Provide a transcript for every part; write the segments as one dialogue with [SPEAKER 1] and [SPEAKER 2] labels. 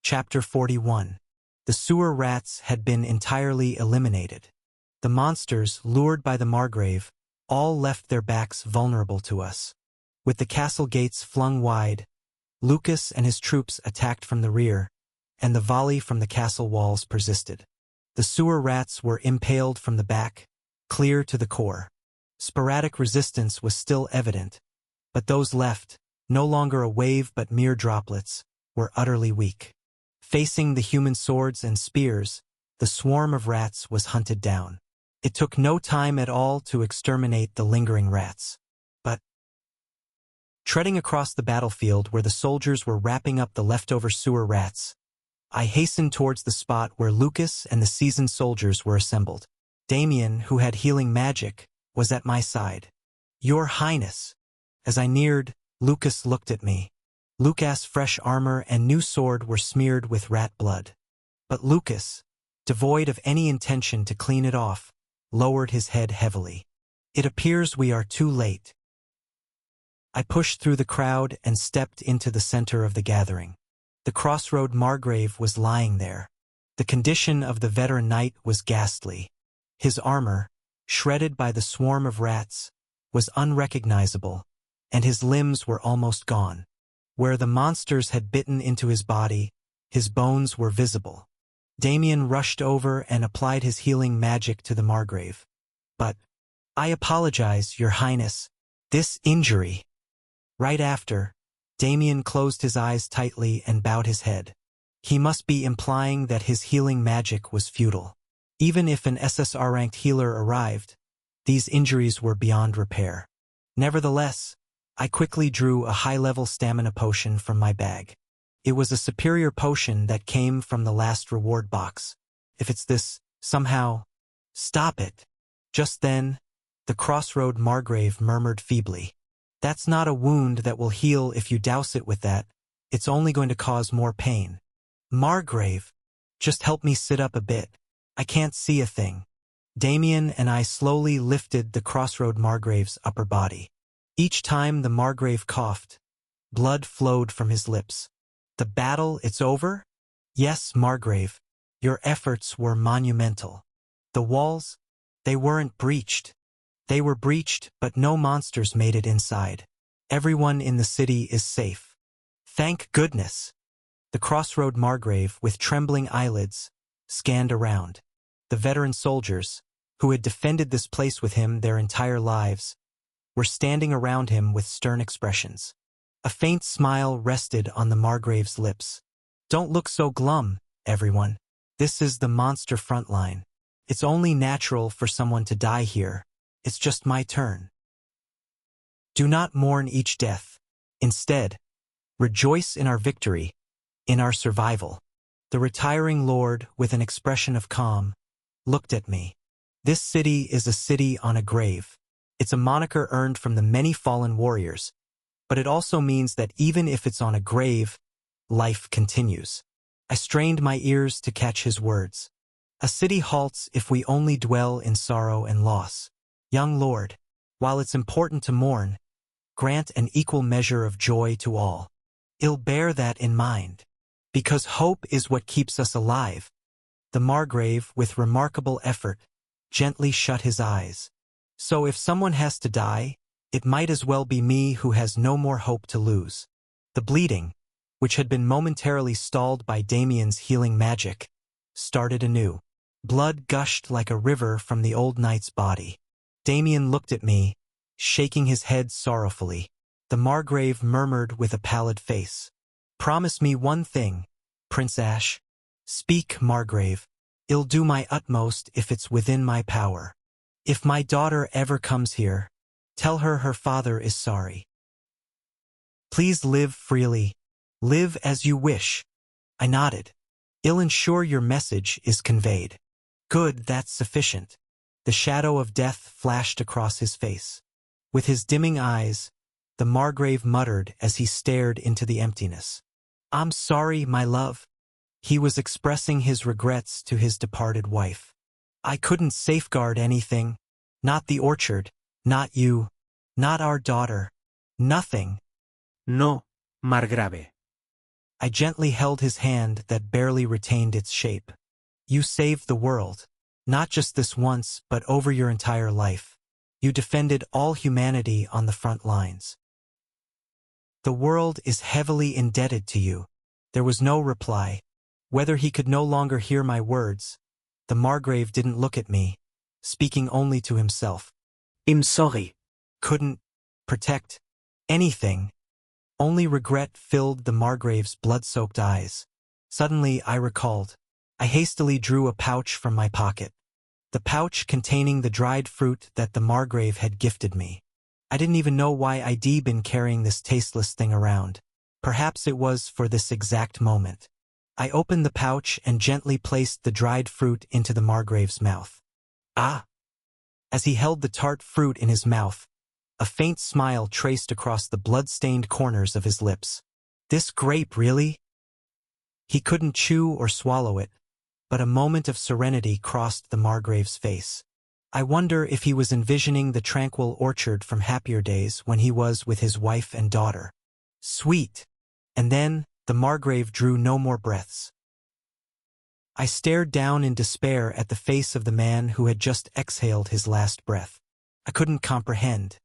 [SPEAKER 1] Chapter 41. The sewer rats had been entirely eliminated. The monsters, lured by the Margrave, all left their backs vulnerable to us. With the castle gates flung wide, Lucas and his troops attacked from the rear, and the volley from the castle walls persisted. The sewer rats were impaled from the back, clear to the core. Sporadic resistance was still evident, but those left, no longer a wave but mere droplets, were utterly weak. Facing the human swords and spears, the swarm of rats was hunted down. It took no time at all to exterminate the lingering rats. But treading across the battlefield where the soldiers were wrapping up the leftover sewer rats, I hastened towards the spot where Lucas and the seasoned soldiers were assembled. Damien, who had healing magic, was at my side. "Your Highness." As I neared, Lucas looked at me. Lucas' fresh armor and new sword were smeared with rat blood. But Lucas, devoid of any intention to clean it off, lowered his head heavily. "It appears we are too late." I pushed through the crowd and stepped into the center of the gathering. The crossroad Margrave was lying there. The condition of the veteran knight was ghastly. His armor, shredded by the swarm of rats, was unrecognizable, and his limbs were almost gone. Where the monsters had bitten into his body, his bones were visible. Damien rushed over and applied his healing magic to the Margrave. "But I apologize, Your Highness. This injury—" Right after, Damien closed his eyes tightly and bowed his head. He must be implying that his healing magic was futile. Even if an SSR-ranked healer arrived, these injuries were beyond repair. Nevertheless, I quickly drew a high-level stamina potion from my bag. It was a superior potion that came from the last reward box. If it's this, somehow— Stop it! Just then, the crossroad Margrave murmured feebly. "That's not a wound that will heal if you douse it with that. It's only going to cause more pain." "Margrave, just help me sit up a bit. I can't see a thing." Damien and I slowly lifted the crossroad Margrave's upper body. Each time the Margrave coughed, blood flowed from his lips. "The battle, it's over?" "Yes, Margrave. Your efforts were monumental. The walls, they weren't breached. They were breached, but no monsters made it inside. Everyone in the city is safe." "Thank goodness." The crossroad Margrave, with trembling eyelids, scanned around. The veteran soldiers, who had defended this place with him their entire lives, were standing around him with stern expressions. A faint smile rested on the Margrave's lips. "Don't look so glum, everyone. This is the monster front line. It's only natural for someone to die here. It's just my turn. Do not mourn each death. Instead, rejoice in our victory, in our survival." The retiring lord, with an expression of calm, looked at me. "This city is a city on a grave. It's a moniker earned from the many fallen warriors, but it also means that even if it's on a grave, life continues." I strained my ears to catch his words. "A city halts if we only dwell in sorrow and loss. Young lord, while it's important to mourn, grant an equal measure of joy to all. I'll bear that in mind. Because hope is what keeps us alive." The Margrave, with remarkable effort, gently shut his eyes. "So if someone has to die, it might as well be me who has no more hope to lose." The bleeding, which had been momentarily stalled by Damien's healing magic, started anew. Blood gushed like a river from the old knight's body. Damien looked at me, shaking his head sorrowfully. The Margrave murmured with a pallid face. "Promise me one thing, Prince Ash." "Speak, Margrave. I'll do my utmost if it's within my power. If my daughter ever comes here, tell her her father is sorry. Please live freely. Live as you wish." I nodded. "I'll ensure your message is conveyed." "Good, that's sufficient." The shadow of death flashed across his face. With his dimming eyes, the Margrave muttered as he stared into the emptiness. "I'm sorry, my love." He was expressing his regrets to his departed wife. "I couldn't safeguard anything. Not the orchard, not you, not our daughter. Nothing."
[SPEAKER 2] "No, Margrave."
[SPEAKER 1] I gently held his hand that barely retained its shape. You saved the world. Not just this once, but over your entire life. You defended all humanity on the front lines. The world is heavily indebted to you. There was no reply. Whether he could no longer hear my words, the Margrave didn't look at me, speaking only to himself.
[SPEAKER 2] I'm sorry.
[SPEAKER 1] Couldn't protect anything. Only regret filled the Margrave's blood-soaked eyes. Suddenly I recalled. I hastily drew a pouch from my pocket. The pouch containing the dried fruit that the Margrave had gifted me. I didn't even know why I'd been carrying this tasteless thing around. Perhaps it was for this exact moment. I opened the pouch and gently placed the dried fruit into the Margrave's mouth. Ah! As he held the tart fruit in his mouth, a faint smile traced across the blood-stained corners of his lips. This grape, really? He couldn't chew or swallow it, but a moment of serenity crossed the Margrave's face. I wonder if he was envisioning the tranquil orchard from happier days when he was with his wife and daughter. Sweet! And then, the Margrave drew no more breaths. I stared down in despair at the face of the man who had just exhaled his last breath. I couldn't comprehend.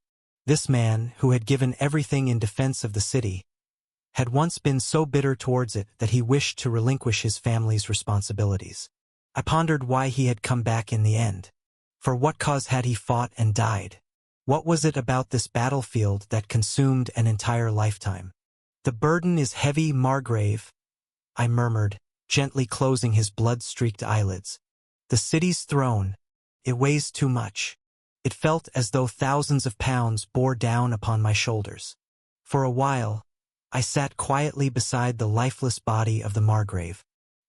[SPEAKER 1] This man, who had given everything in defense of the city, had once been so bitter towards it that he wished to relinquish his family's responsibilities. I pondered why he had come back in the end. For what cause had he fought and died? What was it about this battlefield that consumed an entire lifetime? The burden is heavy, Margrave, I murmured, gently closing his blood-streaked eyelids. The city's throne. It weighs too much. It felt as though thousands of pounds bore down upon my shoulders. For a while, I sat quietly beside the lifeless body of the Margrave.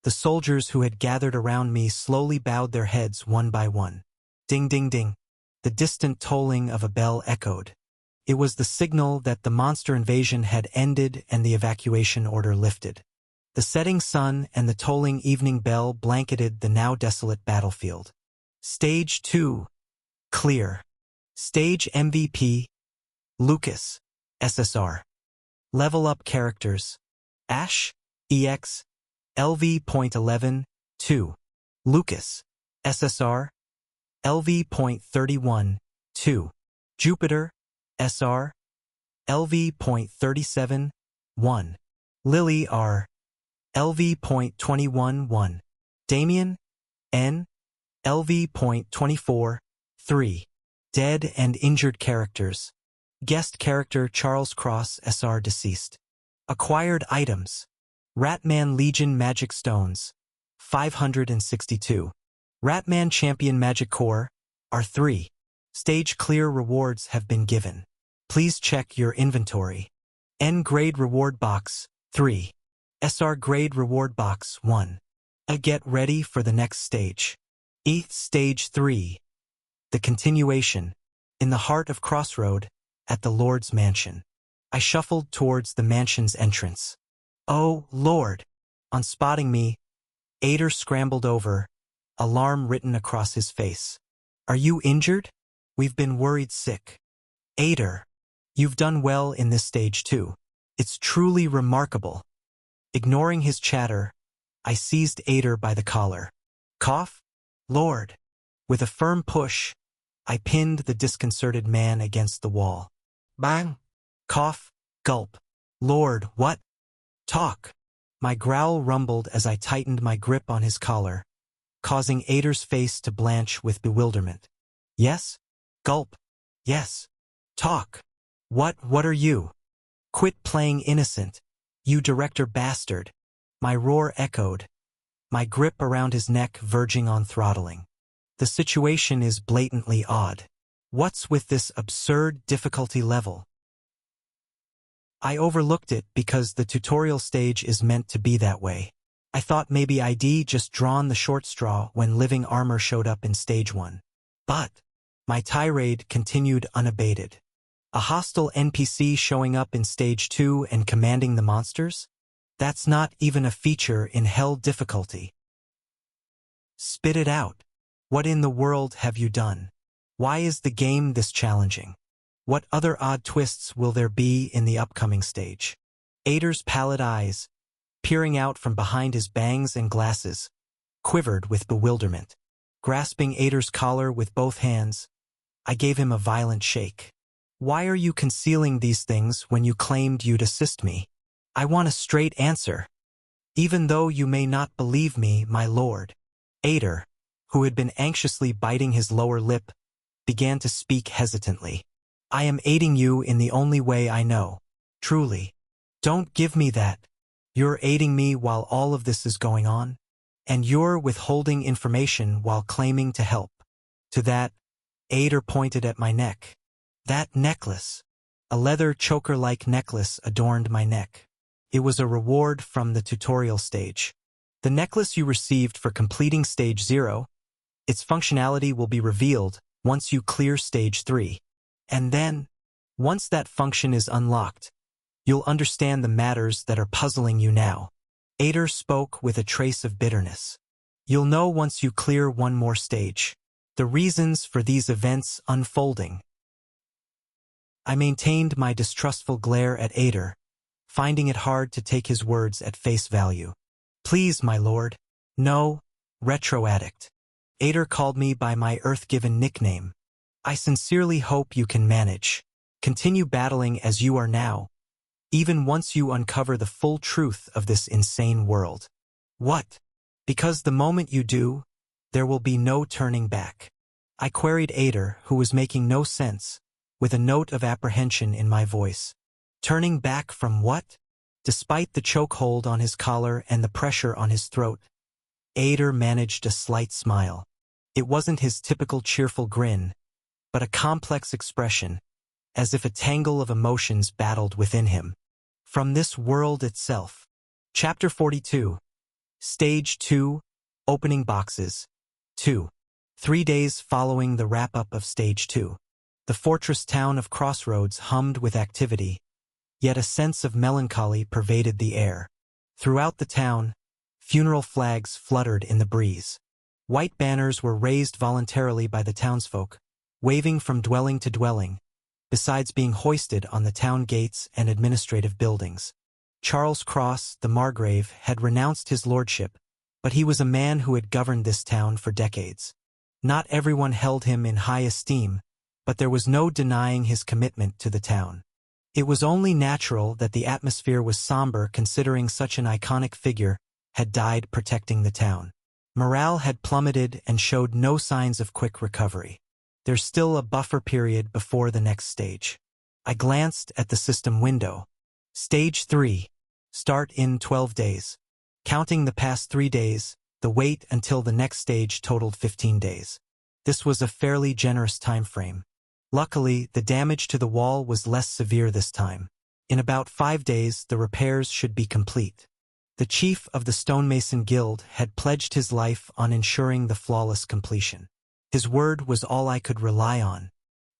[SPEAKER 1] The soldiers who had gathered around me slowly bowed their heads one by one. Ding, ding, ding. The distant tolling of a bell echoed. It was the signal that the monster invasion had ended and the evacuation order lifted. The setting sun and the tolling evening bell blanketed the now desolate battlefield. Stage 2. Clear. Stage MVP. Lucas. SSR. Level up characters. Ash. EX. LV.11. 2. Lucas. SSR. LV.31. 2. Jupiter. SR. LV.37. 1. Lily R. LV.21. 1. Damien. N. LV.24. 3. Dead and injured characters. Guest character Charles Cross SR deceased. Acquired items. Ratman Legion Magic Stones. 562. Ratman Champion Magic Core. R3. Stage clear rewards have been given. Please check your inventory. N grade reward box. 3. SR grade reward box. 1. Get ready for the next stage. Stage 3. The continuation. In the heart of Crossroad, at the Lord's mansion. I shuffled towards the mansion's entrance. Oh, Lord! On spotting me, Ader scrambled over, alarm written across his face. Are you injured? We've been worried sick. Ader, you've done well in this stage too. It's truly remarkable. Ignoring his chatter, I seized Ader by the collar. Cough? Lord! With a firm push, I pinned the disconcerted man against the wall. Bang! Cough, gulp. Lord, what? Talk! My growl rumbled as I tightened my grip on his collar, causing Ader's face to blanch with bewilderment. Yes? Gulp. Yes. Talk. What are you? Quit playing innocent, you director bastard. My roar echoed, my grip around his neck verging on throttling. The situation is blatantly odd. What's with this absurd difficulty level? I overlooked it because the tutorial stage is meant to be that way. I thought maybe I'd just drawn the short straw when living armor showed up in stage 1. But my tirade continued unabated. A hostile NPC showing up in stage 2 and commanding the monsters? That's not even a feature in hell difficulty. Spit it out. What in the world have you done? Why is the game this challenging? What other odd twists will there be in the upcoming stage? Ader's pallid eyes, peering out from behind his bangs and glasses, quivered with bewilderment. Grasping Ader's collar with both hands, I gave him a violent shake. "Why are you concealing these things when you claimed you'd assist me? I want a straight answer. Even though you may not believe me, my lord." Ader, who had been anxiously biting his lower lip, began to speak hesitantly. "I am aiding you in the only way I know. Truly. Don't give me that. You're aiding me while all of this is going on, and you're withholding information while claiming to help." To that, Ader pointed at my neck. That necklace. A leather choker-like necklace adorned my neck. It was a reward from the tutorial stage. The necklace you received for completing Stage 0, its functionality will be revealed once you clear Stage 3. And then, once that function is unlocked, you'll understand the matters that are puzzling you now. Ader spoke with a trace of bitterness. You'll know once you clear one more stage. The reasons for these events unfolding. I maintained my distrustful glare at Ader, finding it hard to take his words at face value. "Please, my lord." "No, retro addict." Ader called me by my Earth-given nickname. "I sincerely hope you can manage. Continue battling as you are now, even once you uncover the full truth of this insane world." "What?" "Because the moment you do, there will be no turning back." I queried Ader, who was making no sense, with a note of apprehension in my voice. "Turning back from what?" Despite the chokehold on his collar and the pressure on his throat, Ader managed a slight smile. It wasn't his typical cheerful grin, but a complex expression, as if a tangle of emotions battled within him. From this world itself. Chapter 42. Stage 2, Opening Boxes. 2. 3 days following the wrap-up of Stage 2. The fortress town of Crossroads hummed with activity, yet a sense of melancholy pervaded the air. Throughout the town, funeral flags fluttered in the breeze. White banners were raised voluntarily by the townsfolk, waving from dwelling to dwelling, besides being hoisted on the town gates and administrative buildings. Charles Cross, the Margrave, had renounced his lordship, but he was a man who had governed this town for decades. Not everyone held him in high esteem, but there was no denying his commitment to the town. It was only natural that the atmosphere was somber considering such an iconic figure had died protecting the town. Morale had plummeted and showed no signs of quick recovery. There's still a buffer period before the next stage. I glanced at the system window. Stage 3. Start in 12 days. Counting the past 3 days, the wait until the next stage totaled 15 days. This was a fairly generous time frame. Luckily, the damage to the wall was less severe this time. In about 5 days, the repairs should be complete. The chief of the stonemason guild had pledged his life on ensuring the flawless completion. His word was all I could rely on.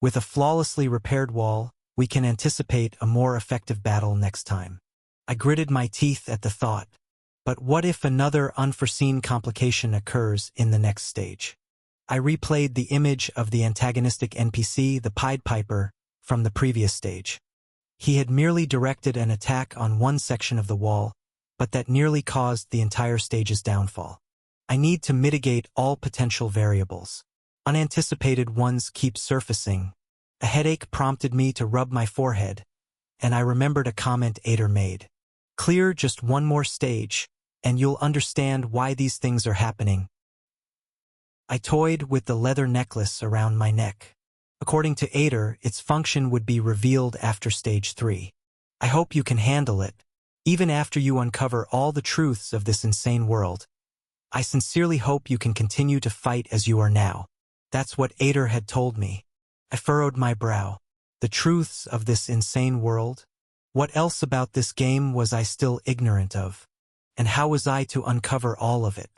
[SPEAKER 1] With a flawlessly repaired wall, we can anticipate a more effective battle next time. I gritted my teeth at the thought. But what if another unforeseen complication occurs in the next stage? I replayed the image of the antagonistic NPC, the Pied Piper, from the previous stage. He had merely directed an attack on one section of the wall, but that nearly caused the entire stage's downfall. I need to mitigate all potential variables. Unanticipated ones keep surfacing. A headache prompted me to rub my forehead, and I remembered a comment Ader made. "Clear just one more stage, and you'll understand why these things are happening." I toyed with the leather necklace around my neck. According to Ader, its function would be revealed after Stage 3. I hope you can handle it, even after you uncover all the truths of this insane world. I sincerely hope you can continue to fight as you are now. That's what Ader had told me. I furrowed my brow. The truths of this insane world? What else about this game was I still ignorant of? And how was I to uncover all of it?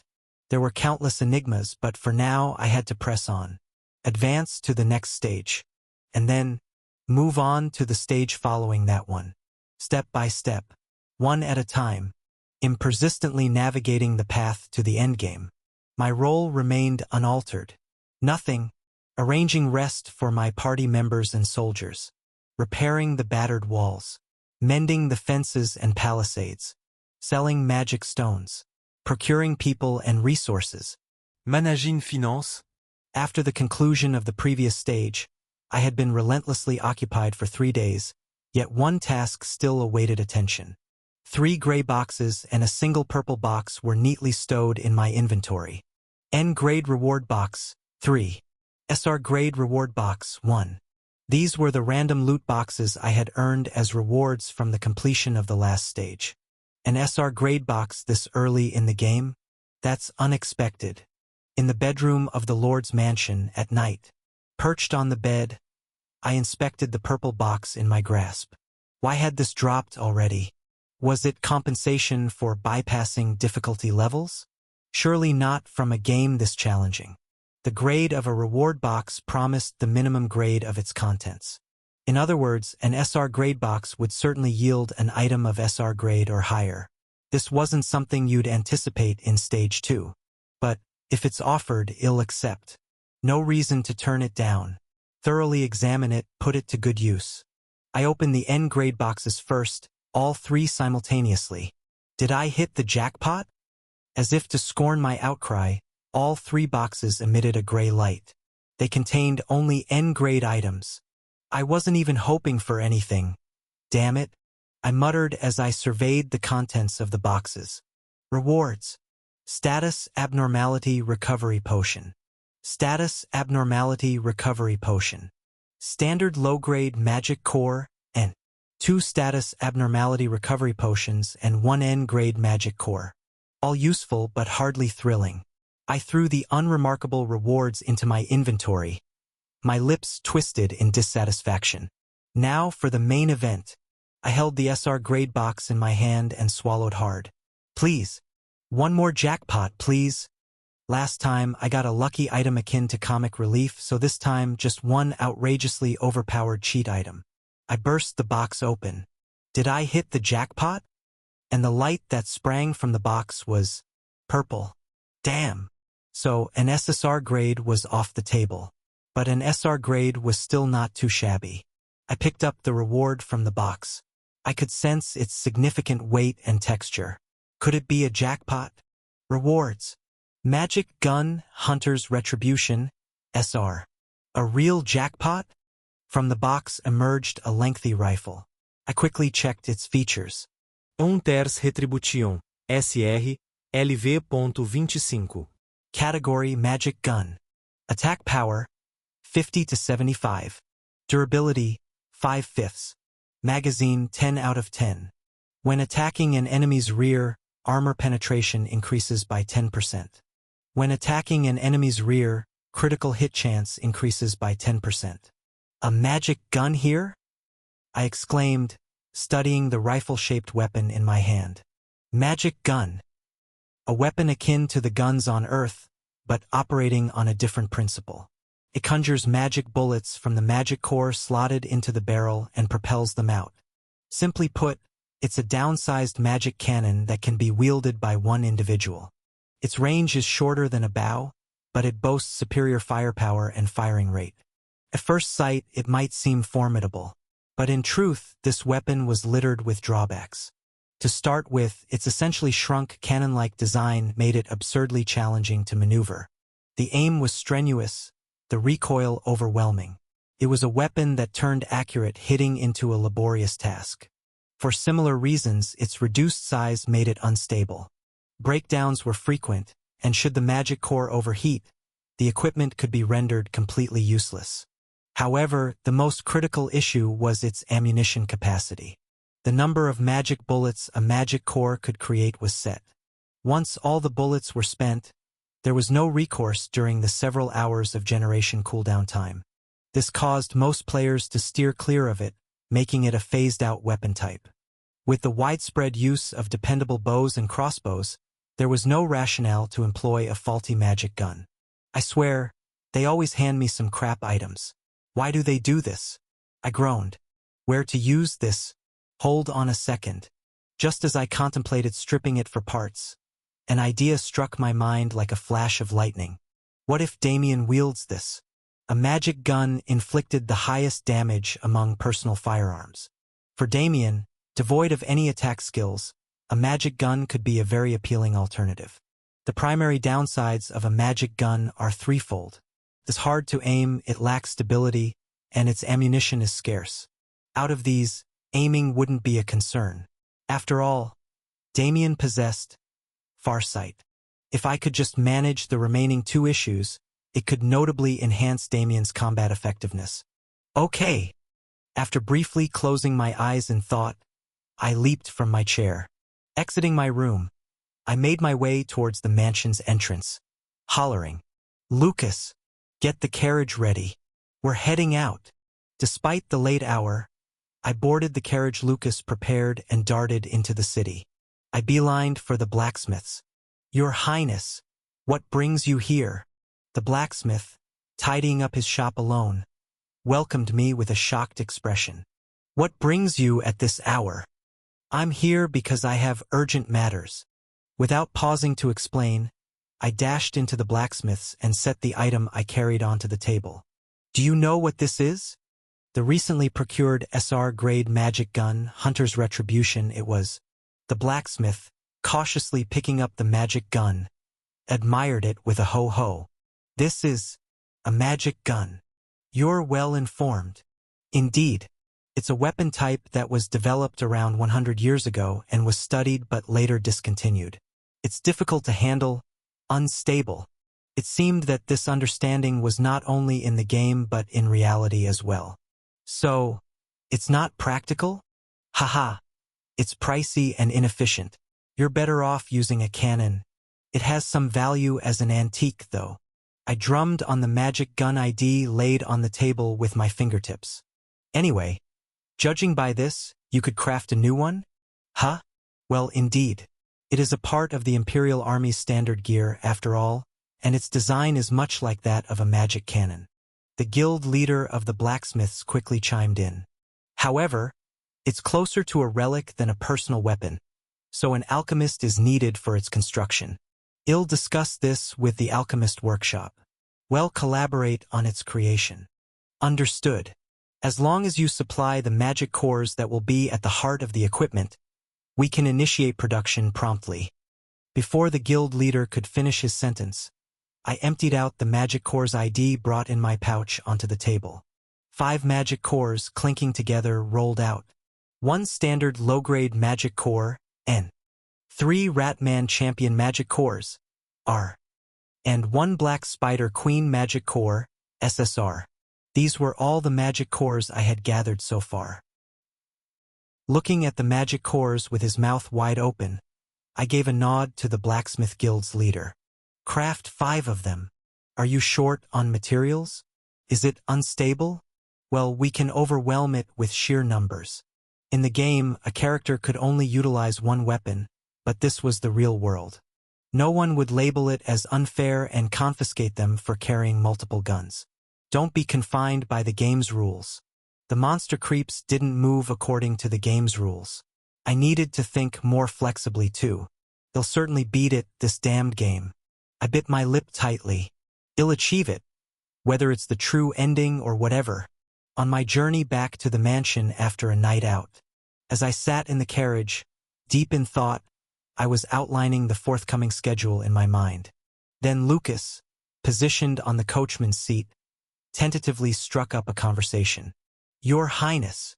[SPEAKER 1] There were countless enigmas, but for now I had to press on. Advance to the next stage. And then, move on to the stage following that one. Step by step. One at a time. Persistently navigating the path to the endgame. My role remained unaltered. Nothing. Arranging rest for my party members and soldiers. Repairing the battered walls. Mending the fences and palisades. selling magic stones, procuring people and resources.
[SPEAKER 2] Manager une finance.
[SPEAKER 1] After the conclusion of the previous stage, I had been relentlessly occupied for 3 days, yet one task still awaited attention. 3 gray boxes and a single purple box were neatly stowed in my inventory. N-grade reward box, 3. SR grade reward box, 1. These were the random loot boxes I had earned as rewards from the completion of the last stage. An SR grade box this early in the game? That's unexpected. In the bedroom of the Lord's mansion at night, perched on the bed, I inspected the purple box in my grasp. Why had this dropped already? Was it compensation for bypassing difficulty levels? Surely not from a game this challenging. The grade of a reward box promised the minimum grade of its contents. In other words, an SR grade box would certainly yield an item of SR grade or higher. This wasn't something you'd anticipate in Stage 2. But, if it's offered, I'll accept. No reason to turn it down. Thoroughly examine it, put it to good use. I opened the N-grade boxes first, all 3 simultaneously. Did I hit the jackpot? As if to scorn my outcry, all 3 boxes emitted a gray light. They contained only N-grade items. I wasn't even hoping for anything. Damn it, I muttered as I surveyed the contents of the boxes. Rewards. Status Abnormality Recovery Potion. Status Abnormality Recovery Potion. Standard low-grade Magic Core, and 2 Status Abnormality Recovery Potions and 1 N-grade Magic Core. All useful but hardly thrilling. I threw the unremarkable rewards into my inventory. My lips twisted in dissatisfaction. Now for the main event. I held the SR grade box in my hand and swallowed hard. Please. One more jackpot, please. Last time, I got a lucky item akin to comic relief, so this time, just one outrageously overpowered cheat item. I burst the box open. Did I hit the jackpot? And the light that sprang from the box was purple. Damn. So, an SSR grade was off the table. But an SR grade was still not too shabby. I picked up the reward from the box. I could sense its significant weight and texture. Could it be a jackpot? Rewards. Magic Gun Hunter's Retribution, SR. A real jackpot? From the box emerged a lengthy rifle. I quickly checked its features.
[SPEAKER 2] Terce Retribution, SR, LV.25.
[SPEAKER 1] Category Magic Gun. Attack Power, 50 to 75. Durability, 5/5. Magazine, 10 out of 10. When attacking an enemy's rear, armor penetration increases by 10%. When attacking an enemy's rear, critical hit chance increases by 10%. A magic gun here? I exclaimed, studying the rifle-shaped weapon in my hand. Magic gun. A weapon akin to the guns on Earth, but operating on a different principle. It conjures magic bullets from the magic core slotted into the barrel and propels them out. Simply put, it's a downsized magic cannon that can be wielded by one individual. Its range is shorter than a bow, but it boasts superior firepower and firing rate. At first sight, it might seem formidable, but in truth, this weapon was littered with drawbacks. To start with, its essentially shrunk cannon-like design made it absurdly challenging to maneuver. The aim was strenuous, the recoil overwhelming. It was a weapon that turned accurate hitting into a laborious task. For similar reasons, its reduced size made it unstable. Breakdowns were frequent, and should the magic core overheat, the equipment could be rendered completely useless. However, the most critical issue was its ammunition capacity. The number of magic bullets a magic core could create was set. Once all the bullets were spent, there was no recourse during the several hours of generation cooldown time. This caused most players to steer clear of it, making it a phased-out weapon type. With the widespread use of dependable bows and crossbows, there was no rationale to employ a faulty magic gun. I swear, they always hand me some crap items. Why do they do this? I groaned. Where to use this? Hold on a second. Just as I contemplated stripping it for parts, an idea struck my mind like a flash of lightning. What if Damien wields this? A magic gun inflicted the highest damage among personal firearms. For Damien, devoid of any attack skills, a magic gun could be a very appealing alternative. The primary downsides of a magic gun are threefold. It's hard to aim, it lacks stability, and its ammunition is scarce. Out of these, aiming wouldn't be a concern. After all, Damien possessed farsight. If I could just manage the remaining two issues, it could notably enhance Damien's combat effectiveness. Okay. After briefly closing my eyes in thought, I leaped from my chair. Exiting my room, I made my way towards the mansion's entrance, hollering, "Lucas, get the carriage ready. We're heading out." Despite the late hour, I boarded the carriage Lucas prepared and darted into the city. I beelined for the blacksmith's. "Your Highness, what brings you here?" The blacksmith, tidying up his shop alone, welcomed me with a shocked expression. "What brings you at this hour?" "I'm here because I have urgent matters." Without pausing to explain, I dashed into the blacksmith's and set the item I carried onto the table. "Do you know what this is?" "The recently procured SR-grade magic gun, Hunter's Retribution," it was. The blacksmith, cautiously picking up the magic gun, admired it with a ho-ho. "This is a magic gun. You're well informed." "Indeed. It's a weapon type that was developed around 100 years ago and was studied but later discontinued. It's difficult to handle, unstable." It seemed that this understanding was not only in the game but in reality as well. "So, it's not practical?" "Haha. It's pricey and inefficient. You're better off using a cannon. It has some value as an antique, though." I drummed on the magic gun ID laid on the table with my fingertips. "Anyway, judging by this, you could craft a new one?" "Huh? Well, indeed. It is a part of the Imperial Army's standard gear, after all, and its design is much like that of a magic cannon." The guild leader of the blacksmiths quickly chimed in. "However, it's closer to a relic than a personal weapon, so an alchemist is needed for its construction. I'll discuss this with the alchemist workshop. We'll collaborate on its creation." "Understood. As long as you supply the magic cores that will be at the heart of the equipment, we can initiate production promptly." Before the guild leader could finish his sentence, I emptied out the magic cores ID brought in my pouch onto the table. 5 magic cores clinking together rolled out. 1 standard low-grade magic core, N. 3 Ratman Champion magic cores, R. And 1 Black Spider Queen magic core, SSR. These were all the magic cores I had gathered so far. Looking at the magic cores with his mouth wide open, I gave a nod to the Blacksmith Guild's leader. "Craft 5 of them. Are you short on materials? Is it unstable? Well, we can overwhelm it with sheer numbers." In the game, a character could only utilize one weapon, but this was the real world. No one would label it as unfair and confiscate them for carrying multiple guns. Don't be confined by the game's rules. The monster creeps didn't move according to the game's rules. I needed to think more flexibly too. They'll certainly beat it, this damned game. I bit my lip tightly. I'll achieve it, whether it's the true ending or whatever. On my journey back to the mansion after a night out, as I sat in the carriage, deep in thought, I was outlining the forthcoming schedule in my mind. Then Lucas, positioned on the coachman's seat, tentatively struck up a conversation. "Your Highness.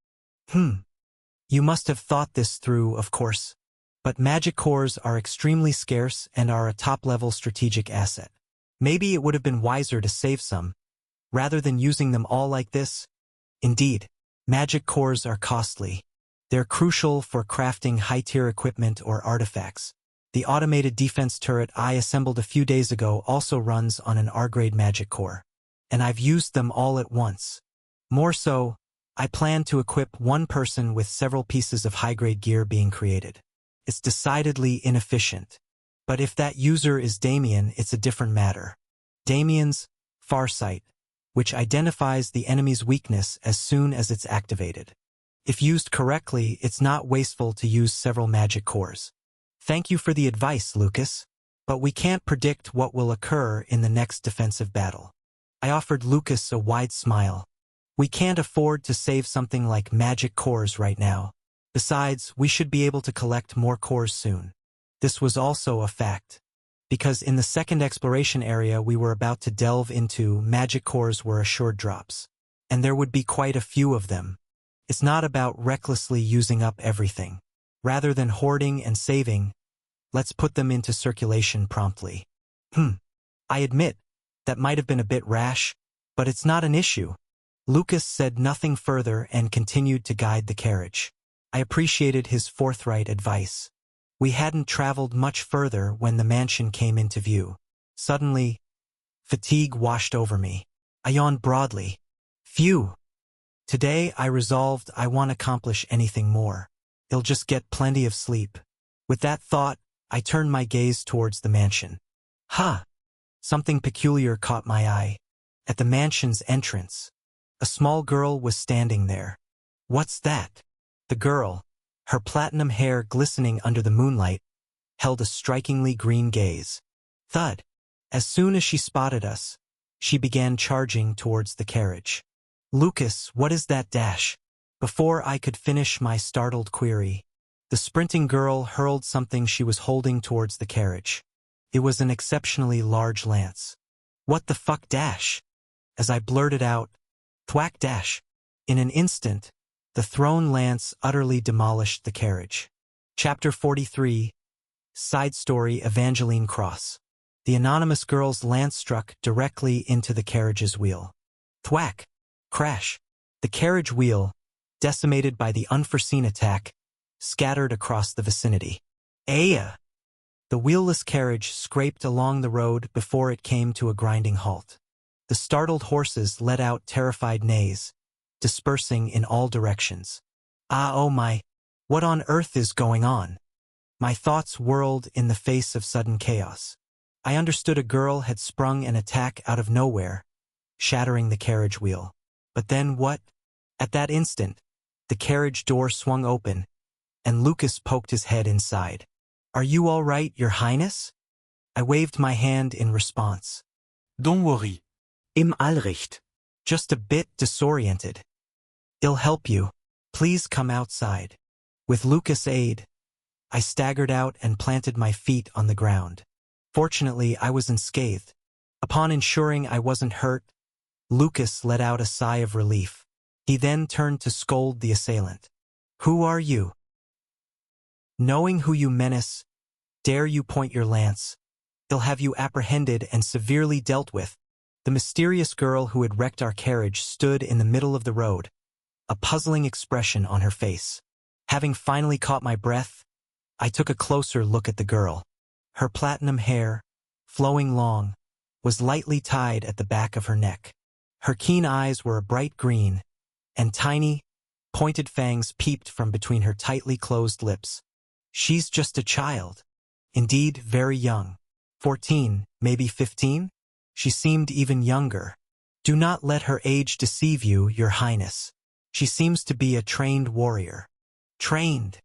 [SPEAKER 1] You must have thought this through, of course. But magic cores are extremely scarce and are a top-level strategic asset. Maybe it would have been wiser to save some, rather than using them all like this." "Indeed, magic cores are costly. They're crucial for crafting high-tier equipment or artifacts. The automated defense turret I assembled a few days ago also runs on an R-grade magic core. And I've used them all at once. More so, I plan to equip one person with several pieces of high-grade gear being created. It's decidedly inefficient. But if that user is Damien, it's a different matter. Damien's farsight, which identifies the enemy's weakness as soon as it's activated. If used correctly, it's not wasteful to use several magic cores. Thank you for the advice, Lucas. But we can't predict what will occur in the next defensive battle. I offered Lucas a wide smile. We can't afford to save something like magic cores right now. Besides, we should be able to collect more cores soon. This was also a fact, because in the second exploration area we were about to delve into, magic cores were assured drops. And there would be quite a few of them. It's not about recklessly using up everything. Rather than hoarding and saving, let's put them into circulation promptly. I admit, that might have been a bit rash, but it's not an issue. Lucas said nothing further and continued to guide the carriage. I appreciated his forthright advice. We hadn't traveled much further when the mansion came into view. Suddenly, fatigue washed over me. I yawned broadly. Phew! Today I resolved I won't accomplish anything more. I'll just get plenty of sleep. With that thought, I turned my gaze towards the mansion. Something peculiar caught my eye. At the mansion's entrance, a small girl was standing there. What's that? The girl, her platinum hair glistening under the moonlight, held a strikingly green gaze. Thud! As soon as she spotted us, she began charging towards the carriage. Lucas, what is that dash? Before I could finish my startled query, the sprinting girl hurled something she was holding towards the carriage. It was an exceptionally large lance. What the fuck dash? As I blurted out, thwack dash. In an instant, the thrown lance utterly demolished the carriage. Chapter 43, Side Story Evangeline Cross. The anonymous girl's lance struck directly into the carriage's wheel. Thwack! Crash! The carriage wheel, decimated by the unforeseen attack, scattered across the vicinity. Aya! The wheelless carriage scraped along the road before it came to a grinding halt. The startled horses let out terrified neighs, dispersing in all directions. Oh my! What on earth is going on? My thoughts whirled in the face of sudden chaos. I understood a girl had sprung an attack out of nowhere, shattering the carriage wheel. But then what? At that instant, the carriage door swung open, and Lucas poked his head inside. Are you all right, Your Highness? I waved my hand in response.
[SPEAKER 2] Don't worry.
[SPEAKER 3] Im Allrecht.
[SPEAKER 1] Just a bit disoriented. I'll help you. Please come outside. With Lucas' aid, I staggered out and planted my feet on the ground. Fortunately, I was unscathed. Upon ensuring I wasn't hurt, Lucas let out a sigh of relief. He then turned to scold the assailant. Who are you? Knowing who you menace, dare you point your lance? They'll have you apprehended and severely dealt with. The mysterious girl who had wrecked our carriage stood in the middle of the road, a puzzling expression on her face. Having finally caught my breath, I took a closer look at the girl. Her platinum hair, flowing long, was lightly tied at the back of her neck. Her keen eyes were a bright green, and tiny, pointed fangs peeped from between her tightly closed lips. She's just a child. Indeed, very young. 14, maybe 15? She seemed even younger. Do not let her age deceive you, Your Highness. She seems to be a trained warrior. Trained.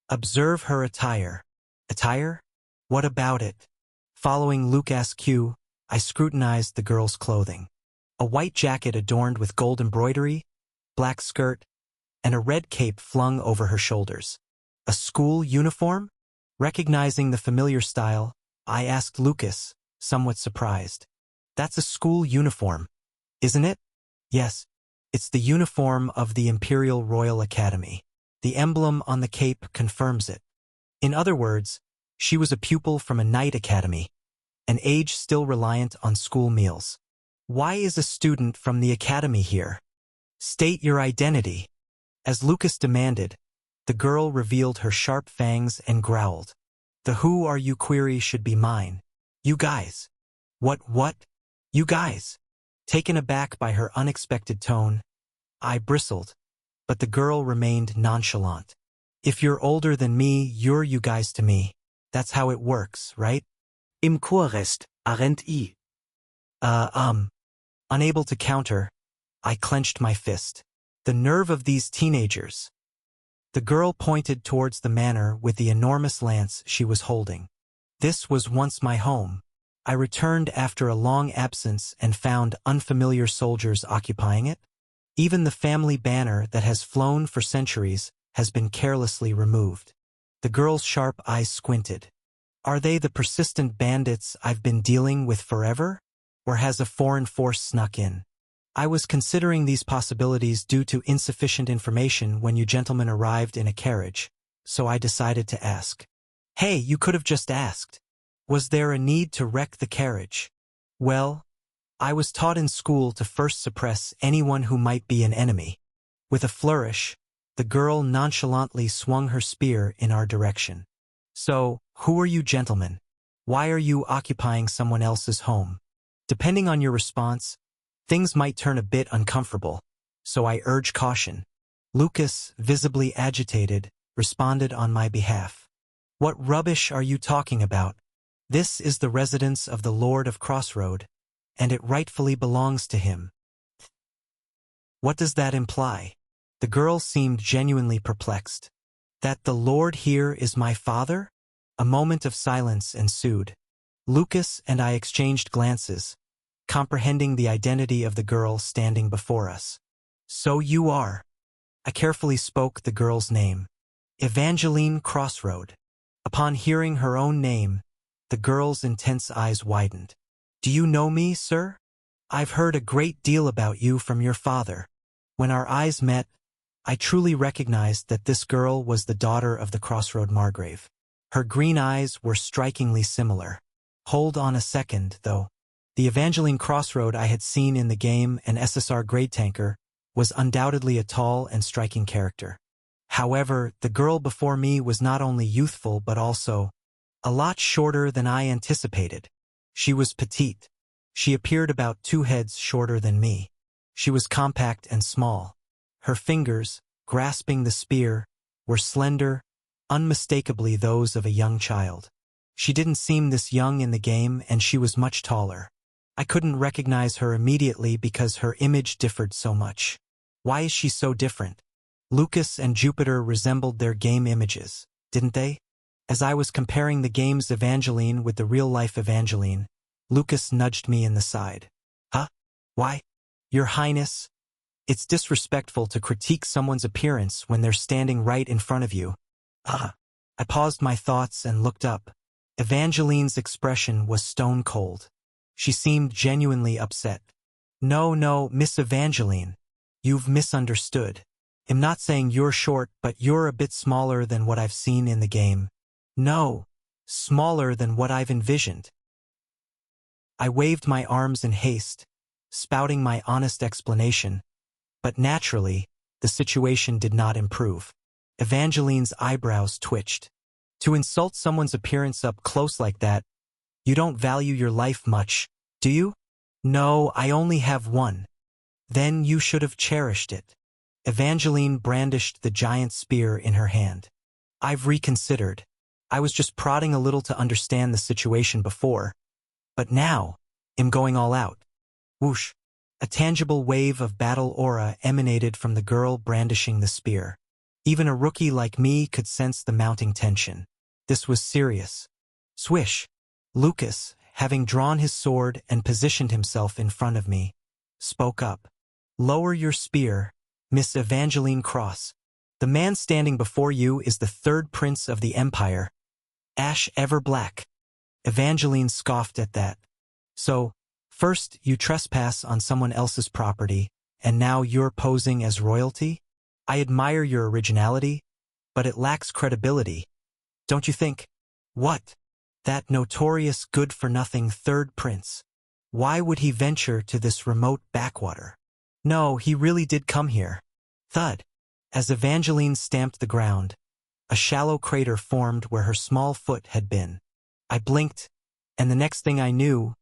[SPEAKER 1] Observe her attire. Attire? What about it? Following Lucas' cue, I scrutinized the girl's clothing. A white jacket adorned with gold embroidery, black skirt, and a red cape flung over her shoulders. A school uniform? Recognizing the familiar style, I asked Lucas, somewhat surprised. That's a school uniform, isn't it? Yes, it's the uniform of the Imperial Royal Academy. The emblem on the cape confirms it. In other words, she was a pupil from a knight academy, an age still reliant on school meals. Why is a student from the academy here? State your identity. As Lucas demanded, the girl revealed her sharp fangs and growled. The who are you query should be mine. You guys. What? You guys. Taken aback by her unexpected tone, I bristled, but the girl remained nonchalant. If you're older than me, you're you guys to me. That's how it works, right?
[SPEAKER 3] Im Chorrest, Arent I.
[SPEAKER 1] Unable to counter, I clenched my fist. The nerve of these teenagers. The girl pointed towards the manor with the enormous lance she was holding. This was once my home. I returned after a long absence and found unfamiliar soldiers occupying it. Even the family banner that has flown for centuries has been carelessly removed. The girl's sharp eyes squinted. Are they the persistent bandits I've been dealing with forever? Or has a foreign force snuck in? I was considering these possibilities due to insufficient information when you gentlemen arrived in a carriage, so I decided to ask. Hey, you could have just asked. Was there a need to wreck the carriage? Well, I was taught in school to first suppress anyone who might be an enemy. With a flourish, the girl nonchalantly swung her spear in our direction. So, who are you gentlemen? Why are you occupying someone else's home? Depending on your response, things might turn a bit uncomfortable, so I urge caution. Lucas, visibly agitated, responded on my behalf. What rubbish are you talking about? This is the residence of the Lord of Crossroad, and it rightfully belongs to him. What does that imply? The girl seemed genuinely perplexed. That the Lord here is my father? A moment of silence ensued. Lucas and I exchanged glances, comprehending the identity of the girl standing before us. So you are. I carefully spoke the girl's name. Evangeline Crossroad. Upon hearing her own name, the girl's intense eyes widened. Do you know me, sir? I've heard a great deal about you from your father. When our eyes met, I truly recognized that this girl was the daughter of the Crossroad Margrave. Her green eyes were strikingly similar. Hold on a second, though. The Evangeline Crossroad I had seen in the game and SSR grade tanker was undoubtedly a tall and striking character. However, the girl before me was not only youthful but also a lot shorter than I anticipated. She was petite. She appeared about 2 heads shorter than me. She was compact and small. Her fingers, grasping the spear, were slender, unmistakably those of a young child. She didn't seem this young in the game, and she was much taller. I couldn't recognize her immediately because her image differed so much. Why is she so different? Lucas and Jupiter resembled their game images, didn't they? As I was comparing the game's Evangeline with the real-life Evangeline, Lucas nudged me in the side. Huh? Why? Your Highness, it's disrespectful to critique someone's appearance when they're standing right in front of you. I paused my thoughts and looked up. Evangeline's expression was stone cold. She seemed genuinely upset. No, Miss Evangeline. You've misunderstood. I'm not saying you're short, but you're a bit smaller than what I've seen in the game. No, smaller than what I've envisioned. I waved my arms in haste, spouting my honest explanation, but naturally, the situation did not improve. Evangeline's eyebrows twitched. To insult someone's appearance up close like that, you don't value your life much, do you? No, I only have one. Then you should have cherished it. Evangeline brandished the giant spear in her hand. I've reconsidered. I was just prodding a little to understand the situation before. But now, I'm going all out. Whoosh. A tangible wave of battle aura emanated from the girl brandishing the spear. Even a rookie like me could sense the mounting tension. This was serious. Swish. Lucas, having drawn his sword and positioned himself in front of me, spoke up. Lower your spear, Miss Evangeline Cross. The man standing before you is the 3rd prince of the Empire, Ash Everblack. Evangeline scoffed at that. So, first you trespass on someone else's property, and now you're posing as royalty? I admire your originality, but it lacks credibility. Don't you think? What? That notorious good-for-nothing 3rd prince. Why would he venture to this remote backwater? No, he really did come here. Thud. As Evangeline stamped the ground, a shallow crater formed where her small foot had been. I blinked, and the next thing I knew,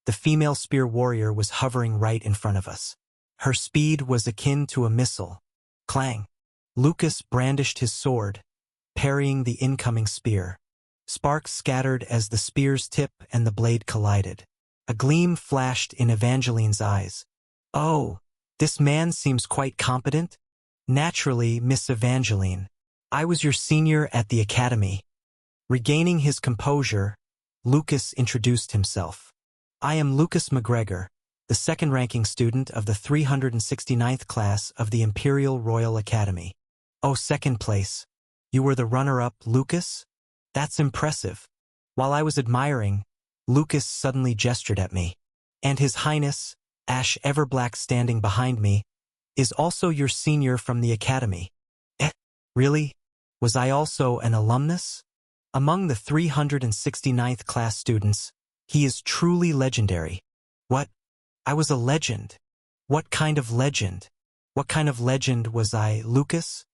[SPEAKER 1] the female spear warrior was hovering right in front of us. Her speed was akin to a missile. Clang. Lucas brandished his sword, parrying the incoming spear. Sparks scattered as the spear's tip and the blade collided. A gleam flashed in Evangeline's eyes. Oh, this man seems quite competent. Naturally, Miss Evangeline. I was your senior at the academy. Regaining his composure, Lucas introduced himself. I am Lucas McGregor, the 2nd-ranking student of the 369th class of the Imperial Royal Academy. Oh, second place. You were the runner-up, Lucas? That's impressive. While I was admiring, Lucas suddenly gestured at me. And His Highness, Ash Everblack standing behind me, is also your senior from the academy. Eh, really? Was I also an alumnus? Among the 369th class students, he is truly legendary. What? I was a legend. What kind of legend? What kind of legend was I, Lucas?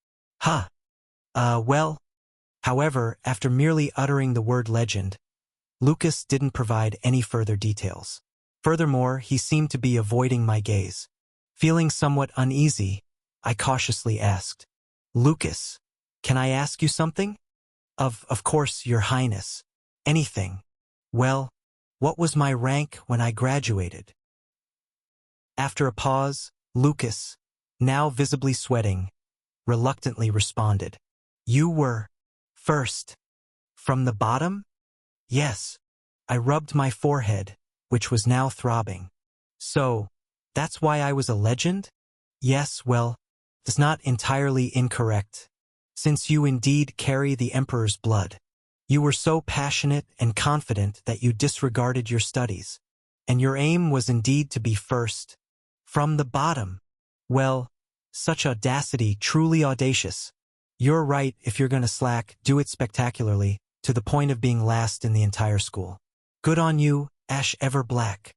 [SPEAKER 1] Huh. Well. However, after merely uttering the word legend, Lucas didn't provide any further details. Furthermore, he seemed to be avoiding my gaze. Feeling somewhat uneasy, I cautiously asked, Lucas, can I ask you something? Of course, Your Highness. Anything. Well, what was my rank when I graduated? After a pause, Lucas, now visibly sweating, reluctantly responded. You were first. From the bottom? Yes. I rubbed my forehead, which was now throbbing. So, that's why I was a legend? Yes, well, that's not entirely incorrect, since you indeed carry the Emperor's blood. You were so passionate and confident that you disregarded your studies, and your aim was indeed to be first. From the bottom. Well, such audacity, truly audacious. You're right, if you're gonna slack, do it spectacularly, to the point of being last in the entire school. Good on you, Ash Everblack.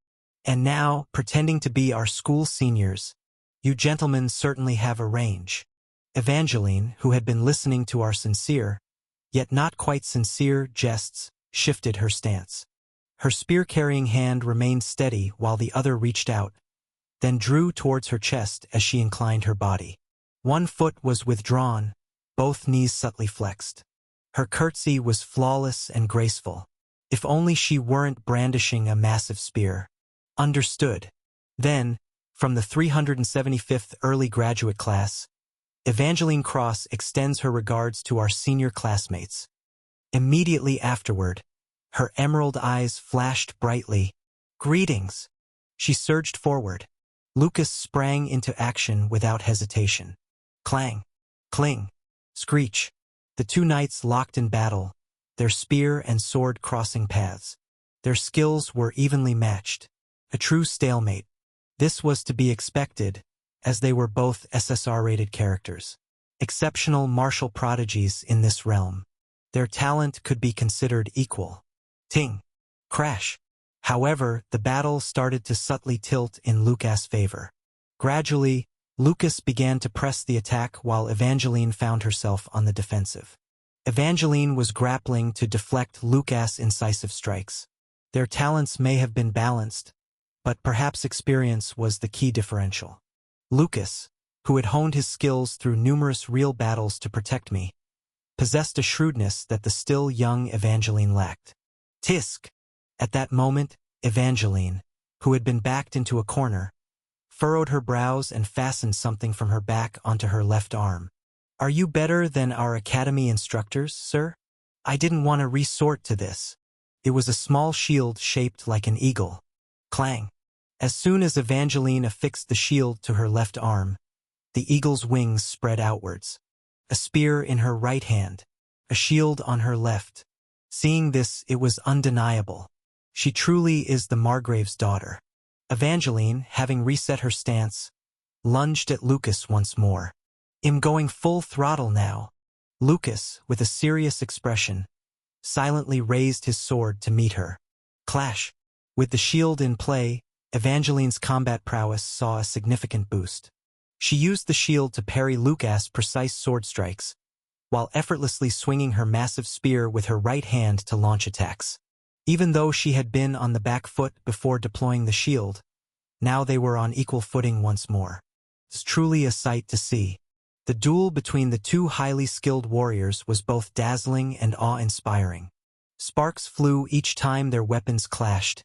[SPEAKER 1] And now, pretending to be our school seniors, you gentlemen certainly have a range. Evangeline, who had been listening to our sincere, yet not quite sincere, jests, shifted her stance. Her spear-carrying hand remained steady while the other reached out, then drew towards her chest as she inclined her body. One foot was withdrawn, both knees subtly flexed. Her curtsy was flawless and graceful. If only she weren't brandishing a massive spear. Understood. Then, from the 375th early graduate class, Evangeline Cross extends her regards to our senior classmates. Immediately afterward, her emerald eyes flashed brightly. Greetings! She surged forward. Lucas sprang into action without hesitation. Clang! Cling! Screech! The two knights locked in battle, their spear and sword crossing paths. Their skills were evenly matched. A true stalemate. This was to be expected, as they were both SSR-rated characters. Exceptional martial prodigies in this realm. Their talent could be considered equal. Ting! Crash! However, the battle started to subtly tilt in Lucas' favor. Gradually, Lucas began to press the attack while Evangeline found herself on the defensive. Evangeline was grappling to deflect Lucas' incisive strikes. Their talents may have been balanced, but perhaps experience was the key differential. Lucas, who had honed his skills through numerous real battles to protect me, possessed a shrewdness that the still young Evangeline lacked. Tisk! At that moment, Evangeline, who had been backed into a corner, furrowed her brows and fastened something from her back onto her left arm. Are you better than our academy instructors, sir? I didn't want to resort to this. It was a small shield shaped like an eagle. Clang! As soon as Evangeline affixed the shield to her left arm, the eagle's wings spread outwards. A spear in her right hand, a shield on her left. Seeing this, it was undeniable. She truly is the Margrave's daughter. Evangeline, having reset her stance, lunged at Lucas once more. I'm going full throttle now. Lucas, with a serious expression, silently raised his sword to meet her. Clash! With the shield in play, Evangeline's combat prowess saw a significant boost. She used the shield to parry Lucas' precise sword strikes, while effortlessly swinging her massive spear with her right hand to launch attacks. Even though she had been on the back foot before deploying the shield, now they were on equal footing once more. It's truly a sight to see. The duel between the two highly skilled warriors was both dazzling and awe-inspiring. Sparks flew each time their weapons clashed,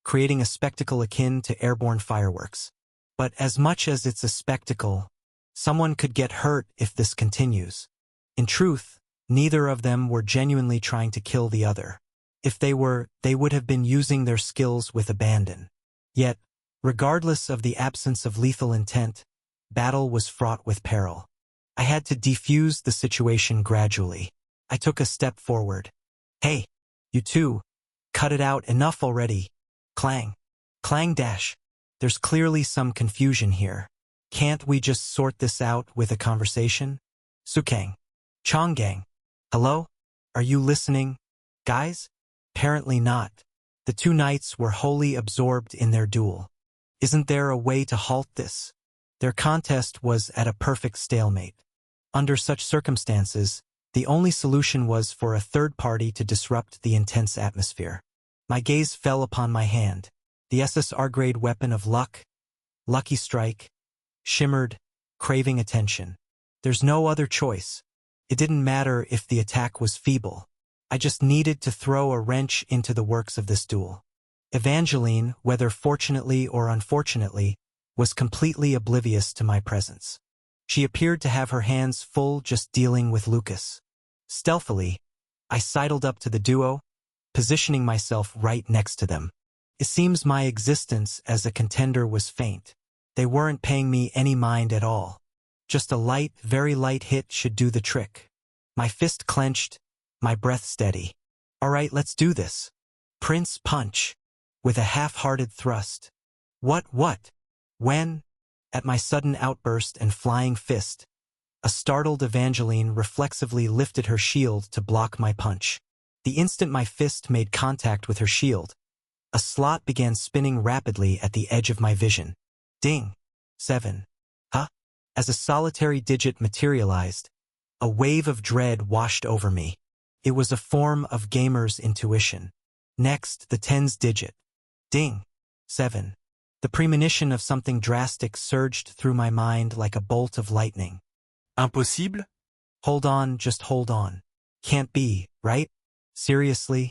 [SPEAKER 1] creating a spectacle akin to airborne fireworks. But as much as it's a spectacle, someone could get hurt if this continues. In truth, neither of them were genuinely trying to kill the other. If they were, they would have been using their skills with abandon. Yet, regardless of the absence of lethal intent, battle was fraught with peril. I had to defuse the situation gradually. I took a step forward. Hey, you two, cut it out, enough already. Clang. Clang dash. There's clearly some confusion here. Can't we just sort this out with a conversation? Sukang. Chonggang. Hello? Are you listening? Guys? Apparently not. The two knights were wholly absorbed in their duel. Isn't there a way to halt this? Their contest was at a perfect stalemate. Under such circumstances, the only solution was for a third party to disrupt the intense atmosphere. My gaze fell upon my hand. The SSR-grade weapon of luck, Lucky Strike, shimmered, craving attention. There's no other choice. It didn't matter if the attack was feeble. I just needed to throw a wrench into the works of this duel. Evangeline, whether fortunately or unfortunately, was completely oblivious to my presence. She appeared to have her hands full just dealing with Lucas. Stealthily, I sidled up to the duo, positioning myself right next to them. It seems my existence as a contender was faint. They weren't paying me any mind at all. Just a light, very light hit should do the trick. My fist clenched, my breath steady. All right, let's do this. Prince punch. With a half-hearted thrust. What? When? At my sudden outburst and flying fist, a startled Evangeline reflexively lifted her shield to block my punch. The instant my fist made contact with her shield, a slot began spinning rapidly at the edge of my vision. Ding. 7. Huh? As a solitary digit materialized, a wave of dread washed over me. It was a form of gamer's intuition. Next, the tens digit. Ding. 7. The premonition of something drastic surged through my mind like a bolt of lightning.
[SPEAKER 2] Impossible?
[SPEAKER 1] Hold on, just hold on. Can't be, right? Seriously?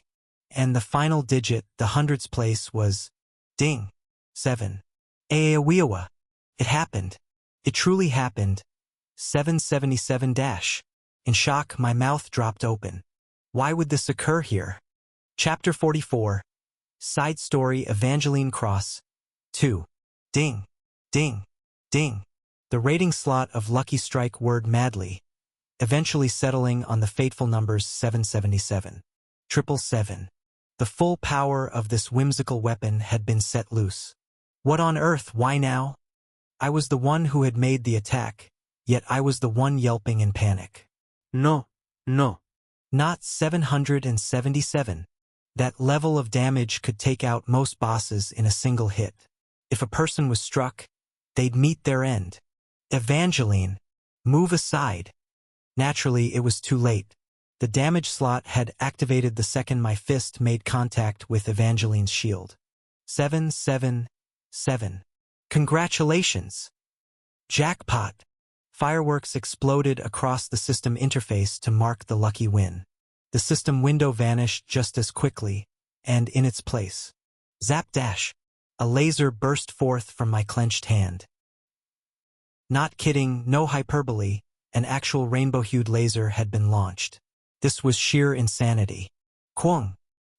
[SPEAKER 1] And the final digit, the hundreds place, was ding. 7. Aeaweawa. It happened. It truly happened. 777 dash. In shock, my mouth dropped open. Why would this occur here? Chapter 44. Side story Evangeline Cross. 2. Ding. Ding. Ding. The rating slot of Lucky Strike whirred madly, eventually settling on the fateful numbers 777. 777. The full power of this whimsical weapon had been set loose. What on earth, why now? I was the one who had made the attack, yet I was the one yelping in panic.
[SPEAKER 3] No.
[SPEAKER 1] Not 777. That level of damage could take out most bosses in a single hit. If a person was struck, they'd meet their end. Evangeline, move aside. Naturally, it was too late. The damage slot had activated the second my fist made contact with Evangeline's shield. 777. Congratulations! Jackpot! Fireworks exploded across the system interface to mark the lucky win. The system window vanished just as quickly, and in its place, zap dash, a laser burst forth from my clenched hand. Not kidding, no hyperbole, an actual rainbow-hued laser had been launched. This was sheer insanity. Quong!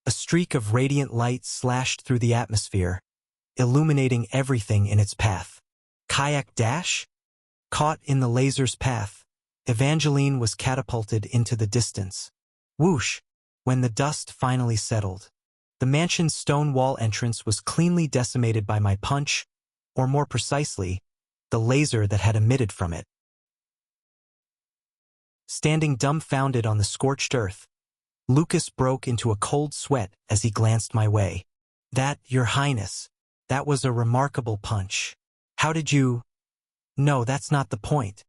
[SPEAKER 1] A streak of radiant light slashed through the atmosphere, illuminating everything in its path. Kayak dash? Caught in the laser's path, Evangeline was catapulted into the distance. Whoosh! When the dust finally settled, the mansion's stone wall entrance was cleanly decimated by my punch, or more precisely, the laser that had emitted from it. Standing dumbfounded on the scorched earth, Lucas broke into a cold sweat as he glanced my way. That, Your Highness, that was a remarkable punch. How did you... No, that's not the point.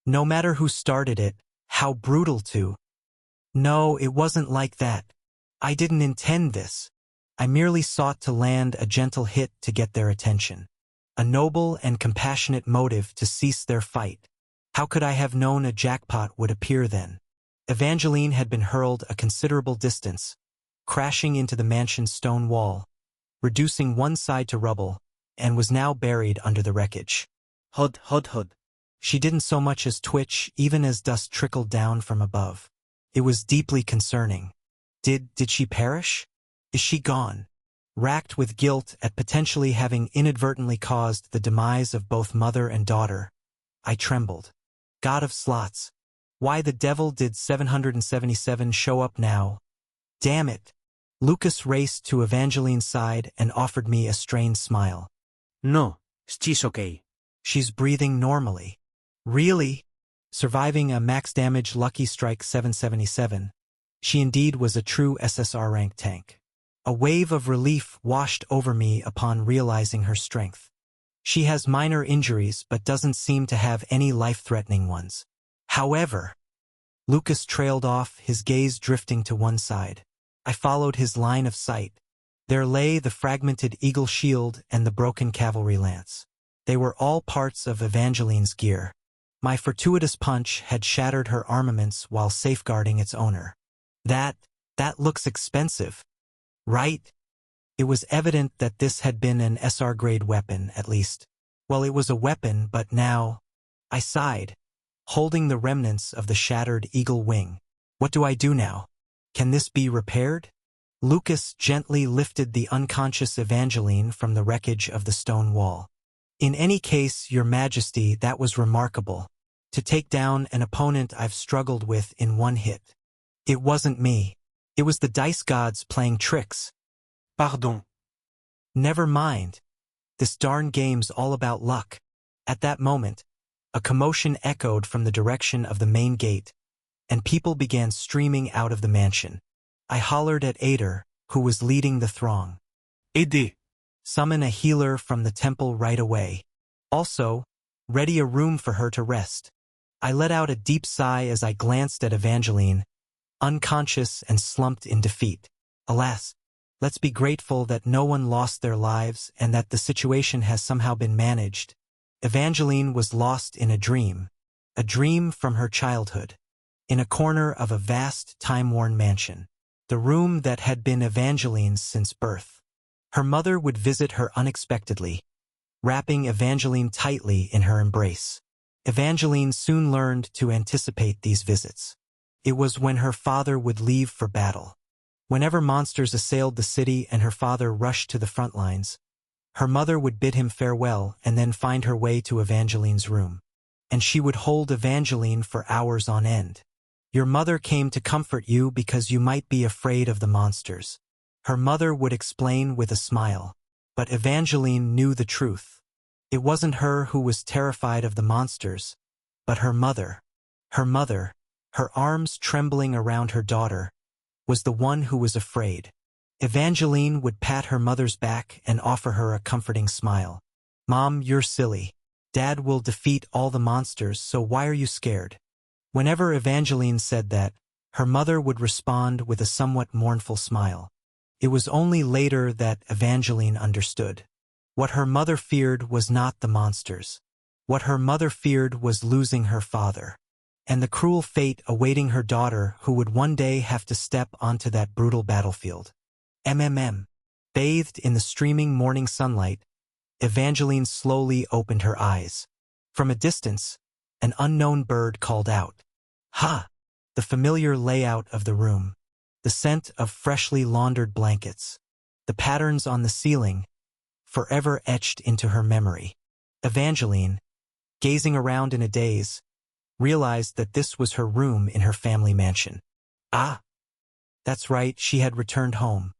[SPEAKER 1] No matter who started it, how brutal too. No, it wasn't like that. I didn't intend this. I merely sought to land a gentle hit to get their attention. A noble and compassionate motive to cease their fight. How could I have known a jackpot would appear then? Evangeline had been hurled a considerable distance, crashing into the mansion's stone wall, reducing one side to rubble, and was now buried under the wreckage.
[SPEAKER 3] Hod.
[SPEAKER 1] She didn't so much as twitch, even as dust trickled down from above. It was deeply concerning. Did she perish? Is she gone? Racked with guilt at potentially having inadvertently caused the demise of both mother and daughter, I trembled. God of slots. Why the devil did 777 show up now? Damn it. Lucas raced to Evangeline's side and offered me a strained smile.
[SPEAKER 3] No, she's okay.
[SPEAKER 1] She's breathing normally. Really? Surviving a max damage Lucky Strike 777. She indeed was a true SSR rank tank. A wave of relief washed over me upon realizing her strength. She has minor injuries but doesn't seem to have any life-threatening ones. However, Lucas trailed off, his gaze drifting to one side. I followed his line of sight. There lay the fragmented eagle shield and the broken cavalry lance. They were all parts of Evangeline's gear. My fortuitous punch had shattered her armaments while safeguarding its owner. That looks expensive. Right? It was evident that this had been an SR-grade weapon, at least. Well, it was a weapon, but now... I sighed, holding the remnants of the shattered eagle wing. What do I do now? Can this be repaired? Lucas gently lifted the unconscious Evangeline from the wreckage of the stone wall. In any case, Your Majesty, that was remarkable. To take down an opponent I've struggled with in one hit. It wasn't me. It was the dice gods playing tricks.
[SPEAKER 2] Pardon.
[SPEAKER 1] Never mind. This darn game's all about luck. At that moment, a commotion echoed from the direction of the main gate, and people began streaming out of the mansion. I hollered at Ader, who was leading the throng.
[SPEAKER 2] Aider.
[SPEAKER 1] Summon a healer from the temple right away. Also, ready a room for her to rest. I let out a deep sigh as I glanced at Evangeline, unconscious and slumped in defeat. Alas, let's be grateful that no one lost their lives and that the situation has somehow been managed. Evangeline was lost in a dream from her childhood, in a corner of a vast, time-worn mansion, the room that had been Evangeline's since birth. Her mother would visit her unexpectedly, wrapping Evangeline tightly in her embrace. Evangeline soon learned to anticipate these visits. It was when her father would leave for battle. Whenever monsters assailed the city and her father rushed to the front lines, her mother would bid him farewell and then find her way to Evangeline's room. And she would hold Evangeline for hours on end. Your mother came to comfort you because you might be afraid of the monsters. Her mother would explain with a smile. But Evangeline knew the truth. It wasn't her who was terrified of the monsters, but her mother. Her mother, her arms trembling around her daughter, was the one who was afraid. Evangeline would pat her mother's back and offer her a comforting smile. Mom, you're silly. Dad will defeat all the monsters, so why are you scared? Whenever Evangeline said that, her mother would respond with a somewhat mournful smile. It was only later that Evangeline understood. What her mother feared was not the monsters. What her mother feared was losing her father, and the cruel fate awaiting her daughter who would one day have to step onto that brutal battlefield. Bathed in the streaming morning sunlight, Evangeline slowly opened her eyes. From a distance, an unknown bird called out. Ha! The familiar layout of the room. The scent of freshly laundered blankets. The patterns on the ceiling, forever etched into her memory. Evangeline, gazing around in a daze, realized that this was her room in her family mansion. Ah! That's right, she had returned home.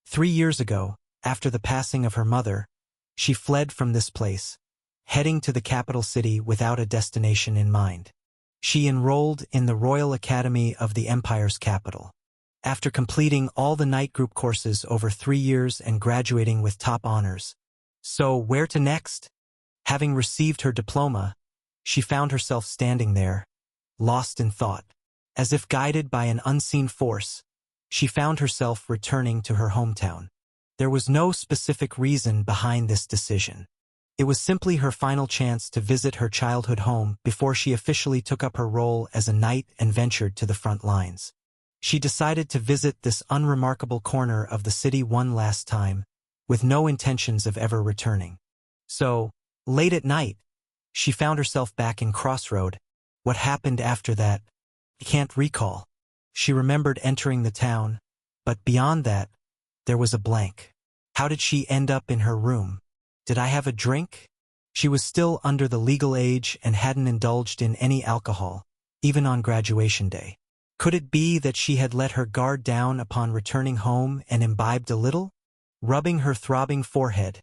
[SPEAKER 1] 3 years ago, after the passing of her mother, she fled from this place, heading to the capital city without a destination in mind. She enrolled in the Royal Academy of the Empire's capital. After completing all the night group courses over 3 years and graduating with top honors. So, where to next? Having received her diploma, she found herself standing there, lost in thought. As if guided by an unseen force, she found herself returning to her hometown. There was no specific reason behind this decision. It was simply her final chance to visit her childhood home before she officially took up her role as a knight and ventured to the front lines. She decided to visit this unremarkable corner of the city one last time, with no intentions of ever returning. So, late at night, she found herself back in Crossroad. What happened after that? I can't recall. She remembered entering the town, but beyond that, there was a blank. How did she end up in her room? Did I have a drink? She was still under the legal age and hadn't indulged in any alcohol, even on graduation day. Could it be that she had let her guard down upon returning home and imbibed a little? Rubbing her throbbing forehead,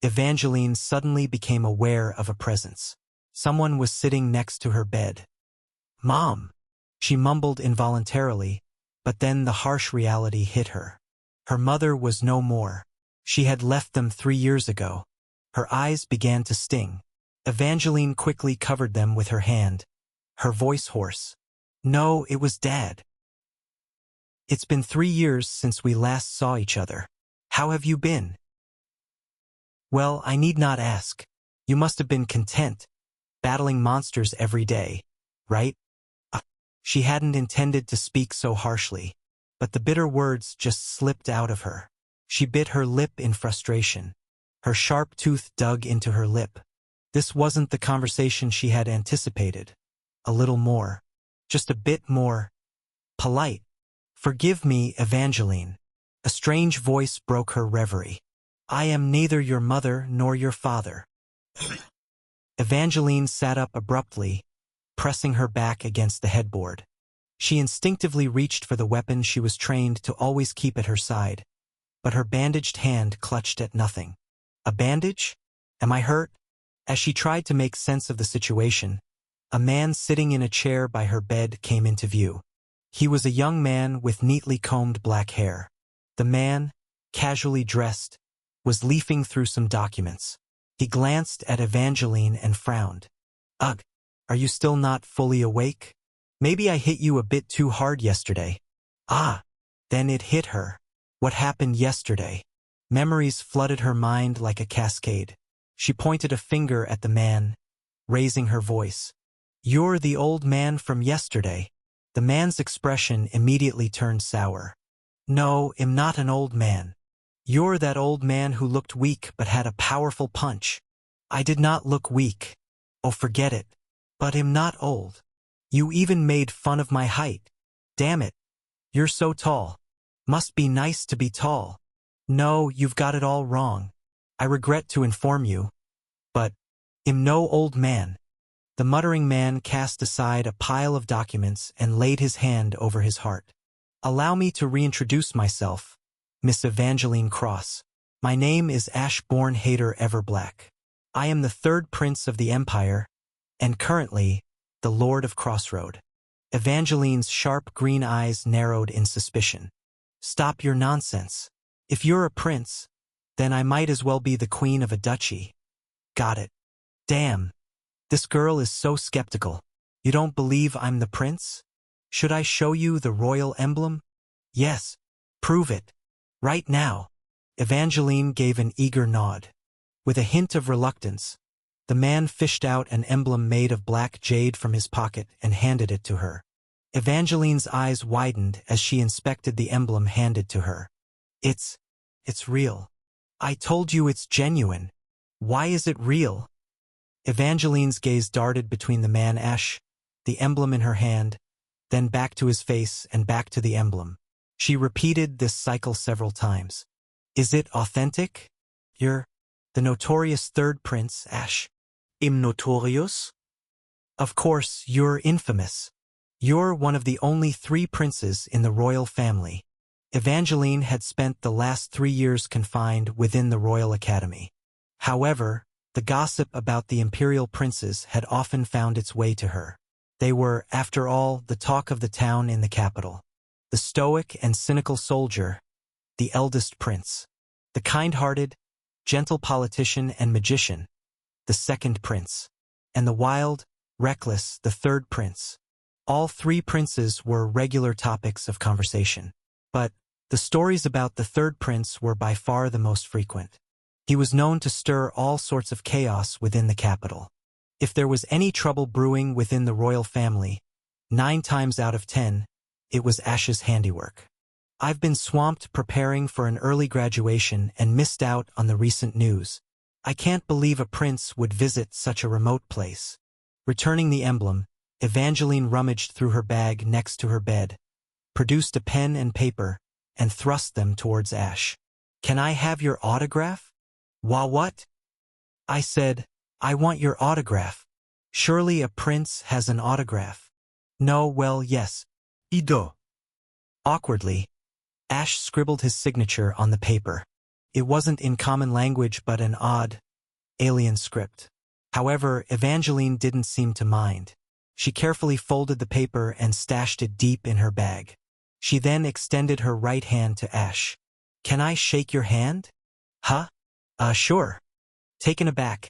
[SPEAKER 1] Evangeline suddenly became aware of a presence. Someone was sitting next to her bed. "Mom!" She mumbled involuntarily, but then the harsh reality hit her. Her mother was no more. She had left them 3 years ago. Her eyes began to sting. Evangeline quickly covered them with her hand, her voice hoarse. "No, it was Dad. It's been 3 years since we last saw each other. How have you been?" "Well, I need not ask. You must have been content, battling monsters every day, right?" She hadn't intended to speak so harshly, but the bitter words just slipped out of her. She bit her lip in frustration. Her sharp tooth dug into her lip. This wasn't the conversation she had anticipated. A little more. Just a bit more polite. "Forgive me, Evangeline." A strange voice broke her reverie. "I am neither your mother nor your father." Evangeline sat up abruptly, pressing her back against the headboard. She instinctively reached for the weapon she was trained to always keep at her side, but her bandaged hand clutched at nothing. "A bandage? Am I hurt?" As she tried to make sense of the situation, a man sitting in a chair by her bed came into view. He was a young man with neatly combed black hair. The man, casually dressed, was leafing through some documents. He glanced at Evangeline and frowned. "Ugh, are you still not fully awake? Maybe I hit you a bit too hard yesterday." Ah, then it hit her. What happened yesterday? Memories flooded her mind like a cascade. She pointed a finger at the man, raising her voice. "You're the old man from yesterday." The man's expression immediately turned sour. "No, I'm not an old man. You're that old man who looked weak but had a powerful punch." "I did not look weak." "Oh, forget it. But I'm not old. You even made fun of my height. Damn it. You're so tall. Must be nice to be tall." "No, you've got it all wrong. I regret to inform you. But I'm no old man." The muttering man cast aside a pile of documents and laid his hand over his heart. "Allow me to reintroduce myself, Miss Evangeline Cross. My name is Ashbourne Hayter Everblack. I am the 3rd Prince of the Empire, and currently, the Lord of Crossroad." Evangeline's sharp green eyes narrowed in suspicion. "Stop your nonsense. If you're a prince, then I might as well be the queen of a duchy." "Got it. Damn. This girl is so skeptical. You don't believe I'm the prince? Should I show you the royal emblem?" "Yes. Prove it. Right now." Evangeline gave an eager nod. With a hint of reluctance, the man fished out an emblem made of black jade from his pocket and handed it to her. Evangeline's eyes widened as she inspected the emblem handed to her. It's real. I told you it's genuine. Why is it real?" Evangeline's gaze darted between the man the emblem in her hand, then back to his face and back to the emblem. She repeated this cycle several times. "Is it authentic? You're the notorious 3rd Prince, Ash."
[SPEAKER 3] Im notorious?
[SPEAKER 1] "Of course, you're infamous. You're one of the only 3 princes in the royal family." Evangeline had spent the last 3 years confined within the Royal Academy. However, the gossip about the imperial princes had often found its way to her. They were, after all, the talk of the town in the capital. The stoic and cynical soldier, the eldest prince. The kind-hearted, gentle politician and magician, the 2nd prince. And the wild, reckless, the 3rd prince. All 3 princes were regular topics of conversation. But the stories about the 3rd prince were by far the most frequent. He was known to stir all sorts of chaos within the capital. If there was any trouble brewing within the royal family, 9 times out of 10, it was Ash's handiwork. "I've been swamped preparing for an early graduation and missed out on the recent news. I can't believe a prince would visit such a remote place." Returning the emblem, Evangeline rummaged through her bag next to her bed, produced a pen and paper, and thrust them towards Ash. "Can I have your autograph?" "Wha what?" "I said, I want your autograph. Surely a prince has an autograph. No, well, yes.
[SPEAKER 2] Ido.
[SPEAKER 1] Awkwardly, Ash scribbled his signature on the paper. It wasn't in common language but an odd, alien script. However, Evangeline didn't seem to mind. She carefully folded the paper and stashed it deep in her bag. She then extended her right hand to Ash. Can I shake your hand? Huh? Sure. Taken aback,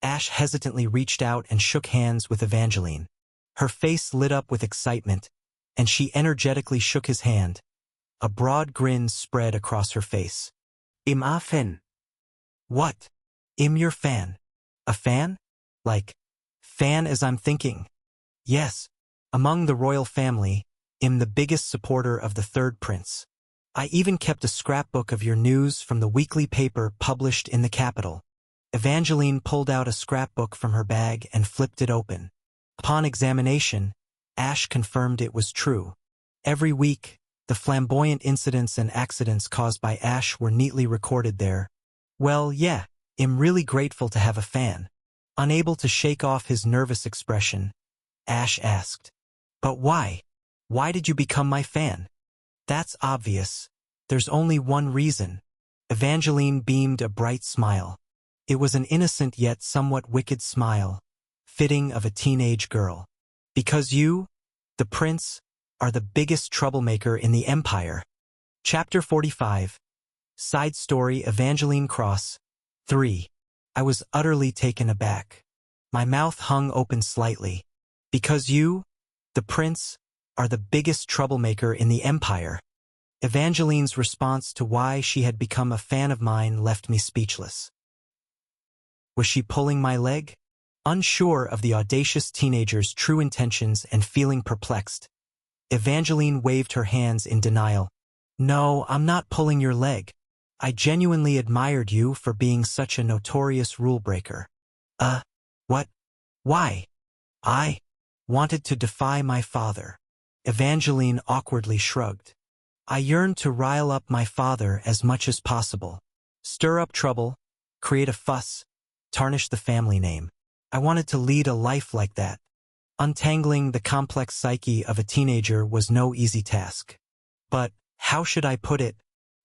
[SPEAKER 1] Ash hesitantly reached out and shook hands with Evangeline. Her face lit up with excitement, and she energetically shook his hand. A broad grin spread across her face.
[SPEAKER 3] Im a fan.
[SPEAKER 1] What? Im your fan? A fan? Like, fan as I'm thinking. Yes. Among the royal family, Im the biggest supporter of the third prince. I even kept a scrapbook of your news from the weekly paper published in the capital. Evangeline pulled out a scrapbook from her bag and flipped it open. Upon examination, Ash confirmed it was true. Every week, the flamboyant incidents and accidents caused by Ash were neatly recorded there. Well, yeah, I'm really grateful to have a fan. Unable to shake off his nervous expression, Ash asked, "But why? Why did you become my fan?" "That's obvious. There's only one reason." Evangeline beamed a bright smile. It was an innocent yet somewhat wicked smile, fitting of a teenage girl. "Because you, the prince, are the biggest troublemaker in the empire." Chapter 45. Side Story Evangeline Cross 3. I was utterly taken aback. My mouth hung open slightly. "Because you, the prince, are the biggest troublemaker in the empire." Evangeline's response to why she had become a fan of mine left me speechless. Was she pulling my leg? Unsure of the audacious teenager's true intentions and feeling perplexed, Evangeline waved her hands in denial. "No, I'm not pulling your leg. I genuinely admired you for being such a notorious rule-breaker." What? Why? "I wanted to defy my father." Evangeline awkwardly shrugged. "I yearned to rile up my father as much as possible. Stir up trouble, create a fuss, tarnish the family name. I wanted to lead a life like that." Untangling the complex psyche of a teenager was no easy task. But, how should I put it?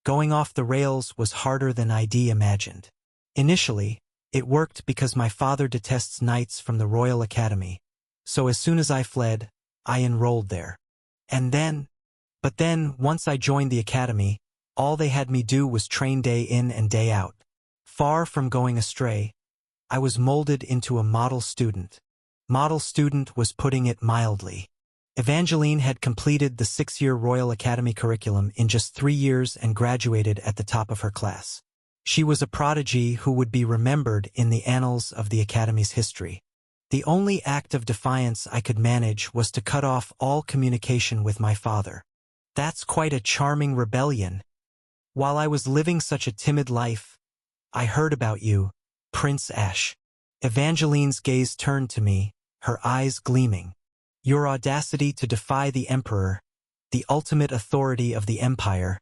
[SPEAKER 1] Going off the rails was harder than I'd imagined. Initially, it worked because my father detests knights from the Royal Academy. So as soon as I fled, I enrolled there. But then, once I joined the academy, all they had me do was train day in and day out. Far from going astray, I was molded into a model student. Model student was putting it mildly. Evangeline had completed the 6-year Royal Academy curriculum in just 3 years and graduated at the top of her class. She was a prodigy who would be remembered in the annals of the Academy's history. The only act of defiance I could manage was to cut off all communication with my father. That's quite a charming rebellion. While I was living such a timid life, I heard about you, Prince Ash. Evangeline's gaze turned to me, her eyes gleaming. Your audacity to defy the Emperor, the ultimate authority of the Empire,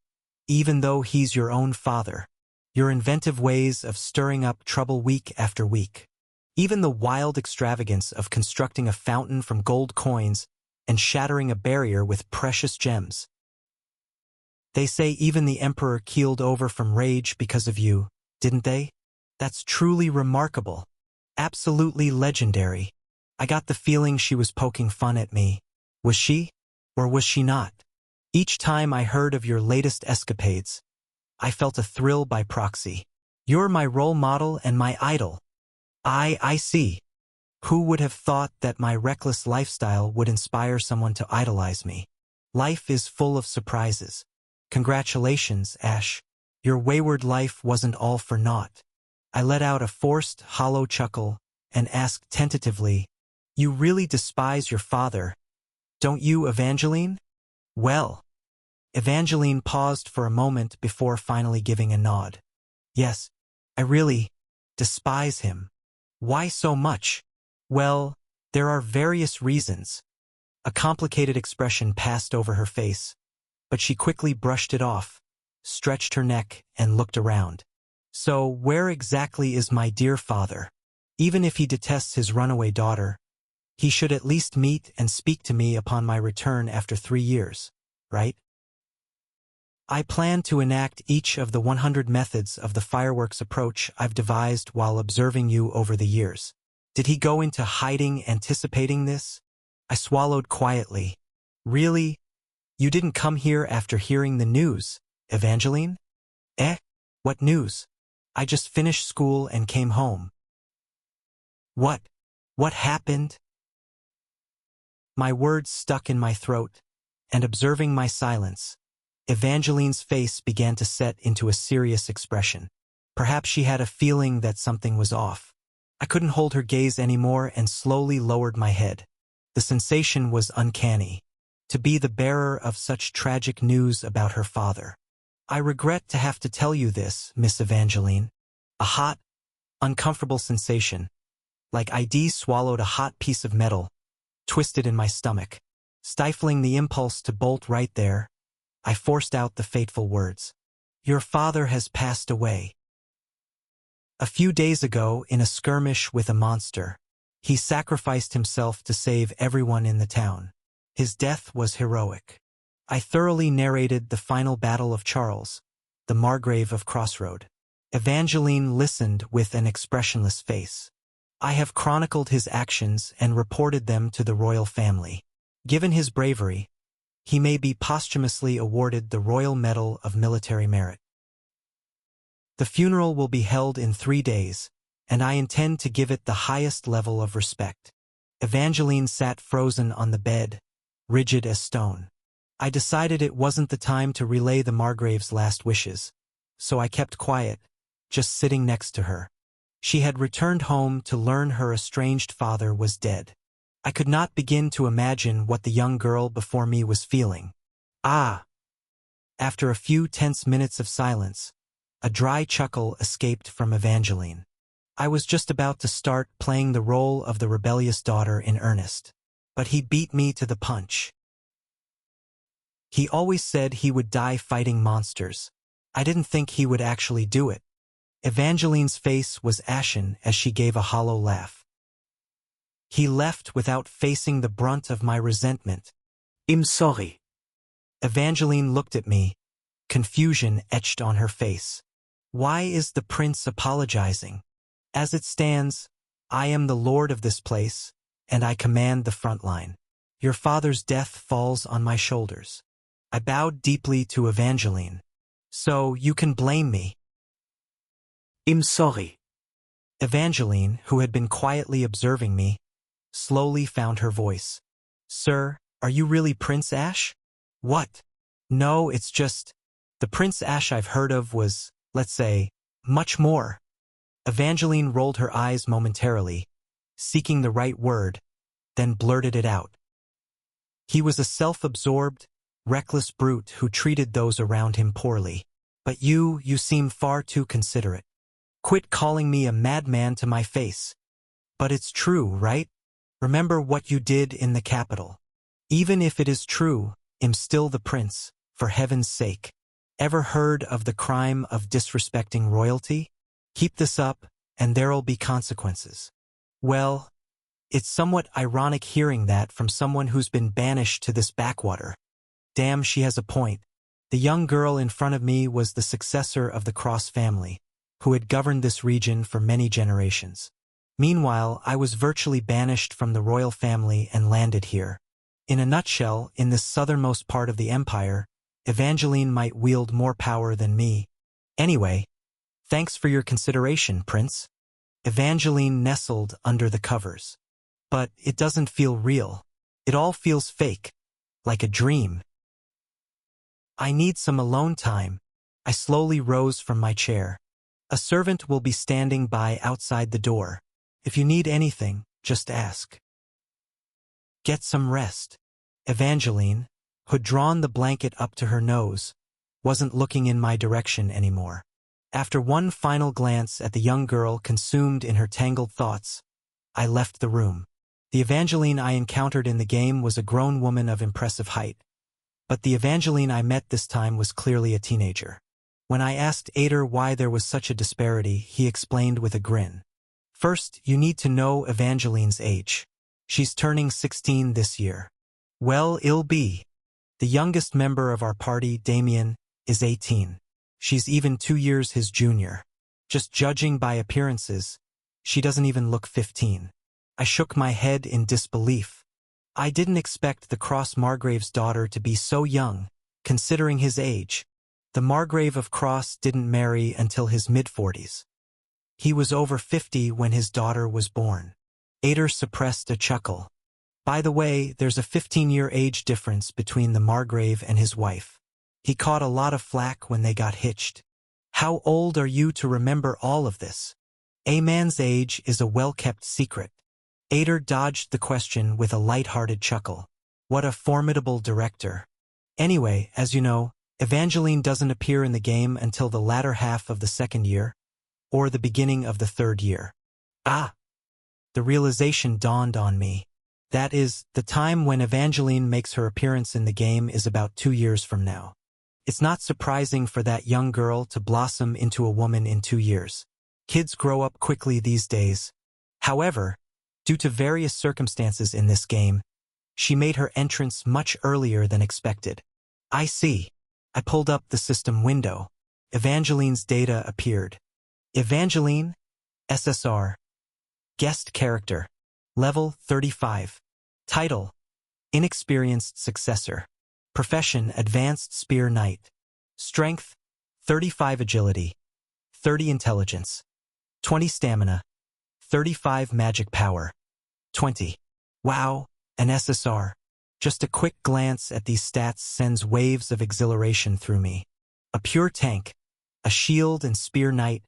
[SPEAKER 1] even though he's your own father. Your inventive ways of stirring up trouble week after week. Even the wild extravagance of constructing a fountain from gold coins and shattering a barrier with precious gems. They say even the Emperor keeled over from rage because of you, didn't they? That's truly remarkable. Absolutely legendary. I got the feeling she was poking fun at me. Was she? Or was she not? Each time I heard of your latest escapades, I felt a thrill by proxy. You're my role model and my idol. I see. Who would have thought that my reckless lifestyle would inspire someone to idolize me? Life is full of surprises. Congratulations, Ash. Your wayward life wasn't all for naught. I let out a forced, hollow chuckle and asked tentatively, "You really despise your father, don't you, Evangeline?" "Well." Evangeline paused for a moment before finally giving a nod. "Yes, I really despise him." "Why so much?" "Well, there are various reasons." A complicated expression passed over her face, but she quickly brushed it off, stretched her neck, and looked around. "So where exactly is my dear father?" Even if he detests his runaway daughter, he should at least meet and speak to me upon my return after 3 years, right? I plan to enact each of the 100 methods of the fireworks approach I've devised while observing you over the years. Did he go into hiding anticipating this? I swallowed quietly. Really? You didn't come here after hearing the news, Evangeline? Eh? What news? I just finished school and came home. What? What happened? My words stuck in my throat, and observing my silence, Evangeline's face began to set into a serious expression. Perhaps she had a feeling that something was off. I couldn't hold her gaze anymore and slowly lowered my head. The sensation was uncanny. To be the bearer of such tragic news about her father. I regret to have to tell you this, Miss Evangeline. A hot, uncomfortable sensation, like I'd swallowed a hot piece of metal, twisted in my stomach. Stifling the impulse to bolt right there, I forced out the fateful words. Your father has passed away. A few days ago, in a skirmish with a monster, he sacrificed himself to save everyone in the town. His death was heroic. I thoroughly narrated the final battle of Charles, the Margrave of Crossroad. Evangeline listened with an expressionless face. I have chronicled his actions and reported them to the royal family. Given his bravery, he may be posthumously awarded the Royal Medal of Military Merit. The funeral will be held in 3 days, and I intend to give it the highest level of respect. Evangeline sat frozen on the bed, rigid as stone. I decided it wasn't the time to relay the Margrave's last wishes, so I kept quiet, just sitting next to her. She had returned home to learn her estranged father was dead. I could not begin to imagine what the young girl before me was feeling. Ah! After a few tense minutes of silence, a dry chuckle escaped from Evangeline. I was just about to start playing the role of the rebellious daughter in earnest. But he beat me to the punch. He always said he would die fighting monsters. I didn't think he would actually do it. Evangeline's face was ashen as she gave a hollow laugh. He left without facing the brunt of my resentment.
[SPEAKER 3] I'm sorry.
[SPEAKER 1] Evangeline looked at me, confusion etched on her face. Why is the prince apologizing? As it stands, I am the lord of this place, and I command the front line. Your father's death falls on my shoulders. I bowed deeply to Evangeline. So you can blame me.
[SPEAKER 3] I'm sorry.
[SPEAKER 1] Evangeline, who had been quietly observing me, slowly found her voice. Sir, are you really Prince Ash? What? No, it's just, the Prince Ash I've heard of was, let's say, much more. Evangeline rolled her eyes momentarily, seeking the right word, then blurted it out. He was a self-absorbed, reckless brute who treated those around him poorly. But you seem far too considerate. Quit calling me a madman to my face. But it's true, right? Remember what you did in the capital. Even if it is true, I'm still the prince, for heaven's sake. Ever heard of the crime of disrespecting royalty? Keep this up, and there'll be consequences. Well, it's somewhat ironic hearing that from someone who's been banished to this backwater. Damn, she has a point. The young girl in front of me was the successor of the Cross family, who had governed this region for many generations. Meanwhile, I was virtually banished from the royal family and landed here. In a nutshell, in this southernmost part of the empire, Evangeline might wield more power than me. Anyway, thanks for your consideration, Prince. Evangeline nestled under the covers. But it doesn't feel real. It all feels fake, like a dream. I need some alone time. I slowly rose from my chair. A servant will be standing by outside the door. If you need anything, just ask. Get some rest. Evangeline, who'd drawn the blanket up to her nose, wasn't looking in my direction anymore. After one final glance at the young girl consumed in her tangled thoughts, I left the room. The Evangeline I encountered in the game was a grown woman of impressive height, but the Evangeline I met this time was clearly a teenager. When I asked Ader why there was such a disparity, he explained with a grin. First, you need to know Evangeline's age. She's turning 16 this year. Well, it'll be. The youngest member of our party, Damien, is 18. She's even 2 years his junior. Just judging by appearances, she doesn't even look 15. I shook my head in disbelief. I didn't expect the Cross Margrave's daughter to be so young, considering his age. The Margrave of Cross didn't marry until his mid-40s. He was over 50 when his daughter was born. Ader suppressed a chuckle. By the way, there's a 15-year age difference between the Margrave and his wife. He caught a lot of flack when they got hitched. How old are you to remember all of this? A man's age is a well-kept secret. Ader dodged the question with a light-hearted chuckle. What a formidable director. Anyway, as you know, Evangeline doesn't appear in the game until the latter half of the second year, or the beginning of the third year. Ah! The realization dawned on me. That is, the time when Evangeline makes her appearance in the game is about 2 years from now. It's not surprising for that young girl to blossom into a woman in 2 years. Kids grow up quickly these days. However, due to various circumstances in this game, she made her entrance much earlier than expected. I see. I pulled up the system window. Evangeline's data appeared. Evangeline, SSR. Guest character. Level 35. Title: Inexperienced Successor. Profession: Advanced Spear Knight. Strength: 35 Agility, 30 Intelligence, 20 Stamina, 35 Magic Power, 20. Wow, an SSR. Just a quick glance at these stats sends waves of exhilaration through me. A pure tank, a shield and spear knight,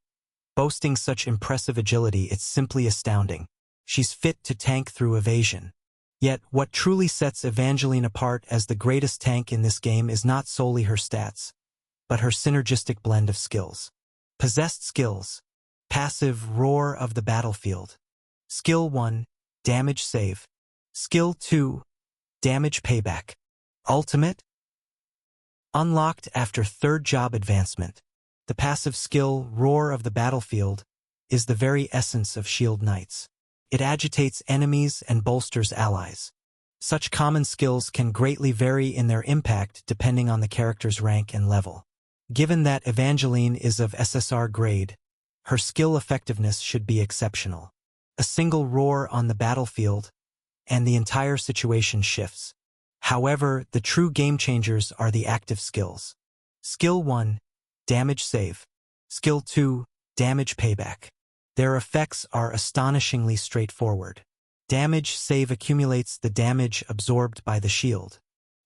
[SPEAKER 1] boasting such impressive agility, it's simply astounding. She's fit to tank through evasion. Yet, what truly sets Evangeline apart as the greatest tank in this game is not solely her stats, but her synergistic blend of skills. Possessed skills. Passive Roar of the Battlefield. Skill 1, Damage Save. Skill 2, Damage Payback. Ultimate? Unlocked after 3rd job advancement. The passive skill, Roar of the Battlefield, is the very essence of Shield Knights. It agitates enemies and bolsters allies. Such common skills can greatly vary in their impact depending on the character's rank and level. Given that Evangeline is of SSR grade, her skill effectiveness should be exceptional. A single roar on the battlefield, and the entire situation shifts. However, the true game changers are the active skills. Skill 1, Damage Save. Skill 2, Damage Payback. Their effects are astonishingly straightforward. Damage Save accumulates the damage absorbed by the shield,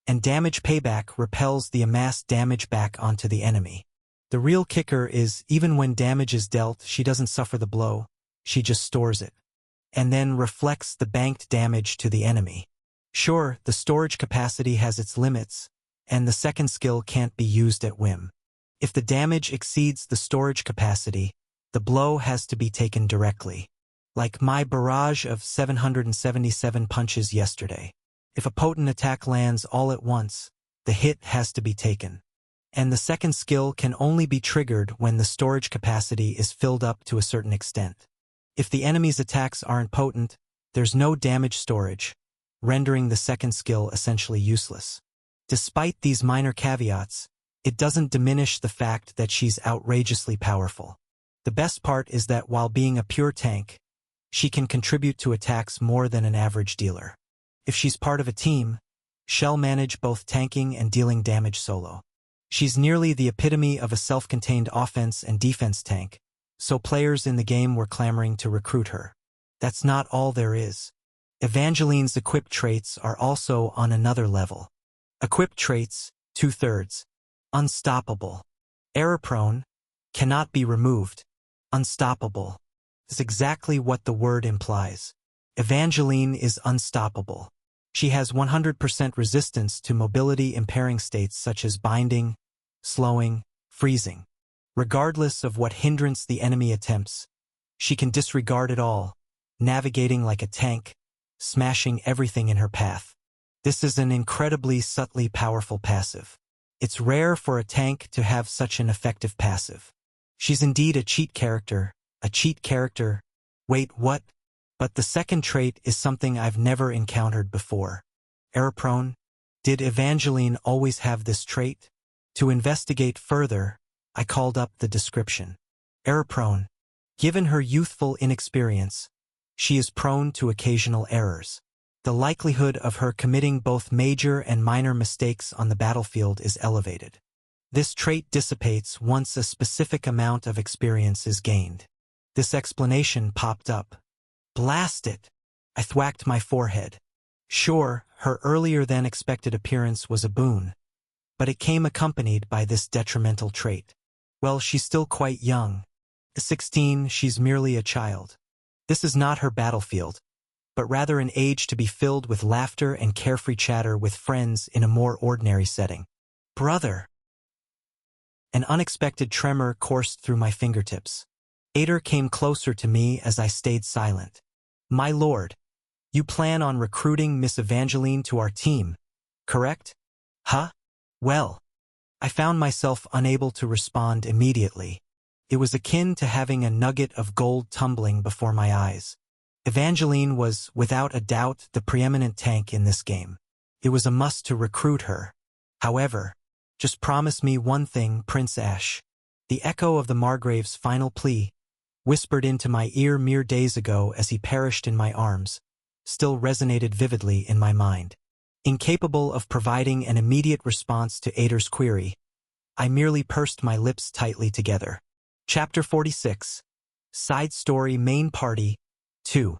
[SPEAKER 1] and Damage Payback repels the amassed damage back onto the enemy. The real kicker is, even when damage is dealt, she doesn't suffer the blow, she just stores it, and then reflects the banked damage to the enemy. Sure, the storage capacity has its limits, and the second skill can't be used at whim. If the damage exceeds the storage capacity, the blow has to be taken directly. Like my barrage of 777 punches yesterday. If a potent attack lands all at once, the hit has to be taken. And the second skill can only be triggered when the storage capacity is filled up to a certain extent. If the enemy's attacks aren't potent, there's no damage storage, rendering the second skill essentially useless. Despite these minor caveats, it doesn't diminish the fact that she's outrageously powerful. The best part is that while being a pure tank, she can contribute to attacks more than an average dealer. If she's part of a team, she'll manage both tanking and dealing damage solo. She's nearly the epitome of a self-contained offense and defense tank, so players in the game were clamoring to recruit her. That's not all there is. Evangeline's equipped traits are also on another level. Equipped traits, 2/3. Unstoppable. Error-prone. Cannot be removed. Unstoppable. Is exactly what the word implies. Evangeline is unstoppable. She has 100% resistance to mobility-impairing states such as binding, slowing, freezing. Regardless of what hindrance the enemy attempts, she can disregard it all, navigating like a tank, smashing everything in her path. This is an incredibly subtly powerful passive. It's rare for a tank to have such an effective passive. She's indeed a cheat character Wait, what? But the second trait is something I've never encountered before. Error-prone? Did Evangeline always have this trait? To investigate further, I called up the description. Error-prone. Given her youthful inexperience, she is prone to occasional errors. The likelihood of her committing both major and minor mistakes on the battlefield is elevated. This trait dissipates once a specific amount of experience is gained. This explanation popped up. Blast it! I thwacked my forehead. Sure, her earlier-than-expected appearance was a boon, but it came accompanied by this detrimental trait. Well, she's still quite young. At 16, she's merely a child. This is not her battlefield, but rather an age to be filled with laughter and carefree chatter with friends in a more ordinary setting. Brother! An unexpected tremor coursed through my fingertips. Ader came closer to me as I stayed silent. My lord, you plan on recruiting Miss Evangeline to our team, correct? Huh? Well, I found myself unable to respond immediately. It was akin to having a nugget of gold tumbling before my eyes. Evangeline was, without a doubt, the preeminent tank in this game. It was a must to recruit her. However, just promise me one thing, Prince Ash. The echo of the Margrave's final plea, whispered into my ear mere days ago as he perished in my arms, still resonated vividly in my mind. Incapable of providing an immediate response to Ader's query, I merely pursed my lips tightly together. Chapter 46. Side Story Main Party 2.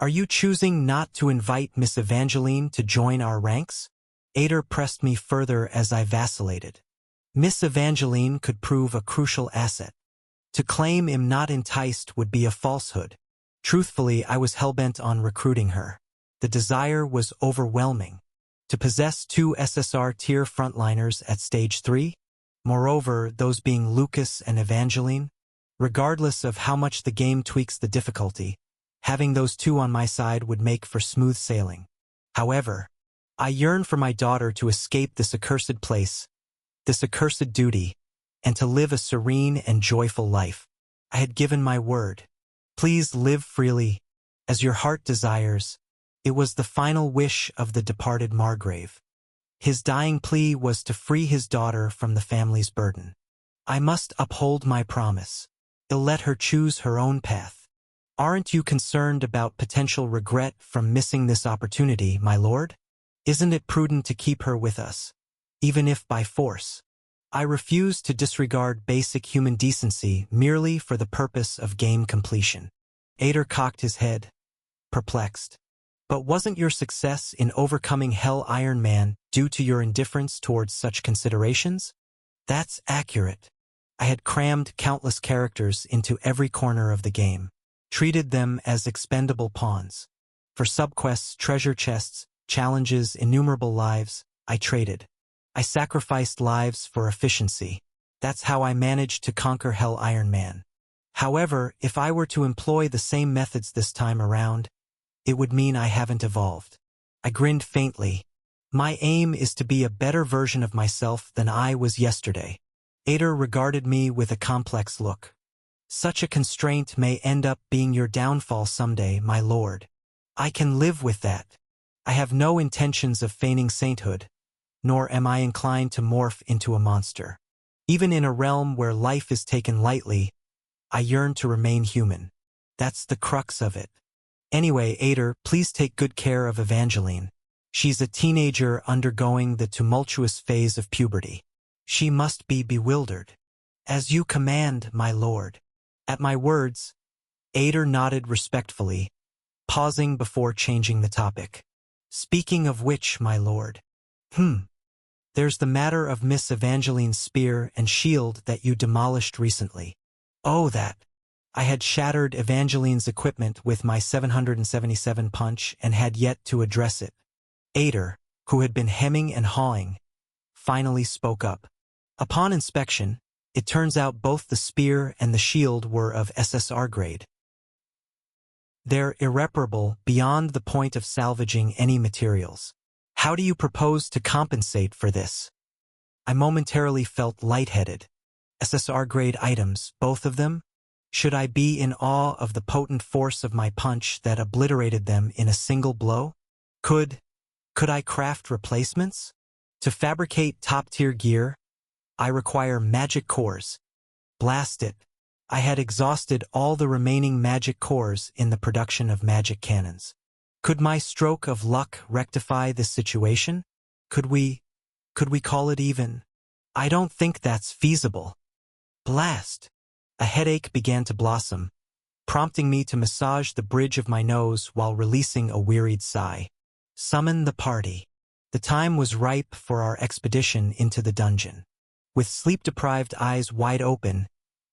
[SPEAKER 1] Are you choosing not to invite Miss Evangeline to join our ranks? Ader pressed me further as I vacillated. Miss Evangeline could prove a crucial asset. To claim I'm not enticed would be a falsehood. Truthfully, I was hellbent on recruiting her. The desire was overwhelming. To possess 2 SSR tier frontliners at stage 3? Moreover, those being Lucas and Evangeline? Regardless of how much the game tweaks the difficulty, having those 2 on my side would make for smooth sailing. However, I yearn for my daughter to escape this accursed place, this accursed duty, and to live a serene and joyful life. I had given my word. Please live freely, as your heart desires. It was the final wish of the departed Margrave. His dying plea was to free his daughter from the family's burden. I must uphold my promise. I'll let her choose her own path. Aren't you concerned about potential regret from missing this opportunity, my lord? Isn't it prudent to keep her with us, even if by force? I refuse to disregard basic human decency merely for the purpose of game completion. Ader cocked his head, perplexed. But wasn't your success in overcoming Hell Iron Man due to your indifference towards such considerations? That's accurate. I had crammed countless characters into every corner of the game, treated them as expendable pawns. For subquests, treasure chests, challenges, innumerable lives, I traded. I sacrificed lives for efficiency. That's how I managed to conquer Hell Iron Man. However, if I were to employ the same methods this time around, it would mean I haven't evolved. I grinned faintly. My aim is to be a better version of myself than I was yesterday. Ader regarded me with a complex look. Such a constraint may end up being your downfall someday, my lord. I can live with that. I have no intentions of feigning sainthood, nor am I inclined to morph into a monster. Even in a realm where life is taken lightly, I yearn to remain human. That's the crux of it. Anyway, Ader, please take good care of Evangeline. She's a teenager undergoing the tumultuous phase of puberty. She must be bewildered. As you command, my lord. At my words, Ader nodded respectfully, pausing before changing the topic. Speaking of which, my lord. There's the matter of Miss Evangeline's spear and shield that you demolished recently. Oh, that. I had shattered Evangeline's equipment with my 777 punch and had yet to address it. Ader, who had been hemming and hawing, finally spoke up. Upon inspection, it turns out both the spear and the shield were of SSR grade. They're irreparable beyond the point of salvaging any materials. How do you propose to compensate for this? I momentarily felt lightheaded. SSR grade items, both of them? Should I be in awe of the potent force of my punch that obliterated them in a single blow? Could I craft replacements? To fabricate top-tier gear, I require magic cores. Blast it. I had exhausted all the remaining magic cores in the production of magic cannons. Could my stroke of luck rectify this situation? Could we call it even? I don't think that's feasible. Blast! A headache began to blossom, prompting me to massage the bridge of my nose while releasing a wearied sigh. Summon the party. The time was ripe for our expedition into the dungeon. With sleep-deprived eyes wide open,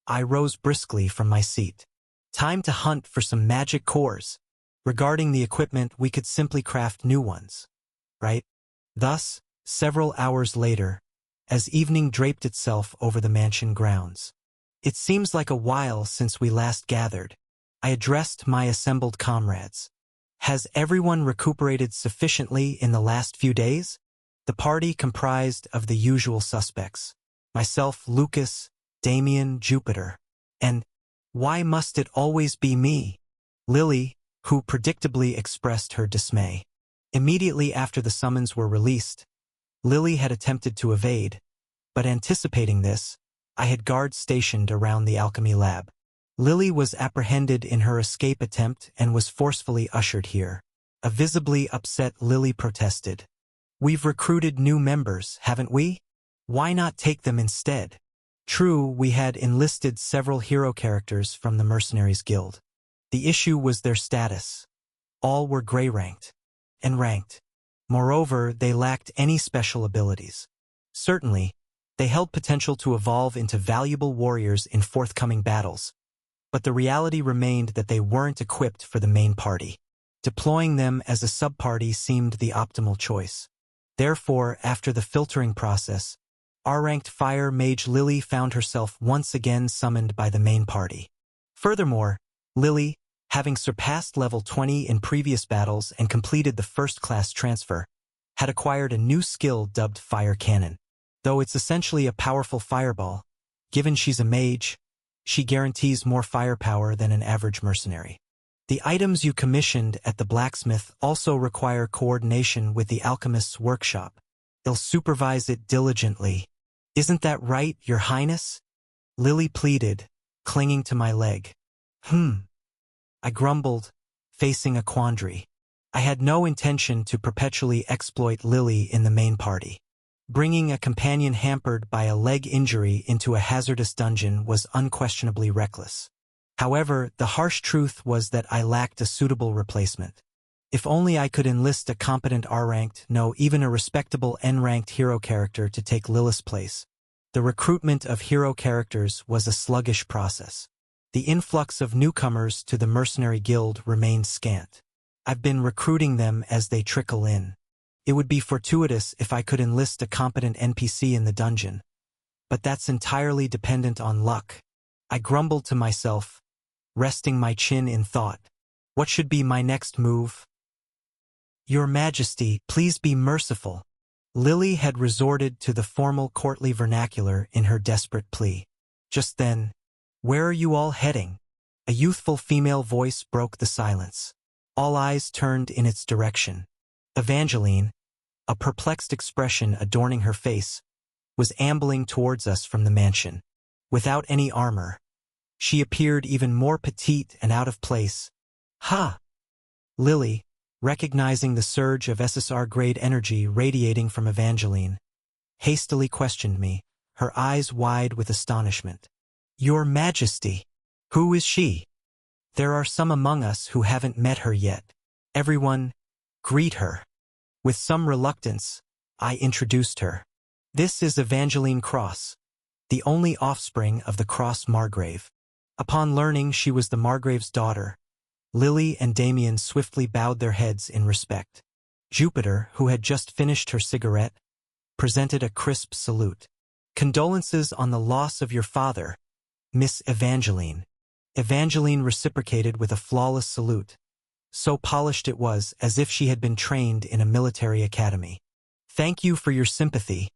[SPEAKER 1] I rose briskly from my seat. Time to hunt for some magic cores. Regarding the equipment, we could simply craft new ones, right? Thus, several hours later, as evening draped itself over the mansion grounds. It seems like a while since we last gathered. I addressed my assembled comrades. Has everyone recuperated sufficiently in the last few days? The party comprised of the usual suspects. Myself, Lucas, Damien, Jupiter. And why must it always be me? Lily, who predictably expressed her dismay. Immediately after the summons were released, Lily had attempted to evade, but anticipating this, I had guards stationed around the alchemy lab. Lily was apprehended in her escape attempt and was forcefully ushered here. A visibly upset Lily protested. We've recruited new members, haven't we? Why not take them instead? True, we had enlisted several hero characters from the Mercenaries Guild. The issue was their status. All were gray-ranked and ranked. Moreover, they lacked any special abilities. Certainly, they held potential to evolve into valuable warriors in forthcoming battles, but the reality remained that they weren't equipped for the main party. Deploying them as a sub-party seemed the optimal choice. Therefore, after the filtering process, R-ranked Fire Mage Lily found herself once again summoned by the main party. Furthermore, Lily, having surpassed level 20 in previous battles and completed the first-class transfer, had acquired a new skill dubbed Fire Cannon. Though it's essentially a powerful fireball, given she's a mage, she guarantees more firepower than an average mercenary. The items you commissioned at the blacksmith also require coordination with the alchemist's workshop. They'll supervise it diligently. Isn't that right, Your Highness? Lily pleaded, clinging to my leg. I grumbled, facing a quandary. I had no intention to perpetually exploit Lily in the main party. Bringing a companion hampered by a leg injury into a hazardous dungeon was unquestionably reckless. However, the harsh truth was that I lacked a suitable replacement. If only I could enlist a competent R-ranked, no, even a respectable N-ranked hero character to take Lilith's place. The recruitment of hero characters was a sluggish process. The influx of newcomers to the Mercenary Guild remained scant. I've been recruiting them as they trickle in. It would be fortuitous if I could enlist a competent NPC in the dungeon, but that's entirely dependent on luck. I grumbled to myself, resting my chin in thought. What should be my next move? Your Majesty, please be merciful. Lily had resorted to the formal courtly vernacular in her desperate plea. Just then, where are you all heading? A youthful female voice broke the silence. All eyes turned in its direction. Evangeline, a perplexed expression adorning her face, was ambling towards us from the mansion. Without any armor, she appeared even more petite and out of place. Ha! Lily, recognizing the surge of SSR-grade energy radiating from Evangeline, hastily questioned me, her eyes wide with astonishment. Your Majesty, who is she? There are some among us who haven't met her yet. Everyone, greet her. With some reluctance, I introduced her. This is Evangeline Cross, the only offspring of the Cross Margrave. Upon learning she was the Margrave's daughter, Lily and Damien swiftly bowed their heads in respect. Jupiter, who had just finished her cigarette, presented a crisp salute. Condolences on the loss of your father, Miss Evangeline. Evangeline reciprocated with a flawless salute. So polished it was, as if she had been trained in a military academy. Thank you for your sympathy,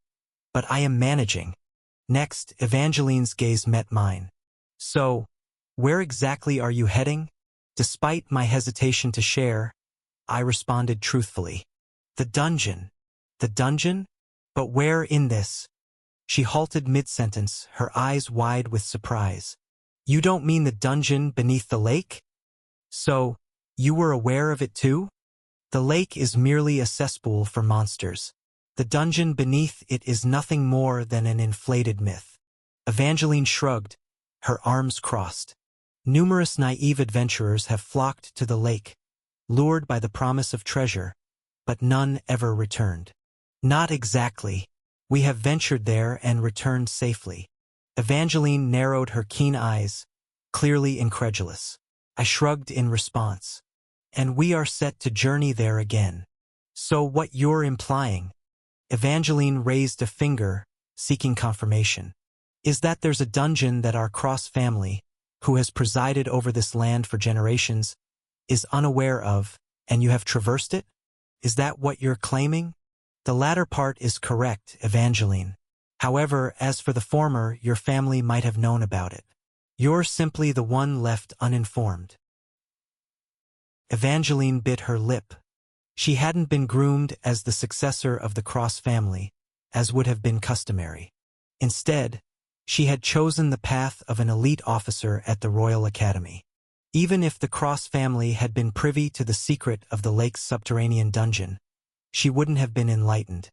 [SPEAKER 1] but I am managing. Next, Evangeline's gaze met mine. So, Where exactly are you heading? Despite my hesitation to share, I responded truthfully. The dungeon. The dungeon? But where in this? She halted mid-sentence, her eyes wide with surprise. You don't mean the dungeon beneath the lake? So, you were aware of it too? The lake is merely a cesspool for monsters. The dungeon beneath it is nothing more than an inflated myth. Evangeline shrugged, her arms crossed. Numerous naive adventurers have flocked to the lake, lured by the promise of treasure, but none ever returned. Not exactly. We have ventured there and returned safely. Evangeline narrowed her keen eyes, clearly incredulous. I shrugged in response. And we are set to journey there again. So what you're implying? Evangeline raised a finger, seeking confirmation. Is that there's a dungeon that our Cross family, who has presided over this land for generations, is unaware of, and you have traversed it? Is that what you're claiming? The latter part is correct, Evangeline. However, as for the former, your family might have known about it. You're simply the one left uninformed. Evangeline bit her lip. She hadn't been groomed as the successor of the Cross family, as would have been customary. Instead, she had chosen the path of an elite officer at the Royal Academy. Even if the Cross family had been privy to the secret of the lake's subterranean dungeon, she wouldn't have been enlightened.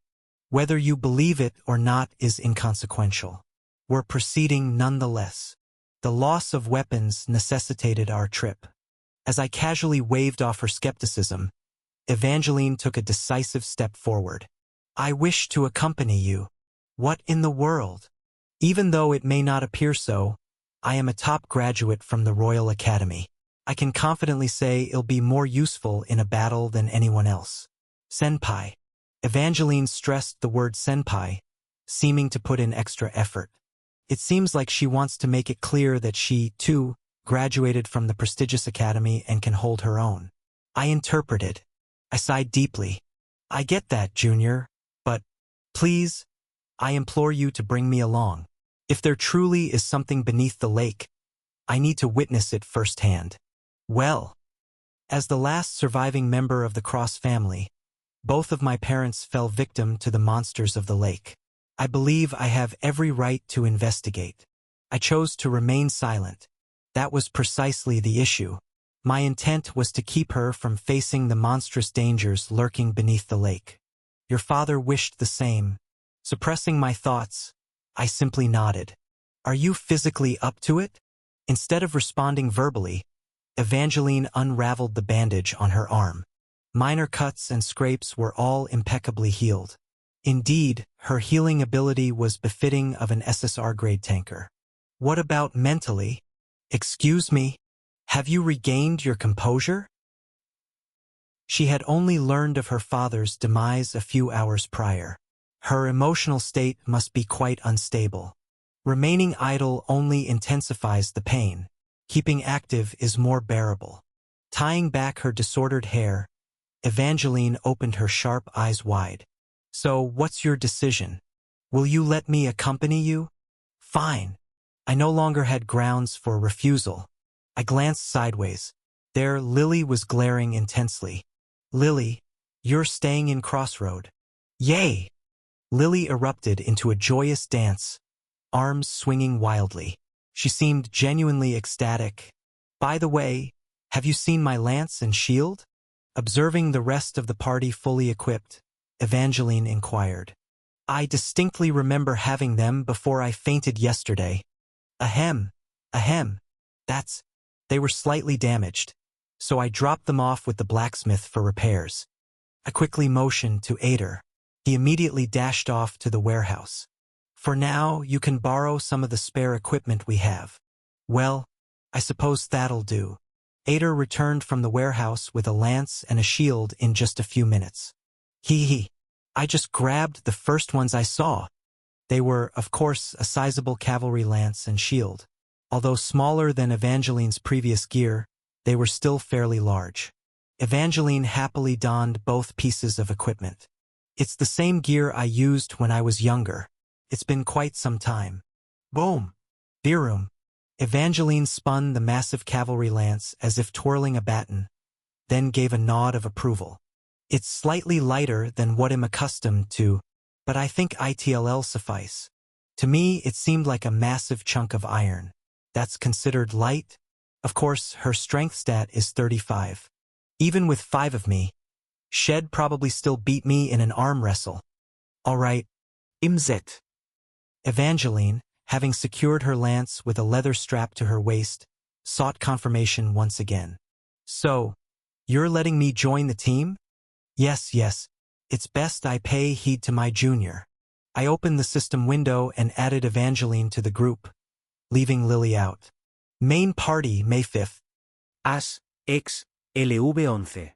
[SPEAKER 1] Whether you believe it or not is inconsequential. We're proceeding nonetheless. The loss of weapons necessitated our trip. As I casually waved off her skepticism, Evangeline took a decisive step forward. I wish to accompany you. What in the world? Even though it may not appear so, I am a top graduate from the Royal Academy. I can confidently say it'll be more useful in a battle than anyone else. Senpai. Evangeline stressed the word senpai, seeming to put in extra effort. It seems like she wants to make it clear that she, too, graduated from the prestigious academy and can hold her own. I interpreted. I sighed deeply. I get that, Junior, but, please, I implore you to bring me along. If there truly is something beneath the lake, I need to witness it firsthand. Well, as the last surviving member of the Cross family, both of my parents fell victim to the monsters of the lake. I believe I have every right to investigate. I chose to remain silent. That was precisely the issue. My intent was to keep her from facing the monstrous dangers lurking beneath the lake. Your father wished the same. Suppressing my thoughts, I simply nodded. Are you physically up to it? Instead of responding verbally, Evangeline unraveled the bandage on her arm. Minor cuts and scrapes were all impeccably healed. Indeed, her healing ability was befitting of an SSR-grade tanker. What about mentally? Excuse me, have you regained your composure? She had only learned of her father's demise a few hours prior. Her emotional state must be quite unstable. Remaining idle only intensifies the pain. Keeping active is more bearable. Tying back her disordered hair, Evangeline opened her sharp eyes wide. So, what's your decision? Will you let me accompany you? Fine. I no longer had grounds for refusal. I glanced sideways. There, Lily was glaring intensely. Lily, you're staying in Crossroad. Yay! Lily erupted into a joyous dance, arms swinging wildly. She seemed genuinely ecstatic. By the way, have you seen my lance and shield? Observing the rest of the party fully equipped, Evangeline inquired. I distinctly remember having them before I fainted yesterday. Ahem. They were slightly damaged, so I dropped them off with the blacksmith for repairs. I quickly motioned to Ader. He immediately dashed off to the warehouse. For now, you can borrow some of the spare equipment we have. Well, I suppose that'll do. Ader returned from the warehouse with a lance and a shield in just a few minutes. I just grabbed the first ones I saw. They were, of course, a sizable cavalry lance and shield. Although smaller than Evangeline's previous gear, they were still fairly large. Evangeline happily donned both pieces of equipment. It's the same gear I used when I was younger. It's been quite some time. Boom. Birum. Evangeline spun the massive cavalry lance as if twirling a baton, then gave a nod of approval. It's slightly lighter than what I'm accustomed to, but I think it'll suffice. To me, it seemed like a massive chunk of iron. That's considered light? Of course, her strength stat is 35. Even with 5 of me, she'd probably still beat me in an arm wrestle. All right.
[SPEAKER 3] Imzet.
[SPEAKER 1] Evangeline, having secured her lance with a leather strap to her waist, sought confirmation once again. So, you're letting me join the team? Yes. It's best I pay heed to my junior. I opened the system window and added Evangeline to the group, leaving Lily out. Main party, May 5th.
[SPEAKER 3] As, X, LV11.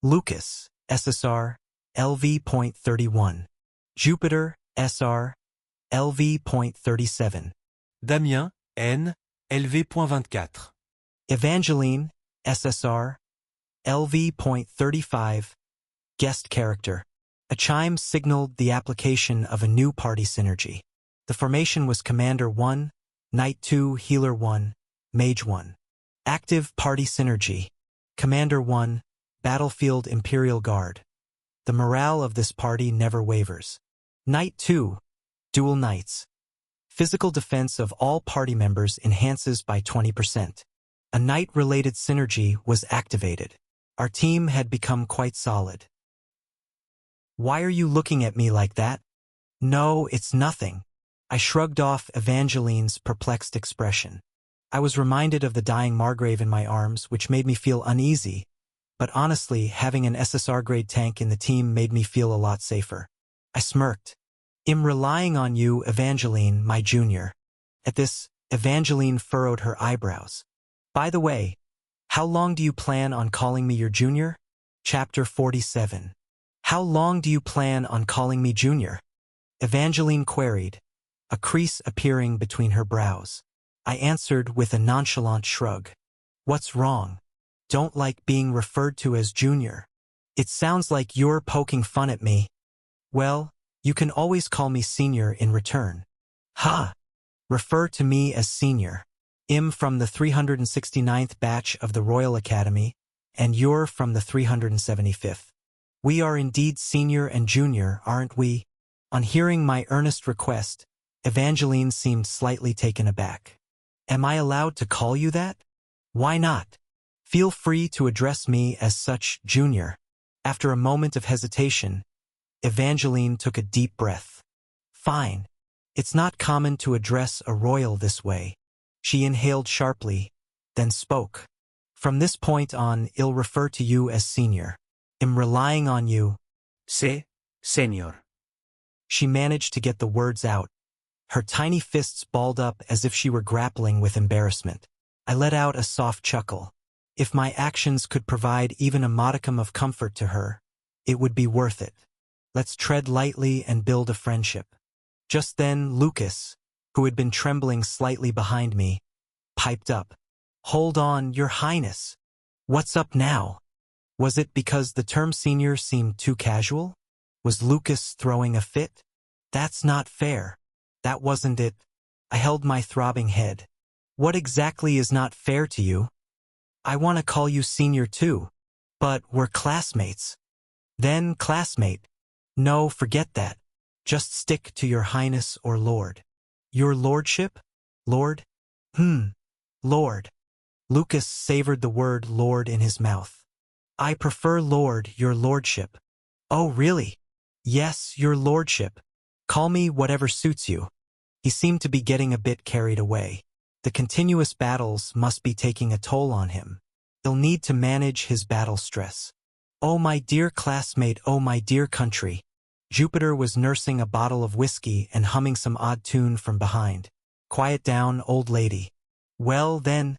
[SPEAKER 1] Lucas, SSR, LV.31. Jupiter, SR, LV.37.
[SPEAKER 2] Damien, N, LV.24.
[SPEAKER 1] Evangeline, SSR, LV.35. Guest character. A chime signaled the application of a new party synergy. The formation was Commander 1, Knight 2, Healer 1, Mage 1. Active party synergy. Commander 1, Battlefield Imperial Guard. The morale of this party never wavers. Knight 2, Dual Knights. Physical defense of all party members enhances by 20%. A Knight-related synergy was activated. Our team had become quite solid. Why are you looking at me like that? No, it's nothing. I shrugged off Evangeline's perplexed expression. I was reminded of the dying Margrave in my arms, which made me feel uneasy, but honestly, having an SSR-grade tank in the team made me feel a lot safer. I smirked. I'm relying on you, Evangeline, my junior. At this, Evangeline furrowed her eyebrows. By the way, how long do you plan on calling me your junior? Chapter 47. How long do you plan on calling me junior? Evangeline queried, a crease appearing between her brows. I answered with a nonchalant shrug. What's wrong? Don't like being referred to as junior. It sounds like you're poking fun at me. Well, you can always call me senior in return. Ha! Refer to me as senior. I'm from the 369th batch of the Royal Academy, and you're from the 375th. We are indeed senior and junior, aren't we? On hearing my earnest request, Evangeline seemed slightly taken aback. Am I allowed to call you that? Why not? Feel free to address me as such, junior. After a moment of hesitation, Evangeline took a deep breath. Fine. It's not common to address a royal this way. She inhaled sharply, then spoke. From this point on, I'll refer to you as senior. I'm relying on you.
[SPEAKER 3] Se, senor.
[SPEAKER 1] She managed to get the words out. Her tiny fists balled up as if she were grappling with embarrassment. I let out a soft chuckle. If my actions could provide even a modicum of comfort to her, it would be worth it. Let's tread lightly and build a friendship. Just then, Lucas, who had been trembling slightly behind me, piped up. Hold on, Your Highness. What's up now? Was it because the term senior seemed too casual? Was Lucas throwing a fit? That's not fair. That wasn't it. I held my throbbing head. What exactly is not fair to you? I want to call you senior too. But we're classmates. Then classmate. No, forget that. Just stick to Your Highness or Lord. Your Lordship? Lord? Lord. Lucas savored the word Lord in his mouth. I prefer Lord, Your Lordship. Oh, really? Yes, Your Lordship. Call me whatever suits you. He seemed to be getting a bit carried away. The continuous battles must be taking a toll on him. He'll need to manage his battle stress. Oh, my dear classmate, oh, my dear country. Jupiter was nursing a bottle of whiskey and humming some odd tune from behind. Quiet down, old lady. Well, then,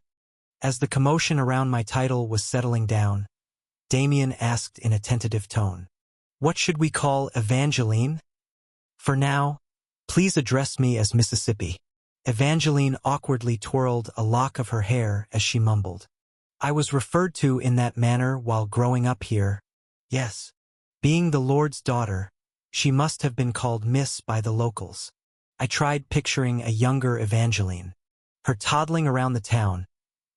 [SPEAKER 1] as the commotion around my title was settling down, Damien asked in a tentative tone, what should we call Evangeline? For now, please address me as Mississippi. Evangeline awkwardly twirled a lock of her hair as she mumbled. I was referred to in that manner while growing up here. Yes. Being the Lord's daughter, she must have been called Miss by the locals. I tried picturing a younger Evangeline. her toddling around the town,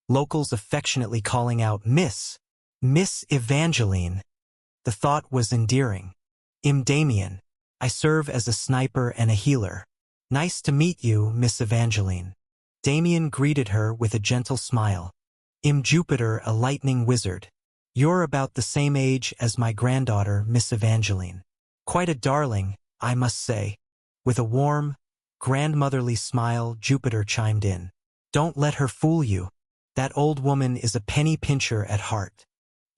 [SPEAKER 1] locals affectionately calling out, Miss Evangeline. The thought was endearing. I'm Damien. I serve as a sniper and a healer. Nice to meet you, Miss Evangeline. Damien greeted her with a gentle smile. I'm Jupiter, a lightning wizard. You're about the same age as my granddaughter, Miss Evangeline. Quite a darling, I must say. With a warm, grandmotherly smile, Jupiter chimed in. Don't let her fool you. That old woman is a penny pincher at heart.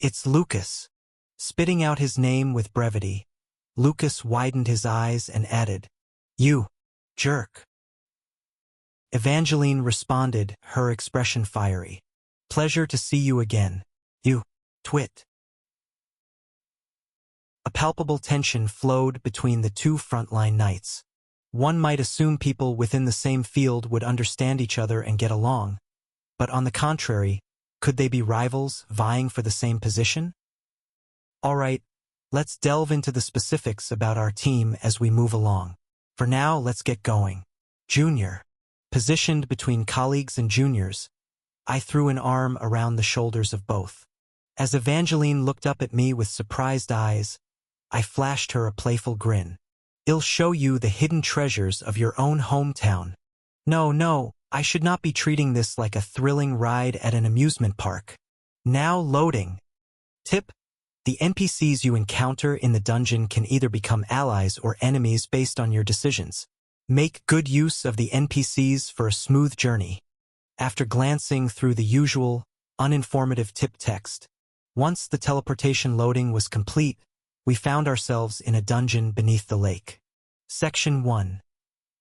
[SPEAKER 1] It's Lucas. Spitting out his name with brevity, Lucas widened his eyes and added, You, jerk. Evangeline responded, her expression fiery. Pleasure to see you again, you twit. A palpable tension flowed between the two frontline knights. One might assume people within the same field would understand each other and get along, but on the contrary, could they be rivals vying for the same position? All right, let's delve into the specifics about our team as we move along. For now, let's get going. Junior. Positioned between colleagues and juniors, I threw an arm around the shoulders of both. As Evangeline looked up at me with surprised eyes, I flashed her a playful grin. I'll show you the hidden treasures of your own hometown. No, I should not be treating this like a thrilling ride at an amusement park. Now loading. Tip: the NPCs you encounter in the dungeon can either become allies or enemies based on your decisions. Make good use of the NPCs for a smooth journey. After glancing through the usual, uninformative tip text, once the teleportation loading was complete, we found ourselves in a dungeon beneath the lake. Section 1.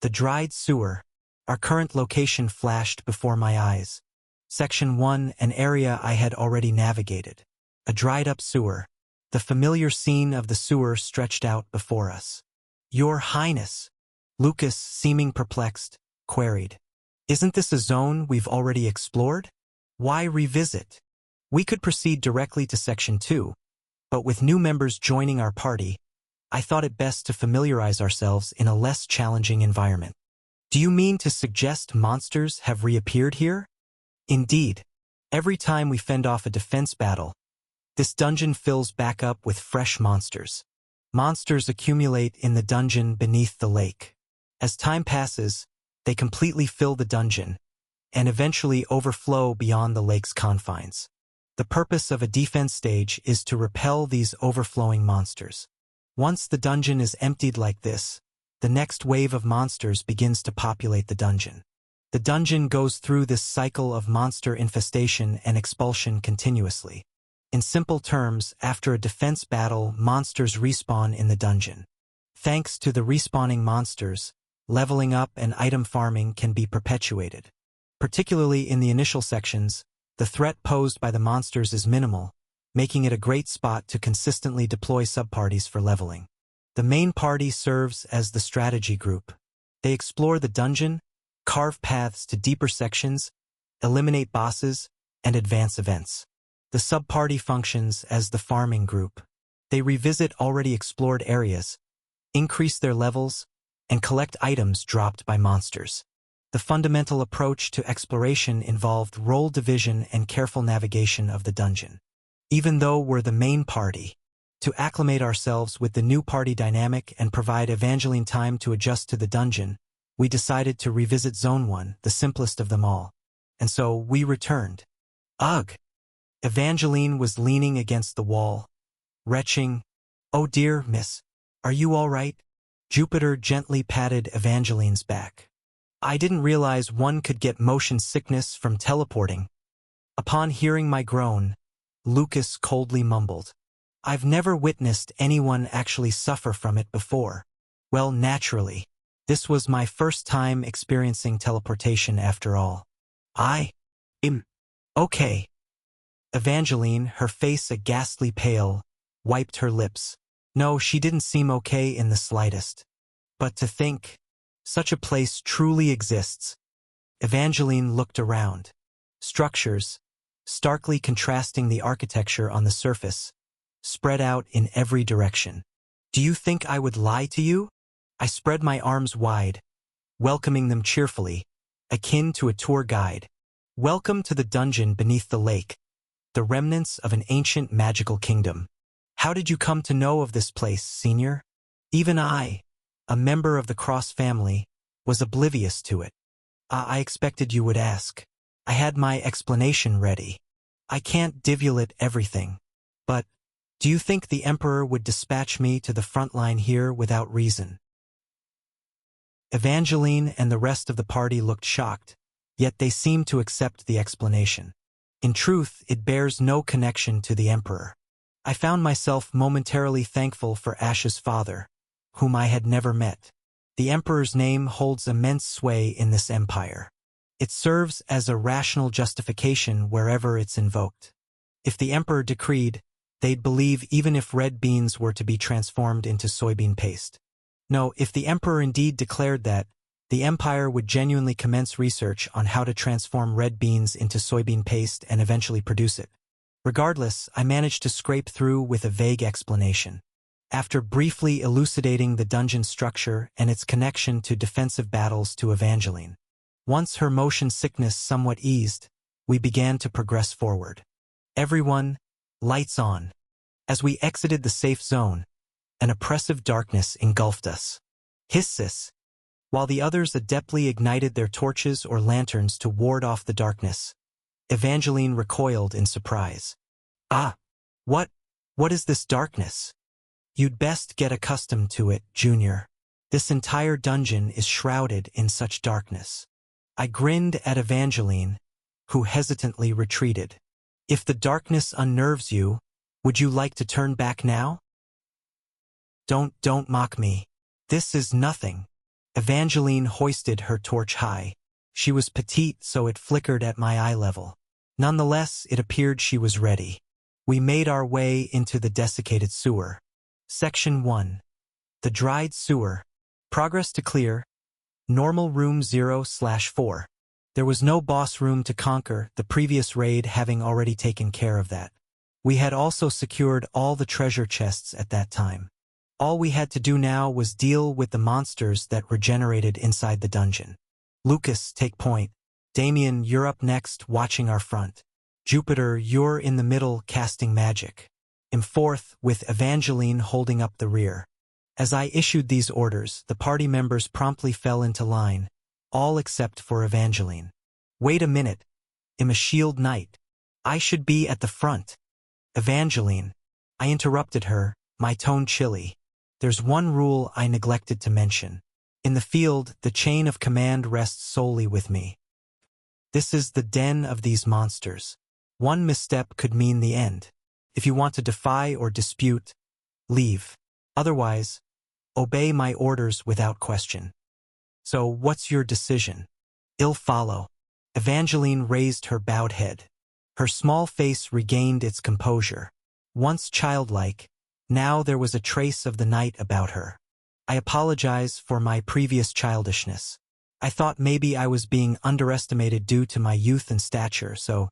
[SPEAKER 1] The Dried Sewer. Our current location flashed before my eyes. Section 1, an area I had already navigated. A dried-up sewer. The familiar scene of the sewer stretched out before us. Your Highness, Lucas, seeming perplexed, queried. Isn't this a zone we've already explored? Why revisit? We could proceed directly to Section 2, but with new members joining our party, I thought it best to familiarize ourselves in a less challenging environment. Do you mean to suggest monsters have reappeared here? Indeed. Every time we fend off a defense battle, this dungeon fills back up with fresh monsters. Monsters accumulate in the dungeon beneath the lake. As time passes, they completely fill the dungeon and eventually overflow beyond the lake's confines. The purpose of a defense stage is to repel these overflowing monsters. Once the dungeon is emptied like this, the next wave of monsters begins to populate the dungeon. The dungeon goes through this cycle of monster infestation and expulsion continuously. In simple terms, after a defense battle, monsters respawn in the dungeon. Thanks to the respawning monsters, leveling up and item farming can be perpetuated. Particularly in the initial sections, the threat posed by the monsters is minimal, making it a great spot to consistently deploy subparties for leveling. The main party serves as the strategy group. They explore the dungeon, carve paths to deeper sections, eliminate bosses, and advance events. The subparty functions as the farming group. They revisit already explored areas, increase their levels, and collect items dropped by monsters. The fundamental approach to exploration involved role division and careful navigation of the dungeon. Even though we're the main party, to acclimate ourselves with the new party dynamic and provide Evangeline time to adjust to the dungeon, we decided to revisit Zone 1, the simplest of them all. And so we returned. Ugh! Evangeline was leaning against the wall, retching, "Oh dear, miss, are you all right?" Jupiter gently patted Evangeline's back. I didn't realize one could get motion sickness from teleporting. Upon hearing my groan, Lucas coldly mumbled, "I've never witnessed anyone actually suffer from it before." Well, naturally, this was my first time experiencing teleportation after all. I'm okay. Evangeline, her face a ghastly pale, wiped her lips. No, she didn't seem okay in the slightest. But to think, such a place truly exists. Evangeline looked around. Structures, starkly contrasting the architecture on the surface, spread out in every direction. Do you think I would lie to you? I spread my arms wide, welcoming them cheerfully, akin to a tour guide. Welcome to the dungeon beneath the lake, the remnants of an ancient magical kingdom. How did you come to know of this place, Senior? Even I, a member of the Cross family, was oblivious to it. I expected you would ask. I had my explanation ready. I can't divulate everything. But, do you think the Emperor would dispatch me to the front line here without reason? Evangeline and the rest of the party looked shocked, yet they seemed to accept the explanation. In truth, it bears no connection to the Emperor. I found myself momentarily thankful for Ash's father, whom I had never met. The Emperor's name holds immense sway in this empire. It serves as a rational justification wherever it's invoked. If the Emperor decreed, they'd believe even if red beans were to be transformed into soybean paste. No, if the Emperor indeed declared that, the Empire would genuinely commence research on how to transform red beans into soybean paste and eventually produce it. Regardless, I managed to scrape through with a vague explanation. After briefly elucidating the dungeon structure and its connection to defensive battles to Evangeline. Once her motion sickness somewhat eased, we began to progress forward. Everyone, lights on. As we exited the safe zone, an oppressive darkness engulfed us. Hisses. While the others adeptly ignited their torches or lanterns to ward off the darkness, Evangeline recoiled in surprise. Ah! What is this darkness? You'd best get accustomed to it, Junior. This entire dungeon is shrouded in such darkness. I grinned at Evangeline, who hesitantly retreated. If the darkness unnerves you, would you like to turn back now? Don't mock me. This is nothing. Evangeline hoisted her torch high. She was petite, so it flickered at my eye level. Nonetheless, it appeared she was ready. We made our way into the desiccated sewer. Section 1. The dried sewer. Progress to clear. Normal room 0/4. There was no boss room to conquer, the previous raid having already taken care of that. We had also secured all the treasure chests at that time. All we had to do now was deal with the monsters that regenerated inside the dungeon. Lucas, take point. Damien, you're up next, watching our front. Jupiter, you're in the middle, casting magic. I'm fourth, with Evangeline holding up the rear. As I issued these orders, the party members promptly fell into line, all except for Evangeline. Wait a minute. I'm a shield knight. I should be at the front. Evangeline. I interrupted her, my tone chilly. There's one rule I neglected to mention. In the field, the chain of command rests solely with me. This is the den of these monsters. One misstep could mean the end. If you want to defy or dispute, leave. Otherwise, obey my orders without question. So what's your decision? I'll follow. Evangeline raised her bowed head. Her small face regained its composure. Once childlike, now there was a trace of the knight about her. I apologize for my previous childishness. I thought maybe I was being underestimated due to my youth and stature, so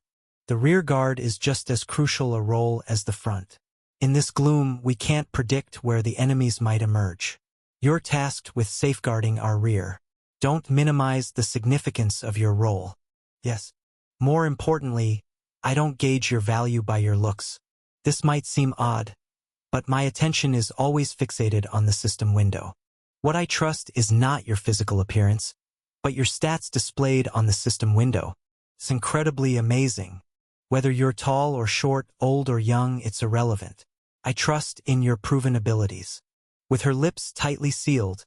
[SPEAKER 1] the rear guard is just as crucial a role as the front. In this gloom, we can't predict where the enemies might emerge. You're tasked with safeguarding our rear. Don't minimize the significance of your role. Yes. More importantly, I don't gauge your value by your looks. This might seem odd, but my attention is always fixated on the system window. What I trust is not your physical appearance, but your stats displayed on the system window. It's incredibly amazing. Whether you're tall or short, old or young, it's irrelevant. I trust in your proven abilities. With her lips tightly sealed,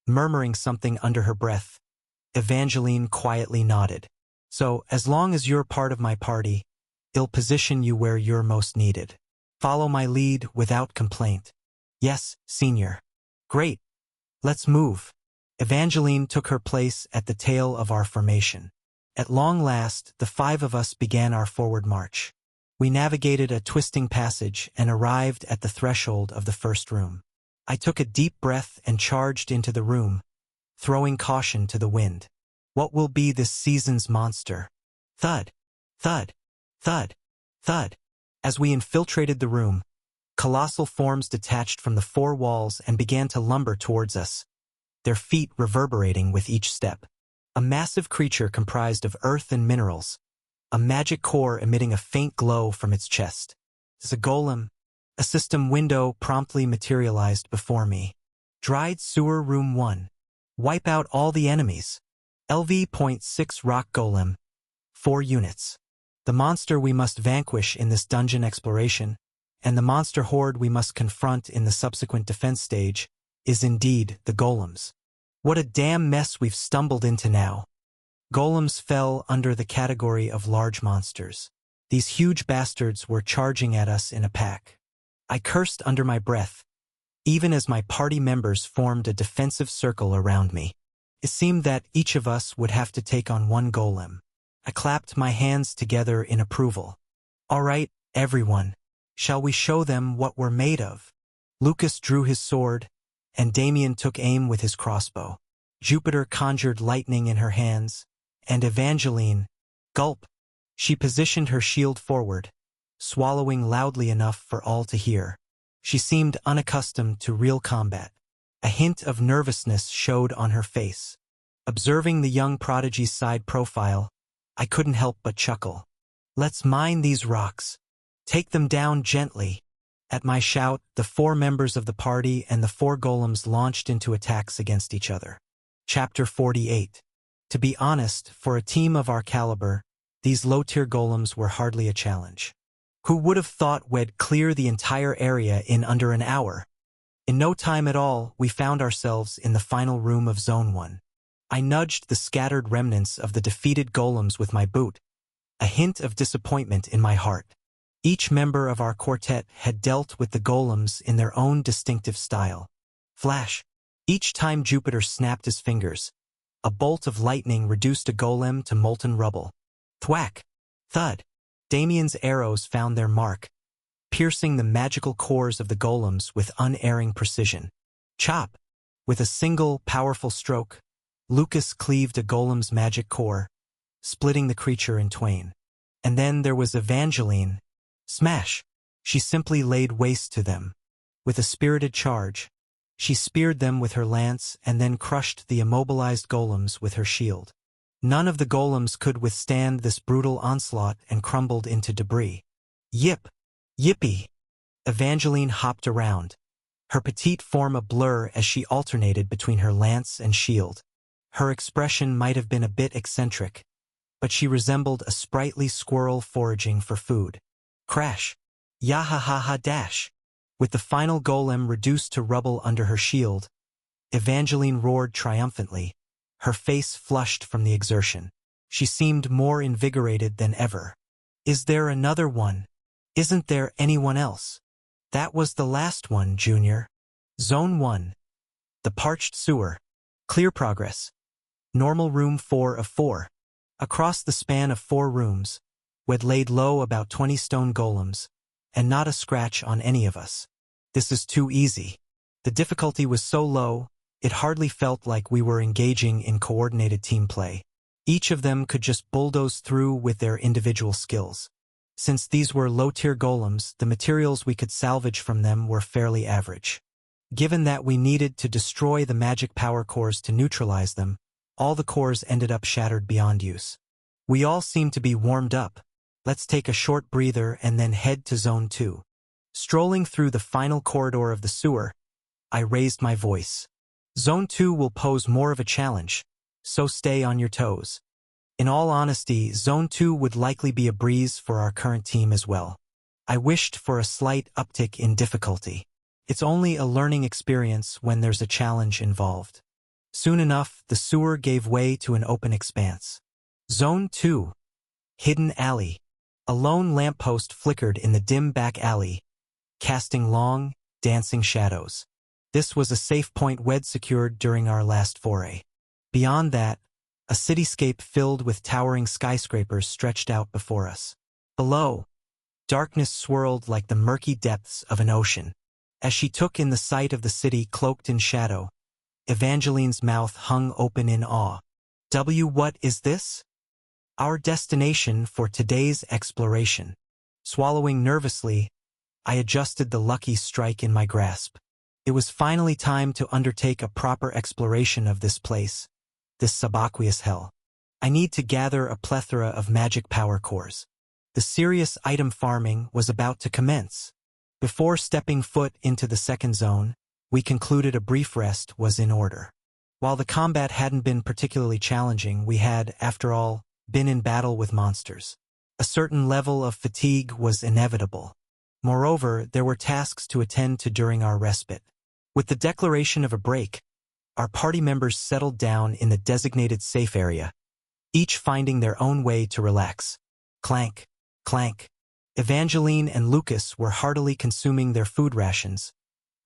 [SPEAKER 1] murmuring something under her breath, Evangeline quietly nodded. So, as long as you're part of my party, I'll position you where you're most needed. Follow my lead without complaint. Yes, Senior. Great. Let's move. Evangeline took her place at the tail of our formation. At long last, the five of us began our forward march. We navigated a twisting passage and arrived at the threshold of the first room. I took a deep breath and charged into the room, throwing caution to the wind. What will be this season's monster? Thud, thud, thud, thud. As we infiltrated the room, colossal forms detached from the four walls and began to lumber towards us, their feet reverberating with each step. A massive creature comprised of earth and minerals, a magic core emitting a faint glow from its chest. As a golem, a system window promptly materialized before me. Dried Sewer Room 1. Wipe out all the enemies. LV.6 Rock Golem. 4 units. The monster we must vanquish in this dungeon exploration, and the monster horde we must confront in the subsequent defense stage, is indeed the golems. What a damn mess we've stumbled into now. Golems fell under the category of large monsters. These huge bastards were charging at us in a pack. I cursed under my breath, even as my party members formed a defensive circle around me. It seemed that each of us would have to take on one golem. I clapped my hands together in approval. All right, everyone. Shall we show them what we're made of? Lucas drew his sword, and Damien took aim with his crossbow. Jupiter conjured lightning in her hands, and Evangeline, gulp, she positioned her shield forward, swallowing loudly enough for all to hear. She seemed unaccustomed to real combat. A hint of nervousness showed on her face. Observing the young prodigy's side profile, I couldn't help but chuckle. Let's mine these rocks. Take them down gently. At my shout, the 4 members of the party and the 4 golems launched into attacks against each other. Chapter 48. To be honest, for a team of our caliber, these low-tier golems were hardly a challenge. Who would have thought we'd clear the entire area in under an hour? In no time at all, we found ourselves in the final room of Zone 1. I nudged the scattered remnants of the defeated golems with my boot, a hint of disappointment in my heart. Each member of our quartet had dealt with the golems in their own distinctive style. Flash. Each time Jupiter snapped his fingers, a bolt of lightning reduced a golem to molten rubble. Thwack. Thud. Damien's arrows found their mark, piercing the magical cores of the golems with unerring precision. Chop. With a single, powerful stroke, Lucas cleaved a golem's magic core, splitting the creature in twain. And then there was Evangeline. Smash! She simply laid waste to them. With a spirited charge, she speared them with her lance and then crushed the immobilized golems with her shield. None of the golems could withstand this brutal onslaught and crumbled into debris. Yip! Yippee! Evangeline hopped around, her petite form a blur as she alternated between her lance and shield. Her expression might have been a bit eccentric, but she resembled a sprightly squirrel foraging for food. Crash! Yahahaha dash! With the final golem reduced to rubble under her shield, Evangeline roared triumphantly, her face flushed from the exertion. She seemed more invigorated than ever. Is there another one? Isn't there anyone else? That was the last one, Junior. Zone 1. The parched sewer. Clear progress. Normal room 4 of 4. Across the span of 4 rooms, we'd laid low about 20 stone golems, and not a scratch on any of us. This is too easy. The difficulty was so low, it hardly felt like we were engaging in coordinated team play. Each of them could just bulldoze through with their individual skills. Since these were low-tier golems, the materials we could salvage from them were fairly average. Given that we needed to destroy the magic power cores to neutralize them, all the cores ended up shattered beyond use. We all seemed to be warmed up. Let's take a short breather and then head to Zone 2. Strolling through the final corridor of the sewer, I raised my voice. Zone 2 will pose more of a challenge, so stay on your toes. In all honesty, Zone 2 would likely be a breeze for our current team as well. I wished for a slight uptick in difficulty. It's only a learning experience when there's a challenge involved. Soon enough, the sewer gave way to an open expanse. Zone 2. Hidden Alley. A lone lamppost flickered in the dim back alley, casting long, dancing shadows. This was a safe point we'd secured during our last foray. Beyond that, a cityscape filled with towering skyscrapers stretched out before us. Below, darkness swirled like the murky depths of an ocean. As she took in the sight of the city cloaked in shadow, Evangeline's mouth hung open in awe. What is this? Our destination for today's exploration. Swallowing nervously, I adjusted the lucky strike in my grasp. It was finally time to undertake a proper exploration of this place, this subaqueous hell. I need to gather a plethora of magic power cores. The serious item farming was about to commence. Before stepping foot into the second zone, we concluded a brief rest was in order. While the combat hadn't been particularly challenging, we had, after all, been in battle with monsters. A certain level of fatigue was inevitable. Moreover, there were tasks to attend to during our respite. With the declaration of a break, our party members settled down in the designated safe area, each finding their own way to relax. Clank, clank. Evangeline and Lucas were heartily consuming their food rations,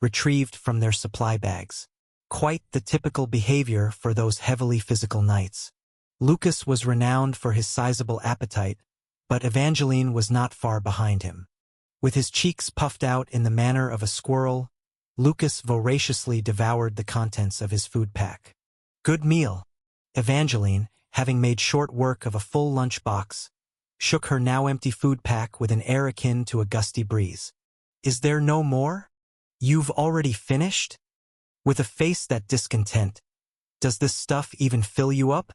[SPEAKER 1] retrieved from their supply bags. Quite the typical behavior for those heavily physical nights. Lucas was renowned for his sizable appetite, but Evangeline was not far behind him. With his cheeks puffed out in the manner of a squirrel, Lucas voraciously devoured the contents of his food pack. Good meal. Evangeline, having made short work of a full lunch box, shook her now empty food pack with an air akin to a gusty breeze. Is there no more? You've already finished? With a face that discontent. Does this stuff even fill you up?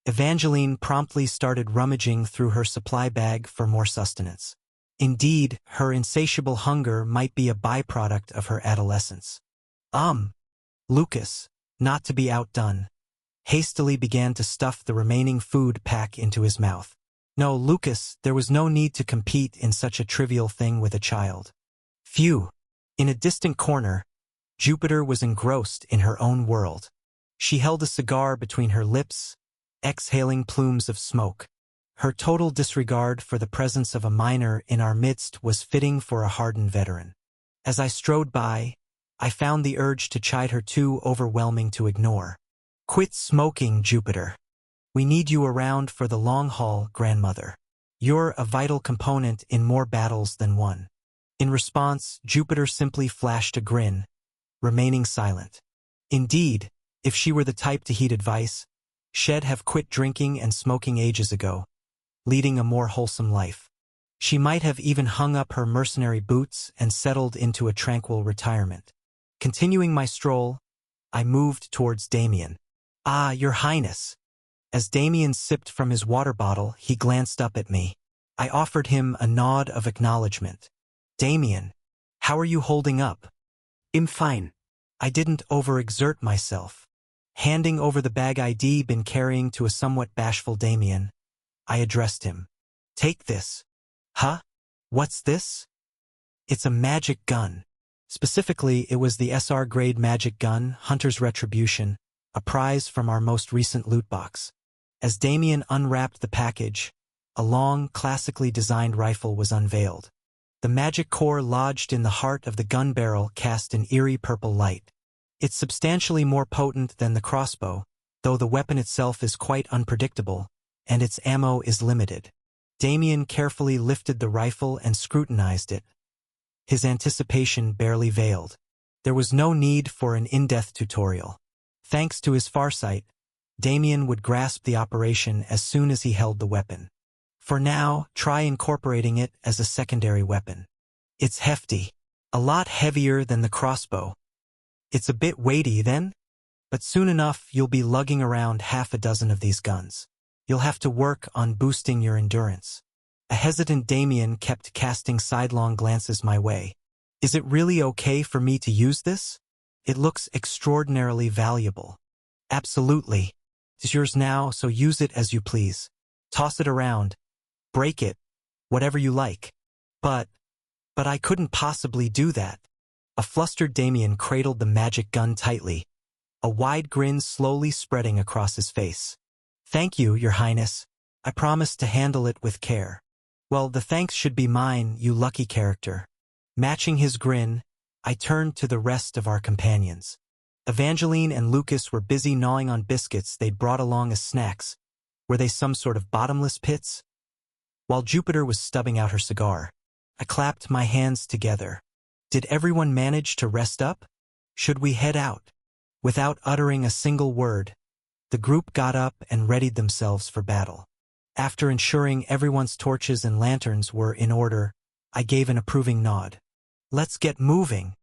[SPEAKER 1] Evangeline promptly started rummaging through her supply bag for more sustenance. Indeed, her insatiable hunger might be a byproduct of her adolescence. Lucas, not to be outdone, hastily began to stuff the remaining food pack into his mouth. No, Lucas, there was no need to compete in such a trivial thing with a child. Phew. In a distant corner, Jupiter was engrossed in her own world. She held a cigar between her lips, exhaling plumes of smoke. Her total disregard for the presence of a minor in our midst was fitting for a hardened veteran. As I strode by, I found the urge to chide her too overwhelming to ignore. Quit smoking, Jupiter. We need you around for the long haul, grandmother. You're a vital component in more battles than one. In response, Jupiter simply flashed a grin, remaining silent. Indeed, if she were the type to heed advice, she'd have quit drinking and smoking ages ago, leading a more wholesome life. She might have even hung up her mercenary boots and settled into a tranquil retirement. Continuing my stroll, I moved towards Damien. Ah, Your Highness. As Damien sipped from his water bottle, he glanced up at me. I offered him a nod of acknowledgement. Damien, how are you holding up?
[SPEAKER 3] I'm fine.
[SPEAKER 1] I didn't overexert myself. Handing over the bag I'd been carrying to a somewhat bashful Damien, I addressed him. Take this. Huh? What's this? It's a magic gun. Specifically, it was the SR-grade magic gun, Hunter's Retribution, a prize from our most recent loot box. As Damien unwrapped the package, a long, classically designed rifle was unveiled. The magic core lodged in the heart of the gun barrel cast an eerie purple light. It's substantially more potent than the crossbow, though the weapon itself is quite unpredictable, and its ammo is limited. Damien carefully lifted the rifle and scrutinized it, his anticipation barely veiled. There was no need for an in-depth tutorial. Thanks to his farsight, Damien would grasp the operation as soon as he held the weapon. For now, try incorporating it as a secondary weapon. It's hefty, a lot heavier than the crossbow. It's a bit weighty then, but soon enough you'll be lugging around half a dozen of these guns. You'll have to work on boosting your endurance. A hesitant Damien kept casting sidelong glances my way. Is it really okay for me to use this? It looks extraordinarily valuable. Absolutely. It's yours now, so use it as you please. Toss it around. Break it. Whatever you like. But I couldn't possibly do that. A flustered Damien cradled the magic gun tightly, a wide grin slowly spreading across his face. Thank you, Your Highness. I promise to handle it with care. Well, the thanks should be mine, you lucky character. Matching his grin, I turned to the rest of our companions. Evangeline and Lucas were busy gnawing on biscuits they'd brought along as snacks. Were they some sort of bottomless pits? While Jupiter was stubbing out her cigar, I clapped my hands together. Did everyone manage to rest up? Should we head out? Without uttering a single word, the group got up and readied themselves for battle. After ensuring everyone's torches and lanterns were in order, I gave an approving nod. Let's get moving.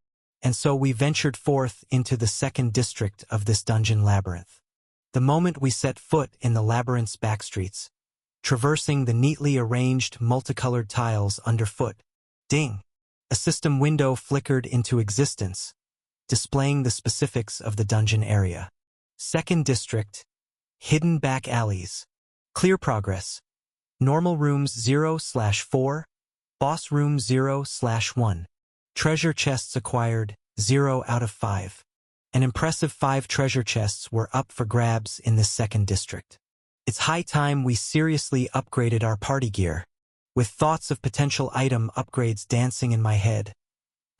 [SPEAKER 1] And so we ventured forth into the second district of this dungeon labyrinth. The moment we set foot in the labyrinth's backstreets, traversing the neatly arranged multicolored tiles underfoot, ding! A system window flickered into existence, displaying the specifics of the dungeon area. Second district, hidden back alleys. Clear progress. Normal rooms 0/4, boss room 0/1. Treasure chests acquired 0 out of 5. An impressive 5 treasure chests were up for grabs in this second district. It's high time we seriously upgraded our party gear. With thoughts of potential item upgrades dancing in my head,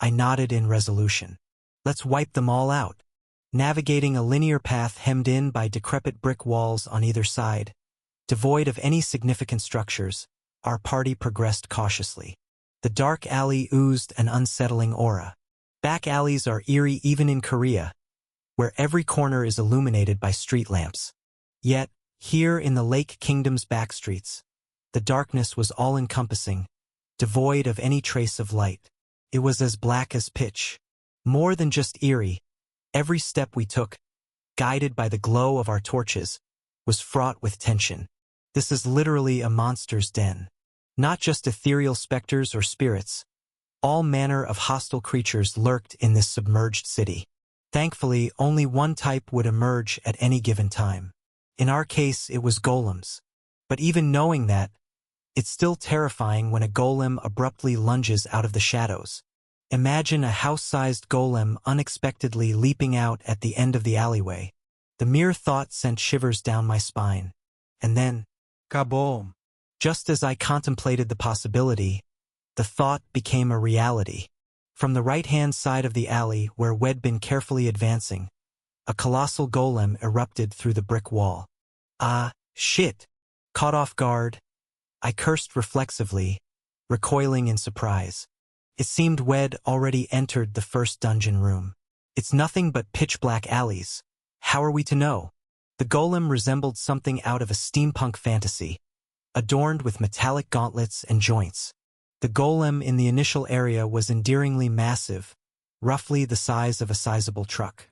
[SPEAKER 1] I nodded in resolution. Let's wipe them all out. Navigating a linear path hemmed in by decrepit brick walls on either side, devoid of any significant structures, our party progressed cautiously. The dark alley oozed an unsettling aura. Back alleys are eerie even in Korea, where every corner is illuminated by street lamps. Yet, here in the Lake Kingdom's backstreets, the darkness was all-encompassing, devoid of any trace of light. It was as black as pitch. More than just eerie, every step we took, guided by the glow of our torches, was fraught with tension. This is literally a monster's den. Not just ethereal specters or spirits. All manner of hostile creatures lurked in this submerged city. Thankfully, only one type would emerge at any given time. In our case, it was golems. But even knowing that, it's still terrifying when a golem abruptly lunges out of the shadows. Imagine a house-sized golem unexpectedly leaping out at the end of the alleyway. The mere thought sent shivers down my spine. And then,
[SPEAKER 2] kaboom!
[SPEAKER 1] Just as I contemplated the possibility, the thought became a reality. From the right-hand side of the alley where we'd been carefully advancing, a colossal golem erupted through the brick wall. Ah, shit! Caught off guard, I cursed reflexively, recoiling in surprise. It seemed we'd already entered the first dungeon room. It's nothing but pitch-black alleys. How are we to know? The golem resembled something out of a steampunk fantasy, adorned with metallic gauntlets and joints. The golem in the initial area was endearingly massive, roughly the size of a sizable truck.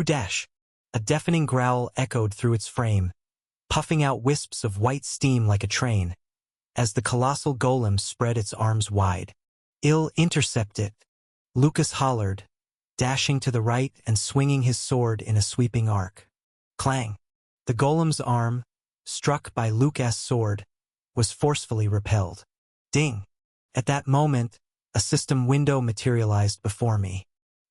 [SPEAKER 1] Dash! A deafening growl echoed through its frame, puffing out wisps of white steam like a train, as the colossal golem spread its arms wide. Intercept it, Lucas hollered, dashing to the right and swinging his sword in a sweeping arc. Clang! The golem's arm, struck by Lucas' sword, was forcefully repelled. Ding! At that moment, a system window materialized before me.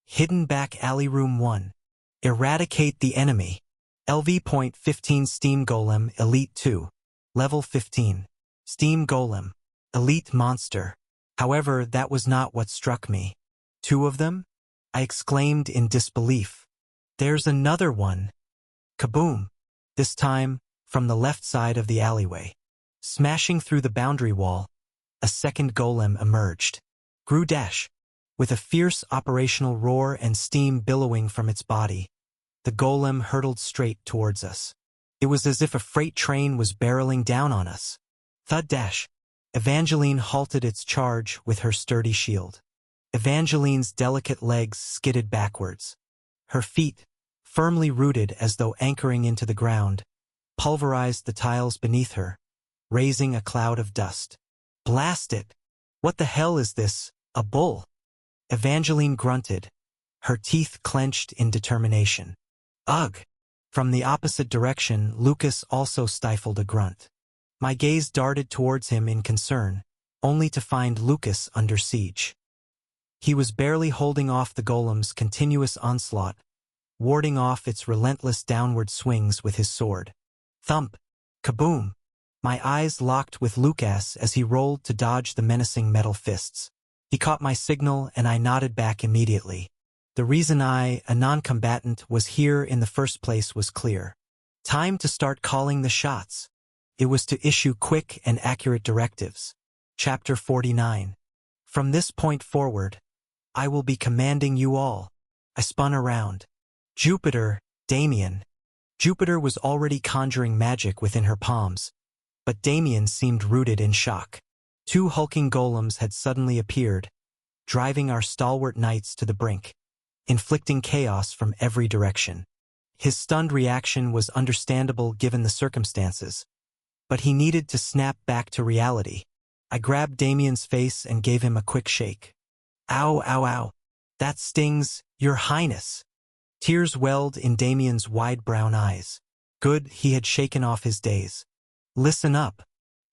[SPEAKER 1] Hidden back alley room 1. Eradicate the enemy. LV.15 Steam Golem Elite 2. Level 15. Steam Golem. Elite Monster. However, that was not what struck me. 2 of them? I exclaimed in disbelief. There's another one. Kaboom! This time, from the left side of the alleyway. Smashing through the boundary wall, a second golem emerged. Dash! With a fierce operational roar and steam billowing from its body, the golem hurtled straight towards us. It was as if a freight train was barreling down on us. Thud dash! Evangeline halted its charge with her sturdy shield. Evangeline's delicate legs skidded backwards. Her feet, firmly rooted as though anchoring into the ground, pulverized the tiles beneath her, raising a cloud of dust. Blast it! What the hell is this, a bull? Evangeline grunted, her teeth clenched in determination. Ugh! From the opposite direction, Lucas also stifled a grunt. My gaze darted towards him in concern, only to find Lucas under siege. He was barely holding off the golem's continuous onslaught, warding off its relentless downward swings with his sword. Thump! Kaboom! My eyes locked with Lucas as he rolled to dodge the menacing metal fists. He caught my signal and I nodded back immediately. The reason I, a non-combatant, was here in the first place was clear. Time to start calling the shots. It was to issue quick and accurate directives. Chapter 49. From this point forward, I will be commanding you all. I spun around. Jupiter, Damien. Jupiter was already conjuring magic within her palms, but Damien seemed rooted in shock. 2 hulking golems had suddenly appeared, driving our stalwart knights to the brink, inflicting chaos from every direction. His stunned reaction was understandable given the circumstances, but he needed to snap back to reality. I grabbed Damien's face and gave him a quick shake. Ow, ow, ow. That stings, Your Highness. Tears welled in Damien's wide brown eyes. Good, he had shaken off his daze. Listen up.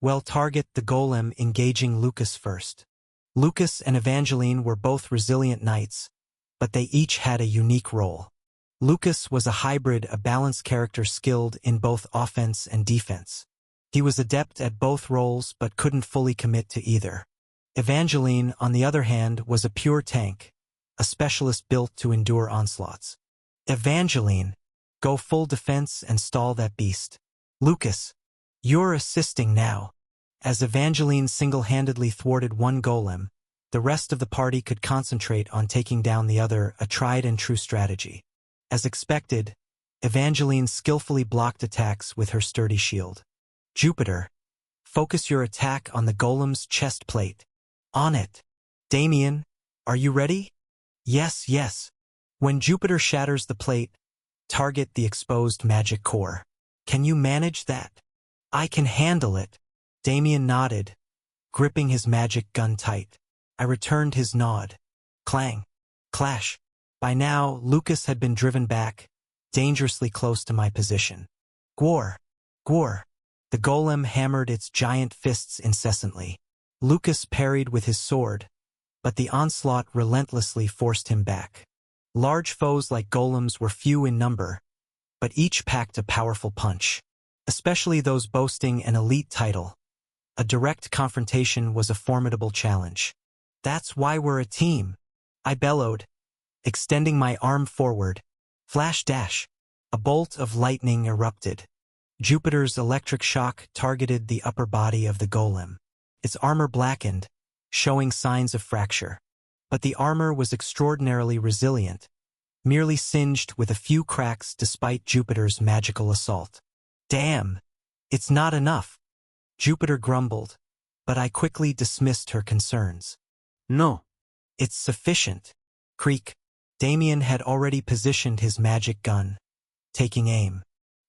[SPEAKER 1] Well, target the golem, engaging Lucas first. Lucas and Evangeline were both resilient knights, but they each had a unique role. Lucas was a hybrid, a balanced character skilled in both offense and defense. He was adept at both roles but couldn't fully commit to either. Evangeline, on the other hand, was a pure tank, a specialist built to endure onslaughts. Evangeline, go full defense and stall that beast. Lucas, you're assisting now. As Evangeline single-handedly thwarted one golem, the rest of the party could concentrate on taking down the other, a tried-and-true strategy. As expected, Evangeline skillfully blocked attacks with her sturdy shield. Jupiter, focus your attack on the golem's chest plate. On it. Damien, are you ready? Yes, yes. When Jupiter shatters the plate, target the exposed magic core. Can you manage that? I can handle it. Damien nodded, gripping his magic gun tight. I returned his nod. Clang. Clash. By now, Lucas had been driven back, dangerously close to my position. Gwar. Gwar. The golem hammered its giant fists incessantly. Lucas parried with his sword, but the onslaught relentlessly forced him back. Large foes like golems were few in number, but each packed a powerful punch. Especially those boasting an elite title. A direct confrontation was a formidable challenge. That's why we're a team, I bellowed, extending my arm forward. Flash dash. A bolt of lightning erupted. Jupiter's electric shock targeted the upper body of the golem. Its armor blackened, showing signs of fracture. But the armor was extraordinarily resilient, merely singed with a few cracks despite Jupiter's magical assault. Damn! It's not enough, Jupiter grumbled, but I quickly dismissed her concerns.
[SPEAKER 3] No.
[SPEAKER 1] It's sufficient. Creak. Damien had already positioned his magic gun, taking aim.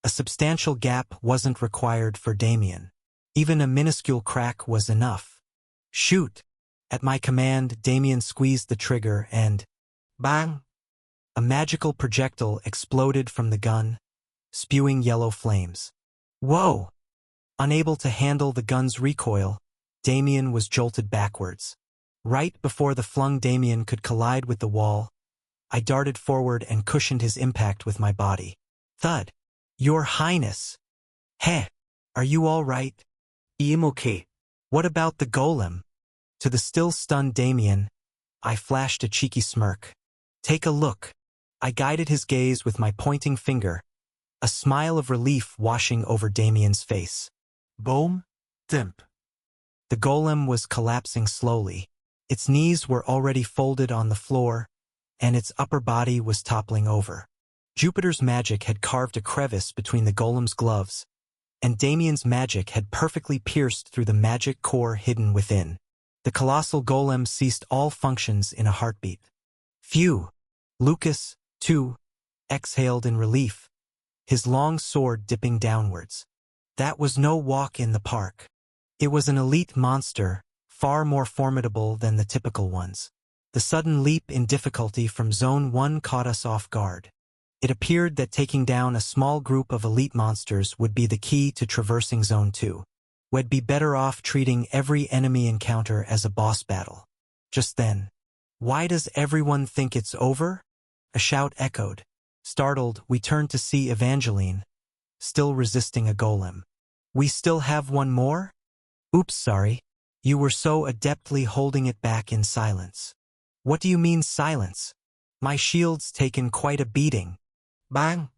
[SPEAKER 1] A substantial gap wasn't required for Damien. Even a minuscule crack was enough. Shoot! At my command, Damien squeezed the trigger and... bang! A magical projectile exploded from the gun, spewing yellow flames. Whoa! Unable to handle the gun's recoil, Damien was jolted backwards. Right before the flung Damien could collide with the wall, I darted forward and cushioned his impact with my body. Thud. Your Highness. Heh. Are you all right?
[SPEAKER 3] I'm okay.
[SPEAKER 1] What about the golem? To the still stunned Damien, I flashed a cheeky smirk. Take a look. I guided his gaze with my pointing finger, a smile of relief washing over Damien's face.
[SPEAKER 2] Boom. Temp.
[SPEAKER 1] The golem was collapsing slowly. Its knees were already folded on the floor, and its upper body was toppling over. Jupiter's magic had carved a crevice between the golem's gloves, and Damien's magic had perfectly pierced through the magic core hidden within. The colossal golem ceased all functions in a heartbeat. Phew! Lucas, too, exhaled in relief, his long sword dipping downwards. That was no walk in the park. It was an elite monster, far more formidable than the typical ones. The sudden leap in difficulty from Zone 1 caught us off guard. It appeared that taking down a small group of elite monsters would be the key to traversing Zone 2. We'd be better off treating every enemy encounter as a boss battle. Just then, why does everyone think it's over? A shout echoed. Startled, we turned to see Evangeline, still resisting a golem. We still have one more? Oops, sorry. You were so adeptly holding it back in silence. What do you mean silence? My shield's taken quite a beating. Bang!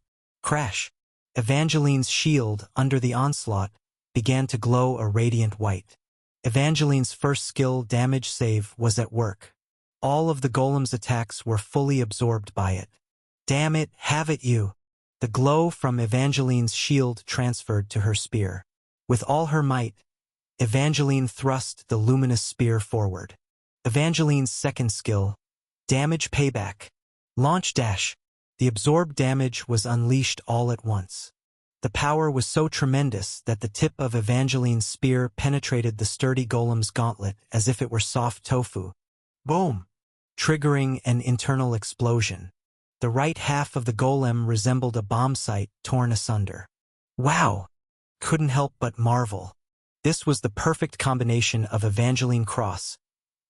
[SPEAKER 1] Crash. Evangeline's shield, under the onslaught, began to glow a radiant white. Evangeline's first skill damage save was at work. All of the golem's attacks were fully absorbed by it. Damn it, have it you! The glow from Evangeline's shield transferred to her spear. With all her might, Evangeline thrust the luminous spear forward. Evangeline's second skill, damage payback. Launch dash. The absorbed damage was unleashed all at once. The power was so tremendous that the tip of Evangeline's spear penetrated the sturdy golem's gauntlet as if it were soft tofu,
[SPEAKER 2] Boom!
[SPEAKER 1] triggering an internal explosion. The right half of the golem resembled a bomb sight torn asunder. Wow! Couldn't help but marvel. This was the perfect combination of Evangeline Cross,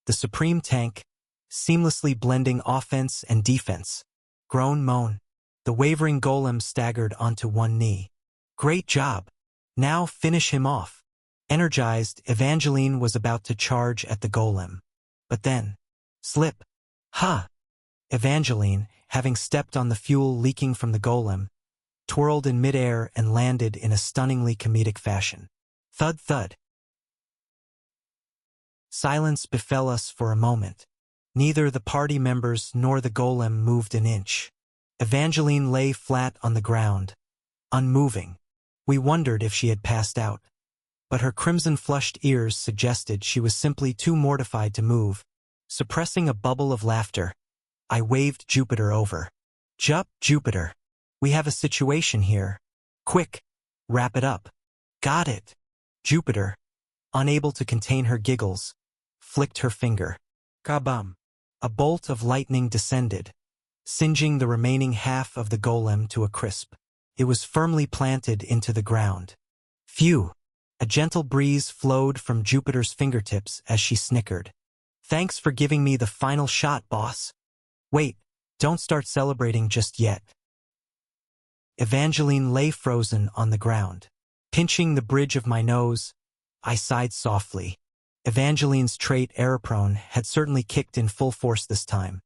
[SPEAKER 1] the supreme tank, seamlessly blending offense and defense. Groan moan. The wavering golem staggered onto one knee. Great job. Now finish him off. Energized, Evangeline was about to charge at the golem. But then, slip. Ha! Evangeline, having stepped on the fuel leaking from the golem, twirled in midair and landed in a stunningly comedic fashion. Thud thud. Silence befell us for a moment. Neither the party members nor the golem moved an inch. Evangeline lay flat on the ground, unmoving. We wondered if she had passed out. But her crimson-flushed ears suggested she was simply too mortified to move. Suppressing a bubble of laughter, I waved Jupiter over. Jupiter. We have a situation here. Quick, wrap it up. Got it. Jupiter, unable to contain her giggles, flicked her finger. Kabam! A bolt of lightning descended, singeing the remaining half of the golem to a crisp. It was firmly planted into the ground. Phew! A gentle breeze flowed from Jupiter's fingertips as she snickered. Thanks for giving me the final shot, boss. Wait, don't start celebrating just yet. Evangeline lay frozen on the ground. Pinching the bridge of my nose, I sighed softly. Evangeline's trait Aeroprone had certainly kicked in full force this time.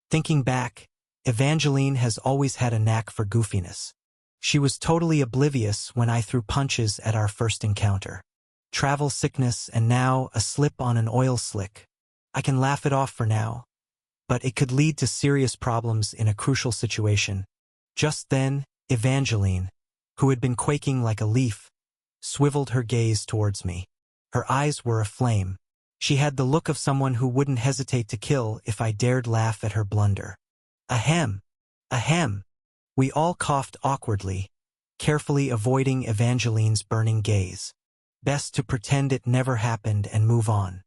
[SPEAKER 1] Thinking back, Evangeline has always had a knack for goofiness. She was totally oblivious when I threw punches at our first encounter. Travel sickness and now a slip on an oil slick. I can laugh it off for now, but it could lead to serious problems in a crucial situation. Just then, Evangeline, who had been quaking like a leaf, swiveled her gaze towards me. Her eyes were aflame. She had the look of someone who wouldn't hesitate to kill if I dared laugh at her blunder. Ahem! Ahem! We all coughed awkwardly, carefully avoiding Evangeline's burning gaze. Best to pretend it never happened and move on.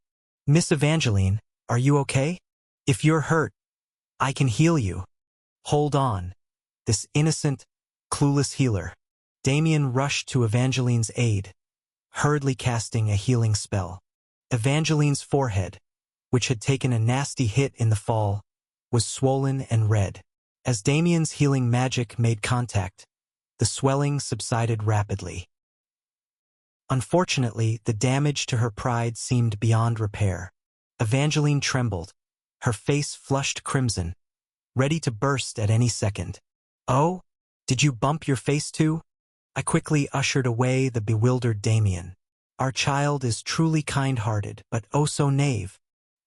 [SPEAKER 1] Miss Evangeline, are you okay? If you're hurt, I can heal you. Hold on. This innocent, clueless healer. Damien rushed to Evangeline's aid, hurriedly casting a healing spell. Evangeline's forehead, which had taken a nasty hit in the fall, was swollen and red. As Damien's healing magic made contact, the swelling subsided rapidly. Unfortunately, the damage to her pride seemed beyond repair. Evangeline trembled, her face flushed crimson, ready to burst at any second. Oh? Did you bump your face too? I quickly ushered away the bewildered Damien. Our child is truly kind-hearted, but oh so knave.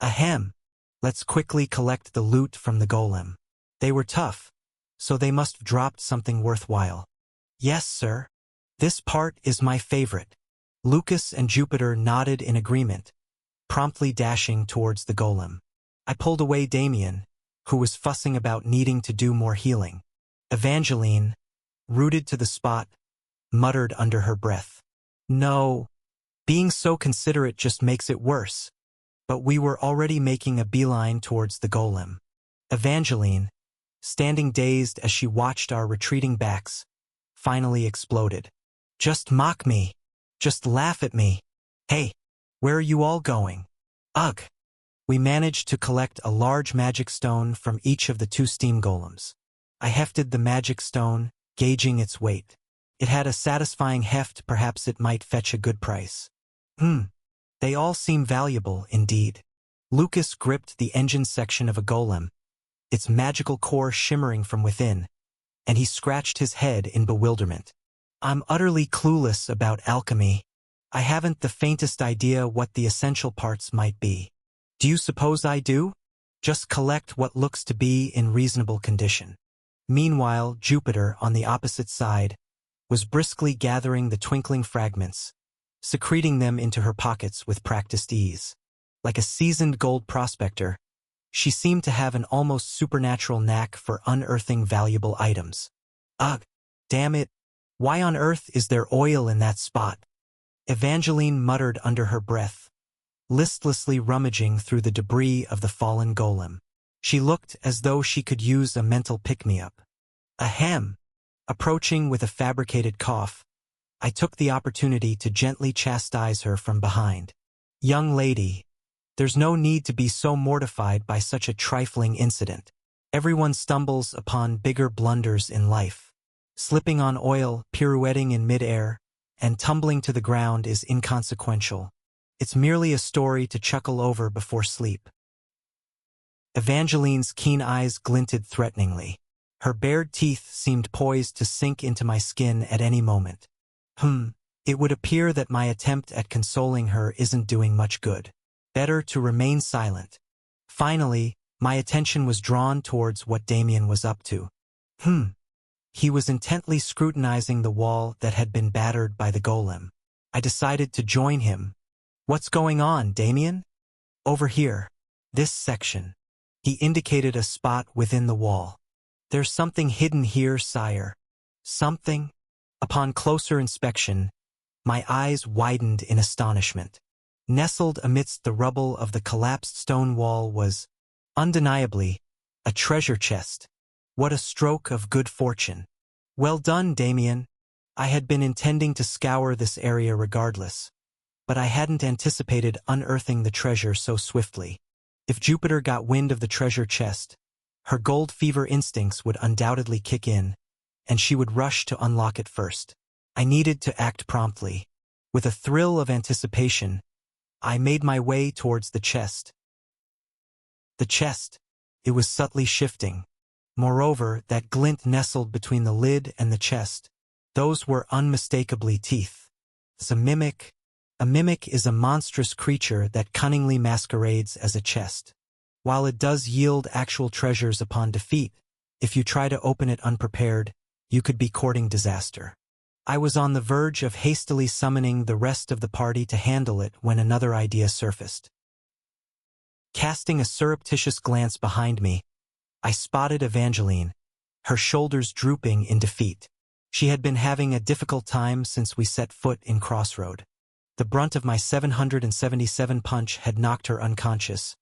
[SPEAKER 1] Ahem! Let's quickly collect the loot from the golem. They were tough, so they must have dropped something worthwhile. Yes, sir. This part is my favorite. Lucas and Jupiter nodded in agreement, promptly dashing towards the golem. I pulled away Damien, who was fussing about needing to do more healing. Evangeline, rooted to the spot, muttered under her breath. No, being so considerate just makes it worse. But we were already making a beeline towards the golem. Evangeline, standing dazed as she watched our retreating backs, finally exploded. Just mock me. Just laugh at me. Hey, where are you all going? Ugh. We managed to collect a large magic stone from each of the two steam golems. I hefted the magic stone, gauging its weight. It had a satisfying heft, perhaps it might fetch a good price. They all seem valuable, indeed. Lucas gripped the engine section of a golem, its magical core shimmering from within, and he scratched his head in bewilderment. I'm utterly clueless about alchemy. I haven't the faintest idea what the essential parts might be. Do you suppose I do? Just collect what looks to be in reasonable condition. Meanwhile, Jupiter, on the opposite side, was briskly gathering the twinkling fragments, secreting them into her pockets with practiced ease. Like a seasoned gold prospector, She seemed to have an almost supernatural knack for unearthing valuable items. Ugh, damn it. Why on earth is there oil in that spot? Evangeline muttered under her breath, listlessly rummaging through the debris of the fallen golem. She looked as though she could use a mental pick-me-up. Ahem. Approaching with a fabricated cough, I took the opportunity to gently chastise her from behind. Young lady, there's no need to be so mortified by such a trifling incident. Everyone stumbles upon bigger blunders in life. Slipping on oil, pirouetting in midair, and tumbling to the ground is inconsequential. It's merely a story to chuckle over before sleep. Evangeline's keen eyes glinted threateningly. Her bared teeth seemed poised to sink into my skin at any moment. It would appear that my attempt at consoling her isn't doing much good. Better to remain silent. Finally, my attention was drawn towards what Damien was up to. He was intently scrutinizing the wall that had been battered by the golem. I decided to join him. What's going on, Damien? Over here. This section. He indicated a spot within the wall. There's something hidden here, sire. Something? Upon closer inspection, my eyes widened in astonishment. Nestled amidst the rubble of the collapsed stone wall was, undeniably, a treasure chest. What a stroke of good fortune. Well done, Damien. I had been intending to scour this area regardless, but I hadn't anticipated unearthing the treasure so swiftly. If Jupiter got wind of the treasure chest, her gold fever instincts would undoubtedly kick in, and she would rush to unlock it first. I needed to act promptly. With a thrill of anticipation, I made my way towards the chest. The chest. It was subtly shifting. Moreover, that glint nestled between the lid and the chest. Those were unmistakably teeth. It's a mimic. A mimic is a monstrous creature that cunningly masquerades as a chest. While it does yield actual treasures upon defeat, if you try to open it unprepared, you could be courting disaster. I was on the verge of hastily summoning the rest of the party to handle it when another idea surfaced. Casting a surreptitious glance behind me, I spotted Evangeline, her shoulders drooping in defeat. She had been having a difficult time since we set foot in Crossroad. The brunt of my 777 punch had knocked her unconscious.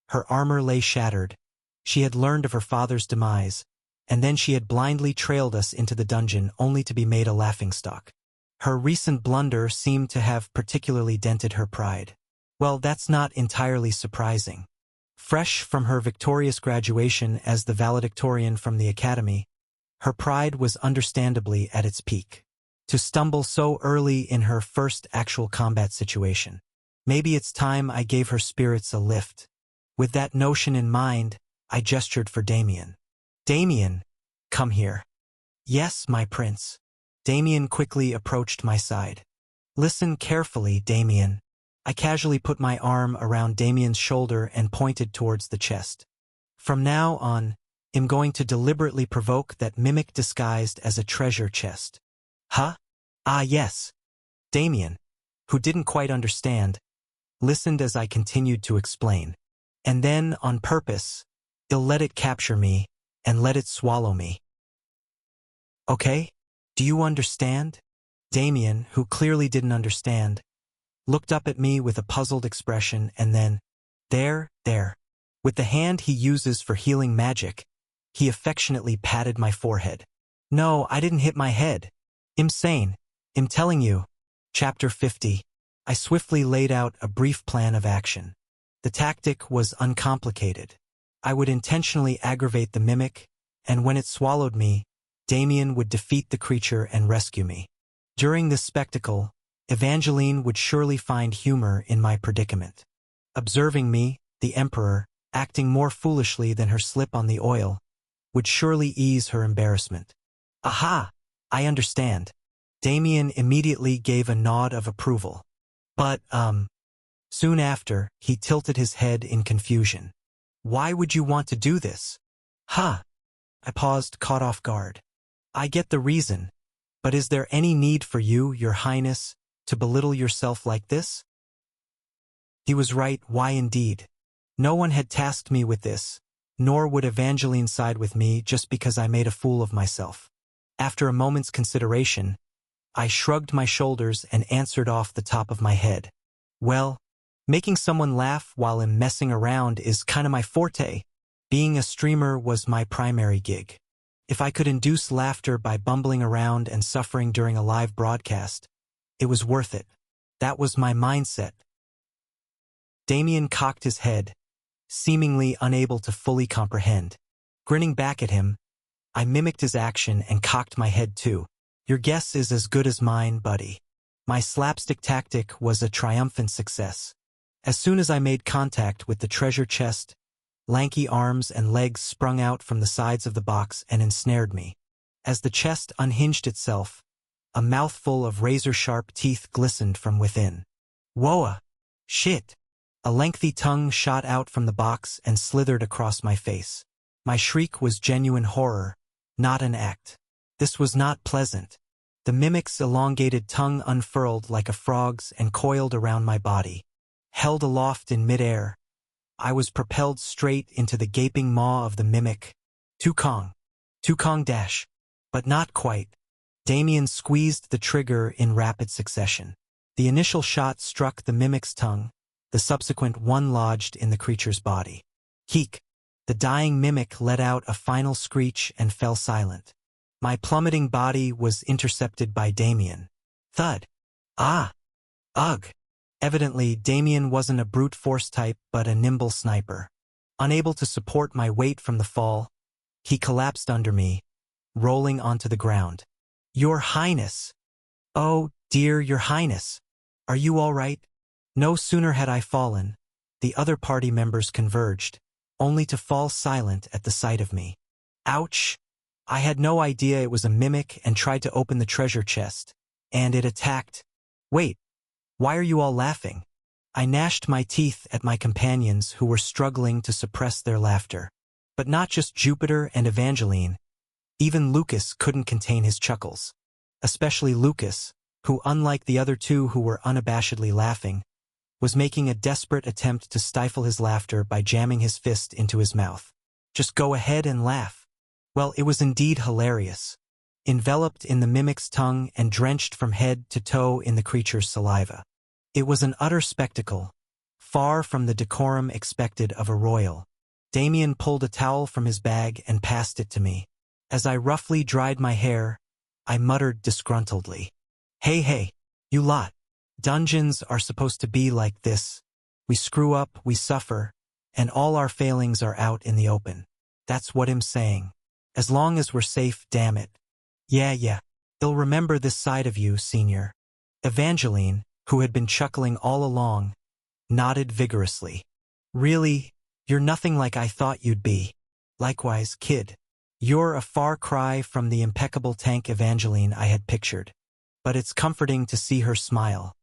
[SPEAKER 1] Her armor lay shattered. She had learned of her father's demise, and then she had blindly trailed us into the dungeon only to be made a laughingstock. Her recent blunder seemed to have particularly dented her pride. Well, that's not entirely surprising. Fresh from her victorious graduation as the valedictorian from the academy, her pride was understandably at its peak. To stumble so early in her first actual combat situation. Maybe it's time I gave her spirits a lift. With that notion in mind, I gestured for Damien. Damien, come here. Yes, my prince. Damien quickly approached my side. Listen carefully, Damien. I casually put my arm around Damien's shoulder and pointed towards the chest. From now on, I'm going to deliberately provoke that mimic disguised as a treasure chest. Huh? Ah, yes. Damien, who didn't quite understand, listened as I continued to explain. And then, on purpose, I'll let it capture me and let it swallow me. Okay? Do you understand? Damien, who clearly didn't understand, looked up at me with a puzzled expression and then, there. With the hand he uses for healing magic, he affectionately patted my forehead. No, I didn't hit my head. I'm sane. I'm telling you. Chapter 50. I swiftly laid out a brief plan of action. The tactic was uncomplicated. I would intentionally aggravate the mimic, and when it swallowed me, Damien would defeat the creature and rescue me. During this spectacle, Evangeline would surely find humor in my predicament. Observing me, the Emperor, acting more foolishly than her slip on the oil, would surely ease her embarrassment. Aha! I understand. Damien immediately gave a nod of approval. But, soon after, he tilted his head in confusion. Why would you want to do this? Ha! I paused, caught off guard. I get the reason, but is there any need for you, your highness, to belittle yourself like this? He was right, why indeed? No one had tasked me with this, nor would Evangeline side with me just because I made a fool of myself. After a moment's consideration, I shrugged my shoulders and answered off the top of my head. Well, making someone laugh while I'm messing around is kinda my forte. Being a streamer was my primary gig. If I could induce laughter by bumbling around and suffering during a live broadcast, it was worth it. That was my mindset. Damien cocked his head, seemingly unable to fully comprehend. Grinning back at him, I mimicked his action and cocked my head too. Your guess is as good as mine, buddy. My slapstick tactic was a triumphant success. As soon as I made contact with the treasure chest, lanky arms and legs sprung out from the sides of the box and ensnared me. As the chest unhinged itself, a mouthful of razor-sharp teeth glistened from within. Whoa! Shit! A lengthy tongue shot out from the box and slithered across my face. My shriek was genuine horror, not an act. This was not pleasant. The mimic's elongated tongue unfurled like a frog's and coiled around my body. Held aloft in midair, I was propelled straight into the gaping maw of the mimic. Tukong dash. But not quite. Damien squeezed the trigger in rapid succession. The initial shot struck the mimic's tongue. The subsequent one lodged in the creature's body. Keek. The dying mimic let out a final screech and fell silent. My plummeting body was intercepted by Damien. Thud. Ah. Ugh. Evidently, Damien wasn't a brute force type but a nimble sniper. Unable to support my weight from the fall, he collapsed under me, rolling onto the ground. Your Highness! Oh, dear Your Highness! Are you all right? No sooner had I fallen, the other party members converged, only to fall silent at the sight of me. Ouch! I had no idea it was a mimic and tried to open the treasure chest, and it attacked. Wait, why are you all laughing? I gnashed my teeth at my companions who were struggling to suppress their laughter. But not just Jupiter and Evangeline. Even Lucas couldn't contain his chuckles. Especially Lucas, who, unlike the other two who were unabashedly laughing, was making a desperate attempt to stifle his laughter by jamming his fist into his mouth. Just go ahead and laugh. Well, it was indeed hilarious. Enveloped in the mimic's tongue and drenched from head to toe in the creature's saliva. It was an utter spectacle, far from the decorum expected of a royal. Damien pulled a towel from his bag and passed it to me. As I roughly dried my hair, I muttered disgruntledly. Hey, you lot. Dungeons are supposed to be like this. We screw up, we suffer, and all our failings are out in the open. That's what I'm saying. As long as we're safe, damn it. Yeah. They'll remember this side of you, senior. Evangeline, who had been chuckling all along, nodded vigorously. Really, you're nothing like I thought you'd be. Likewise, kid. You're a far cry from the impeccable tank Evangeline I had pictured. But it's comforting to see her smile.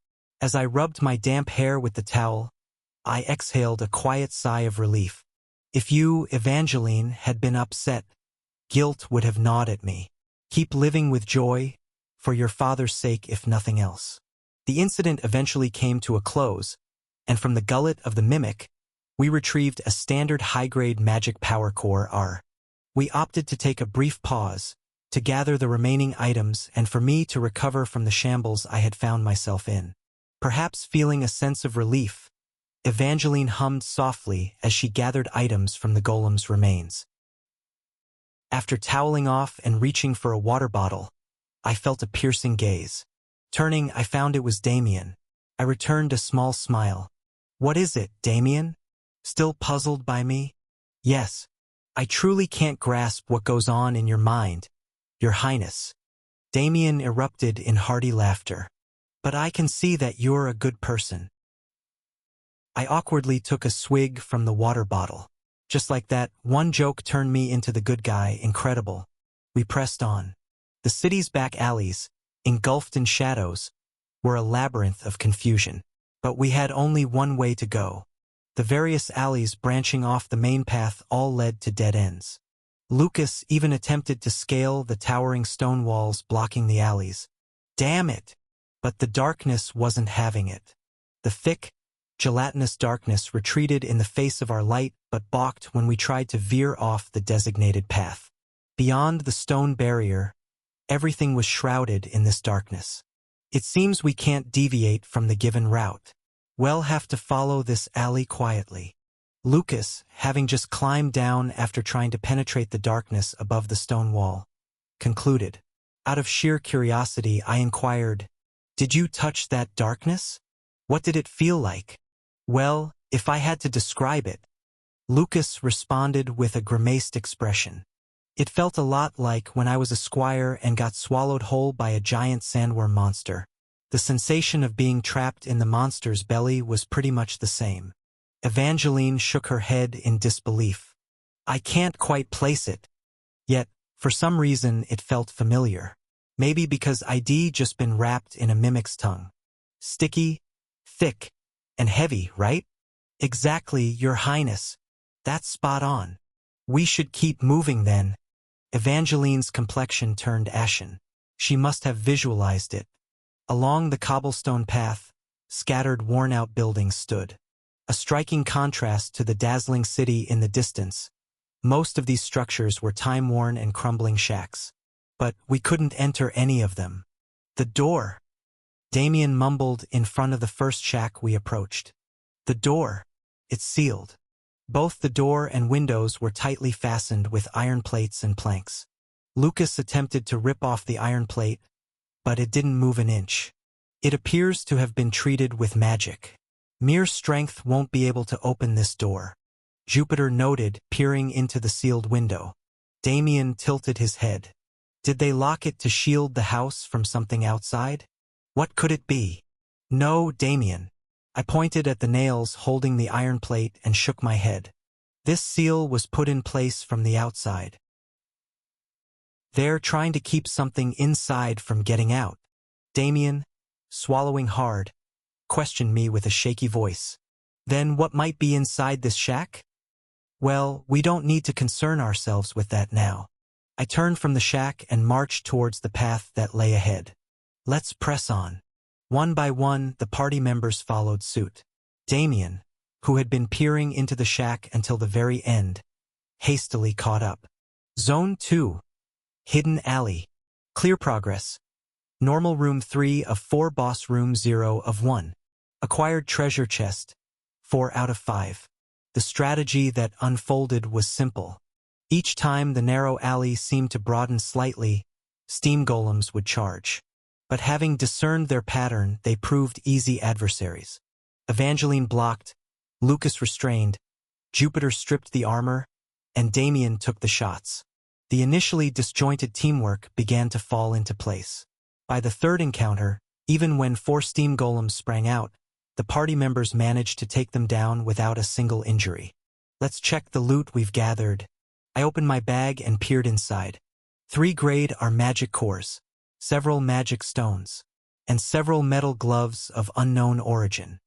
[SPEAKER 1] As I rubbed my damp hair with the towel, I exhaled a quiet sigh of relief. If you, Evangeline, had been upset, guilt would have gnawed at me. Keep living with joy, for your father's sake if nothing else. The incident eventually came to a close, and from the gullet of the mimic, we retrieved a standard high-grade magic power core R. We opted to take a brief pause, to gather the remaining items and for me to recover from the shambles I had found myself in. Perhaps feeling a sense of relief, Evangeline hummed softly as she gathered items from the golem's remains. After toweling off and reaching for a water bottle, I felt a piercing gaze. Turning, I found it was Damien. I returned a small smile. What is it, Damien? Still puzzled by me? Yes. I truly can't grasp what goes on in your mind, Your Highness. Damien erupted in hearty laughter. But I can see that you're a good person. I awkwardly took a swig from the water bottle. Just like that, one joke turned me into the good guy. Incredible. We pressed on. The city's back alleys, engulfed in shadows, were a labyrinth of confusion. But we had only one way to go. The various alleys branching off the main path all led to dead ends. Lucas even attempted to scale the towering stone walls blocking the alleys. Damn it! But the darkness wasn't having it. The thick, Gelatinous darkness retreated in the face of our light but balked when we tried to veer off the designated path. Beyond the stone barrier, everything was shrouded in this darkness. It seems we can't deviate from the given route. We'll have to follow this alley quietly. Lucas, having just climbed down after trying to penetrate the darkness above the stone wall, concluded. Out of sheer curiosity, I inquired, "Did you touch that darkness? What did it feel like?" "Well, if I had to describe it," Lucas responded with a grimaced expression. "It felt a lot like when I was a squire and got swallowed whole by a giant sandworm monster. The sensation of being trapped in the monster's belly was pretty much the same." Evangeline shook her head in disbelief. "I can't quite place it. Yet, for some reason it felt familiar. Maybe because I'd just been wrapped in a mimic's tongue. Sticky, thick, and heavy, right?" "Exactly, Your Highness. That's spot on. We should keep moving then." Evangeline's complexion turned ashen. She must have visualized it. Along the cobblestone path, scattered worn-out buildings stood. A striking contrast to the dazzling city in the distance. Most of these structures were time-worn and crumbling shacks. But we couldn't enter any of them. "The door," Damien mumbled in front of the first shack we approached. "The door. It's sealed." Both the door and windows were tightly fastened with iron plates and planks. Lucas attempted to rip off the iron plate, but it didn't move an inch. "It appears to have been treated with magic. Mere strength won't be able to open this door," Jupiter noted, peering into the sealed window. Damien tilted his head. Did they lock it to shield the house from something outside? What could it be? "No, Damien." I pointed at the nails holding the iron plate and shook my head. "This seal was put in place from the outside. They're trying to keep something inside from getting out." Damien, swallowing hard, questioned me with a shaky voice. "Then what might be inside this shack?" "Well, we don't need to concern ourselves with that now." I turned from the shack and marched towards the path that lay ahead. "Let's press on." One by one, the party members followed suit. Damien, who had been peering into the shack until the very end, hastily caught up. Zone 2. Hidden Alley. Clear progress. Normal room 3 of 4, boss room 0 of 1. Acquired treasure chest, 4 out of 5. The strategy that unfolded was simple. Each time the narrow alley seemed to broaden slightly, steam golems would charge. But having discerned their pattern, they proved easy adversaries. Evangeline blocked, Lucas restrained, Jupiter stripped the armor, and Damien took the shots. The initially disjointed teamwork began to fall into place. By the third encounter, even when 4 steam golems sprang out, the party members managed to take them down without a single injury. "Let's check the loot we've gathered." I opened my bag and peered inside. 3 grade are magic cores, several magic stones, and several metal gloves of unknown origin.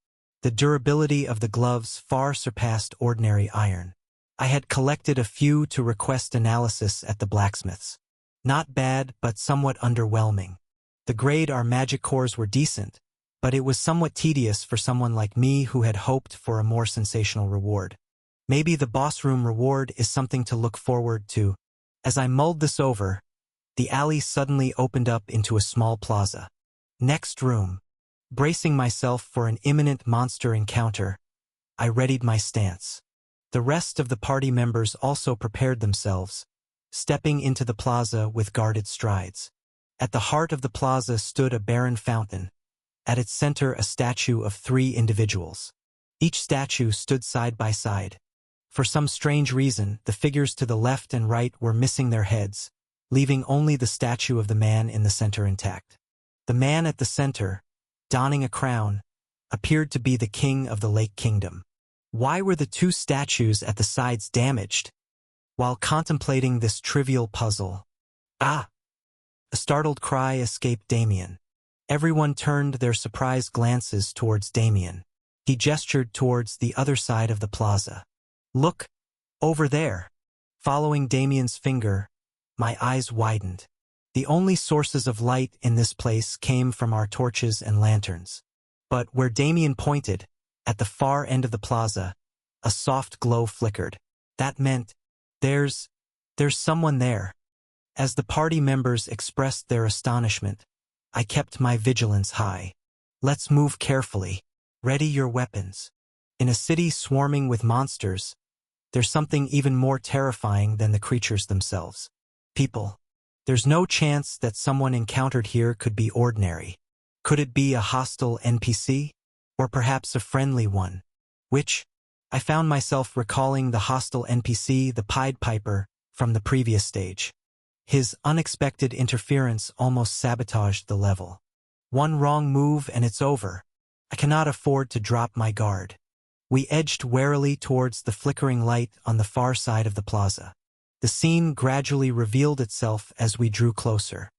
[SPEAKER 1] The durability of the gloves far surpassed ordinary iron. I had collected a few to request analysis at the blacksmith's. Not bad, but somewhat underwhelming. The grade our magic cores were decent, but it was somewhat tedious for someone like me who had hoped for a more sensational reward. Maybe the boss room reward is something to look forward to. As I mulled this over, the alley suddenly opened up into a small plaza. Next room. Bracing myself for an imminent monster encounter, I readied my stance. The rest of the party members also prepared themselves, stepping into the plaza with guarded strides. At the heart of the plaza stood a barren fountain. At its center, a statue of 3 individuals. Each statue stood side by side. For some strange reason, the figures to the left and right were missing their heads, leaving only the statue of the man in the center intact. The man at the center, donning a crown, appeared to be the king of the Lake Kingdom. Why were the 2 statues at the sides damaged? While contemplating this trivial puzzle, "Ah!" a startled cry escaped Damien. Everyone turned their surprised glances towards Damien. He gestured towards the other side of the plaza. "Look, over there." Following Damien's finger, my eyes widened. The only sources of light in this place came from our torches and lanterns. But where Damien pointed, At the far end of the plaza, a soft glow flickered. That meant, there's someone there. As the party members expressed their astonishment, I kept my vigilance high. Let's move carefully. Ready your weapons. In a city swarming with monsters, there's something even more terrifying than the creatures themselves. People. There's no chance that someone encountered here could be ordinary. Could it be a hostile NPC? Or perhaps a friendly one? Which? I found myself recalling the hostile NPC, the Pied Piper, from the previous stage. His unexpected interference almost sabotaged the level. One wrong move and it's over. I cannot afford to drop my guard. We edged warily towards the flickering light on the far side of the plaza. The scene gradually revealed itself as we drew closer.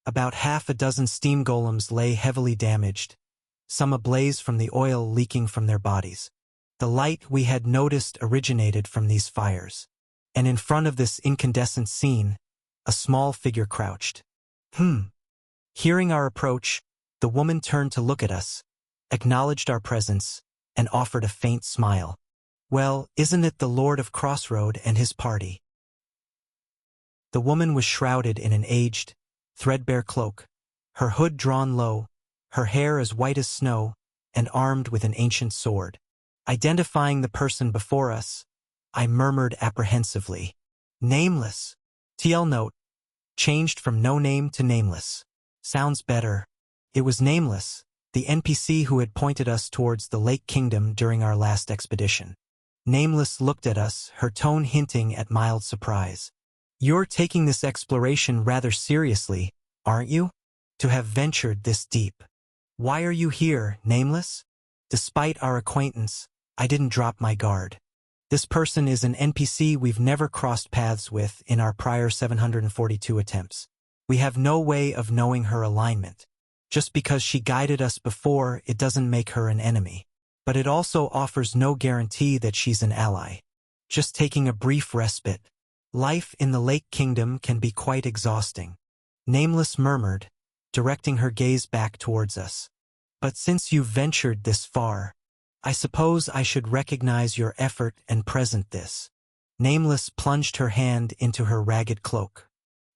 [SPEAKER 1] About half a dozen steam golems lay heavily damaged, some ablaze from the oil leaking from their bodies. The light we had noticed originated from these fires. And in front of this incandescent scene, a small figure crouched. Hearing our approach, the woman turned to look at us, acknowledged our presence, and offered a faint smile. Well, isn't it the Lord of Crossroad and his party? The woman was shrouded in an aged, threadbare cloak, her hood drawn low, her hair as white as snow, and armed with an ancient sword. Identifying the person before us, I murmured apprehensively, "Nameless." TL note, changed from no name to nameless. Sounds better. It was Nameless, the NPC who had pointed us towards the Lake Kingdom during our last expedition. Nameless looked at us, her tone hinting at mild surprise. "You're taking this exploration rather seriously, aren't you? To have ventured this deep. Why are you here, Nameless?" Despite our acquaintance, I didn't drop my guard. This person is an NPC we've never crossed paths with in our prior 742 attempts. We have no way of knowing her alignment. Just because she guided us before, it doesn't make her an enemy. But it also offers no guarantee that she's an ally. Just taking a brief respite. Life in the Lake Kingdom can be quite exhausting. Nameless murmured, directing her gaze back towards us. But since you've ventured this far, I suppose I should recognize your effort and present this. Nameless plunged her hand into her ragged cloak.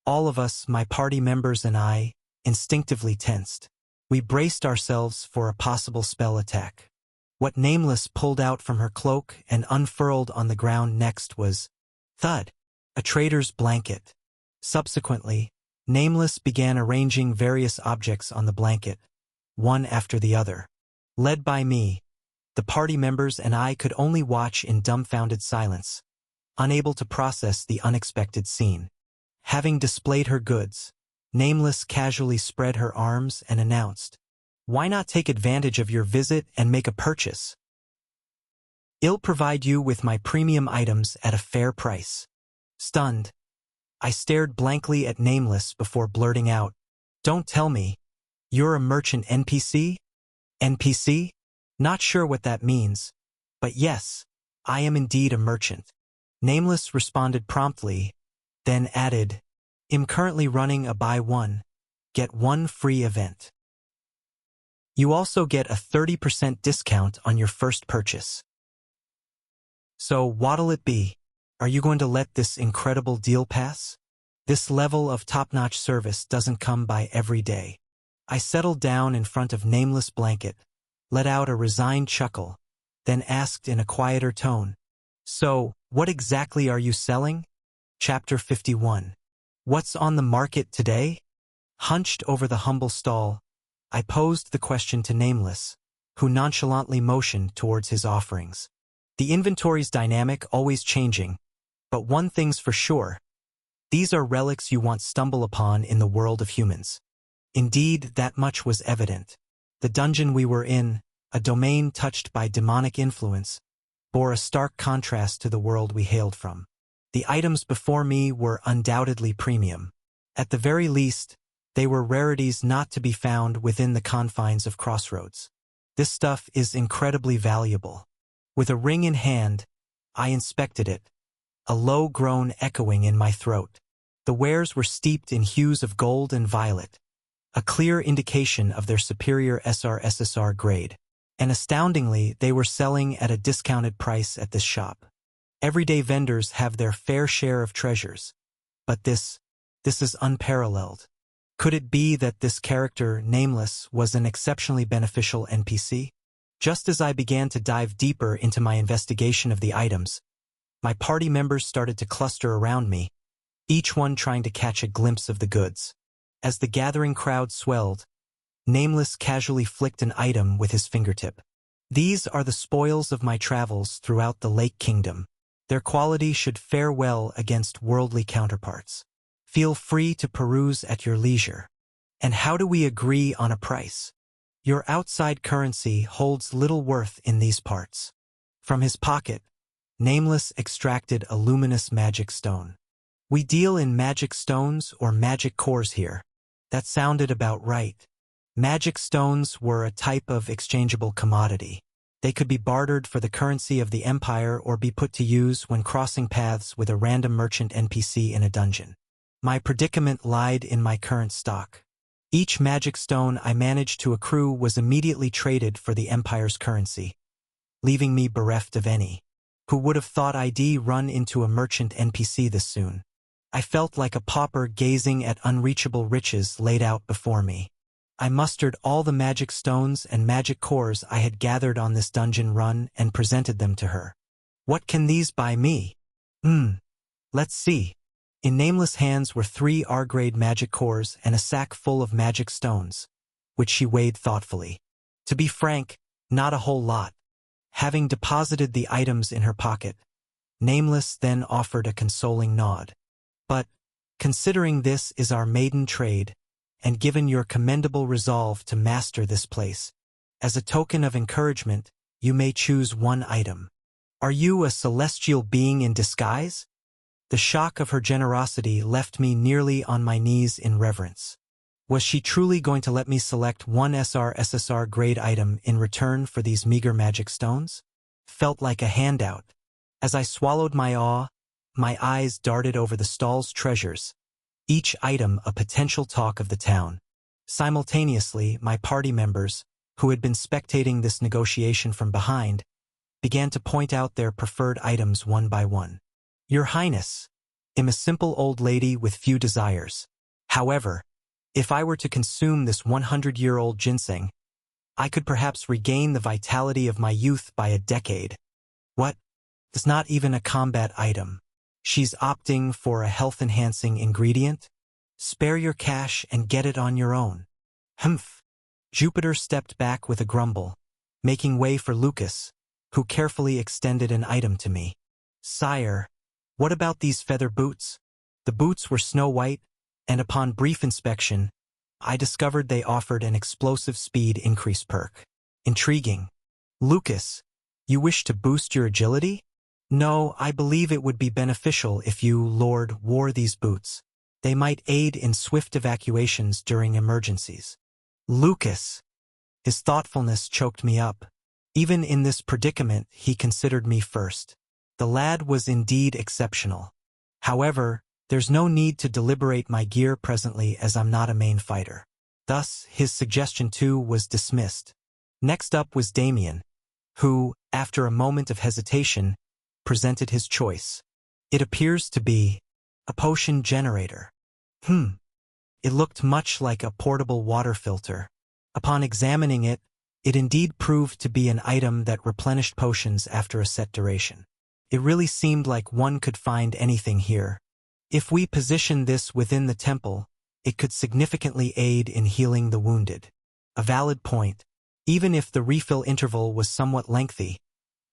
[SPEAKER 1] All of us, my party members and I, instinctively tensed. We braced ourselves for a possible spell attack. What Nameless pulled out from her cloak and unfurled on the ground next was, thud, a trader's blanket. Subsequently, Nameless began arranging various objects on the blanket, one after the other. Led by me, the party members and I could only watch in dumbfounded silence, unable to process the unexpected scene. Having displayed her goods, Nameless casually spread her arms and announced, "Why not take advantage of your visit and make a purchase? I'll provide you with my premium items at a fair price." Stunned, I stared blankly at Nameless before blurting out, "Don't tell me. You're a merchant NPC? NPC? Not sure what that means. But yes, I am indeed a merchant." Nameless responded promptly, then added, "I'm currently running a buy one, get one free event. You also get a 30% discount on your first purchase. So what'll it be? Are you going to let this incredible deal pass? This level of top-notch service doesn't come by every day." I settled down in front of Nameless' blanket, let out a resigned chuckle, then asked in a quieter tone, "So, what exactly are you selling?" Chapter 51. What's on the market today? Hunched over the humble stall, I posed the question to Nameless, who nonchalantly motioned towards his offerings. The inventory's dynamic, always changing, but one thing's for sure. These are relics you won't stumble upon in the world of humans. Indeed, that much was evident. The dungeon we were in, a domain touched by demonic influence, bore a stark contrast to the world we hailed from. The items before me were undoubtedly premium. At the very least, they were rarities not to be found within the confines of Crossroads. This stuff is incredibly valuable. With a ring in hand, I inspected it, a low groan echoing in my throat. The wares were steeped in hues of gold and violet, a clear indication of their superior SR/SSR grade. And astoundingly, they were selling at a discounted price at this shop. Everyday vendors have their fair share of treasures, but this is unparalleled. Could it be that this character, Nameless, was an exceptionally beneficial NPC? Just as I began to dive deeper into my investigation of the items, my party members started to cluster around me, each one trying to catch a glimpse of the goods. As the gathering crowd swelled, Nameless casually flicked an item with his fingertip. These are the spoils of my travels throughout the Lake Kingdom. Their quality should fare well against worldly counterparts. Feel free to peruse at your leisure. And how do we agree on a price? Your outside currency holds little worth in these parts. From his pocket, Nameless extracted a luminous magic stone. We deal in magic stones or magic cores here. That sounded about right. Magic stones were a type of exchangeable commodity. They could be bartered for the currency of the Empire or be put to use when crossing paths with a random merchant NPC in a dungeon. My predicament lied in my current stock. Each magic stone I managed to accrue was immediately traded for the Empire's currency, leaving me bereft of any. Who would have thought I'd run into a merchant NPC this soon? I felt like a pauper gazing at unreachable riches laid out before me. I mustered all the magic stones and magic cores I had gathered on this dungeon run and presented them to her. What can these buy me? Let's see. In Nameless' hands were 3 R-grade magic cores and a sack full of magic stones, which she weighed thoughtfully. To be frank, not a whole lot. Having deposited the items in her pocket, Nameless then offered a consoling nod. But, considering this is our maiden trade, and given your commendable resolve to master this place, as a token of encouragement, you may choose one item. Are you a celestial being in disguise? The shock of her generosity left me nearly on my knees in reverence. Was she truly going to let me select one SR/SSR grade item in return for these meager magic stones? Felt like a handout. As I swallowed my awe, my eyes darted over the stall's treasures, each item a potential talk of the town. Simultaneously, my party members, who had been spectating this negotiation from behind, began to point out their preferred items one by one. Your Highness, I'm a simple old lady with few desires. However, if I were to consume this 100-year-old ginseng, I could perhaps regain the vitality of my youth by a decade. What? It's not even a combat item. She's opting for a health-enhancing ingredient? Spare your cash and get it on your own. Humph. Jupiter stepped back with a grumble, making way for Lucas, who carefully extended an item to me. Sire, what about these feather boots? The boots were snow-white, and upon brief inspection, I discovered they offered an explosive speed increase perk. Intriguing. Lucas, you wish to boost your agility? No, I believe it would be beneficial if you, Lord, wore these boots. They might aid in swift evacuations during emergencies. Lucas. His thoughtfulness choked me up. Even in this predicament, he considered me first. The lad was indeed exceptional. However, there's no need to deliberate my gear presently as I'm not a main fighter. Thus, his suggestion too was dismissed. Next up was Damien, who, after a moment of hesitation, presented his choice. It appears to be a potion generator. It looked much like a portable water filter. Upon examining it, it indeed proved to be an item that replenished potions after a set duration. It really seemed like one could find anything here. If we position this within the temple, it could significantly aid in healing the wounded. A valid point. Even if the refill interval was somewhat lengthy,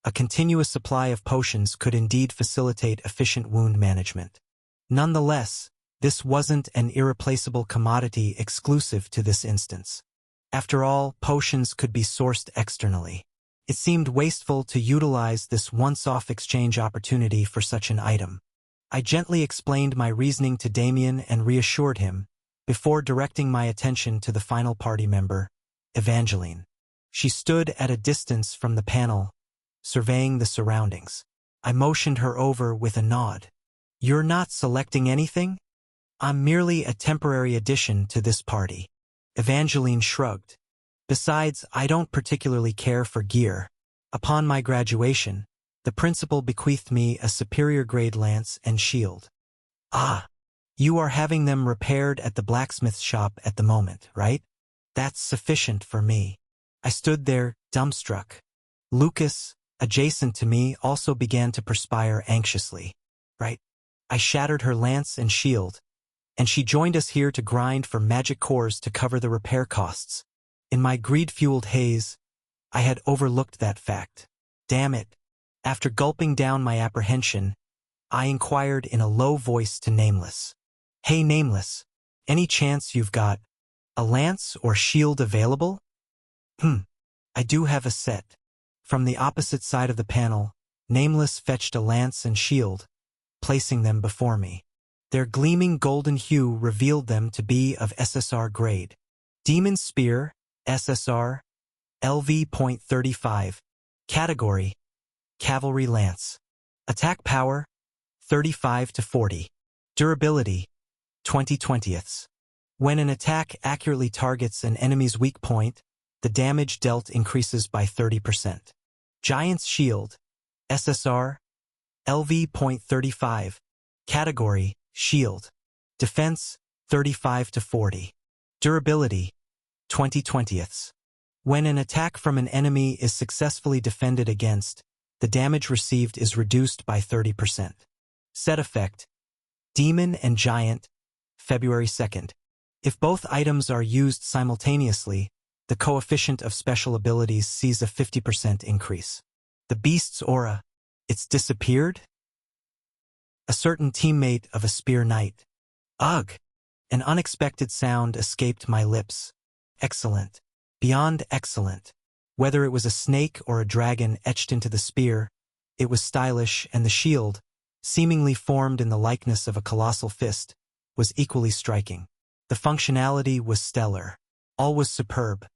[SPEAKER 1] a continuous supply of potions could indeed facilitate efficient wound management. Nonetheless, this wasn't an irreplaceable commodity exclusive to this instance. After all, potions could be sourced externally. It seemed wasteful to utilize this once-off exchange opportunity for such an item. I gently explained my reasoning to Damien and reassured him, before directing my attention to the final party member, Evangeline. She stood at a distance from the panel, surveying the surroundings. I motioned her over with a nod. You're not selecting anything? I'm merely a temporary addition to this party. Evangeline shrugged. Besides, I don't particularly care for gear. Upon my graduation, the principal bequeathed me a superior grade lance and shield. Ah, you are having them repaired at the blacksmith shop at the moment, right? That's sufficient for me. I stood there, dumbstruck. Lucas, adjacent to me, also began to perspire anxiously. Right? I shattered her lance and shield, and she joined us here to grind for magic cores to cover the repair costs. In my greed-fueled haze, I had overlooked that fact. Damn it. After gulping down my apprehension, I inquired in a low voice to Nameless. Hey Nameless, any chance you've got a lance or shield available? I do have a set. From the opposite side of the panel, Nameless fetched a lance and shield, placing them before me. Their gleaming golden hue revealed them to be of SSR grade. Demon Spear, SSR, LV.35. Category, Cavalry Lance. Attack power, 35 to 40. Durability, 20/20ths. When an attack accurately targets an enemy's weak point, the damage dealt increases by 30%. Giant's Shield, SSR, LV.35. Category, Shield. Defense, 35 to 40. Durability, 20/20ths. When an attack from an enemy is successfully defended against, the damage received is reduced by 30%. Set effect, Demon and Giant, February 2nd. If both items are used simultaneously, the coefficient of special abilities sees a 50% increase. The Beast's aura, it's disappeared? A certain teammate of a Spear Knight. Ugh! An unexpected sound escaped my lips. Excellent. Beyond excellent. Whether it was a snake or a dragon etched into the spear, it was stylish, and the shield, seemingly formed in the likeness of a colossal fist, was equally striking. The functionality was stellar. All was superb.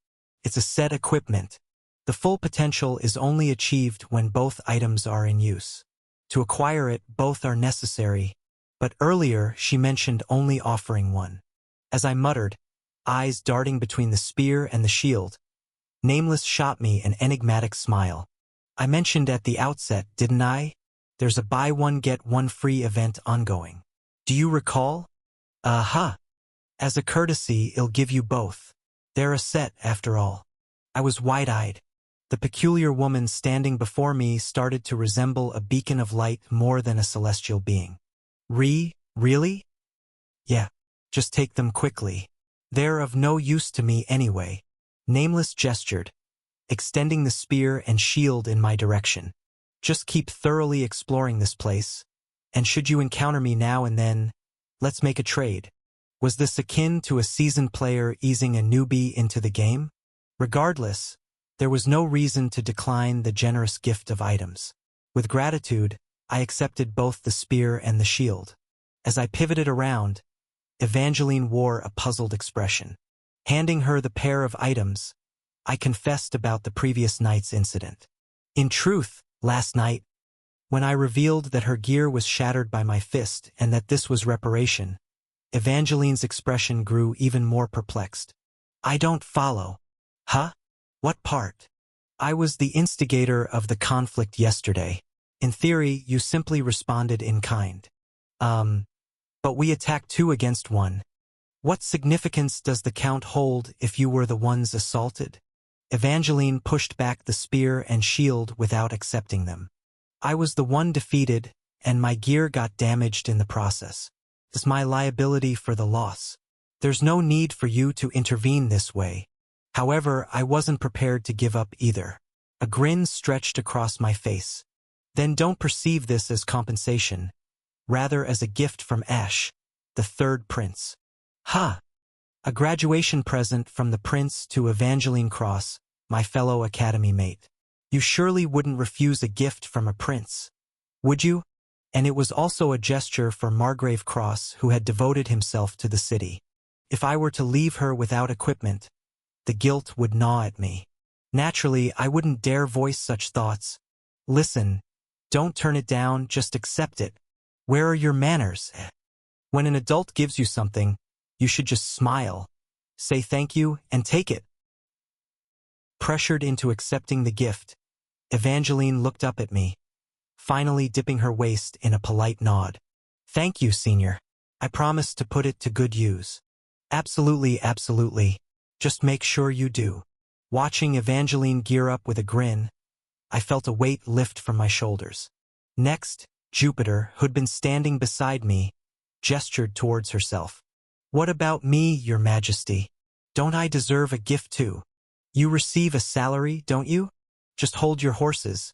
[SPEAKER 1] It's a set equipment. The full potential is only achieved when both items are in use. To acquire it, both are necessary, but earlier she mentioned only offering one. As I muttered, eyes darting between the spear and the shield, Nameless shot me an enigmatic smile. I mentioned at the outset, didn't I? There's a buy one get one free event ongoing. Do you recall? Aha! As a courtesy, I'll give you both. They're a set, after all. I was wide-eyed. The peculiar woman standing before me started to resemble a beacon of light more than a celestial being. Really? Yeah, just take them quickly. They're of no use to me anyway. Nameless gestured, extending the spear and shield in my direction. Just keep thoroughly exploring this place, and should you encounter me now and then, let's make a trade. Was this akin to a seasoned player easing a newbie into the game? Regardless, there was no reason to decline the generous gift of items. With gratitude, I accepted both the spear and the shield. As I pivoted around, Evangeline wore a puzzled expression. Handing her the pair of items, I confessed about the previous night's incident. In truth, last night, when I revealed that her gear was shattered by my fist and that this was reparation, Evangeline's expression grew even more perplexed. I don't follow. Huh? What part? I was the instigator of the conflict yesterday. In theory, you simply responded in kind. But we attacked 2 against 1. What significance does the count hold if you were the ones assaulted? Evangeline pushed back the spear and shield without accepting them. I was the one defeated, and my gear got damaged in the process. It's my liability for the loss. There's no need for you to intervene this way. However, I wasn't prepared to give up either. A grin stretched across my face. Then don't perceive this as compensation, rather as a gift from Ash, the third prince. Ha! A graduation present from the prince to Evangeline Cross, my fellow academy mate. You surely wouldn't refuse a gift from a prince, would you? And it was also a gesture for Margrave Cross, who had devoted himself to the city. If I were to leave her without equipment, the guilt would gnaw at me. Naturally, I wouldn't dare voice such thoughts. Listen, don't turn it down, just accept it. Where are your manners? When an adult gives you something, you should just smile, say thank you, and take it. Pressured into accepting the gift, Evangeline looked up at me, finally dipping her waist in a polite nod. Thank you, Senior. I promise to put it to good use. Absolutely, absolutely. Just make sure you do. Watching Evangeline gear up with a grin, I felt a weight lift from my shoulders. Next, Jupiter, who'd been standing beside me, gestured towards herself. What about me, Your Majesty? Don't I deserve a gift too? You receive a salary, don't you? Just hold your horses.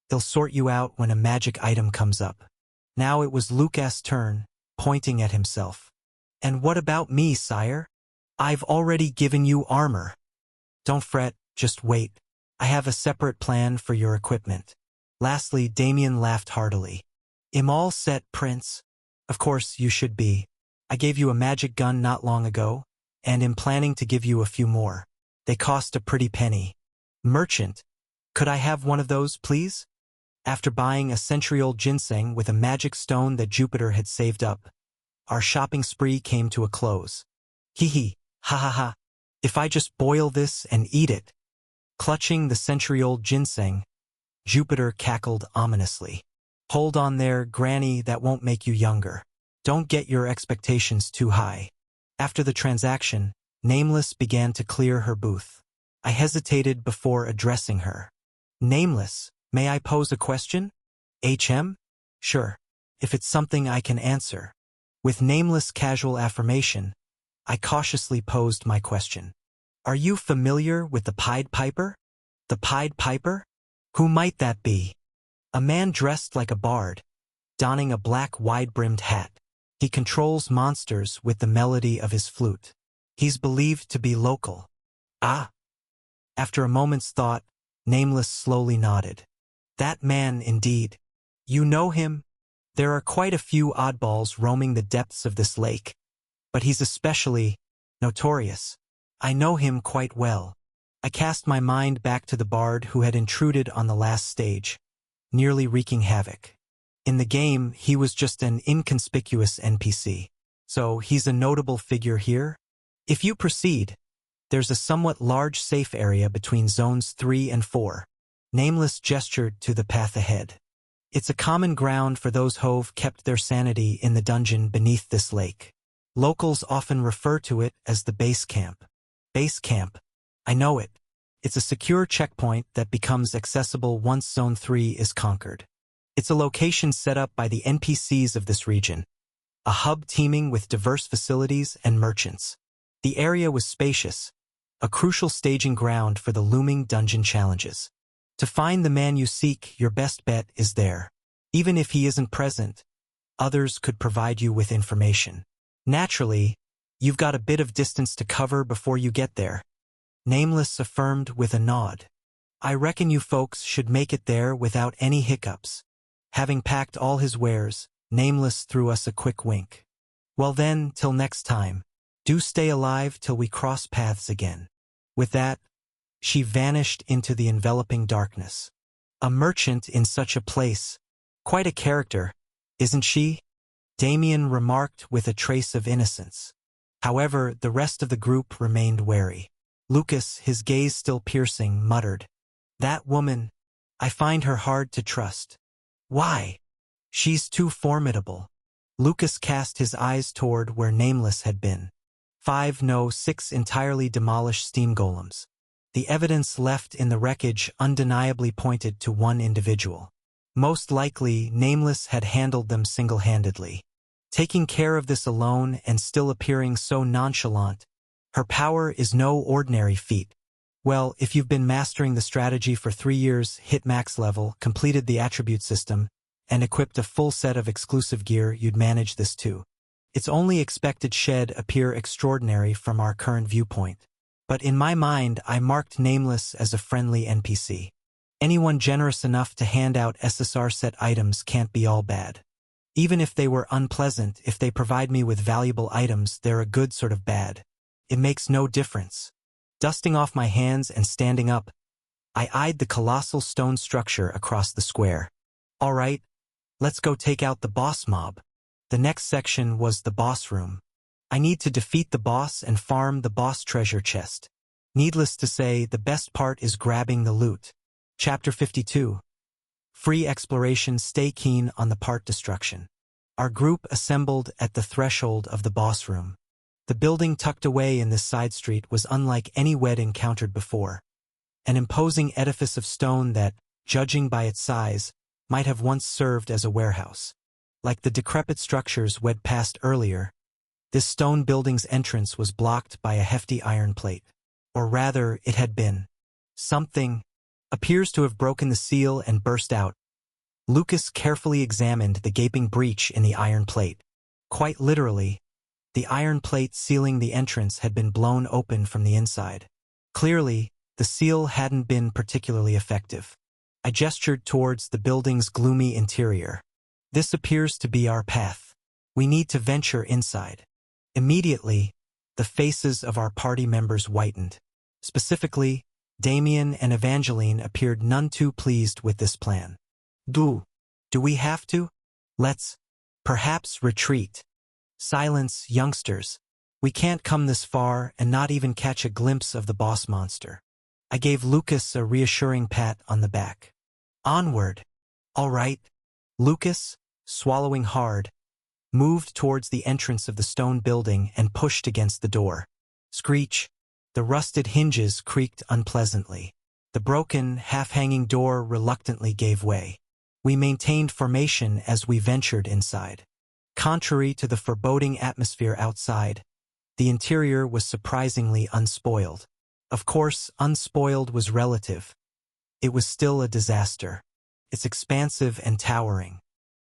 [SPEAKER 1] They'll sort you out when a magic item comes up. Now it was Lucas' turn, pointing at himself. And what about me, sire? I've already given you armor. Don't fret, just wait. I have a separate plan for your equipment. Lastly, Damien laughed heartily. Am all set, Prince? Of course, you should be. I gave you a magic gun not long ago, and am planning to give you a few more. They cost a pretty penny. Merchant, could I have one of those, please? After buying a century-old ginseng with a magic stone that Jupiter had saved up, our shopping spree came to a close. Hee, ha ha ha. If I just boil this and eat it. Clutching the century-old ginseng, Jupiter cackled ominously. Hold on there, Granny, that won't make you younger. Don't get your expectations too high. After the transaction, Nameless began to clear her booth. I hesitated before addressing her. Nameless, may I pose a question? HM? Sure, if it's something I can answer. With Nameless casual affirmation, I cautiously posed my question. Are you familiar with the Pied Piper? The Pied Piper? Who might that be? A man dressed like a bard, donning a black wide-brimmed hat. He controls monsters with the melody of his flute. He's believed to be local. Ah. After a moment's thought, Nameless slowly nodded. That man, indeed. You know him? There are quite a few oddballs roaming the depths of this lake, but he's especially notorious. I know him quite well. I cast my mind back to the bard who had intruded on the last stage, nearly wreaking havoc. In the game, he was just an inconspicuous NPC. So he's a notable figure here? If you proceed, there's a somewhat large safe area between zones 3 and 4. Nameless gestured to the path ahead. It's a common ground for those who've kept their sanity in the dungeon beneath this lake. Locals often refer to it as the base camp. Base camp. I know it. It's a secure checkpoint that becomes accessible once Zone 3 is conquered. It's a location set up by the NPCs of this region, a hub teeming with diverse facilities and merchants. The area was spacious, a crucial staging ground for the looming dungeon challenges. To find the man you seek, your best bet is there. Even if he isn't present, others could provide you with information. Naturally, you've got a bit of distance to cover before you get there. Nameless affirmed with a nod. I reckon you folks should make it there without any hiccups. Having packed all his wares, Nameless threw us a quick wink. Well then, till next time. Do stay alive till we cross paths again. With that, she vanished into the enveloping darkness. A merchant in such a place. Quite a character, isn't she? Damien remarked with a trace of innocence. However, the rest of the group remained wary. Lucas, his gaze still piercing, muttered, That woman, I find her hard to trust. Why? She's too formidable. Lucas cast his eyes toward where Nameless had been. 6 entirely demolished steam golems. The evidence left in the wreckage undeniably pointed to one individual. Most likely, Nameless had handled them single-handedly. Taking care of this alone and still appearing so nonchalant, her power is no ordinary feat. Well, if you've been mastering the strategy for 3 years, hit max level, completed the attribute system, and equipped a full set of exclusive gear, you'd manage this too. It's only expected she'd appear extraordinary from our current viewpoint. But in my mind, I marked Nameless as a friendly NPC. Anyone generous enough to hand out SSR set items can't be all bad. Even if they were unpleasant, if they provide me with valuable items, they're a good sort of bad. It makes no difference. Dusting off my hands and standing up, I eyed the colossal stone structure across the square. All right, let's go take out the boss mob. The next section was the boss room. I need to defeat the boss and farm the boss treasure chest. Needless to say, the best part is grabbing the loot. Chapter 52. Free exploration. Stay keen on the part destruction. Our group assembled at the threshold of the boss room. The building tucked away in this side street was unlike any we'd encountered before. An imposing edifice of stone that, judging by its size, might have once served as a warehouse. Like the decrepit structures we'd passed earlier, this stone building's entrance was blocked by a hefty iron plate. Or rather, it had been. Something appears to have broken the seal and burst out. Lucas carefully examined the gaping breach in the iron plate. Quite literally, the iron plate sealing the entrance had been blown open from the inside. Clearly, the seal hadn't been particularly effective. I gestured towards the building's gloomy interior. This appears to be our path. We need to venture inside. Immediately, the faces of our party members whitened. Specifically, Damien and Evangeline appeared none too pleased with this plan. Do we have to? Let's perhaps retreat. Silence, youngsters. We can't come this far and not even catch a glimpse of the boss monster. I gave Lucas a reassuring pat on the back. Onward. All right. Lucas, swallowing hard, moved towards the entrance of the stone building and pushed against the door. Screech. The rusted hinges creaked unpleasantly. The broken, half-hanging door reluctantly gave way. We maintained formation as we ventured inside. Contrary to the foreboding atmosphere outside, the interior was surprisingly unspoiled. Of course, unspoiled was relative. It was still a disaster. It's expansive and towering.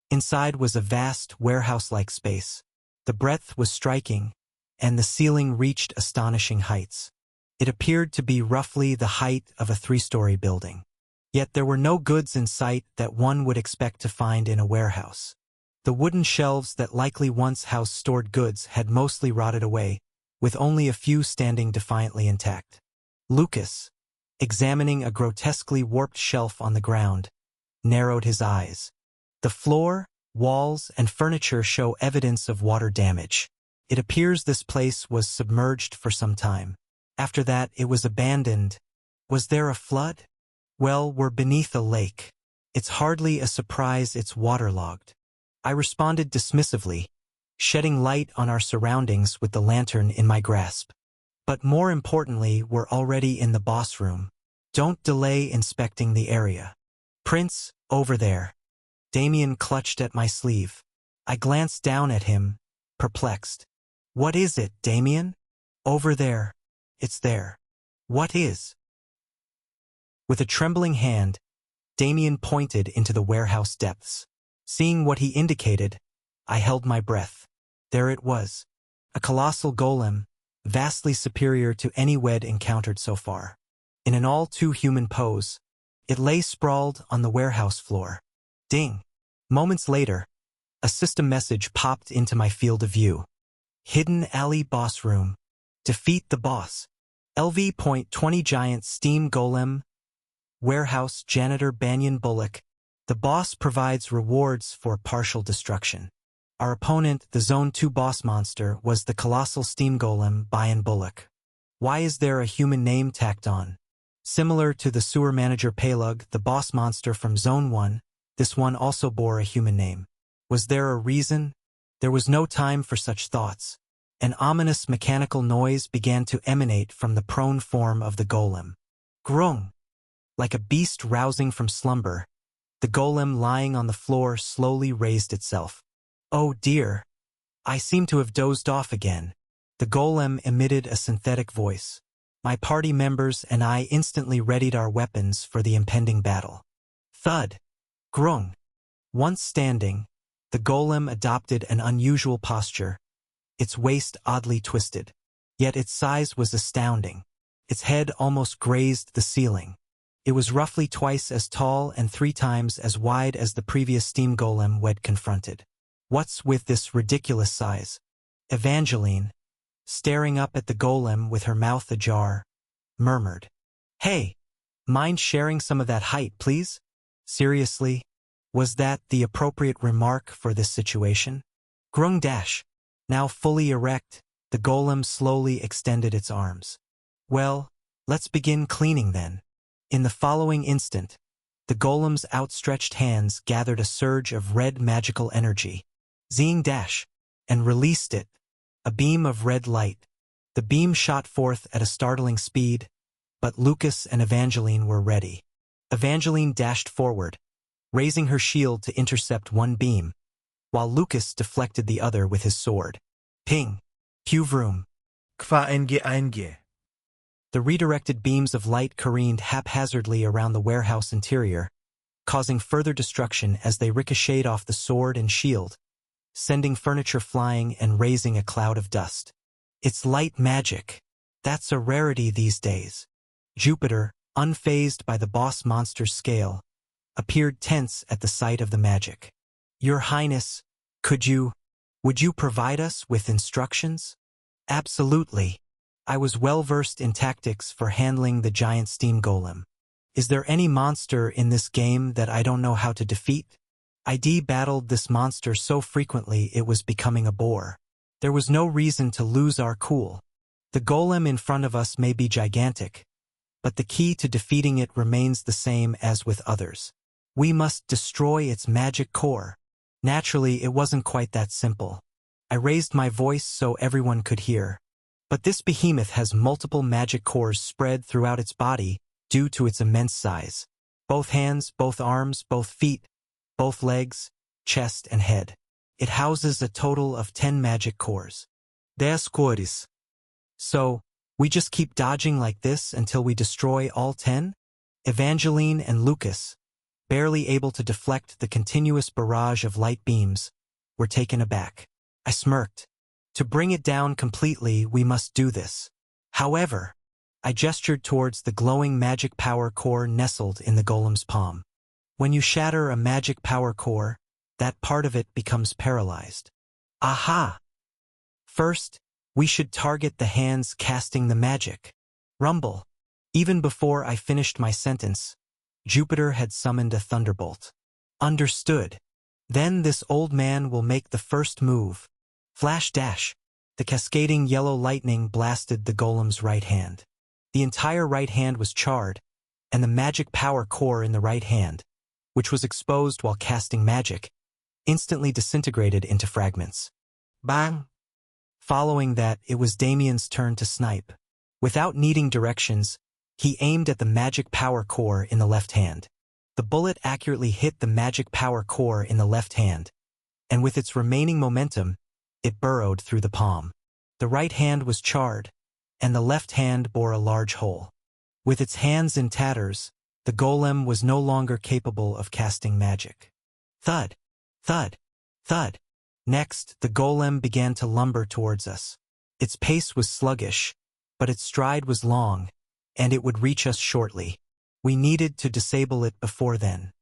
[SPEAKER 1] Inside was a vast, warehouse-like space. The breadth was striking, and the ceiling reached astonishing heights. It appeared to be roughly the height of a 3-story building. Yet there were no goods in sight that one would expect to find in a warehouse. The wooden shelves that likely once housed stored goods had mostly rotted away, with only a few standing defiantly intact. Lucas, examining a grotesquely warped shelf on the ground, narrowed his eyes. The floor, walls, and furniture show evidence of water damage. It appears this place was submerged for some time. After that, it was abandoned. Was there a flood? Well, we're beneath a lake. It's hardly a surprise it's waterlogged. I responded dismissively, shedding light on our surroundings with the lantern in my grasp. But more importantly, we're already in the boss room. Don't delay inspecting the area. Prince, over there. Damien clutched at my sleeve. I glanced down at him, perplexed. What is it, Damien? Over there. It's there. What is? With a trembling hand, Damien pointed into the warehouse depths. Seeing what he indicated, I held my breath. There it was. A colossal golem, vastly superior to any we'd encountered so far. In an all-too-human pose, it lay sprawled on the warehouse floor. Ding! Moments later, a system message popped into my field of view. Hidden Alley Boss Room. Defeat the boss. LV.20 Giant Steam Golem. Warehouse Janitor Banyan Bullock. The boss provides rewards for partial destruction. Our opponent, the Zone 2 boss monster, was the colossal steam golem Banyan Bullock. Why is there a human name tacked on? Similar to the sewer manager Palug, the boss monster from Zone 1, this one also bore a human name. Was there a reason? There was no time for such thoughts. An ominous mechanical noise began to emanate from the prone form of the golem. Grung! Like a beast rousing from slumber, the golem lying on the floor slowly raised itself. Oh dear! I seem to have dozed off again. The golem emitted a synthetic voice. My party members and I instantly readied our weapons for the impending battle. Thud! Grung! Once standing, the golem adopted an unusual posture, its waist oddly twisted. Yet its size was astounding. Its head almost grazed the ceiling. It was roughly twice as tall and 3 times as wide as the previous steam golem we'd confronted. What's with this ridiculous size? Evangeline, staring up at the golem with her mouth ajar, murmured. Hey, mind sharing some of that height, please? Seriously? Was that the appropriate remark for this situation? Grung dash. Now fully erect, the golem slowly extended its arms. Well, Let's begin cleaning then. In the following instant, the golem's outstretched hands gathered a surge of red magical energy. Zing dash, and released it, a beam of red light. The beam shot forth at a startling speed, but Lucas and Evangeline were ready. Evangeline dashed forward, raising her shield to intercept one beam, while Lucas deflected the other with his sword. Ping! Pew vroom!
[SPEAKER 2] Qua einge.
[SPEAKER 1] The redirected beams of light careened haphazardly around the warehouse interior, causing further destruction as they ricocheted off the sword and shield, sending furniture flying and raising a cloud of dust. It's light magic. That's a rarity these days. Jupiter, unfazed by the boss monster's scale, appeared tense at the sight of the magic. Your Highness, would you provide us with instructions? Absolutely. I was well versed in tactics for handling the giant steam golem. Is there any monster in this game that I don't know how to defeat? I battled this monster so frequently it was becoming a bore. There was no reason to lose our cool. The golem in front of us may be gigantic, but the key to defeating it remains the same as with others. We must destroy its magic core. Naturally, it wasn't quite that simple. I raised my voice so everyone could hear. But this behemoth has multiple magic cores spread throughout its body due to its immense size. Both hands, both arms, both feet, both legs, chest, and head. It houses a total of 10 magic cores. 10 cores. So, we just keep dodging like this until we destroy all 10? Evangeline and Lucas, barely able to deflect the continuous barrage of light beams, were taken aback. I smirked. To bring it down completely, we must do this. However, I gestured towards the glowing magic power core nestled in the golem's palm. When you shatter a magic power core, that part of it becomes paralyzed. Aha! First, we should target the hands casting the magic. Rumble. Even before I finished my sentence, Jupiter had summoned a thunderbolt. Understood. Then this old man will make the first move. Flash dash. The cascading yellow lightning blasted the golem's right hand. The entire right hand was charred, and the magic power core in the right hand, which was exposed while casting magic, instantly disintegrated into fragments. Bang! Following that, it was Damien's turn to snipe. Without needing directions, he aimed at the magic power core in the left hand. The bullet accurately hit the magic power core in the left hand, and with its remaining momentum, it burrowed through the palm. The right hand was charred, and the left hand bore a large hole. With its hands in tatters, the golem was no longer capable of casting magic. Thud! Thud! Thud! Next, the golem began to lumber towards us. Its pace was sluggish, but its stride was long, and it would reach us shortly. We needed to disable it before then.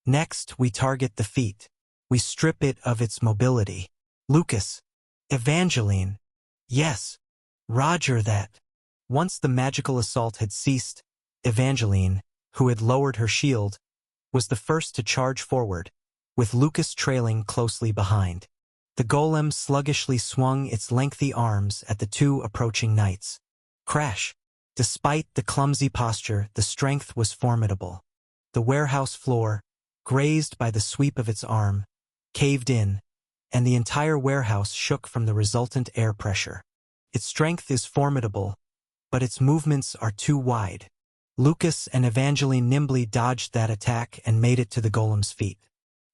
[SPEAKER 1] Next, we target the feet. We strip it of its mobility. Lucas. Evangeline. Yes. Roger that. Once the magical assault had ceased, Evangeline, who had lowered her shield, was the first to charge forward, with Lucas trailing closely behind. The golem sluggishly swung its lengthy arms at the two approaching knights. Crash! Despite the clumsy posture, the strength was formidable. The warehouse floor, grazed by the sweep of its arm, caved in, and the entire warehouse shook from the resultant air pressure. Its strength is formidable, but its movements are too wide. Lucas and Evangeline nimbly dodged that attack and made it to the golem's feet.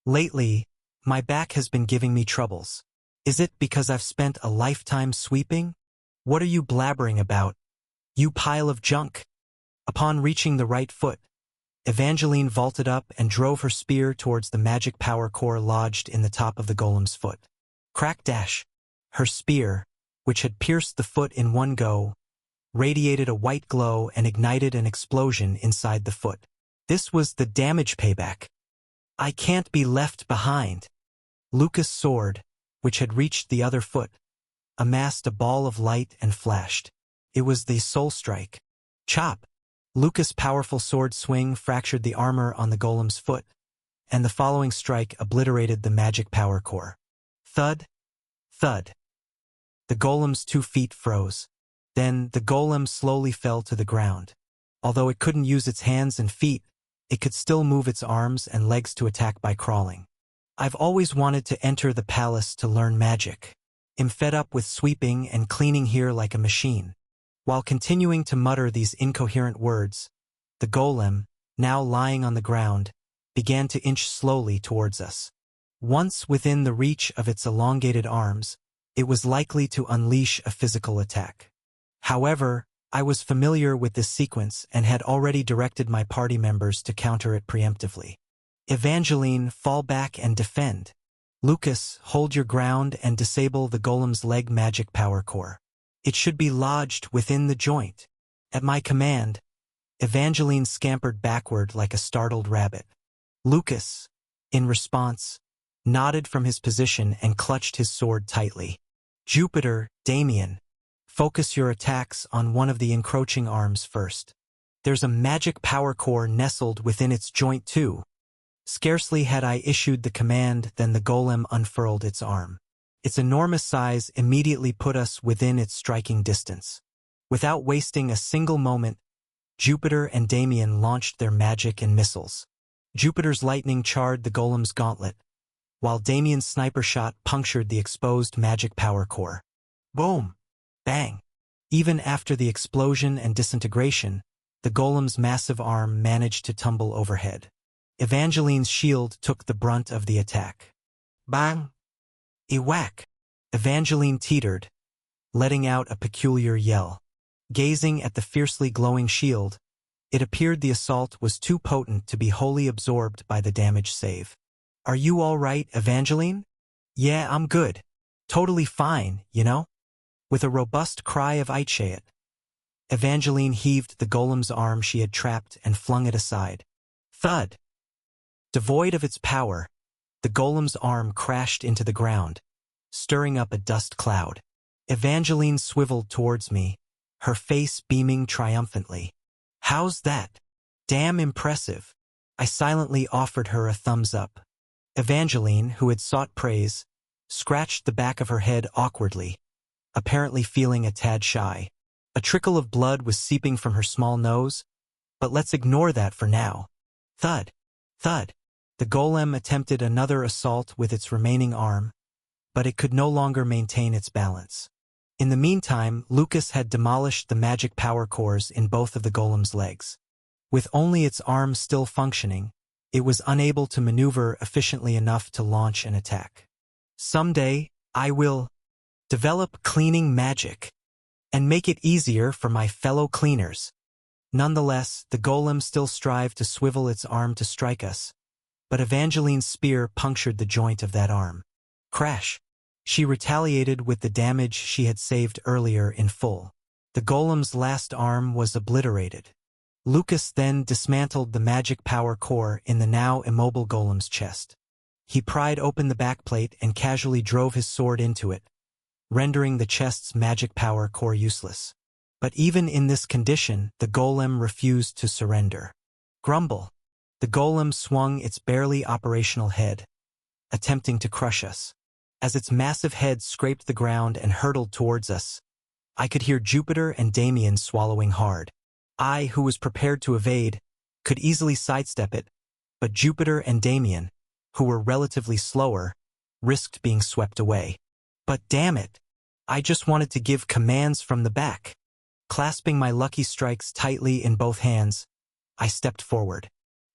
[SPEAKER 1] Lately, my back has been giving me troubles. Is it because I've spent a lifetime sweeping? What are you blabbering about? You pile of junk. Upon reaching the right foot, Evangeline vaulted up and drove her spear towards the magic power core lodged in the top of the golem's foot. Crack dash. Her spear, which had pierced the foot in one go, radiated a white glow and ignited an explosion inside the foot. This was the damage payback. I can't be left behind. Lucas' sword, which had reached the other foot, amassed a ball of light and flashed. It was the soul strike. Chop! Lucas' powerful sword swing fractured the armor on the golem's foot, and the following strike obliterated the magic power core. Thud! Thud! The golem's 2 feet froze. Then the golem slowly fell to the ground. Although it couldn't use its hands and feet, it could still move its arms and legs to attack by crawling. I've always wanted to enter the palace to learn magic. I'm fed up with sweeping and cleaning here like a machine. While continuing to mutter these incoherent words, the golem, now lying on the ground, began to inch slowly towards us. Once within the reach of its elongated arms, it was likely to unleash a physical attack. However, I was familiar with this sequence and had already directed my party members to counter it preemptively. Evangeline, fall back and defend. Lucas, hold your ground and disable the golem's leg magic power core. It should be lodged within the joint. At my command, Evangeline scampered backward like a startled rabbit. Lucas, in response, nodded from his position and clutched his sword tightly. Jupiter, Damien, focus your attacks on one of the encroaching arms first. There's a magic power core nestled within its joint too. Scarcely had I issued the command than the golem unfurled its arm. Its enormous size immediately put us within its striking distance. Without wasting a single moment, Jupiter and Damien launched their magic and missiles. Jupiter's lightning charred the golem's gauntlet, while Damien's sniper shot punctured the exposed magic power core. Boom! Bang! Even after the explosion and disintegration, the golem's massive arm managed to tumble overhead. Evangeline's shield took the brunt of the attack. Bang! A whack! Evangeline teetered, letting out a peculiar yell. Gazing at the fiercely glowing shield, it appeared the assault was too potent to be wholly absorbed by the damage save. Are you all right, Evangeline? Yeah, I'm good. Totally fine, you know? With a robust cry of Aitchayet, Evangeline heaved the golem's arm she had trapped and flung it aside. Thud! Devoid of its power, the golem's arm crashed into the ground, stirring up a dust cloud. Evangeline swiveled towards me, her face beaming triumphantly. How's that? Damn impressive. I silently offered her a thumbs up. Evangeline, who had sought praise, scratched the back of her head awkwardly, apparently feeling a tad shy. A trickle of blood was seeping from her small nose, but let's ignore that for now. Thud! Thud! The golem attempted another assault with its remaining arm, but it could no longer maintain its balance. In the meantime, Lucas had demolished the magic power cores in both of the golem's legs. With only its arm still functioning, it was unable to maneuver efficiently enough to launch an attack. Someday, I will develop cleaning magic and make it easier for my fellow cleaners. Nonetheless, the golem still strived to swivel its arm to strike us, but Evangeline's spear punctured the joint of that arm. Crash! She retaliated with the damage she had saved earlier in full. The golem's last arm was obliterated. Lucas then dismantled the magic power core in the now immobile golem's chest. He pried open the backplate and casually drove his sword into it, rendering the chest's magic power core useless. But even in this condition, the golem refused to surrender. Grumble! The golem swung its barely operational head, attempting to crush us. As its massive head scraped the ground and hurtled towards us, I could hear Jupiter and Damien swallowing hard. I, who was prepared to evade, could easily sidestep it, but Jupiter and Damien, who were relatively slower, risked being swept away. But damn it, I just wanted to give commands from the back. Clasping my lucky strikes tightly in both hands, I stepped forward.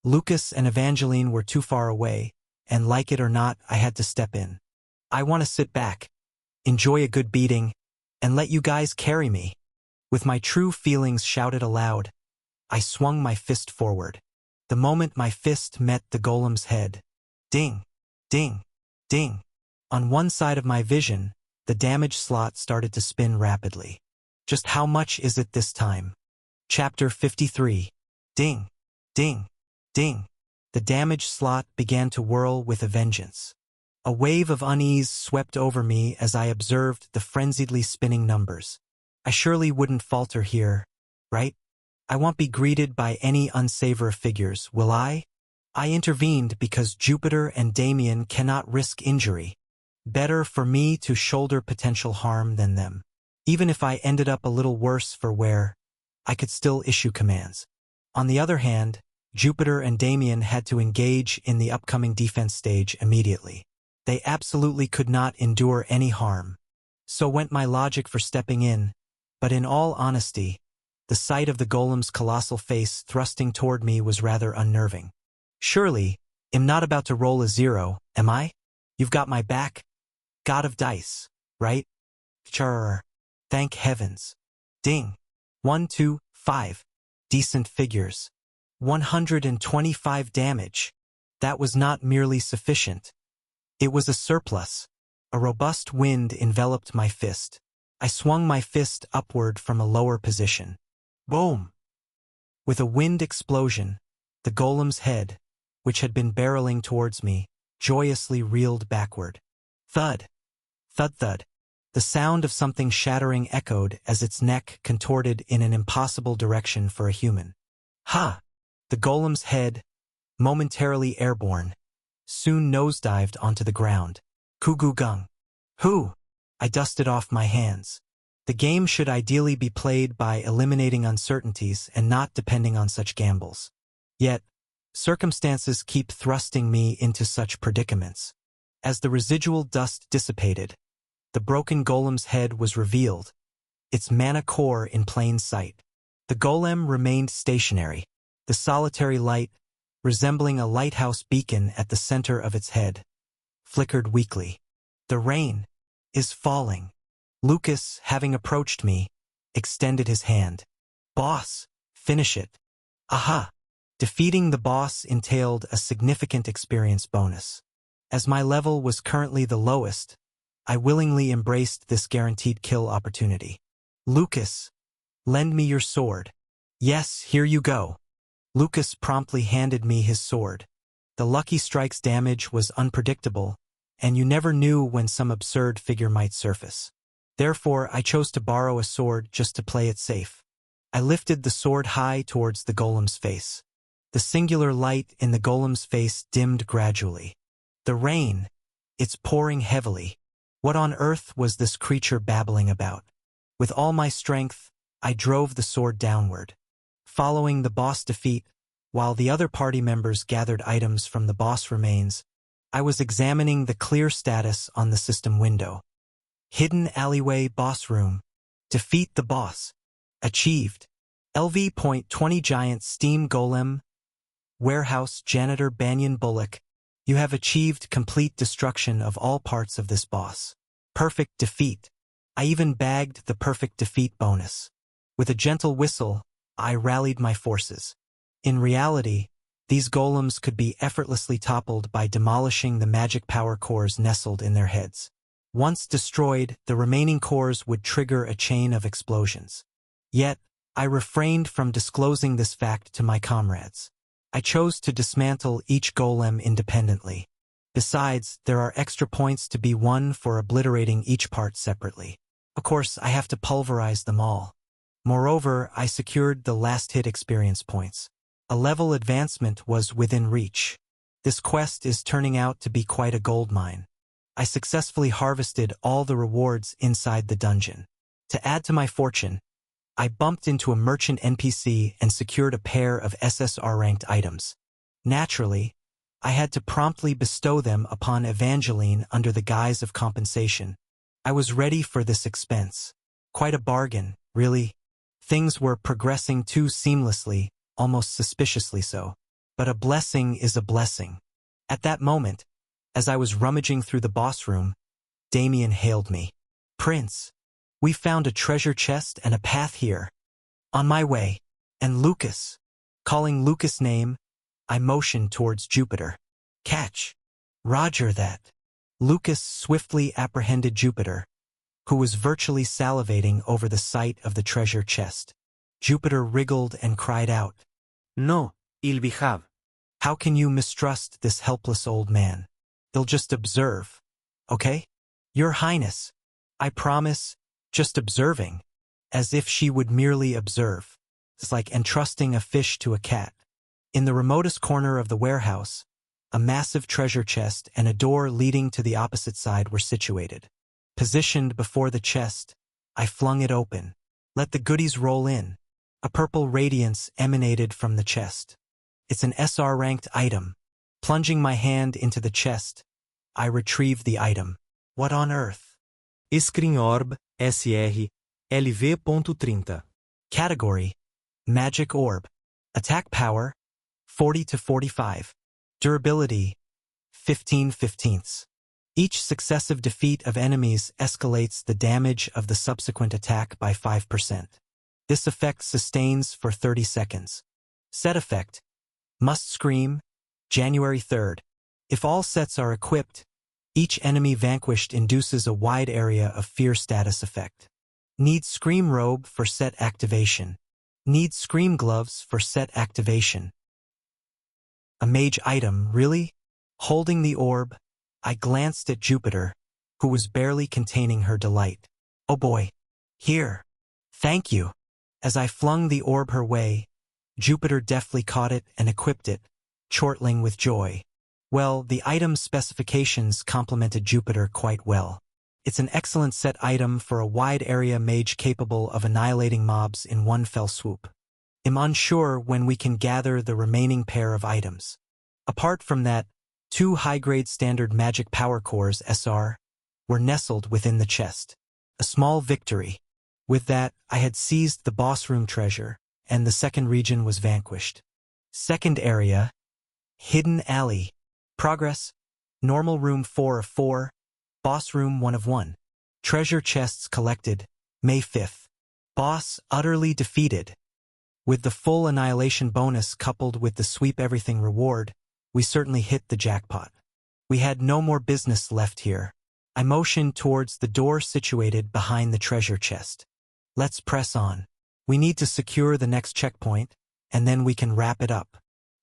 [SPEAKER 1] Lucas and Evangeline were too far away, and like it or not, I had to step in. I want to sit back, enjoy a good beating, and let you guys carry me. With my true feelings shouted aloud, I swung my fist forward. The moment my fist met the golem's head, ding, ding, ding. On one side of my vision, the damage slot started to spin rapidly. Just how much is it this time? Chapter 53. Ding, ding, ding. The damage slot began to whirl with a vengeance. A wave of unease swept over me as I observed the frenziedly spinning numbers. I surely wouldn't falter here, right? I won't be greeted by any unsavour figures, will I? I intervened because Jupiter and Damien cannot risk injury. Better for me to shoulder potential harm than them. Even if I ended up a little worse for wear, I could still issue commands. On the other hand, Jupiter and Damien had to engage in the upcoming defense stage immediately. They absolutely could not endure any harm. So went my logic for stepping in, but in all honesty, the sight of the golem's colossal face thrusting toward me was rather unnerving. Surely, I'm not about to roll a 0, am I? You've got my back? God of dice, right? Churr. Thank heavens. Ding. 1, 2, 5. Decent figures. 125 damage. That was not merely sufficient. It was a surplus. A robust wind enveloped my fist. I swung my fist upward from a lower position. Boom! With a wind explosion, the golem's head, which had been barreling towards me, joyously reeled backward. Thud! Thud thud! The sound of something shattering echoed as its neck contorted in an impossible direction for a human. Ha! The golem's head, momentarily airborne, soon nosedived onto the ground. Kugu-gung. Who? I dusted off my hands. The game should ideally be played by eliminating uncertainties and not depending on such gambles. Yet, circumstances keep thrusting me into such predicaments. As the residual dust dissipated, the broken golem's head was revealed, its mana core in plain sight. The golem remained stationary, the solitary light, resembling a lighthouse beacon at the center of its head, flickered weakly. The rain is falling. Lucas, having approached me, extended his hand. Boss, finish it. Aha! Defeating the boss entailed a significant experience bonus. As my level was currently the lowest, I willingly embraced this guaranteed kill opportunity. Lucas, lend me your sword. Yes, here you go. Lucas promptly handed me his sword. The Lucky Strike's damage was unpredictable, and you never knew when some absurd figure might surface. Therefore, I chose to borrow a sword just to play it safe. I lifted the sword high towards the golem's face. The singular light in the golem's face dimmed gradually. The rain, it's pouring heavily. What on earth was this creature babbling about? With all my strength, I drove the sword downward. Following the boss defeat, while the other party members gathered items from the boss remains, I was examining the clear status on the system window. Hidden alleyway boss room. Defeat the boss. Achieved. LV.20 Giant Steam Golem. Warehouse Janitor Banyan Bullock. You have achieved complete destruction of all parts of this boss. Perfect defeat. I even bagged the perfect defeat bonus. With a gentle whistle, I rallied my forces. In reality, these golems could be effortlessly toppled by demolishing the magic power cores nestled in their heads. Once destroyed, the remaining cores would trigger a chain of explosions. Yet, I refrained from disclosing this fact to my comrades. I chose to dismantle each golem independently. Besides, there are extra points to be won for obliterating each part separately. Of course, I have to pulverize them all. Moreover, I secured the last hit experience points. A level advancement was within reach. This quest is turning out to be quite a goldmine. I successfully harvested all the rewards inside the dungeon. To add to my fortune, I bumped into a merchant NPC and secured a pair of SSR-ranked items. Naturally, I had to promptly bestow them upon Evangeline under the guise of compensation. I was ready for this expense. Quite a bargain, really. Things were progressing too seamlessly, almost suspiciously so. But a blessing is a blessing. At that moment, as I was rummaging through the boss room, Damien hailed me. Prince, we found a treasure chest and a path here. On my way. And Lucas. Calling Lucas' name, I motioned towards Jupiter. Catch. Roger that. Lucas swiftly apprehended Jupiter, who was virtually salivating over the sight of the treasure chest. Jupiter wriggled and cried out.
[SPEAKER 3] No, il behave.
[SPEAKER 1] How can you mistrust this helpless old man? He'll just observe. Okay? Your Highness. I promise, just observing. As if she would merely observe. It's like entrusting a fish to a cat. In the remotest corner of the warehouse, a massive treasure chest and a door leading to the opposite side were situated. Positioned before the chest, I flung it open. Let the goodies roll in. A purple radiance emanated from the chest. It's an SR-ranked item. Plunging my hand into the chest, I retrieved the item. What on earth?
[SPEAKER 3] Screen Orb SR LV.30.
[SPEAKER 1] Category: Magic Orb. Attack power: 40 to 45. Durability: 15/15. Each successive defeat of enemies escalates the damage of the subsequent attack by 5%. This effect sustains for 30 seconds. Set effect: Must Scream, January 3rd. If all sets are equipped, each enemy vanquished induces a wide area of fear status effect. Need Scream Robe for set activation. Need Scream Gloves for set activation. A mage item, really? Holding the orb, I glanced at Jupiter, who was barely containing her delight. Oh boy. Here. Thank you. As I flung the orb her way, Jupiter deftly caught it and equipped it, chortling with joy. Well, the item's specifications complemented Jupiter quite well. It's an excellent set item for a wide area mage capable of annihilating mobs in one fell swoop. I'm unsure when we can gather the remaining pair of items. Apart from that, 2 high-grade standard magic power cores SR were nestled within the chest. A small victory. With that, I had seized the boss room treasure, and the second region was vanquished. Second area: Hidden Alley. Progress: Normal room 4 of 4, boss room 1 of 1. Treasure chests collected, May 5th. Boss utterly defeated. With the full annihilation bonus coupled with the sweep everything reward, we certainly hit the jackpot. We had no more business left here. I motioned towards the door situated behind the treasure chest. Let's press on. We need to secure the next checkpoint, and then we can wrap it up.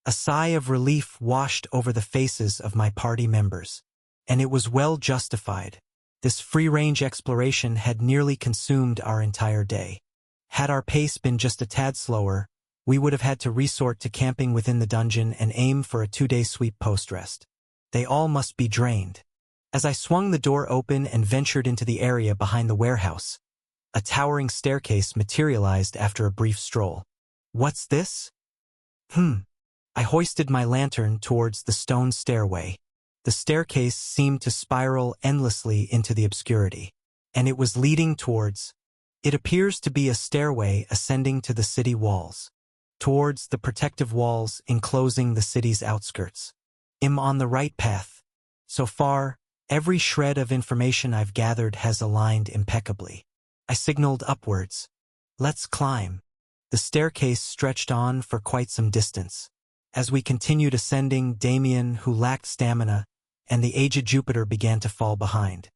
[SPEAKER 1] A sigh of relief washed over the faces of my party members. And it was well justified. This free-range exploration had nearly consumed our entire day. Had our pace been just a tad slower, we would have had to resort to camping within the dungeon and aim for a 2-day sweep post-rest. They all must be drained. As I swung the door open and ventured into the area behind the warehouse, a towering staircase materialized after a brief stroll. What's this? I hoisted my lantern towards the stone stairway. The staircase seemed to spiral endlessly into the obscurity, and it was leading towards. It appears to be a stairway ascending to the city walls, towards the protective walls enclosing the city's outskirts. I'm on the right path. So far, every shred of information I've gathered has aligned impeccably. I signaled upwards. Let's climb. The staircase stretched on for quite some distance. As we continued ascending, Damien, who lacked stamina, and the aged Jupiter began to fall behind.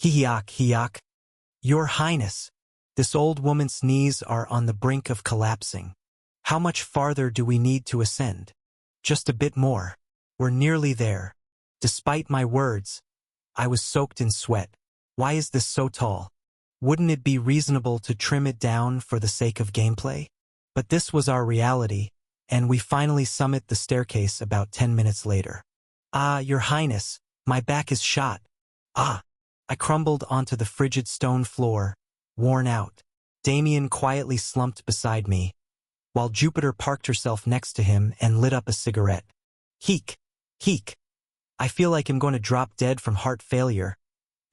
[SPEAKER 1] Hiyak. Your Highness, this old woman's knees are on the brink of collapsing. How much farther do we need to ascend? Just a bit more. We're nearly there. Despite my words, I was soaked in sweat. Why is this so tall? Wouldn't it be reasonable to trim it down for the sake of gameplay? But this was our reality, and we finally summit the staircase about 10 minutes later. Your Highness, my back is shot. I crumbled onto the frigid stone floor, worn out. Damien quietly slumped beside me, while Jupiter parked herself next to him and lit up a cigarette. Heek. I feel like I'm going to drop dead from heart failure.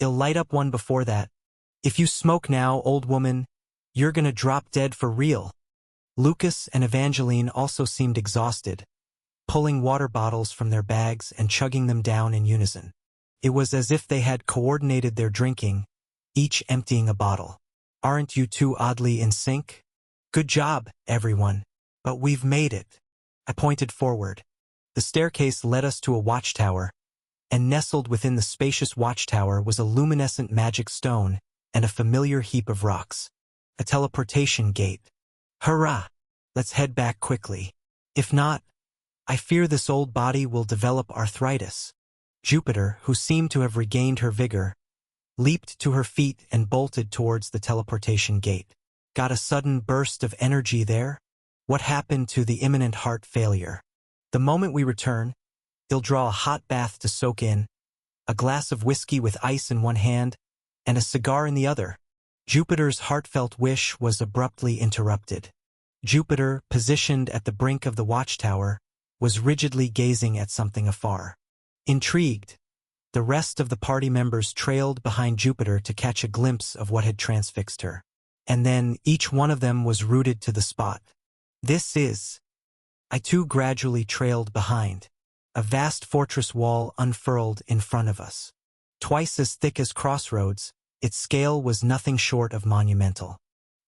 [SPEAKER 1] I'll light up one before that. If you smoke now, old woman, you're gonna drop dead for real. Lucas and Evangeline also seemed exhausted, pulling water bottles from their bags and chugging them down in unison. It was as if they had coordinated their drinking, each emptying a bottle. Aren't you two oddly in sync? Good job, everyone. But we've made it. I pointed forward. The staircase led us to a watchtower, and nestled within the spacious watchtower was a luminescent magic stone and a familiar heap of rocks. A teleportation gate. Hurrah! Let's head back quickly. If not, I fear this old body will develop arthritis. Jupiter, who seemed to have regained her vigor, leaped to her feet and bolted towards the teleportation gate. Got a sudden burst of energy there? What happened to the imminent heart failure? The moment we return, he'll draw a hot bath to soak in, a glass of whiskey with ice in one hand, and a cigar in the other. Jupiter's heartfelt wish was abruptly interrupted. Jupiter, positioned at the brink of the watchtower, was rigidly gazing at something afar. Intrigued, the rest of the party members trailed behind Jupiter to catch a glimpse of what had transfixed her. And then each one of them was rooted to the spot. This is... I too gradually trailed behind. A vast fortress wall unfurled in front of us. Twice as thick as Crossroads, its scale was nothing short of monumental.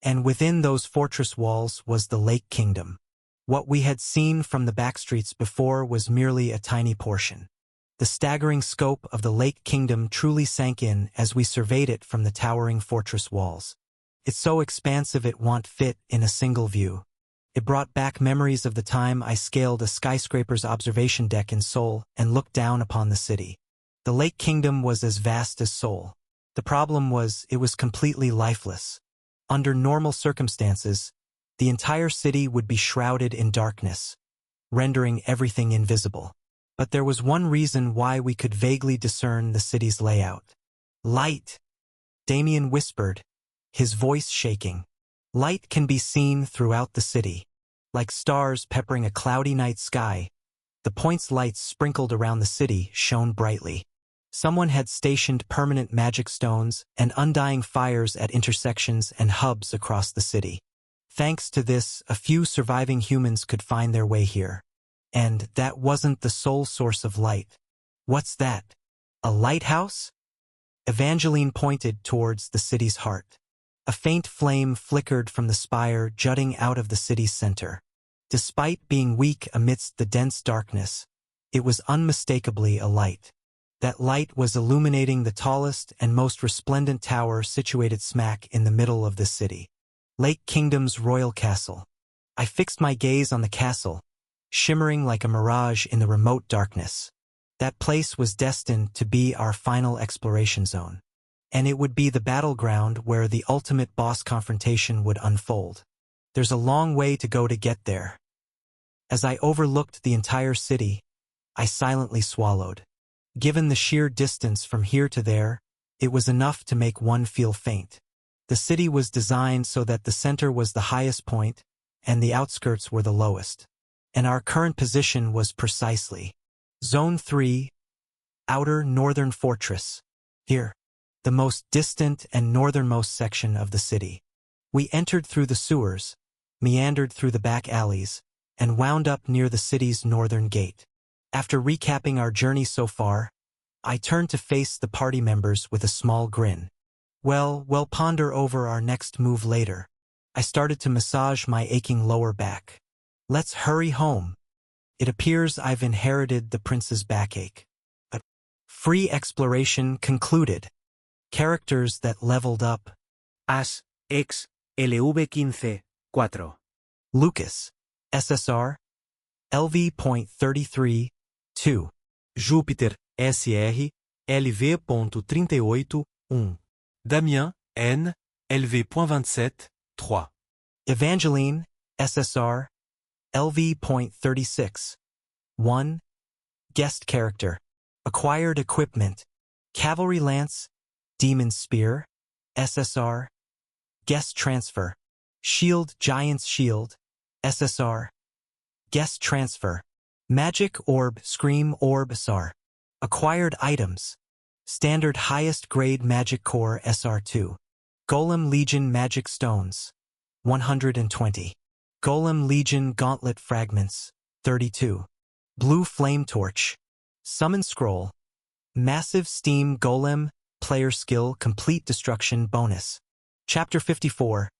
[SPEAKER 1] And within those fortress walls was the Lake Kingdom. What we had seen from the backstreets before was merely a tiny portion. The staggering scope of the Lake Kingdom truly sank in as we surveyed it from the towering fortress walls. It's so expansive it won't fit in a single view. It brought back memories of the time I scaled a skyscraper's observation deck in Seoul and looked down upon the city. The Lake Kingdom was as vast as Seoul. The problem was it was completely lifeless. Under normal circumstances, the entire city would be shrouded in darkness, rendering everything invisible. But there was one reason why we could vaguely discern the city's layout. Light! Damien whispered, his voice shaking. Light can be seen throughout the city. Like stars peppering a cloudy night sky, the points lights sprinkled around the city shone brightly. Someone had stationed permanent magic stones and undying fires at intersections and hubs across the city. Thanks to this, a few surviving humans could find their way here. And that wasn't the sole source of light. What's that? A lighthouse? Evangeline pointed towards the city's heart. A faint flame flickered from the spire jutting out of the city's center. Despite being weak amidst the dense darkness, it was unmistakably a light. That light was illuminating the tallest and most resplendent tower situated smack in the middle of the city. Lake Kingdom's royal castle. I fixed my gaze on the castle, shimmering like a mirage in the remote darkness. That place was destined to be our final exploration zone. And it would be the battleground where the ultimate boss confrontation would unfold. There's a long way to go to get there. As I overlooked the entire city, I silently swallowed. Given the sheer distance from here to there, it was enough to make one feel faint. The city was designed so that the center was the highest point, and the outskirts were the lowest. And our current position was precisely Zone 3, Outer Northern Fortress. Here, the most distant and northernmost section of the city. We entered through the sewers, meandered through the back alleys, and wound up near the city's northern gate. After recapping our journey so far, I turned to face the party members with a small grin. We'll ponder over our next move later. I started to massage my aching lower back. Let's hurry home. It appears I've inherited the prince's backache. But free exploration concluded. Characters that leveled up.
[SPEAKER 4] As, ex, LV15, 4.
[SPEAKER 1] Lucas, SSR, LV.33, 2.
[SPEAKER 3] Júpiter, SR, LV.38, 1. Damien, N, LV.27, 3.
[SPEAKER 1] Evangeline, SSR, LV.36, 1. Guest character. Acquired equipment. Cavalry Lance, Demon Spear, SSR. Guest transfer. Shield Giant's Shield, SSR. Guest transfer. Magic Orb Scream Orb SR. Acquired items. Standard highest grade Magic Core SR2. Golem Legion Magic Stones, 120. Golem Legion Gauntlet Fragments, 32. Blue Flame Torch. Summon Scroll. Massive Steam Golem Player Skill Complete Destruction Bonus. Chapter 54.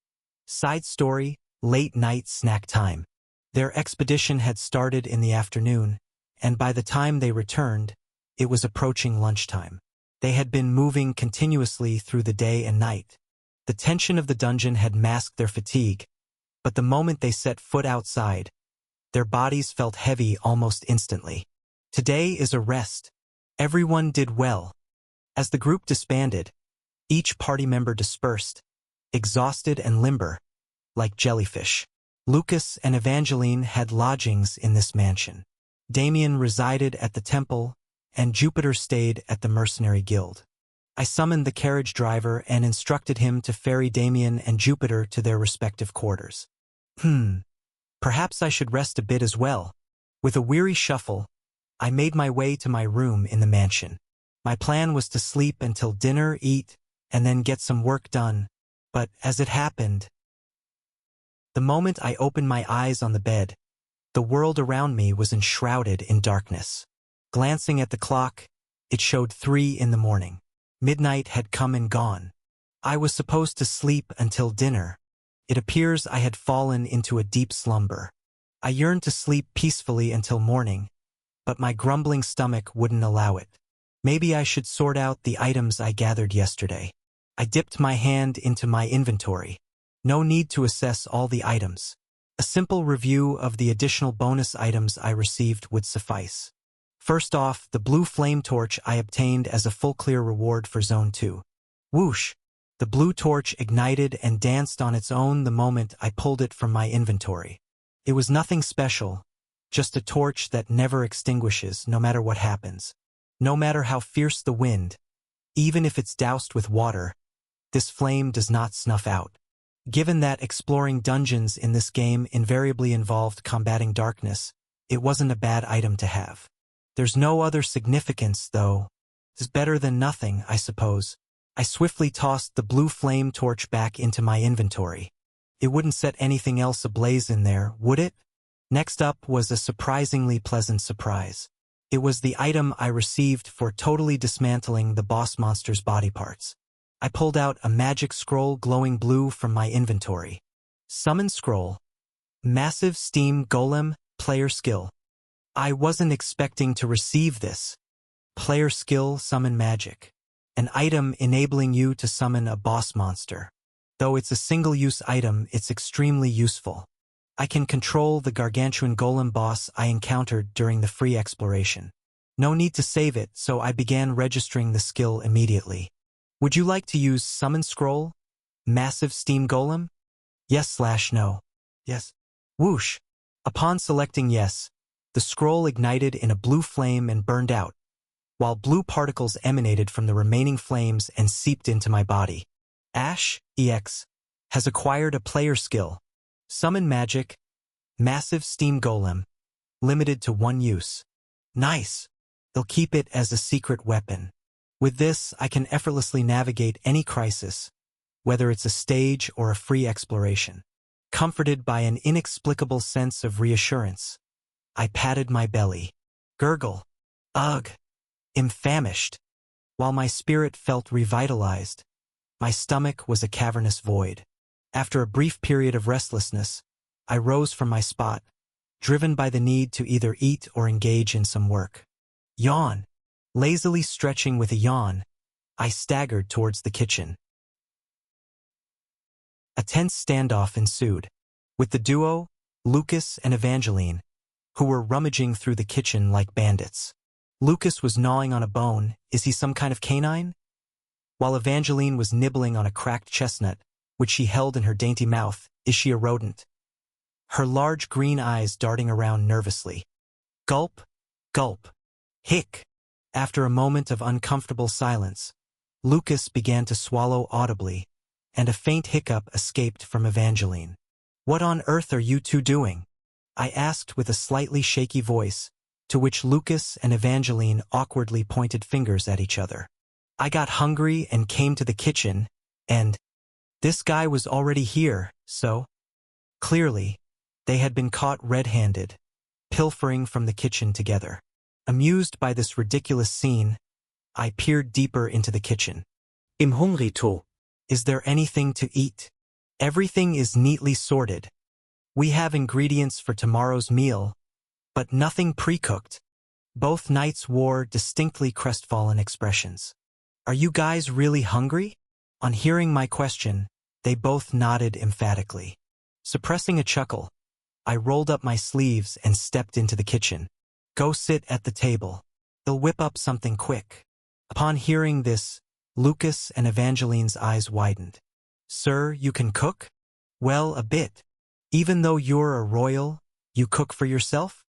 [SPEAKER 1] Side Story, Late Night Snack Time. Their expedition had started in the afternoon, and by the time they returned, it was approaching lunchtime. They had been moving continuously through the day and night. The tension of the dungeon had masked their fatigue, but the moment they set foot outside, their bodies felt heavy almost instantly. Today is a rest. Everyone did well. As the group disbanded, each party member dispersed, exhausted and limber, like jellyfish. Lucas and Evangeline had lodgings in this mansion. Damien resided at the temple, and Jupiter stayed at the mercenary guild. I summoned the carriage driver and instructed him to ferry Damien and Jupiter to their respective quarters. Perhaps I should rest a bit as well. With a weary shuffle, I made my way to my room in the mansion. My plan was to sleep until dinner, eat, and then get some work done. But as it happened, the moment I opened my eyes on the bed, the world around me was enshrouded in darkness. Glancing at the clock, it showed 3 in the morning. Midnight had come and gone. I was supposed to sleep until dinner. It appears I had fallen into a deep slumber. I yearned to sleep peacefully until morning, but my grumbling stomach wouldn't allow it. Maybe I should sort out the items I gathered yesterday. I dipped my hand into my inventory. No need to assess all the items. A simple review of the additional bonus items I received would suffice. First off, the blue flame torch I obtained as a full clear reward for Zone 2. Whoosh! The blue torch ignited and danced on its own the moment I pulled it from my inventory. It was nothing special, just a torch that never extinguishes no matter what happens. No matter how fierce the wind, even if it's doused with water, this flame does not snuff out. Given that exploring dungeons in this game invariably involved combating darkness, it wasn't a bad item to have. There's no other significance, though. It's better than nothing, I suppose. I swiftly tossed the blue flame torch back into my inventory. It wouldn't set anything else ablaze in there, would it? Next up was a surprisingly pleasant surprise. It was the item I received for totally dismantling the boss monster's body parts. I pulled out a magic scroll glowing blue from my inventory. Summon scroll. Massive steam golem, player skill. I wasn't expecting to receive this. Player skill, summon magic. An item enabling you to summon a boss monster. Though it's a single-use item, it's extremely useful. I can control the gargantuan golem boss I encountered during the free exploration. No need to save it, so I began registering the skill immediately. Would you like to use Summon Scroll? Massive Steam Golem? Yes/no. Yes. Whoosh! Upon selecting yes, the scroll ignited in a blue flame and burned out, while blue particles emanated from the remaining flames and seeped into my body. Ash, EX, has acquired a player skill. Summon Magic, Massive Steam Golem, limited to 1 use. Nice! They'll keep it as a secret weapon. With this, I can effortlessly navigate any crisis, whether it's a stage or a free exploration. Comforted by an inexplicable sense of reassurance, I patted my belly. Gurgle. Ugh. Am famished. While my spirit felt revitalized, my stomach was a cavernous void. After a brief period of restlessness, I rose from my spot, driven by the need to either eat or engage in some work. Yawn. Lazily stretching with a yawn, I staggered towards the kitchen. A tense standoff ensued, with the duo, Lucas and Evangeline, who were rummaging through the kitchen like bandits. Lucas was gnawing on a bone. Is he some kind of canine? While Evangeline was nibbling on a cracked chestnut, which she held in her dainty mouth. Is she a rodent? Her large green eyes darting around nervously. Gulp, gulp, hic. After a moment of uncomfortable silence, Lucas began to swallow audibly, and a faint hiccup escaped from Evangeline. What on earth are you two doing? I asked with a slightly shaky voice, to which Lucas and Evangeline awkwardly pointed fingers at each other. I got hungry and came to the kitchen, and this guy was already here, so clearly, they had been caught red-handed, pilfering from the kitchen together. Amused by this ridiculous scene, I peered deeper into the kitchen.
[SPEAKER 4] Im hungry too.
[SPEAKER 1] Is there anything to eat? Everything is neatly sorted. We have ingredients for tomorrow's meal, but nothing pre-cooked. Both knights wore distinctly crestfallen expressions. Are you guys really hungry? On hearing my question, they both nodded emphatically. Suppressing a chuckle, I rolled up my sleeves and stepped into the kitchen. Go sit at the table. They'll whip up something quick. Upon hearing this, Lucas and Evangeline's eyes widened. Sir, you can cook? Well, a bit. Even though you're a royal, you cook for yourself?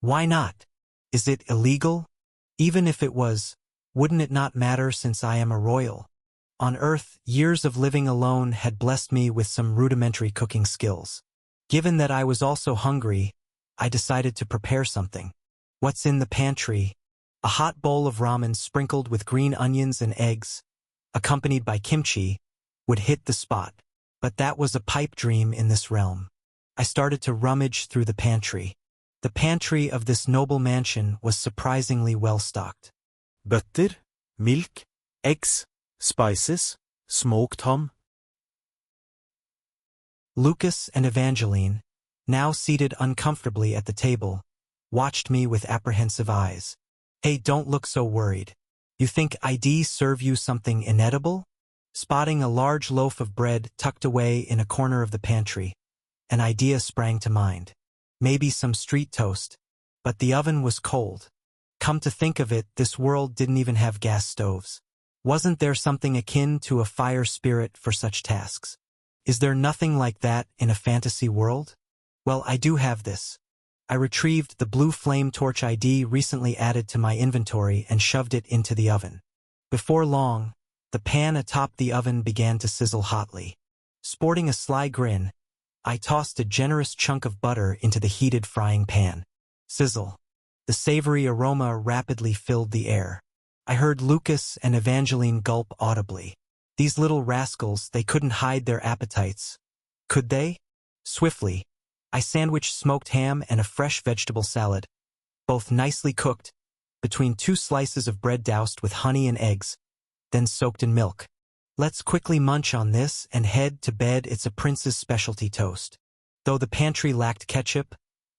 [SPEAKER 1] Why not? Is it illegal? Even if it was, wouldn't it not matter since I am a royal? On Earth, years of living alone had blessed me with some rudimentary cooking skills. Given that I was also hungry, I decided to prepare something. What's in the pantry? A hot bowl of ramen sprinkled with green onions and eggs, accompanied by kimchi, would hit the spot. But that was a pipe dream in this realm. I started to rummage through the pantry. The pantry of this noble mansion was surprisingly well stocked.
[SPEAKER 3] Butter, milk, eggs, spices, smoked ham.
[SPEAKER 1] Lucas and Evangeline, now seated uncomfortably at the table, watched me with apprehensive eyes. Hey, don't look so worried. You think I'd serve you something inedible? Spotting a large loaf of bread tucked away in a corner of the pantry, an idea sprang to mind. Maybe some street toast. But the oven was cold. Come to think of it, this world didn't even have gas stoves. Wasn't there something akin to a fire spirit for such tasks? Is there nothing like that in a fantasy world? Well, I do have this. I retrieved the blue flame torch ID recently added to my inventory and shoved it into the oven. Before long, the pan atop the oven began to sizzle hotly. Sporting a sly grin, I tossed a generous chunk of butter into the heated frying pan. Sizzle. The savory aroma rapidly filled the air. I heard Lucas and Evangeline gulp audibly. These little rascals, they couldn't hide their appetites. Could they? Swiftly, I sandwiched smoked ham and a fresh vegetable salad, both nicely cooked, between 2 slices of bread doused with honey and eggs, then soaked in milk. Let's quickly munch on this and head to bed. It's a prince's specialty toast. Though the pantry lacked ketchup,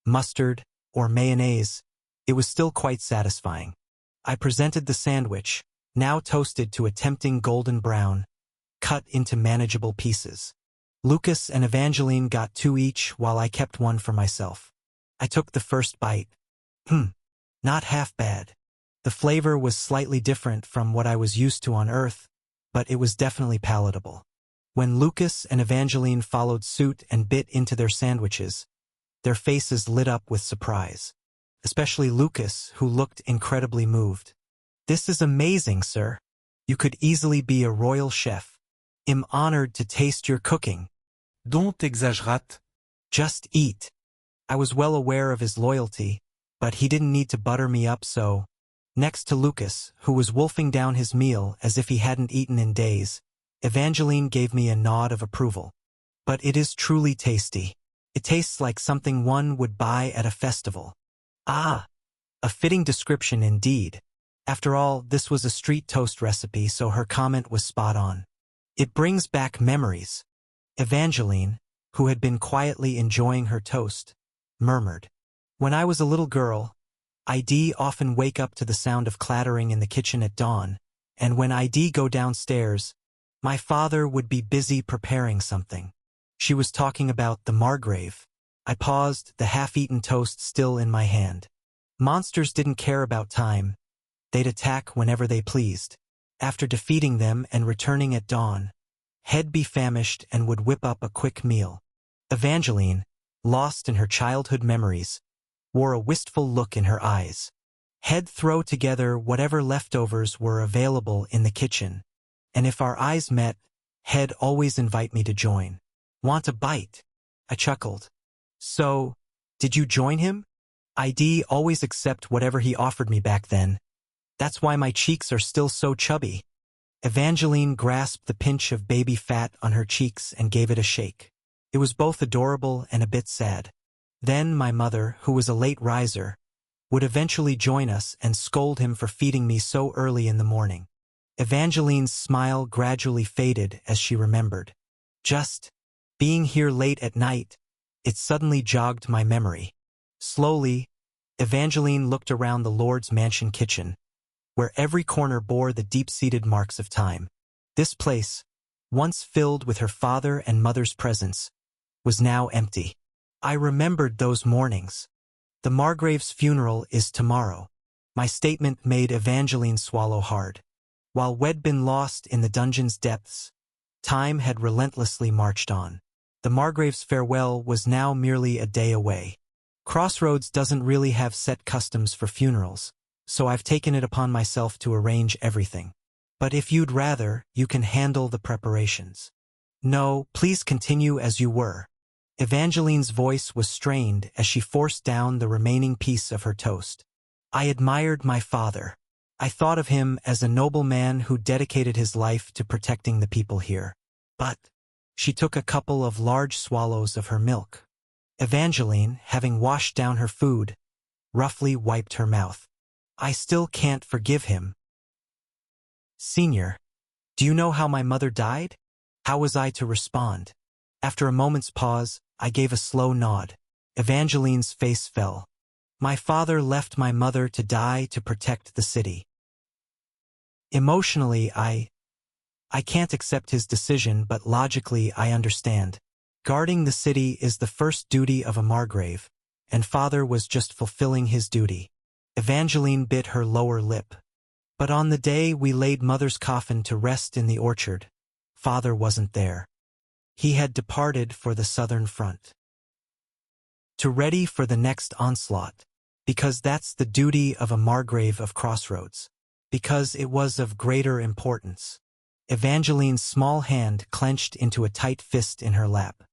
[SPEAKER 1] mustard, or mayonnaise, it was still quite satisfying. I presented the sandwich, now toasted to a tempting golden brown, cut into manageable pieces. Lucas and Evangeline got 2 each while I kept 1 for myself. I took the first bite. Not half bad. The flavor was slightly different from what I was used to on Earth, but it was definitely palatable. When Lucas and Evangeline followed suit and bit into their sandwiches, their faces lit up with surprise. Especially Lucas, who looked incredibly moved. This is amazing, sir. You could easily be a royal chef. I'm honored to taste your cooking.
[SPEAKER 3] Don't exagérate.
[SPEAKER 1] Just eat. I was well aware of his loyalty, but he didn't need to butter me up so. Next to Lucas, who was wolfing down his meal as if he hadn't eaten in days, Evangeline gave me a nod of approval. But it is truly tasty. It tastes like something one would buy at a festival. Ah, a fitting description indeed. After all, this was a street toast recipe, so her comment was spot on. It brings back memories. Evangeline, who had been quietly enjoying her toast, murmured. When I was a little girl, I'd often wake up to the sound of clattering in the kitchen at dawn, and when I'd go downstairs, my father would be busy preparing something. She was talking about the Margrave. I paused, the half-eaten toast still in my hand. Monsters didn't care about time. They'd attack whenever they pleased. After defeating them and returning at dawn, Head be famished and would whip up a quick meal. Evangeline, lost in her childhood memories, wore a wistful look in her eyes. Head throw together whatever leftovers were available in the kitchen, and if our eyes met, Head always invite me to join. Want a bite? I chuckled. So, did you join him? I'd always accept whatever he offered me back then. That's why my cheeks are still so chubby. Evangeline grasped the pinch of baby fat on her cheeks and gave it a shake. It was both adorable and a bit sad. Then my mother, who was a late riser, would eventually join us and scold him for feeding me so early in the morning. Evangeline's smile gradually faded as she remembered. Just being here late at night, it suddenly jogged my memory. Slowly, Evangeline looked around the Lord's mansion kitchen, where every corner bore the deep-seated marks of time. This place, once filled with her father and mother's presence, was now empty. I remembered those mornings. The Margrave's funeral is tomorrow. My statement made Evangeline swallow hard. While we'd been lost in the dungeon's depths, time had relentlessly marched on. The Margrave's farewell was now merely a day away. Crossroads doesn't really have set customs for funerals, so I've taken it upon myself to arrange everything. But if you'd rather, you can handle the preparations. No, please continue as you were. Evangeline's voice was strained as she forced down the remaining piece of her toast. I admired my father. I thought of him as a noble man who dedicated his life to protecting the people here. But she took a couple of large swallows of her milk. Evangeline, having washed down her food, roughly wiped her mouth. I still can't forgive him. Senior, do you know how my mother died? How was I to respond? After a moment's pause, I gave a slow nod. Evangeline's face fell. My father left my mother to die to protect the city. Emotionally, I can't accept his decision, but logically I understand. Guarding the city is the first duty of a Margrave, and father was just fulfilling his duty. Evangeline bit her lower lip. But on the day we laid mother's coffin to rest in the orchard, father wasn't there. He had departed for the southern front. To ready for the next onslaught, because that's the duty of a Margrave of Crossroads. Because it was of greater importance. Evangeline's small hand clenched into a tight fist in her lap.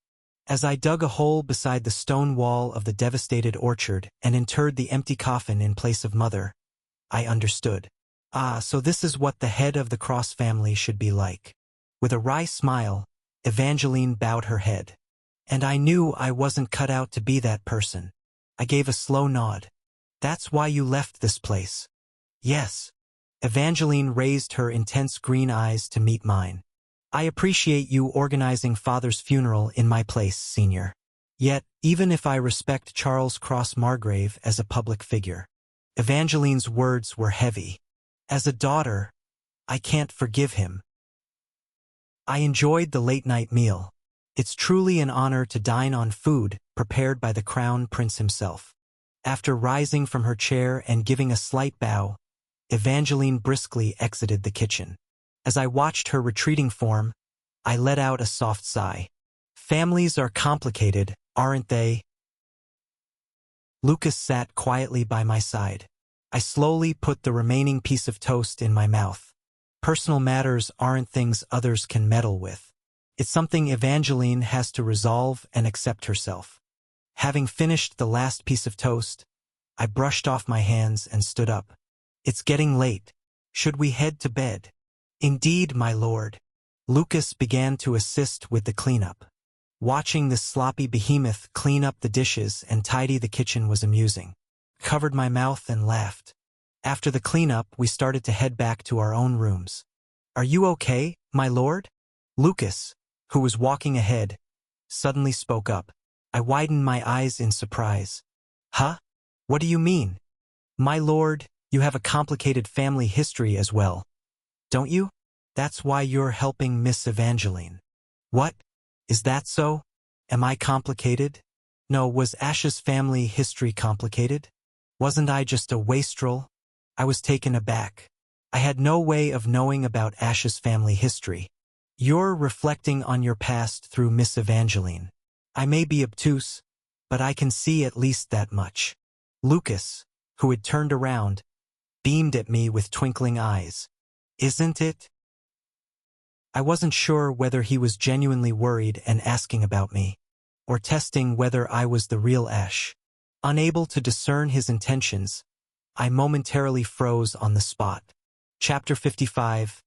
[SPEAKER 1] As I dug a hole beside the stone wall of the devastated orchard and interred the empty coffin in place of mother, I understood. Ah, so this is what the head of the Cross family should be like. With a wry smile, Evangeline bowed her head. And I knew I wasn't cut out to be that person. I gave a slow nod. That's why you left this place. Yes. Evangeline raised her intense green eyes to meet mine. I appreciate you organizing father's funeral in my place, Senior. Yet, even if I respect Charles Cross Margrave as a public figure, Evangeline's words were heavy. As a daughter, I can't forgive him. I enjoyed the late-night meal. It's truly an honor to dine on food prepared by the Crown Prince himself. After rising from her chair and giving a slight bow, Evangeline briskly exited the kitchen. As I watched her retreating form, I let out a soft sigh. Families are complicated, aren't they? Lucas sat quietly by my side. I slowly put the remaining piece of toast in my mouth. Personal matters aren't things others can meddle with. It's something Evangeline has to resolve and accept herself. Having finished the last piece of toast, I brushed off my hands and stood up. It's getting late. Should we head to bed? Indeed, my lord. Lucas began to assist with the cleanup. Watching this sloppy behemoth clean up the dishes and tidy the kitchen was amusing. Covered my mouth and laughed. After the cleanup, we started to head back to our own rooms. Are you okay, my lord? Lucas, who was walking ahead, suddenly spoke up. I widened my eyes in surprise. Huh? What do you mean? My lord, you have a complicated family history as well. Don't you? That's why you're helping Miss Evangeline. What? Is that so? Am I complicated? No, was Ash's family history complicated? Wasn't I just a wastrel? I was taken aback. I had no way of knowing about Ash's family history. You're reflecting on your past through Miss Evangeline. I may be obtuse, but I can see at least that much. Lucas, who had turned around, beamed at me with twinkling eyes. Isn't it? I wasn't sure whether he was genuinely worried and asking about me, or testing whether I was the real Ash. Unable to discern his intentions, I momentarily froze on the spot. Chapter 55.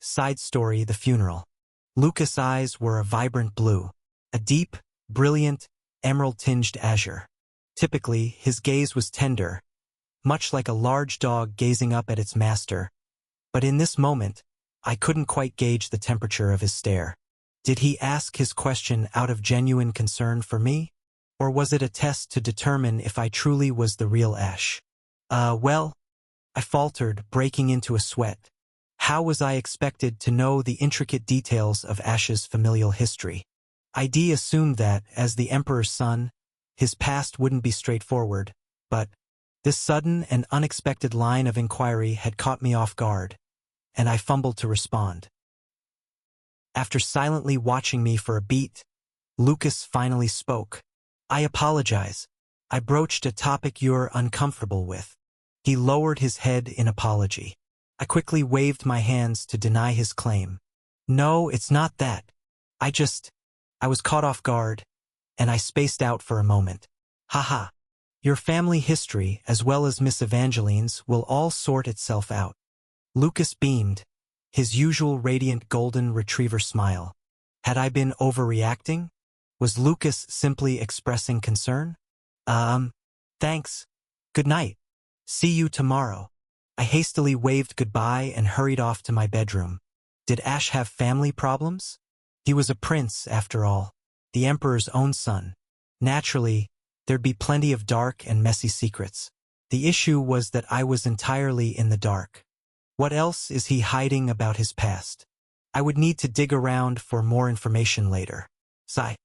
[SPEAKER 1] Side story: The funeral. Lucas' eyes were a vibrant blue, a deep, brilliant, emerald-tinged azure. Typically, his gaze was tender, much like a large dog gazing up at its master. But in this moment, I couldn't quite gauge the temperature of his stare. Did he ask his question out of genuine concern for me? Or was it a test to determine if I truly was the real Ash? Well, I faltered, breaking into a sweat. How was I expected to know the intricate details of Ash's familial history? I'd assumed that, as the Emperor's son, his past wouldn't be straightforward, but this sudden and unexpected line of inquiry had caught me off guard, and I fumbled to respond. After silently watching me for a beat, Lucas finally spoke. I apologize. I broached a topic you're uncomfortable with. He lowered his head in apology. I quickly waved my hands to deny his claim. No, it's not that. I was caught off guard. and I spaced out for a moment. Haha. Your family history, as well as Miss Evangeline's, will all sort itself out. Lucas beamed, his usual radiant golden retriever smile. Had I been overreacting? Was Lucas simply expressing concern? Thanks. Good night. See you tomorrow. I hastily waved goodbye and hurried off to my bedroom. Did Ash have family problems? He was a prince, after all, the Emperor's own son. Naturally, there'd be plenty of dark and messy secrets. The issue was that I was entirely in the dark. What else is he hiding about his past? I would need to dig around for more information later. Sigh.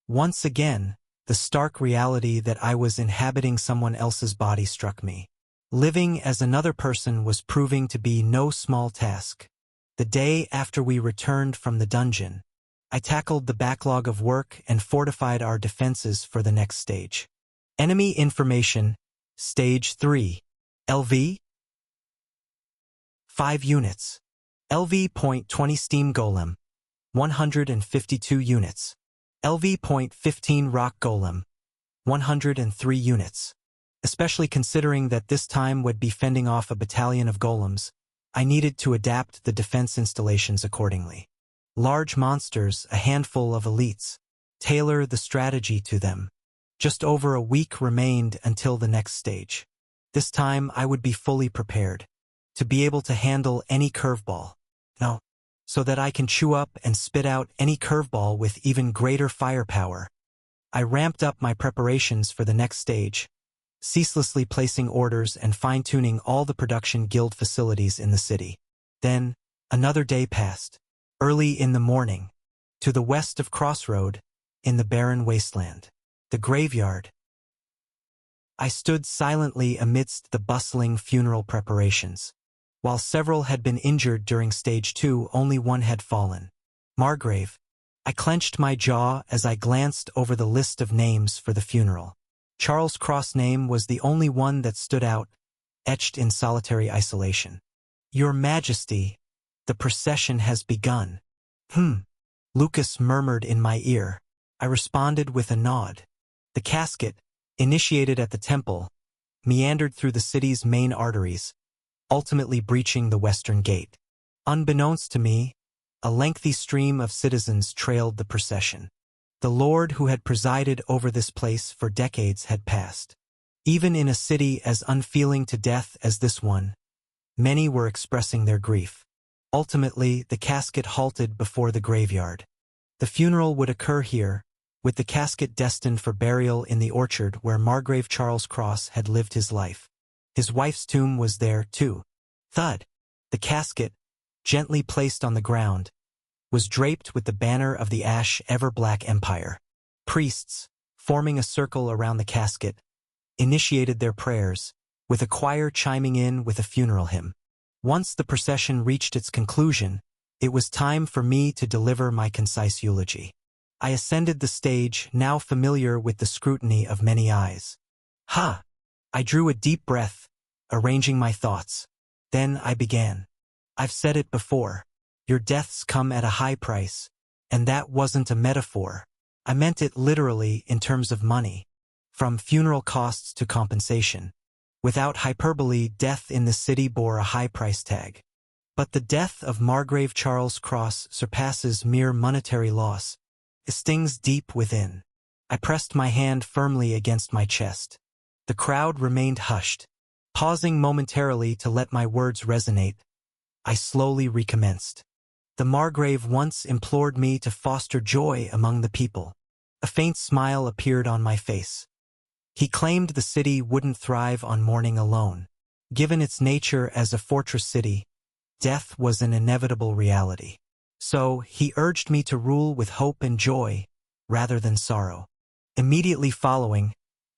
[SPEAKER 1] Once again, the stark reality that I was inhabiting someone else's body struck me. Living as another person was proving to be no small task. The day after we returned from the dungeon, I tackled the backlog of work and fortified our defenses for the next stage. Enemy information, Stage 3. LV? 5 units. LV.20 Steam Golem. 152 units. LV.15 Rock Golem. 103 units. Especially considering that this time would be fending off a battalion of golems, I needed to adapt the defense installations accordingly. Large monsters, a handful of elites. Tailor the strategy to them. Just over a week remained until the next stage. This time I would be fully prepared to be able to handle any curveball. No, so that I can chew up and spit out any curveball with even greater firepower. I ramped up my preparations for the next stage, ceaselessly placing orders and fine-tuning all the production guild facilities in the city. Then, another day passed. Early in the morning, to the west of Crossroad, in the barren wasteland, the graveyard, I stood silently amidst the bustling funeral preparations. While several had been injured during Stage 2, only one had fallen. Margrave. I clenched my jaw as I glanced over the list of names for the funeral. Charles' Cross name was the only one that stood out, etched in solitary isolation. Your Majesty, the procession has begun. Lucas murmured in my ear. I responded with a nod. The casket, initiated at the temple, meandered through the city's main arteries, ultimately breaching the western gate. Unbeknownst to me, a lengthy stream of citizens trailed the procession. The lord who had presided over this place for decades had passed. Even in a city as unfeeling to death as this one, many were expressing their grief. Ultimately, the casket halted before the graveyard. The funeral would occur here, with the casket destined for burial in the orchard where Margrave Charles Cross had lived his life. His wife's tomb was there, too. Thud. The casket, gently placed on the ground, was draped with the banner of the Ash Ever-Black Empire. Priests, forming a circle around the casket, initiated their prayers, with a choir chiming in with a funeral hymn. Once the procession reached its conclusion, it was time for me to deliver my concise eulogy. I ascended the stage, now familiar with the scrutiny of many eyes. I drew a deep breath, arranging my thoughts. Then I began. I've said it before. Your deaths come at a high price, and that wasn't a metaphor. I meant it literally in terms of money, from funeral costs to compensation. Without hyperbole, death in the city bore a high price tag. But the death of Margrave Charles Cross surpasses mere monetary loss. It stings deep within. I pressed my hand firmly against my chest. The crowd remained hushed. Pausing momentarily to let my words resonate, I slowly recommenced. The Margrave once implored me to foster joy among the people. A faint smile appeared on my face. He claimed the city wouldn't thrive on mourning alone. Given its nature as a fortress city, death was an inevitable reality. So, he urged me to rule with hope and joy, rather than sorrow. Immediately following,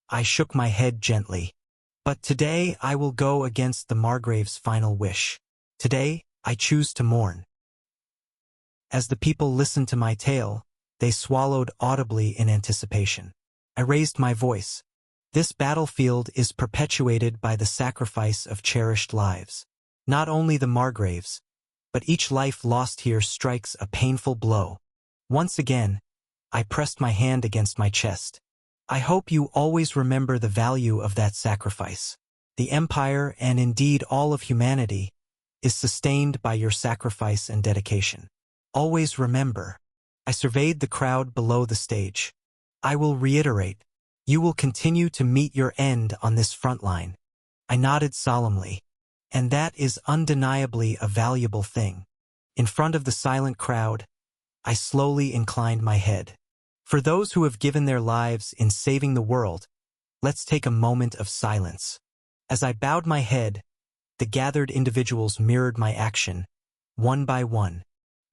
[SPEAKER 1] I shook my head gently. But today I will go against the Margrave's final wish. Today, I choose to mourn. As the people listened to my tale, they swallowed audibly in anticipation. I raised my voice. This battlefield is perpetuated by the sacrifice of cherished lives. Not only the Margraves, but each life lost here strikes a painful blow. Once again, I pressed my hand against my chest. I hope you always remember the value of that sacrifice. The Empire, and indeed all of humanity, is sustained by your sacrifice and dedication. Always remember. I surveyed the crowd below the stage. I will reiterate, you will continue to meet your end on this front line. I nodded solemnly. And that is undeniably a valuable thing. In front of the silent crowd, I slowly inclined my head. For those who have given their lives in saving the world, let's take a moment of silence. As I bowed my head, the gathered individuals mirrored my action, one by one.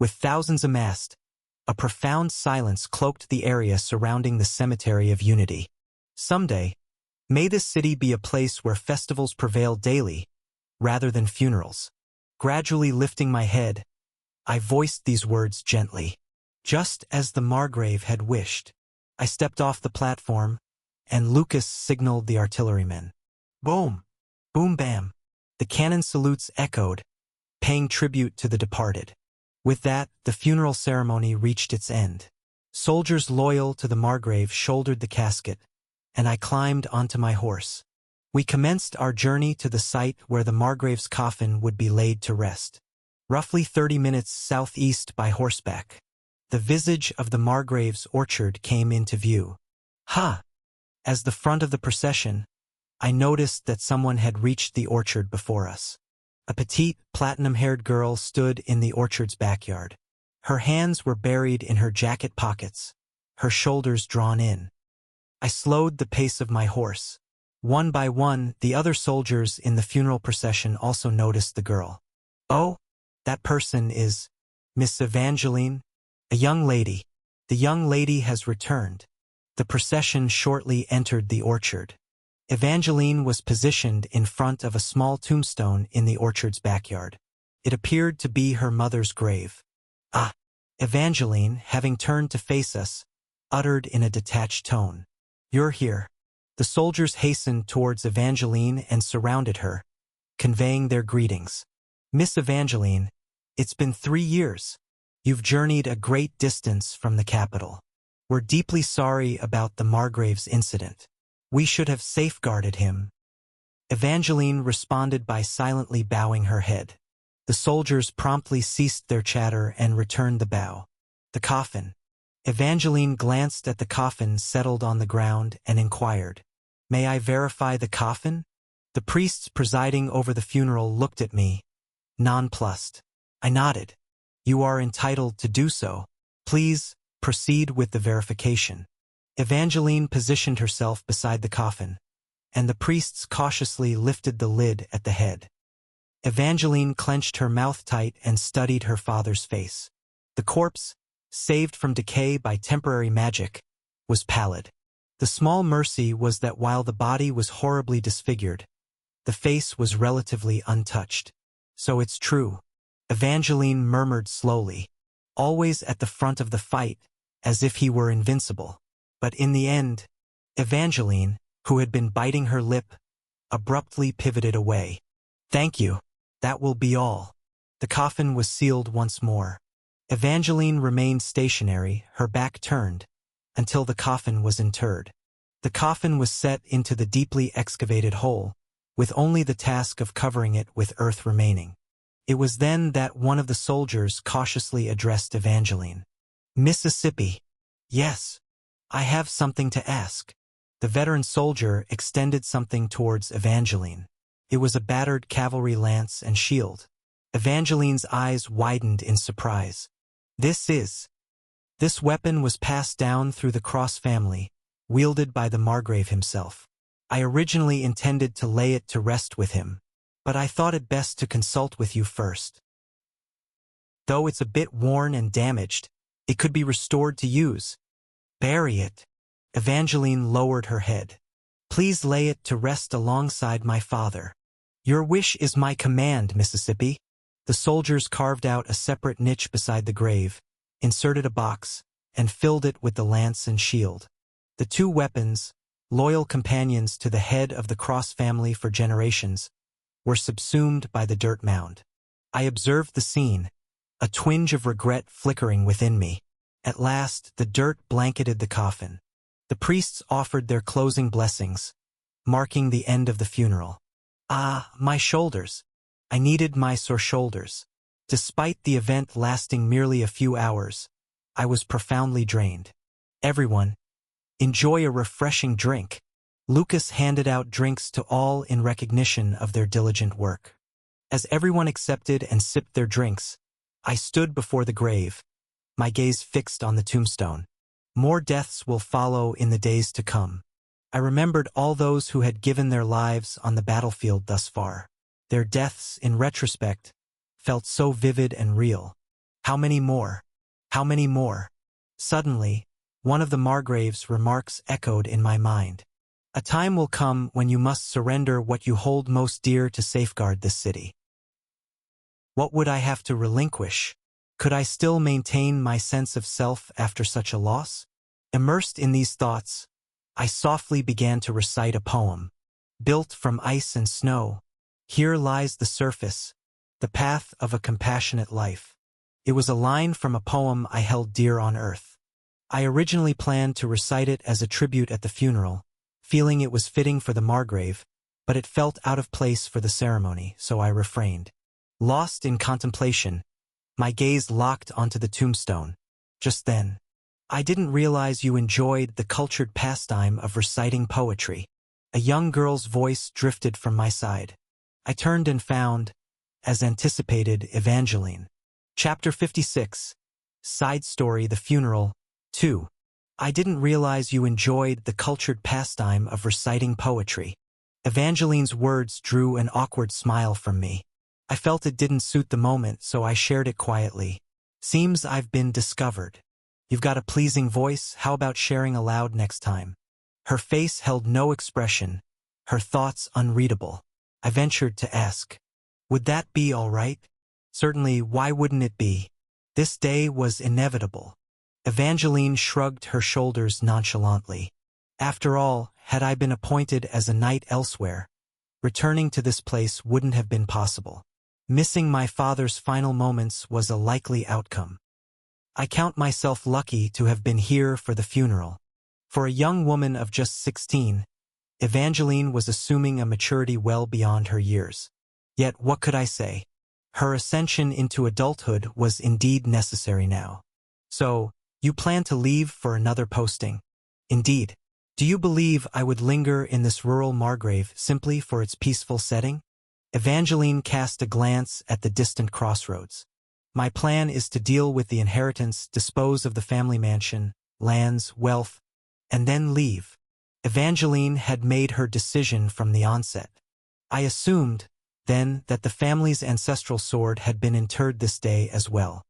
[SPEAKER 1] With thousands amassed, a profound silence cloaked the area surrounding the Cemetery of Unity. Someday, may this city be a place where festivals prevail daily, rather than funerals. Gradually lifting my head, I voiced these words gently. Just as the Margrave had wished, I stepped off the platform, and Lucas signaled the artillerymen. Boom! Boom bam! The cannon salutes echoed, paying tribute to the departed. With that, the funeral ceremony reached its end. Soldiers loyal to the Margrave shouldered the casket, and I climbed onto my horse. We commenced our journey to the site where the Margrave's coffin would be laid to rest. Roughly 30 minutes southeast by horseback, the visage of the Margrave's orchard came into view. Ha! As the front of the procession, I noticed that someone had reached the orchard before us. A petite, platinum-haired girl stood in the orchard's backyard. Her hands were buried in her jacket pockets, her shoulders drawn in. I slowed the pace of my horse. One by one, the other soldiers in the funeral procession also noticed the girl. Oh, that person is Miss Evangeline, a young lady. The young lady has returned. The procession shortly entered the orchard. Evangeline was positioned in front of a small tombstone in the orchard's backyard. It appeared to be her mother's grave. Ah! Evangeline, having turned to face us, uttered in a detached tone. You're here. The soldiers hastened towards Evangeline and surrounded her, conveying their greetings. Miss Evangeline, it's been 3 years. You've journeyed a great distance from the capital. We're deeply sorry about the Margrave's incident. We should have safeguarded him. Evangeline responded by silently bowing her head. The soldiers promptly ceased their chatter and returned the bow. The coffin. Evangeline glanced at the coffin settled on the ground and inquired, "May I verify the coffin?" The priests presiding over the funeral looked at me, nonplussed. I nodded. You are entitled to do so. Please, proceed with the verification. Evangeline positioned herself beside the coffin, and the priests cautiously lifted the lid at the head. Evangeline clenched her mouth tight and studied her father's face. The corpse, saved from decay by temporary magic, was pallid. The small mercy was that while the body was horribly disfigured, the face was relatively untouched. So it's true, Evangeline murmured slowly, always at the front of the fight, as if he were invincible. But in the end, Evangeline, who had been biting her lip, abruptly pivoted away. Thank you. That will be all. The coffin was sealed once more. Evangeline remained stationary, her back turned, until the coffin was interred. The coffin was set into the deeply excavated hole, with only the task of covering it with earth remaining. It was then that one of the soldiers cautiously addressed Evangeline. Mississippi. Yes. I have something to ask. The veteran soldier extended something towards Evangeline. It was a battered cavalry lance and shield. Evangeline's eyes widened in surprise. This weapon was passed down through the Cross family, wielded by the Margrave himself. I originally intended to lay it to rest with him, but I thought it best to consult with you first. Though it's a bit worn and damaged, it could be restored to use. Bury it. Evangeline lowered her head. Please lay it to rest alongside my father. Your wish is my command, Mississippi. The soldiers carved out a separate niche beside the grave, inserted a box, and filled it with the lance and shield. The two weapons, loyal companions to the head of the Cross family for generations, were subsumed by the dirt mound. I observed the scene, a twinge of regret flickering within me. At last, the dirt blanketed the coffin. The priests offered their closing blessings, marking the end of the funeral. Ah, my shoulders! I needed my sore shoulders. Despite the event lasting merely a few hours, I was profoundly drained. Everyone, enjoy a refreshing drink. Lucas handed out drinks to all in recognition of their diligent work. As everyone accepted and sipped their drinks, I stood before the grave, my gaze fixed on the tombstone. More deaths will follow in the days to come. I remembered all those who had given their lives on the battlefield thus far. Their deaths, in retrospect, felt so vivid and real. How many more? How many more? Suddenly, one of the Margrave's remarks echoed in my mind. A time will come when you must surrender what you hold most dear to safeguard this city. What would I have to relinquish? Could I still maintain my sense of self after such a loss? Immersed in these thoughts, I softly began to recite a poem. Built from ice and snow, here lies the surface, the path of a compassionate life. It was a line from a poem I held dear on earth. I originally planned to recite it as a tribute at the funeral, feeling it was fitting for the Margrave, but it felt out of place for the ceremony, so I refrained. Lost in contemplation, my gaze locked onto the tombstone. Just then, I didn't realize you enjoyed the cultured pastime of reciting poetry. A young girl's voice drifted from my side. I turned and found, as anticipated, Evangeline. Chapter 56. Side Story: The Funeral, 2. I didn't realize you enjoyed the cultured pastime of reciting poetry. Evangeline's words drew an awkward smile from me. I felt it didn't suit the moment, so I shared it quietly. Seems I've been discovered. You've got a pleasing voice, how about sharing aloud next time? Her face held no expression, her thoughts unreadable. I ventured to ask, would that be all right? Certainly, why wouldn't it be? This day was inevitable. Evangeline shrugged her shoulders nonchalantly. After all, had I been appointed as a knight elsewhere, returning to this place wouldn't have been possible. Missing my father's final moments was a likely outcome. I count myself lucky to have been here for the funeral. For a young woman of just 16, Evangeline was assuming a maturity well beyond her years. Yet what could I say? Her ascension into adulthood was indeed necessary now. So, you plan to leave for another posting? Indeed. Do you believe I would linger in this rural Margrave simply for its peaceful setting? Evangeline cast a glance at the distant crossroads. My plan is to deal with the inheritance, dispose of the family mansion, lands, wealth, and then leave. Evangeline had made her decision from the onset. I assumed, then, that the family's ancestral sword had been interred this day as well.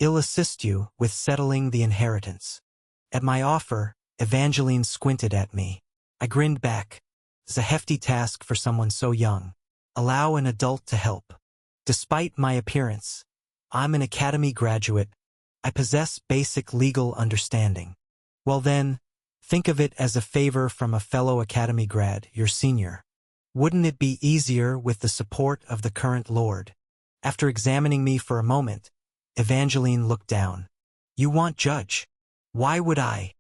[SPEAKER 1] I'll assist you with settling the inheritance. At my offer, Evangeline squinted at me. I grinned back. It's a hefty task for someone so young. Allow an adult to help. Despite my appearance, I'm an academy graduate. I possess basic legal understanding. Well then, think of it as a favor from a fellow academy grad, your senior. Wouldn't it be easier with the support of the current lord? After examining me for a moment, Evangeline looked down. You want judge? Why would I?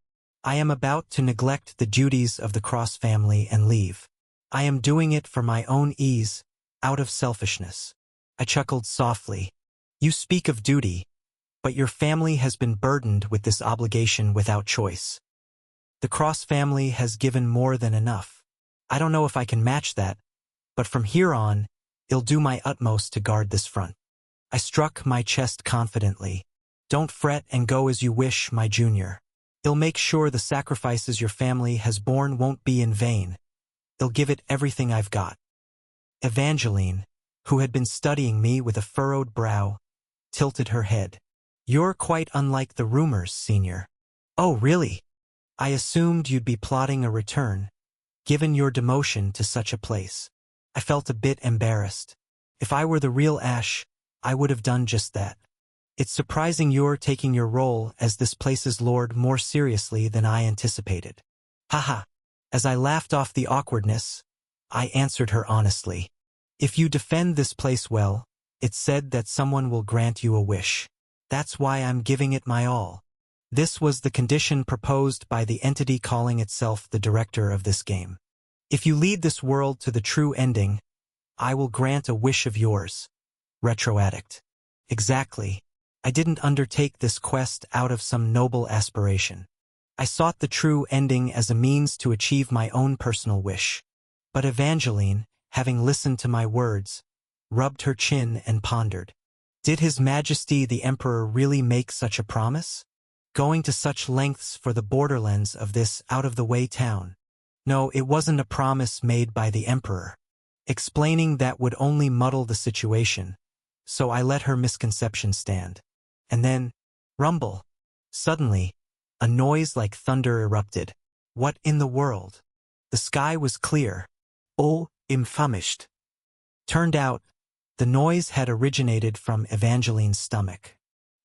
[SPEAKER 1] I am about to neglect the duties of the Cross family and leave. I am doing it for my own ease, out of selfishness. I chuckled softly. You speak of duty, but your family has been burdened with this obligation without choice. The Cross family has given more than enough. I don't know if I can match that, but from here on, I'll do my utmost to guard this front. I struck my chest confidently. Don't fret and go as you wish, my junior. I'll make sure the sacrifices your family has borne won't be in vain. I'll give it everything I've got. Evangeline, who had been studying me with a furrowed brow, tilted her head. You're quite unlike the rumors, senior. Oh, really? I assumed you'd be plotting a return, given your demotion to such a place. I felt a bit embarrassed. If I were the real Ash, I would have done just that. It's surprising you're taking your role as this place's lord more seriously than I anticipated. Haha. As I laughed off the awkwardness, I answered her honestly. If you defend this place well, it's said that someone will grant you a wish. That's why I'm giving it my all. This was the condition proposed by the entity calling itself the director of this game. If you lead this world to the true ending, I will grant a wish of yours. Retroaddict. Exactly. I didn't undertake this quest out of some noble aspiration. I sought the true ending as a means to achieve my own personal wish. But Evangeline, having listened to my words, rubbed her chin and pondered. Did His Majesty the Emperor really make such a promise? Going to such lengths for the borderlands of this out-of-the-way town? No, it wasn't a promise made by the Emperor. Explaining that would only muddle the situation, so I let her misconception stand. And then, rumble. Suddenly, a noise like thunder erupted. What in the world? The sky was clear. Oh, I'm famished. Turned out, the noise had originated from Evangeline's stomach.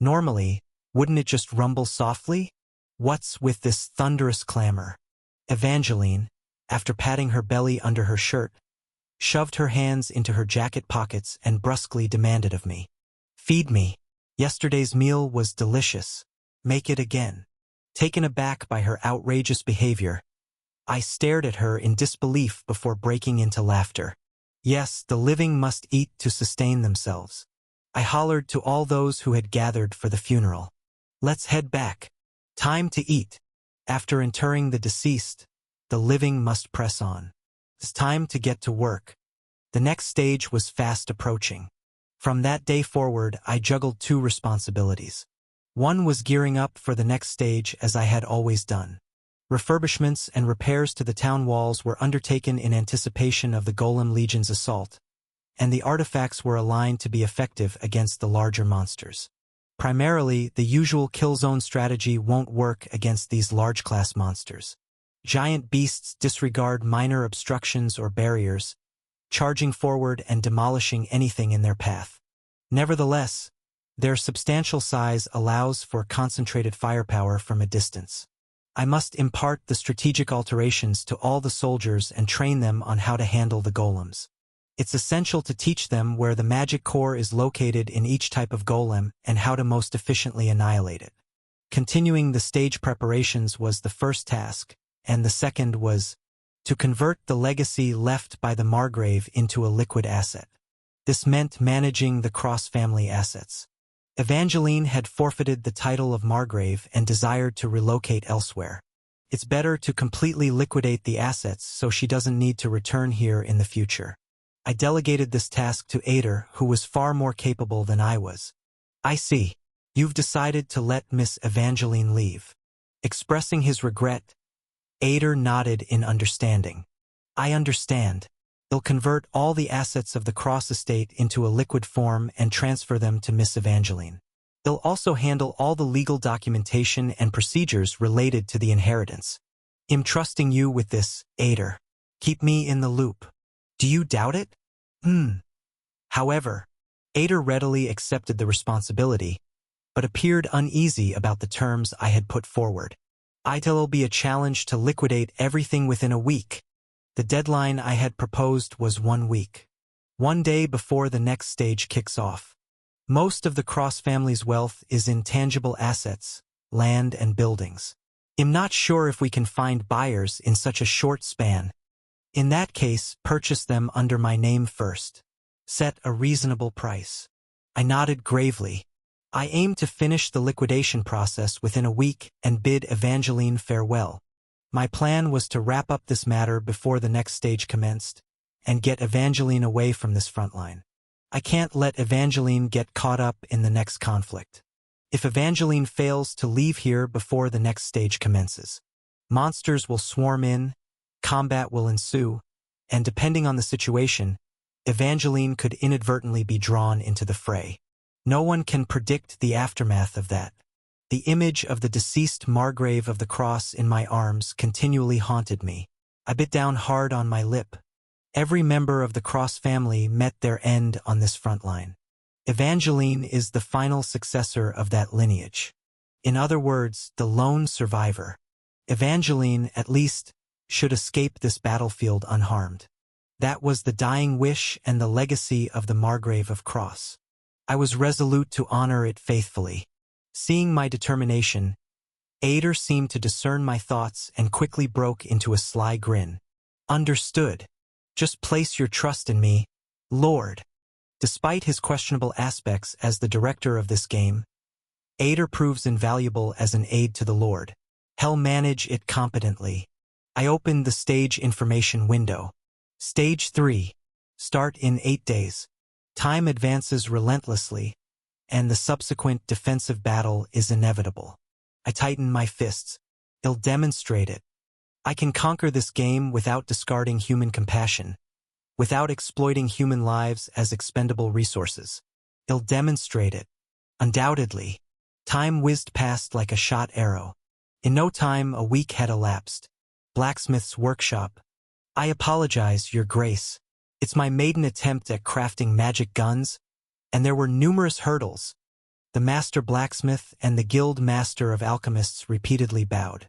[SPEAKER 1] Normally, wouldn't it just rumble softly? What's with this thunderous clamor? Evangeline, after patting her belly under her shirt, shoved her hands into her jacket pockets and brusquely demanded of me. Feed me. Yesterday's meal was delicious. Make it again. Taken aback by her outrageous behavior, I stared at her in disbelief before breaking into laughter. Yes, the living must eat to sustain themselves. I hollered to all those who had gathered for the funeral. Let's head back. Time to eat. After interring the deceased, the living must press on. It's time to get to work. The next stage was fast approaching. From that day forward, I juggled two responsibilities. One was gearing up for the next stage as I had always done. Refurbishments and repairs to the town walls were undertaken in anticipation of the Golem Legion's assault, and the artifacts were aligned to be effective against the larger monsters. Primarily, the usual kill zone strategy won't work against these large-class monsters. Giant beasts disregard minor obstructions or barriers, charging forward and demolishing anything in their path. Nevertheless, their substantial size allows for concentrated firepower from a distance. I must impart the strategic alterations to all the soldiers and train them on how to handle the golems. It's essential to teach them where the magic core is located in each type of golem and how to most efficiently annihilate it. Continuing the stage preparations was the first task, and the second was to convert the legacy left by the Margrave into a liquid asset. This meant managing the cross-family assets. Evangeline had forfeited the title of Margrave and desired to relocate elsewhere. It's better to completely liquidate the assets so she doesn't need to return here in the future. I delegated this task to Ader, who was far more capable than I was. I see. You've decided to let Miss Evangeline leave. Expressing his regret, Ader nodded in understanding. I understand. They'll convert all the assets of the Cross estate into a liquid form and transfer them to Miss Evangeline. They'll also handle all the legal documentation and procedures related to the inheritance. I'm trusting you with this, Ader. Keep me in the loop. Do you doubt it? However, Ader readily accepted the responsibility, but appeared uneasy about the terms I had put forward. It'll be a challenge to liquidate everything within a week. The deadline I had proposed was 1 week. 1 day before the next stage kicks off. Most of the Cross family's wealth is in tangible assets, land and buildings. I'm not sure if we can find buyers in such a short span. In that case, purchase them under my name first. Set a reasonable price. I nodded gravely. I aimed to finish the liquidation process within a week and bid Evangeline farewell. My plan was to wrap up this matter before the next stage commenced, and get Evangeline away from this front line. I can't let Evangeline get caught up in the next conflict. If Evangeline fails to leave here before the next stage commences, monsters will swarm in, combat will ensue, and depending on the situation, Evangeline could inadvertently be drawn into the fray. No one can predict the aftermath of that. The image of the deceased Margrave of the Cross in my arms continually haunted me. I bit down hard on my lip. Every member of the Cross family met their end on this front line. Evangeline is the final successor of that lineage. In other words, the lone survivor. Evangeline, at least, should escape this battlefield unharmed. That was the dying wish and the legacy of the Margrave of Cross. I was resolute to honor it faithfully. Seeing my determination, Ader seemed to discern my thoughts and quickly broke into a sly grin. Understood. Just place your trust in me, Lord. Despite his questionable aspects as the director of this game, Ader proves invaluable as an aid to the Lord. He'll manage it competently. I opened the stage information window. Stage 3. Start in 8 days. Time advances relentlessly, and the subsequent defensive battle is inevitable. I tighten my fists. I'll demonstrate it. I can conquer this game without discarding human compassion, without exploiting human lives as expendable resources. I'll demonstrate it. Undoubtedly. Time whizzed past like a shot arrow. In no time, a week had elapsed. Blacksmith's workshop. I apologize, Your Grace. It's my maiden attempt at crafting magic guns, and there were numerous hurdles. The master blacksmith and the guild master of alchemists repeatedly bowed.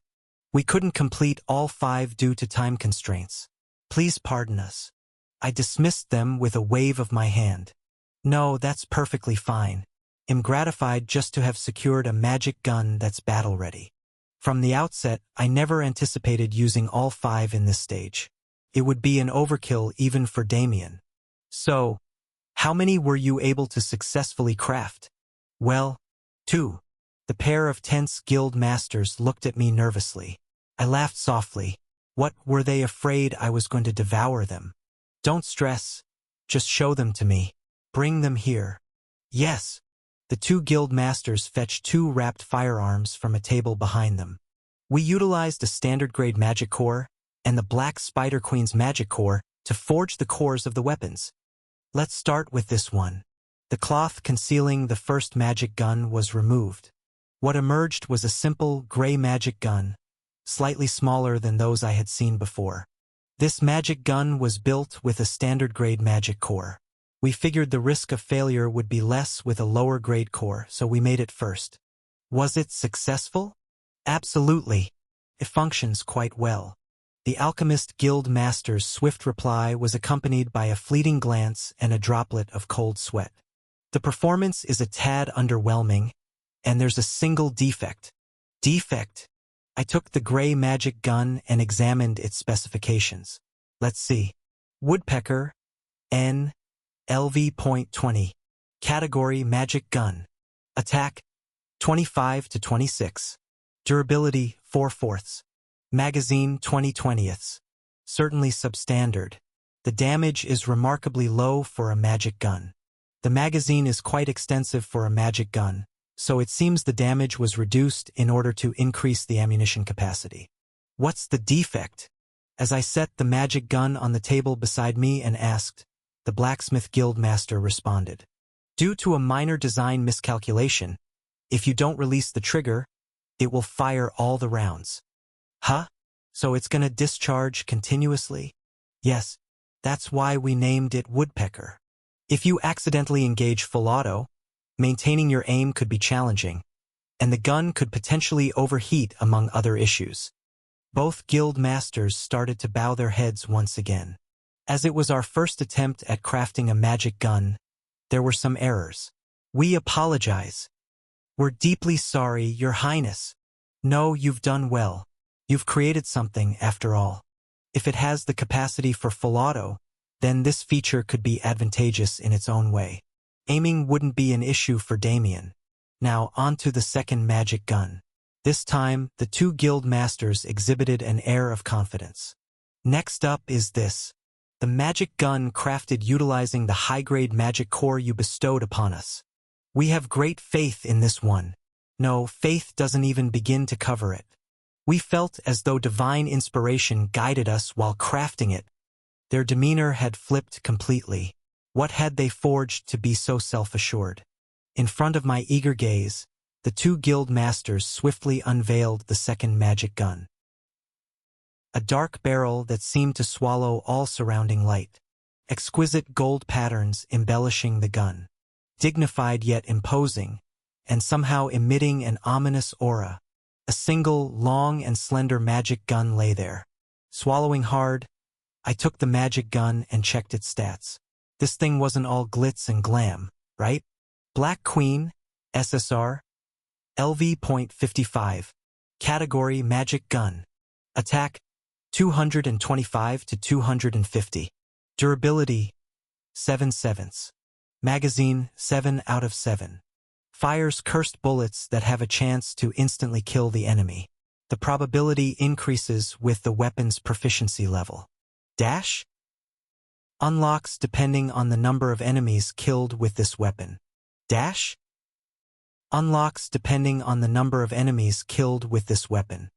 [SPEAKER 1] We couldn't complete all 5 due to time constraints. Please pardon us. I dismissed them with a wave of my hand. No, that's perfectly fine. I'm gratified just to have secured a magic gun that's battle-ready. From the outset, I never anticipated using all 5 in this stage. It would be an overkill even for Damien. So, how many were you able to successfully craft? Well, 2. The pair of tense guild masters looked at me nervously. I laughed softly. What, were they afraid I was going to devour them? Don't stress. Just show them to me. Bring them here. Yes. The 2 guild masters fetched 2 wrapped firearms from a table behind them. We utilized a standard-grade magic core and the Black Spider Queen's magic core to forge the cores of the weapons. Let's start with this one. The cloth concealing the first magic gun was removed. What emerged was a simple, gray magic gun, slightly smaller than those I had seen before. This magic gun was built with a standard-grade magic core. We figured the risk of failure would be less with a lower-grade core, so we made it first. Was it successful? Absolutely. It functions quite well. The Alchemist Guild Master's swift reply was accompanied by a fleeting glance and a droplet of cold sweat. The performance is a tad underwhelming, and there's a single defect. Defect? I took the gray magic gun and examined its specifications. Let's see. Woodpecker, N, LV.20. Category Magic Gun. Attack, 25 to 26. Durability, 4/4. Magazine, 20/20. Certainly substandard. The damage is remarkably low for a magic gun. The magazine is quite extensive for a magic gun, so it seems the damage was reduced in order to increase the ammunition capacity. What's the defect? As I set the magic gun on the table beside me and asked, the Blacksmith Guild Master responded. Due to a minor design miscalculation, if you don't release the trigger, it will fire all the rounds. Huh? So it's gonna discharge continuously? Yes, that's why we named it Woodpecker. If you accidentally engage full auto, maintaining your aim could be challenging, and the gun could potentially overheat among other issues. Both guild masters started to bow their heads once again. As it was our first attempt at crafting a magic gun, there were some errors. We apologize. We're deeply sorry, Your Highness. No, you've done well. You've created something, after all. If it has the capacity for full auto, then this feature could be advantageous in its own way. Aiming wouldn't be an issue for Damien. Now, on to the second magic gun. This time, the 2 guild masters exhibited an air of confidence. Next up is this. The magic gun crafted utilizing the high-grade magic core you bestowed upon us. We have great faith in this one. No, faith doesn't even begin to cover it. We felt as though divine inspiration guided us while crafting it. Their demeanor had flipped completely. What had they forged to be so self-assured? In front of my eager gaze, the 2 guild masters swiftly unveiled the second magic gun. A dark barrel that seemed to swallow all surrounding light. Exquisite gold patterns embellishing the gun. Dignified yet imposing, and somehow emitting an ominous aura. A single, long and slender magic gun lay there. Swallowing hard, I took the magic gun and checked its stats. This thing wasn't all glitz and glam, right? Black Queen, SSR, LV.55. Category Magic Gun. Attack 225 to 250. Durability 7/7. Magazine 7 out of 7. Fires cursed bullets that have a chance to instantly kill the enemy. The probability increases with the weapon's proficiency level. Dash unlocks depending on the number of enemies killed with this weapon. Dash unlocks depending on the number of enemies killed with this weapon.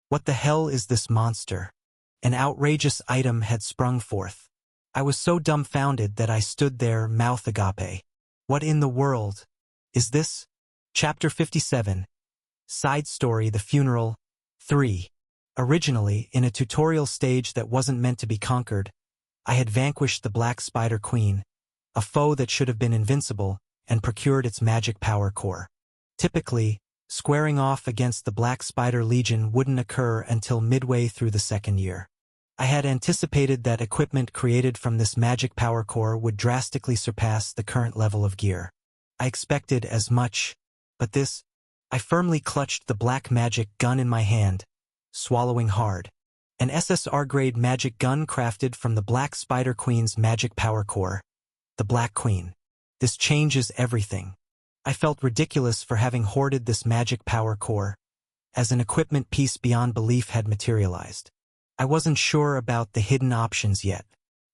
[SPEAKER 1] What the hell is this monster? An outrageous item had sprung forth. I was so dumbfounded that I stood there, mouth agape. What in the world is this? Chapter 57. Side Story: The Funeral 3. Originally, in a tutorial stage that wasn't meant to be conquered, I had vanquished the Black Spider Queen, a foe that should have been invincible, and procured its magic power core. Typically, squaring off against the Black Spider Legion wouldn't occur until midway through the second year. I had anticipated that equipment created from this magic power core would drastically surpass the current level of gear. I expected as much, but I firmly clutched the black magic gun in my hand, swallowing hard. An SSR-grade magic gun crafted from the Black Spider Queen's magic power core. The Black Queen. This changes everything. I felt ridiculous for having hoarded this magic power core, as an equipment piece beyond belief had materialized. I wasn't sure about the hidden options yet,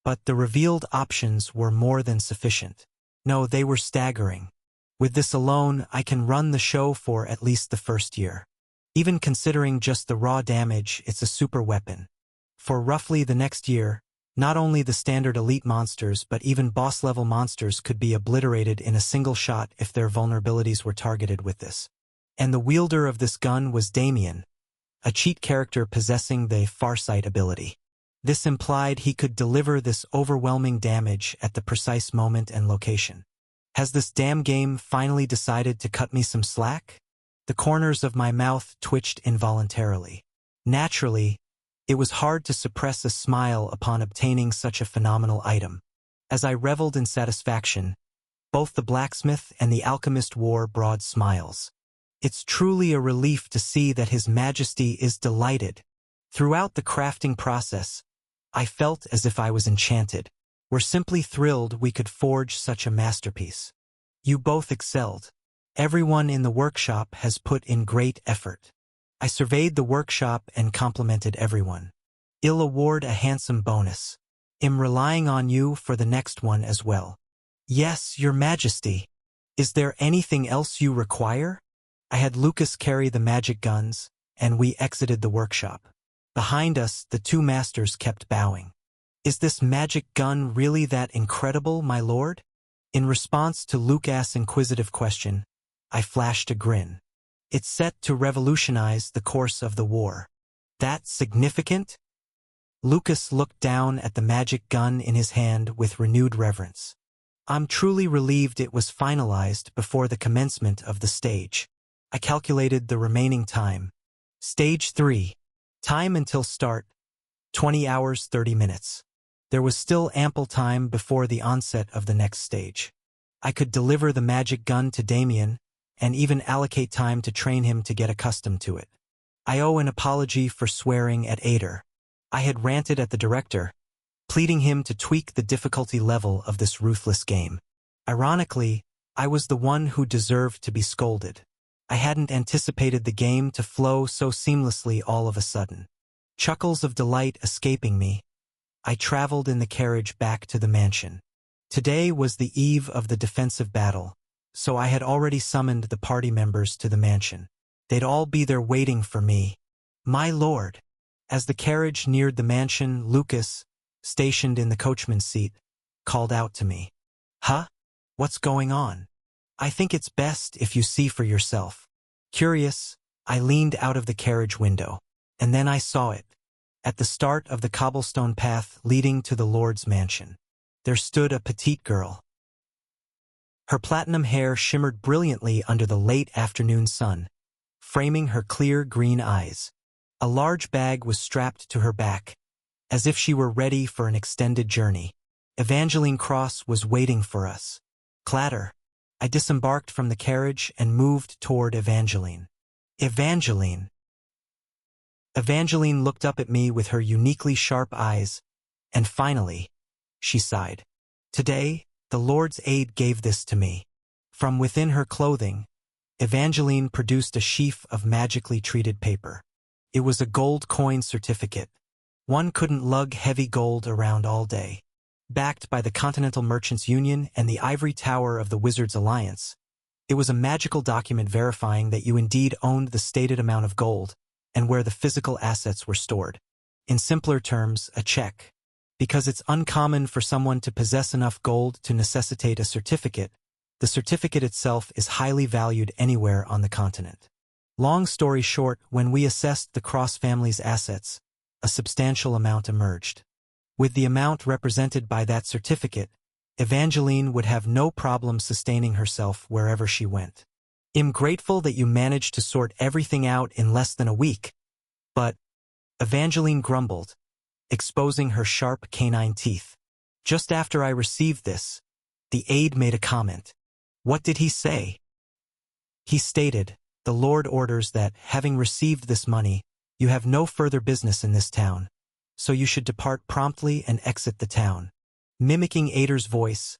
[SPEAKER 1] but the revealed options were more than sufficient. No, they were staggering. With this alone, I can run the show for at least the first year. Even considering just the raw damage, it's a super weapon. For roughly the next year, not only the standard elite monsters but even boss-level monsters could be obliterated in a single shot if their vulnerabilities were targeted with this. And the wielder of this gun was Damien, a cheat character possessing the Farsight ability. This implied he could deliver this overwhelming damage at the precise moment and location. Has this damn game finally decided to cut me some slack? The corners of my mouth twitched involuntarily. Naturally, it was hard to suppress a smile upon obtaining such a phenomenal item. As I reveled in satisfaction, both the blacksmith and the alchemist wore broad smiles. It's truly a relief to see that His Majesty is delighted. Throughout the crafting process, I felt as if I was enchanted. We're simply thrilled we could forge such a masterpiece. You both excelled. Everyone in the workshop has put in great effort. I surveyed the workshop and complimented everyone. I'll award a handsome bonus. I'm relying on you for the next one as well. Yes, Your Majesty. Is there anything else you require? I had Lucas carry the magic guns, and we exited the workshop. Behind us, the two masters kept bowing. Is this magic gun really that incredible, my lord? In response to Lucas' inquisitive question, I flashed a grin. It's set to revolutionize the course of the war. That significant? Lucas looked down at the magic gun in his hand with renewed reverence. I'm truly relieved it was finalized before the commencement of the stage. I calculated the remaining time. Stage 3. Time until start, 20 hours 30 minutes. There was still ample time before the onset of the next stage. I could deliver the magic gun to Damien, and even allocate time to train him to get accustomed to it. I owe an apology for swearing at Ader. I had ranted at the director, pleading him to tweak the difficulty level of this ruthless game. Ironically, I was the one who deserved to be scolded. I hadn't anticipated the game to flow so seamlessly all of a sudden. Chuckles of delight escaping me, I traveled in the carriage back to the mansion. Today was the eve of the defensive battle, so I had already summoned the party members to the mansion. They'd all be there waiting for me. My lord. As the carriage neared the mansion, Lucas, stationed in the coachman's seat, called out to me. Huh? What's going on? I think it's best if you see for yourself. Curious, I leaned out of the carriage window, and then I saw it. At the start of the cobblestone path leading to the Lord's mansion, there stood a petite girl. Her platinum hair shimmered brilliantly under the late afternoon sun, framing her clear green eyes. A large bag was strapped to her back, as if she were ready for an extended journey. Evangeline Cross was waiting for us. Clatter. I disembarked from the carriage and moved toward Evangeline. Evangeline. Evangeline looked up at me with her uniquely sharp eyes, and finally, she sighed. Today, the Lord's aid gave this to me. From within her clothing, Evangeline produced a sheaf of magically treated paper. It was a gold coin certificate. One couldn't lug heavy gold around all day. Backed by the Continental Merchants Union and the ivory tower of the Wizards Alliance, it was a magical document verifying that you indeed owned the stated amount of gold and where the physical assets were stored. In simpler terms, a check. Because it's uncommon for someone to possess enough gold to necessitate a certificate, the certificate itself is highly valued anywhere on the continent. Long story short, when we assessed the Cross family's assets, a substantial amount emerged. With the amount represented by that certificate, Evangeline would have no problem sustaining herself wherever she went. I'm grateful that you managed to sort everything out in less than a week, but, Evangeline grumbled, exposing her sharp canine teeth. Just after I received this, the aide made a comment. What did he say? He stated, "The Lord orders that, having received this money, you have no further business in this town, so you should depart promptly and exit the town." Mimicking Ader's voice,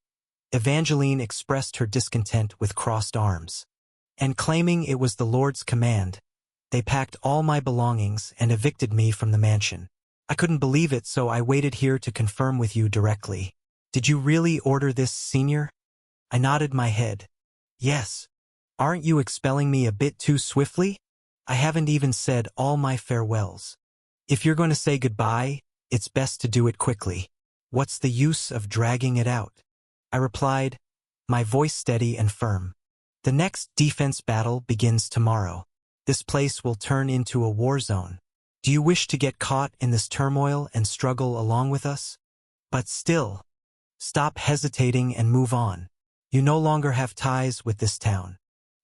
[SPEAKER 1] Evangeline expressed her discontent with crossed arms. And claiming it was the Lord's command, they packed all my belongings and evicted me from the mansion. I couldn't believe it, so I waited here to confirm with you directly. Did you really order this, Senior? I nodded my head. Yes. Aren't you expelling me a bit too swiftly? I haven't even said all my farewells. If you're going to say goodbye, it's best to do it quickly. What's the use of dragging it out? I replied, my voice steady and firm. The next defense battle begins tomorrow. This place will turn into a war zone. Do you wish to get caught in this turmoil and struggle along with us? But still, stop hesitating and move on. You no longer have ties with this town.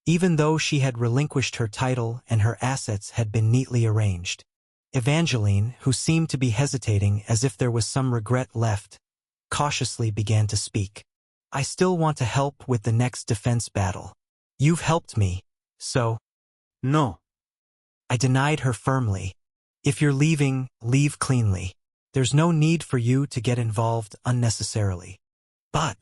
[SPEAKER 1] Even though she had relinquished her title and her assets had been neatly arranged, Evangeline, who seemed to be hesitating as if there was some regret left, cautiously began to speak. I still want to help with the next defense battle. You've helped me, so...
[SPEAKER 4] No.
[SPEAKER 1] I denied her firmly. If you're leaving, leave cleanly. There's no need for you to get involved unnecessarily. But,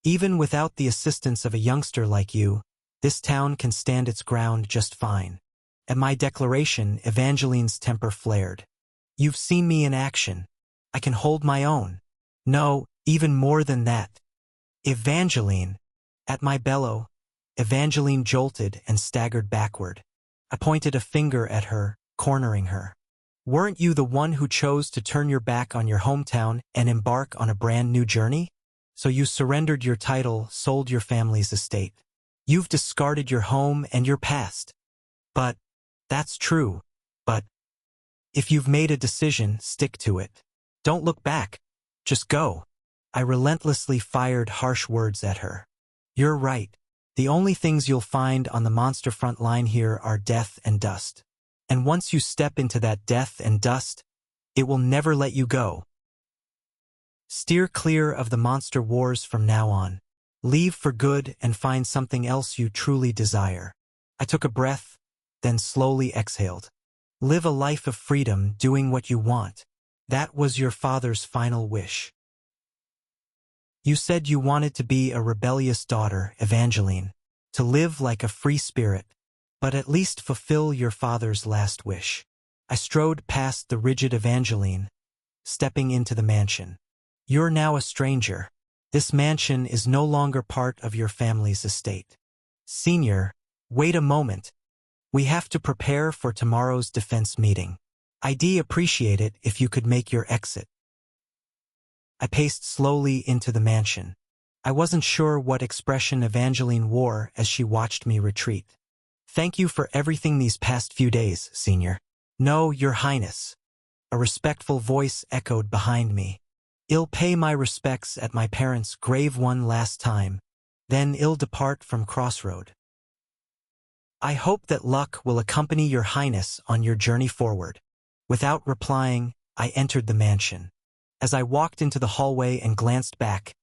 [SPEAKER 1] even without the assistance of a youngster like you, this town can stand its ground just fine. At my declaration, Evangeline's temper flared. You've seen me in action. I can hold my own. No, even more than that. Evangeline. At my bellow, Evangeline jolted and staggered backward. I pointed a finger at her, cornering her. Weren't you the one who chose to turn your back on your hometown and embark on a brand new journey? So you surrendered your title, sold your family's estate. You've discarded your home and your past. But, that's true. But, if you've made a decision, stick to it. Don't look back. Just go. I relentlessly fired harsh words at her. You're right. The only things you'll find on the monster front line here are death and dust. And once you step into that death and dust, it will never let you go. Steer clear of the monster wars from now on. Leave for good and find something else you truly desire. I took a breath, then slowly exhaled. Live a life of freedom, doing what you want. That was your father's final wish. You said you wanted to be a rebellious daughter, Evangeline, to live like a free spirit, but at least fulfill your father's last wish. I strode past the rigid Evangeline, stepping into the mansion. You're now a stranger. This mansion is no longer part of your family's estate. Senior, wait a moment. We have to prepare for tomorrow's defense meeting. I'd appreciate it if you could make your exit. I paced slowly into the mansion. I wasn't sure what expression Evangeline wore as she watched me retreat. Thank you for everything these past few days, Senior. No, Your Highness. A respectful voice echoed behind me. I'll pay my respects at my parents' grave one last time, then I'll depart from Crossroad. I hope that luck will accompany Your Highness on your journey forward. Without replying, I entered the mansion. As I walked into the hallway and glanced back,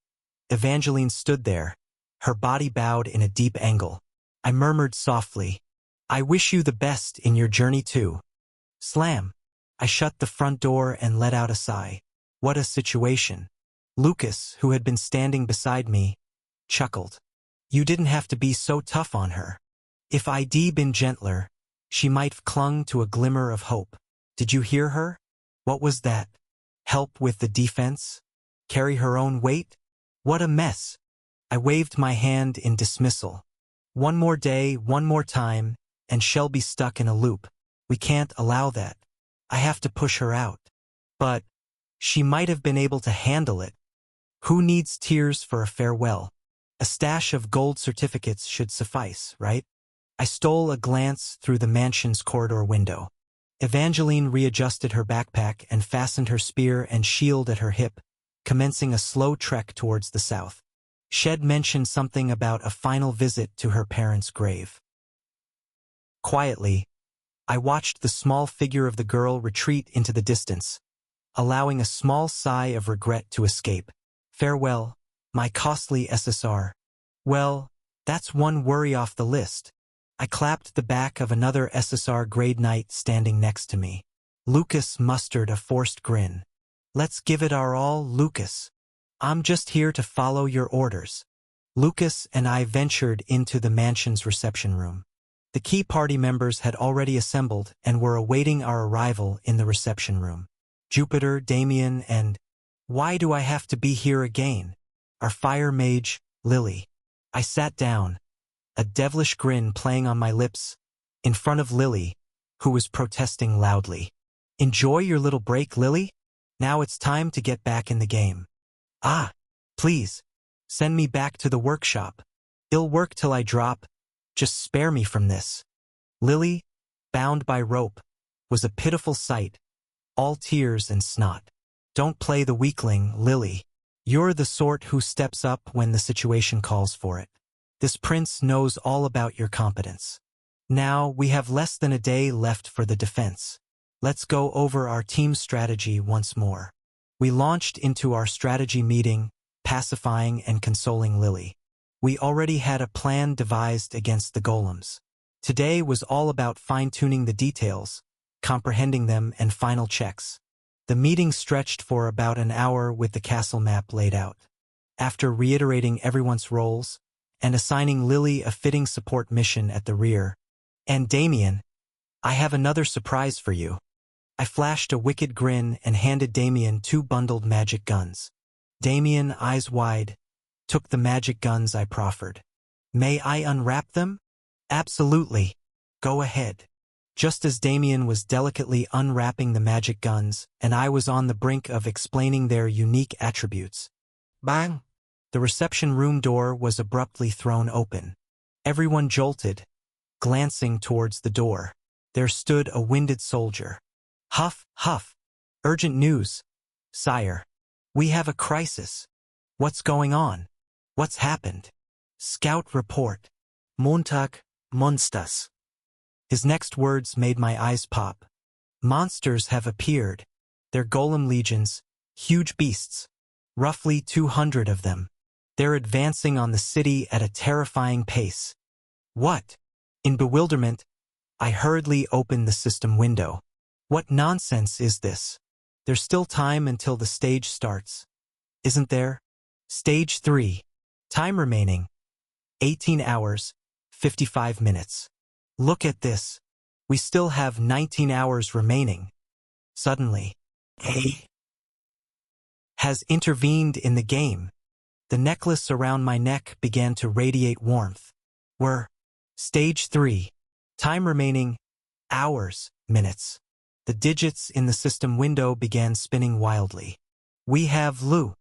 [SPEAKER 1] Evangeline stood there, her body bowed in a deep angle. I murmured softly, I wish you the best in your journey too. Slam. I shut the front door and let out a sigh. What a situation. Lucas, who had been standing beside me, chuckled. You didn't have to be so tough on her. If I'd been gentler, she might've clung to a glimmer of hope. Did you hear her? What was that? Help with the defense? Carry her own weight? What a mess. I waved my hand in dismissal. One more day, one more time, and she'll be stuck in a loop. We can't allow that. I have to push her out. But she might have been able to handle it. Who needs tears for a farewell? A stash of gold certificates should suffice, right? I stole a glance through the mansion's corridor window. Evangeline readjusted her backpack and fastened her spear and shield at her hip, commencing a slow trek towards the south. Shed mentioned something about a final visit to her parents' grave. Quietly, I watched the small figure of the girl retreat into the distance, allowing a small sigh of regret to escape. Farewell, my costly SSR. Well, that's one worry off the list. I clapped the back of another SSR grade knight standing next to me. Lucas mustered a forced grin. Let's give it our all, Lucas. I'm just here to follow your orders. Lucas and I ventured into the mansion's reception room. The key party members had already assembled and were awaiting our arrival in the reception room. Jupiter, Damien, and... Why do I have to be here again? Our fire mage, Lily. I sat down, a devilish grin playing on my lips, in front of Lily, who was protesting loudly. Enjoy your little break, Lily? Now it's time to get back in the game. Ah, please, send me back to the workshop. I'll work till I drop. Just spare me from this. Lily, bound by rope, was a pitiful sight, all tears and snot. Don't play the weakling, Lily. You're the sort who steps up when the situation calls for it. This prince knows all about your competence. Now we have less than a day left for the defense. Let's go over our team strategy once more. We launched into our strategy meeting, pacifying and consoling Lily. We already had a plan devised against the golems. Today was all about fine-tuning the details, comprehending them, and final checks. The meeting stretched for about an hour with the castle map laid out. After reiterating everyone's roles and assigning Lily a fitting support mission at the rear, and Damien, I have another surprise for you. I flashed a wicked grin and handed Damien 2 bundled magic guns. Damien, eyes wide, took the magic guns I proffered. May I unwrap them? Absolutely. Go ahead. Just as Damien was delicately unwrapping the magic guns, and I was on the brink of explaining their unique attributes. Bang! The reception room door was abruptly thrown open. Everyone jolted, glancing towards the door. There stood a winded soldier. Huff, huff. Urgent news. Sire. We have a crisis. What's going on? What's happened? Scout report. Montag, Monstas. His next words made my eyes pop. Monsters have appeared. They're golem legions, huge beasts. Roughly 200 of them. They're advancing on the city at a terrifying pace. What? In bewilderment, I hurriedly opened the system window. What nonsense is this? There's still time until the stage starts. Isn't there? Stage 3. Time remaining. 18 hours, 55 minutes. Look at this. We still have 19 hours remaining. Suddenly, A has intervened in the game. The necklace around my neck began to radiate warmth. We're Stage 3. Time remaining. Hours, minutes. The digits in the system window began spinning wildly. We have Lu.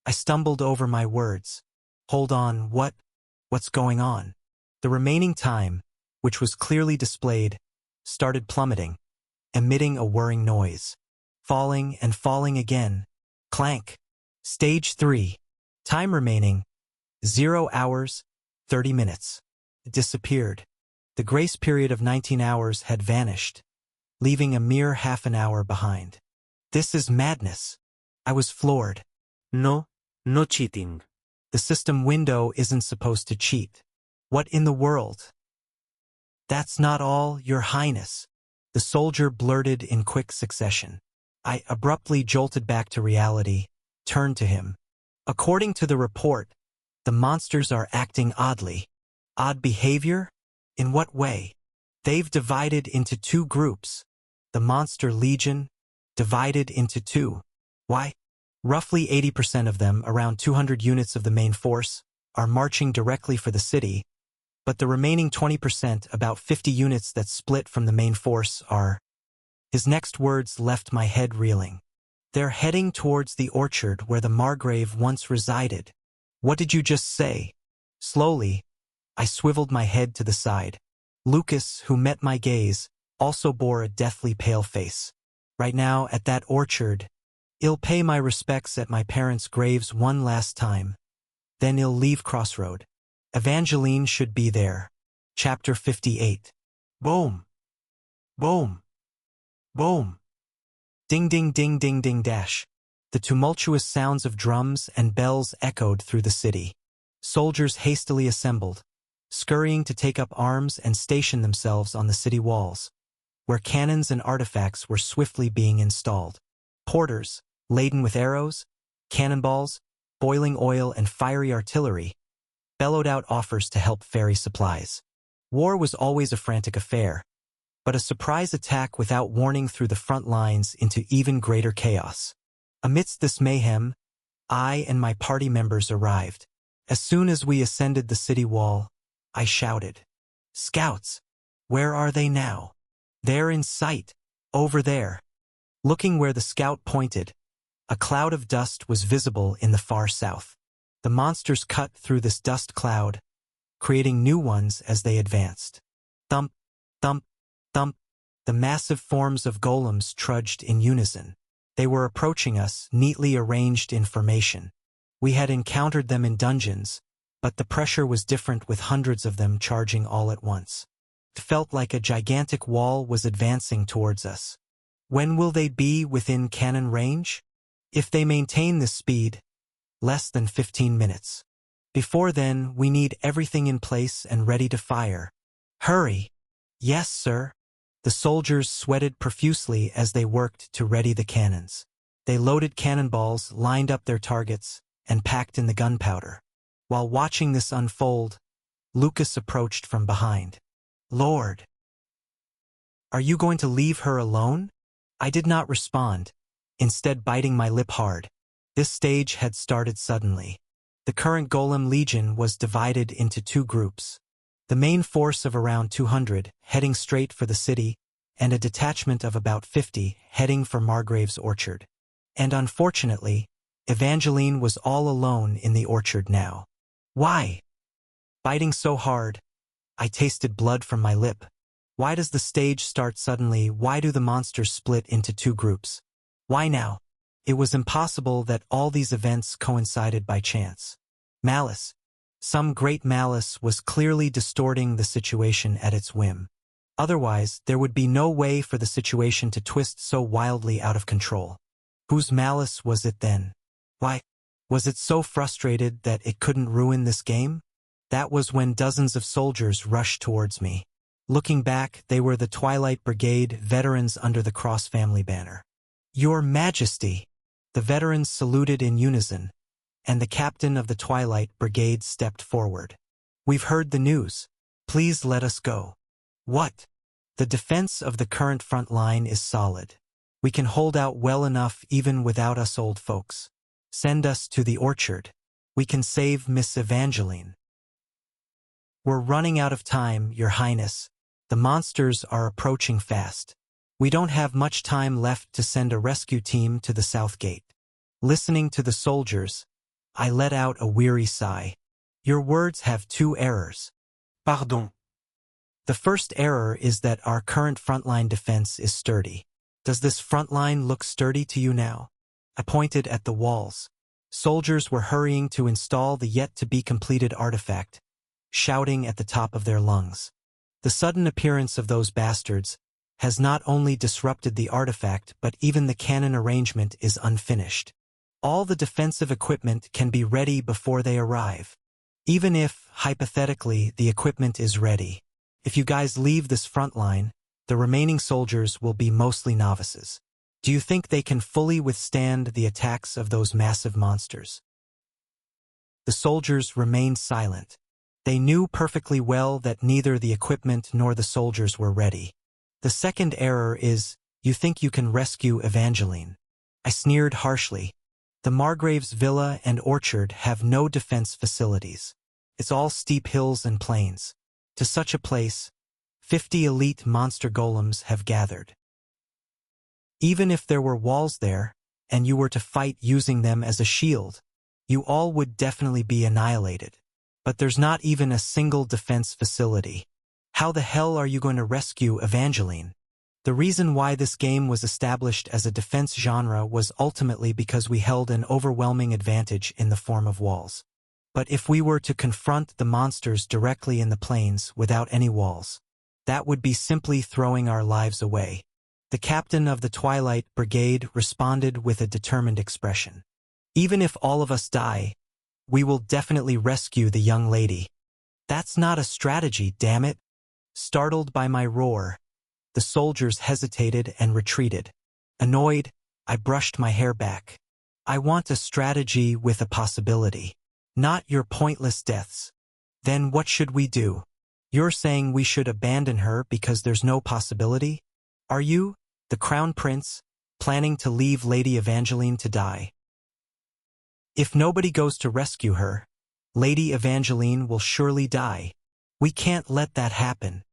[SPEAKER 1] I stumbled over my words. Hold on, what's going on? The remaining time, which was clearly displayed, started plummeting, emitting a whirring noise. Falling and falling again. Clank. Stage 3. Time remaining. 0 hours, 30 minutes. It disappeared. The grace period of 19 hours had vanished, leaving a mere half an hour behind. This is madness. I was floored.
[SPEAKER 4] No cheating.
[SPEAKER 1] The system window isn't supposed to cheat. What in the world? That's not all, Your Highness, the soldier blurted in quick succession. I abruptly jolted back to reality, turned to him. According to the report, the monsters are acting oddly. Odd behavior? In what way? They've divided into two groups. The Monster Legion, divided into two. Why? Roughly 80% of them, around 200 units of the main force, are marching directly for the city, but the remaining 20%, about 50 units that split from the main force, are... His next words left my head reeling. They're heading towards the orchard where the Margrave once resided. What did you just say? Slowly, I swiveled my head to the side. Lucas, who met my gaze, also bore a deathly pale face. Right now, at that orchard, I'll pay my respects at my parents' graves one last time. Then I'll leave Crossroad. Evangeline should be there. Chapter 58. Boom. Boom. Boom. Ding ding ding ding ding dash. The tumultuous sounds of drums and bells echoed through the city. Soldiers hastily assembled, scurrying to take up arms and station themselves on the city walls, where cannons and artifacts were swiftly being installed. Porters, laden with arrows, cannonballs, boiling oil, and fiery artillery, bellowed out offers to help ferry supplies. War was always a frantic affair, but a surprise attack without warning threw the front lines into even greater chaos. Amidst this mayhem, I and my party members arrived. As soon as we ascended the city wall, I shouted, "Scouts! Where are they now?" "They're in sight, over there." Looking where the scout pointed, a cloud of dust was visible in the far south. The monsters cut through this dust cloud, creating new ones as they advanced. Thump, thump, thump. The massive forms of golems trudged in unison. They were approaching us, neatly arranged in formation. We had encountered them in dungeons, but the pressure was different, with hundreds of them charging all at once. It felt like a gigantic wall was advancing towards us. When will they be within cannon range? If they maintain this speed, less than 15 minutes. Before then, we need everything in place and ready to fire. Hurry! Yes, sir. The soldiers sweated profusely as they worked to ready the cannons. They loaded cannonballs, lined up their targets, and packed in the gunpowder. While watching this unfold, Lucas approached from behind. "Lord, are you going to leave her alone?" I did not respond, instead biting my lip hard. This stage had started suddenly. The current Golem Legion was divided into two groups. The main force of around 200 heading straight for the city, and a detachment of about 50 heading for Margrave's orchard. And unfortunately, Evangeline was all alone in the orchard now. Why? Biting so hard, I tasted blood from my lip. Why does the stage start suddenly? Why do the monsters split into two groups? Why now? It was impossible that all these events coincided by chance. Malice. Some great malice was clearly distorting the situation at its whim. Otherwise, there would be no way for the situation to twist so wildly out of control. Whose malice was it then? Why? Was it so frustrated that it couldn't ruin this game? That was when dozens of soldiers rushed towards me. Looking back, they were the Twilight Brigade veterans under the Cross family banner. "Your Majesty!" The veterans saluted in unison, and the captain of the Twilight Brigade stepped forward. "We've heard the news. Please let us go." "What?" "The defense of the current front line is solid. We can hold out well enough even without us old folks. Send us to the orchard. We can save Miss Evangeline." "We're running out of time, Your Highness. The monsters are approaching fast. We don't have much time left to send a rescue team to the south gate." Listening to the soldiers, I let out a weary sigh. "Your words have two errors."
[SPEAKER 3] Pardon.
[SPEAKER 1] "The first error is that our current frontline defense is sturdy. Does this frontline look sturdy to you now?" I pointed at the walls. Soldiers were hurrying to install the yet-to-be-completed artifact, shouting at the top of their lungs. The sudden appearance of those bastards has not only disrupted the artifact, but even the cannon arrangement is unfinished. All the defensive equipment can be ready before they arrive. Even if, hypothetically, the equipment is ready, If you guys leave this front line, the remaining soldiers will be mostly novices. Do you think they can fully withstand the attacks of those massive monsters?" The soldiers remained silent. They knew perfectly well that neither the equipment nor the soldiers were ready. "The second error is, you think you can rescue Evangeline." I sneered harshly. "The Margrave's villa and orchard have no defense facilities. It's all steep hills and plains. To such a place, 50 elite monster golems have gathered. Even if there were walls there, and you were to fight using them as a shield, you all would definitely be annihilated. But there's not even a single defense facility. How the hell are you going to rescue Evangeline?" The reason why this game was established as a defense genre was ultimately because we held an overwhelming advantage in the form of walls. But if we were to confront the monsters directly in the plains without any walls, that would be simply throwing our lives away. The captain of the Twilight Brigade responded with a determined expression. "Even if all of us die, we will definitely rescue the young lady." "That's not a strategy, damn it." Startled by my roar, the soldiers hesitated and retreated. Annoyed, I brushed my hair back. "I want a strategy with a possibility, not your pointless deaths." "Then what should we do? You're saying we should abandon her because there's no possibility? Are you, the Crown Prince, planning to leave Lady Evangeline to die? If nobody goes to rescue her, Lady Evangeline will surely die. We can't let that happen."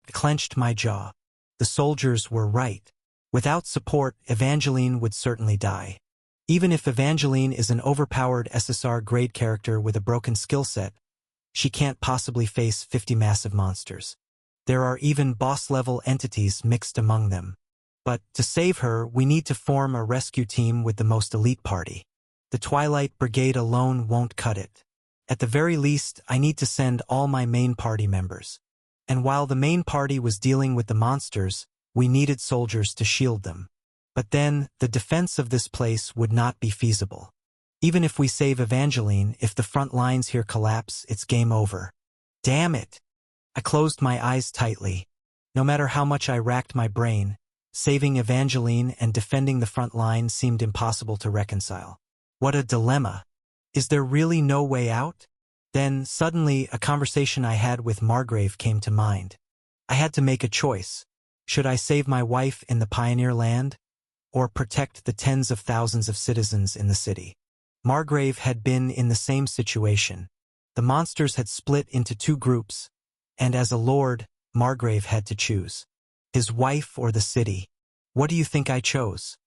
[SPEAKER 1] I clenched my jaw. The soldiers were right. Without support, Evangeline would certainly die. Even if Evangeline is an overpowered SSR-grade character with a broken skill set, she can't possibly face 50 massive monsters. There are even boss-level entities mixed among them. But to save her, we need to form a rescue team with the most elite party. The Twilight Brigade alone won't cut it. At the very least, I need to send all my main party members. And while the main party was dealing with the monsters, we needed soldiers to shield them. But then, the defense of this place would not be feasible. Even if we save Evangeline, if the front lines here collapse, it's game over. Damn it! I closed my eyes tightly. No matter how much I racked my brain, saving Evangeline and defending the front line seemed impossible to reconcile. What a dilemma! Is there really no way out? Then, suddenly, a conversation I had with Margrave came to mind. I had to make a choice. Should I save my wife in the Pioneer Land, or protect the tens of thousands of citizens in the city? Margrave had been in the same situation. The monsters had split into two groups, and as a lord, Margrave had to choose. His wife or the city. What do you think I chose?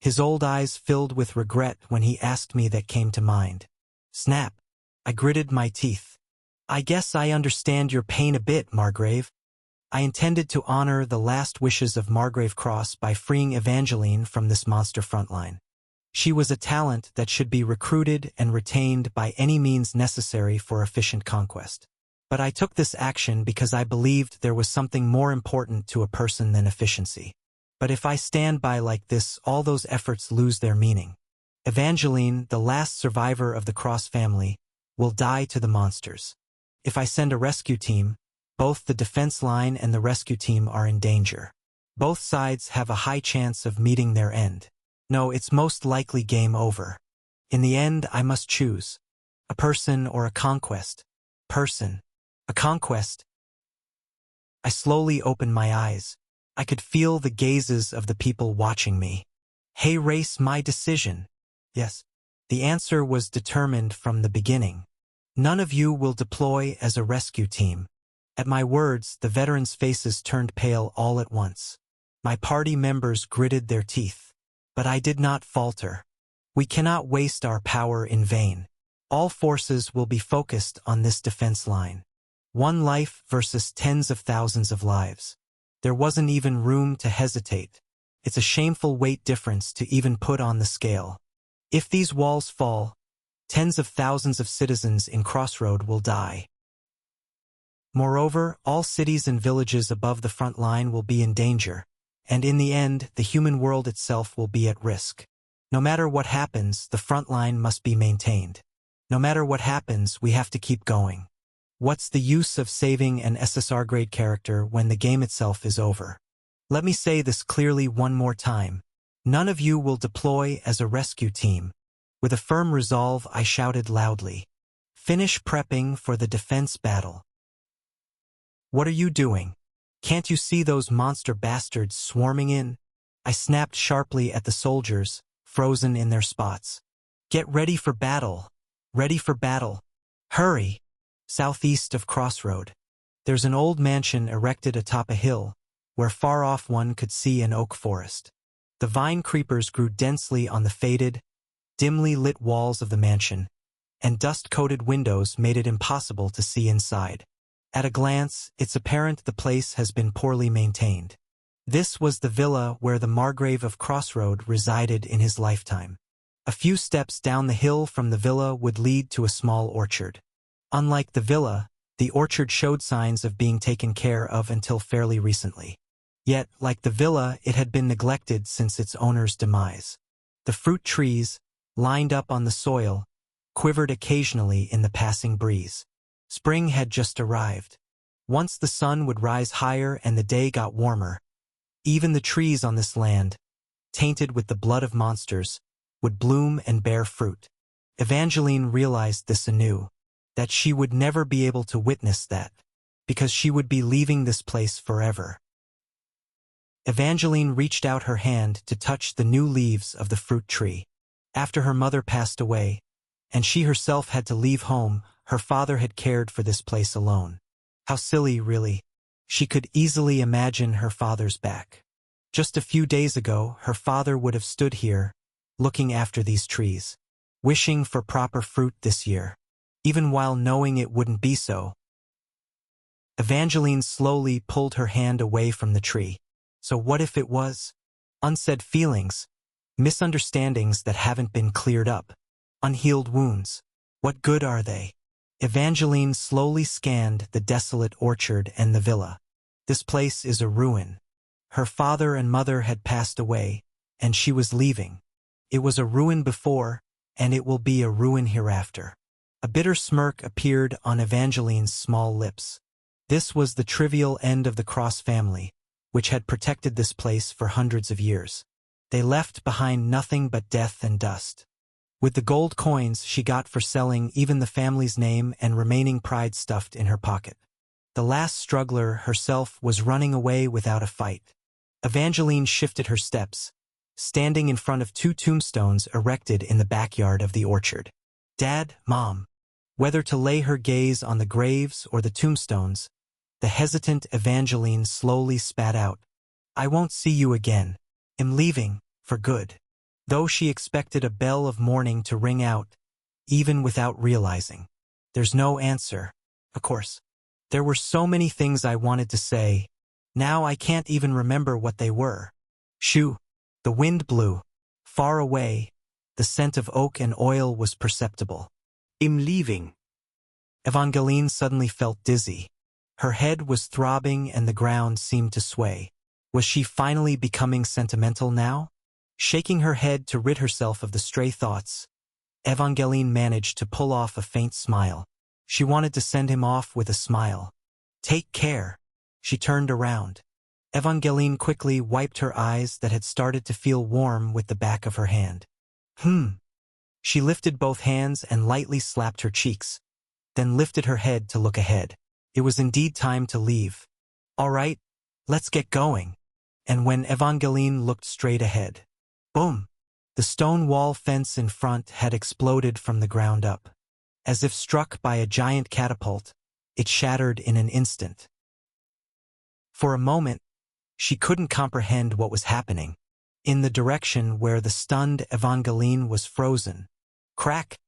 [SPEAKER 1] His old eyes filled with regret when he asked me that came to mind. Snap. I gritted my teeth. "I guess I understand your pain a bit, Margrave." I intended to honor the last wishes of Margrave Cross by freeing Evangeline from this monster frontline. She was a talent that should be recruited and retained by any means necessary for efficient conquest. But I took this action because I believed there was something more important to a person than efficiency. But if I stand by like this, all those efforts lose their meaning. Evangeline, the last survivor of the Cross family, will die to the monsters. If I send a rescue team, both the defense line and the rescue team are in danger. Both sides have a high chance of meeting their end. No, it's most likely game over. In the end, I must choose. A person or a conquest. Person. A conquest. I slowly opened my eyes. I could feel the gazes of the people watching me. "Hey race, my decision." Yes. The answer was determined from the beginning. "None of you will deploy as a rescue team." At my words, the veterans' faces turned pale all at once. My party members gritted their teeth. But I did not falter. "We cannot waste our power in vain. All forces will be focused on this defense line. One life versus tens of thousands of lives. There wasn't even room to hesitate. It's a shameful weight difference to even put on the scale. If these walls fall, tens of thousands of citizens in Crossroad will die. Moreover, all cities and villages above the front line will be in danger, and in the end, the human world itself will be at risk. No matter what happens, the front line must be maintained. No matter what happens, we have to keep going. What's the use of saving an SSR-grade character when the game itself is over? Let me say this clearly one more time. None of you will deploy as a rescue team. With a firm resolve, I shouted loudly. Finish prepping for the defense battle. What are you doing? Can't you see those monster bastards swarming in? I snapped sharply at the soldiers, frozen in their spots. Get ready for battle. Ready for battle. Hurry. Southeast of Crossroad. There's an old mansion erected atop a hill, where far off one could see an oak forest. The vine creepers grew densely on the faded, dimly lit walls of the mansion, and dust-coated windows made it impossible to see inside. At a glance, it's apparent the place has been poorly maintained. This was the villa where the Margrave of Crossroad resided in his lifetime. A few steps down the hill from the villa would lead to a small orchard. Unlike the villa, the orchard showed signs of being taken care of until fairly recently. Yet, like the villa, it had been neglected since its owner's demise. The fruit trees, lined up on the soil, quivered occasionally in the passing breeze. Spring had just arrived. Once the sun would rise higher and the day got warmer, even the trees on this land, tainted with the blood of monsters, would bloom and bear fruit. Evangeline realized this anew, that she would never be able to witness that, because she would be leaving this place forever. Evangeline reached out her hand to touch the new leaves of the fruit tree. After her mother passed away, and she herself had to leave home, her father had cared for this place alone. How silly, really. She could easily imagine her father's back. Just a few days ago, her father would have stood here, looking after these trees, wishing for proper fruit this year, even while knowing it wouldn't be so. Evangeline slowly pulled her hand away from the tree. So what if it was? Unsaid feelings, misunderstandings that haven't been cleared up, unhealed wounds. What good are they? Evangeline slowly scanned the desolate orchard and the villa. This place is a ruin. Her father and mother had passed away, and she was leaving. It was a ruin before, and it will be a ruin hereafter. A bitter smirk appeared on Evangeline's small lips. This was the trivial end of the Cross family, which had protected this place for hundreds of years. They left behind nothing but death and dust. With the gold coins she got for selling even the family's name and remaining pride stuffed in her pocket. The last struggler herself was running away without a fight. Evangeline shifted her steps, standing in front of two tombstones erected in the backyard of the orchard. Dad, Mom. Whether to lay her gaze on the graves or the tombstones, the hesitant Evangeline slowly spat out. I won't see you again. I'm leaving, for good. Though she expected a bell of mourning to ring out, even without realizing. There's no answer, of course. There were so many things I wanted to say. Now I can't even remember what they were. Shoo! The wind blew. Far away, the scent of oak and oil was perceptible. I'm leaving. Evangeline suddenly felt dizzy. Her head was throbbing and the ground seemed to sway. Was she finally becoming sentimental now? Shaking her head to rid herself of the stray thoughts, Evangeline managed to pull off a faint smile. She wanted to send him off with a smile. Take care. She turned around. Evangeline quickly wiped her eyes that had started to feel warm with the back of her hand. She lifted both hands and lightly slapped her cheeks, then lifted her head to look ahead. It was indeed time to leave. All right, let's get going. And when Evangeline looked straight ahead, boom! The stone wall fence in front had exploded from the ground up. As if struck by a giant catapult, it shattered in an instant. For a moment, she couldn't comprehend what was happening. In the direction where the stunned Evangeline was frozen, crack,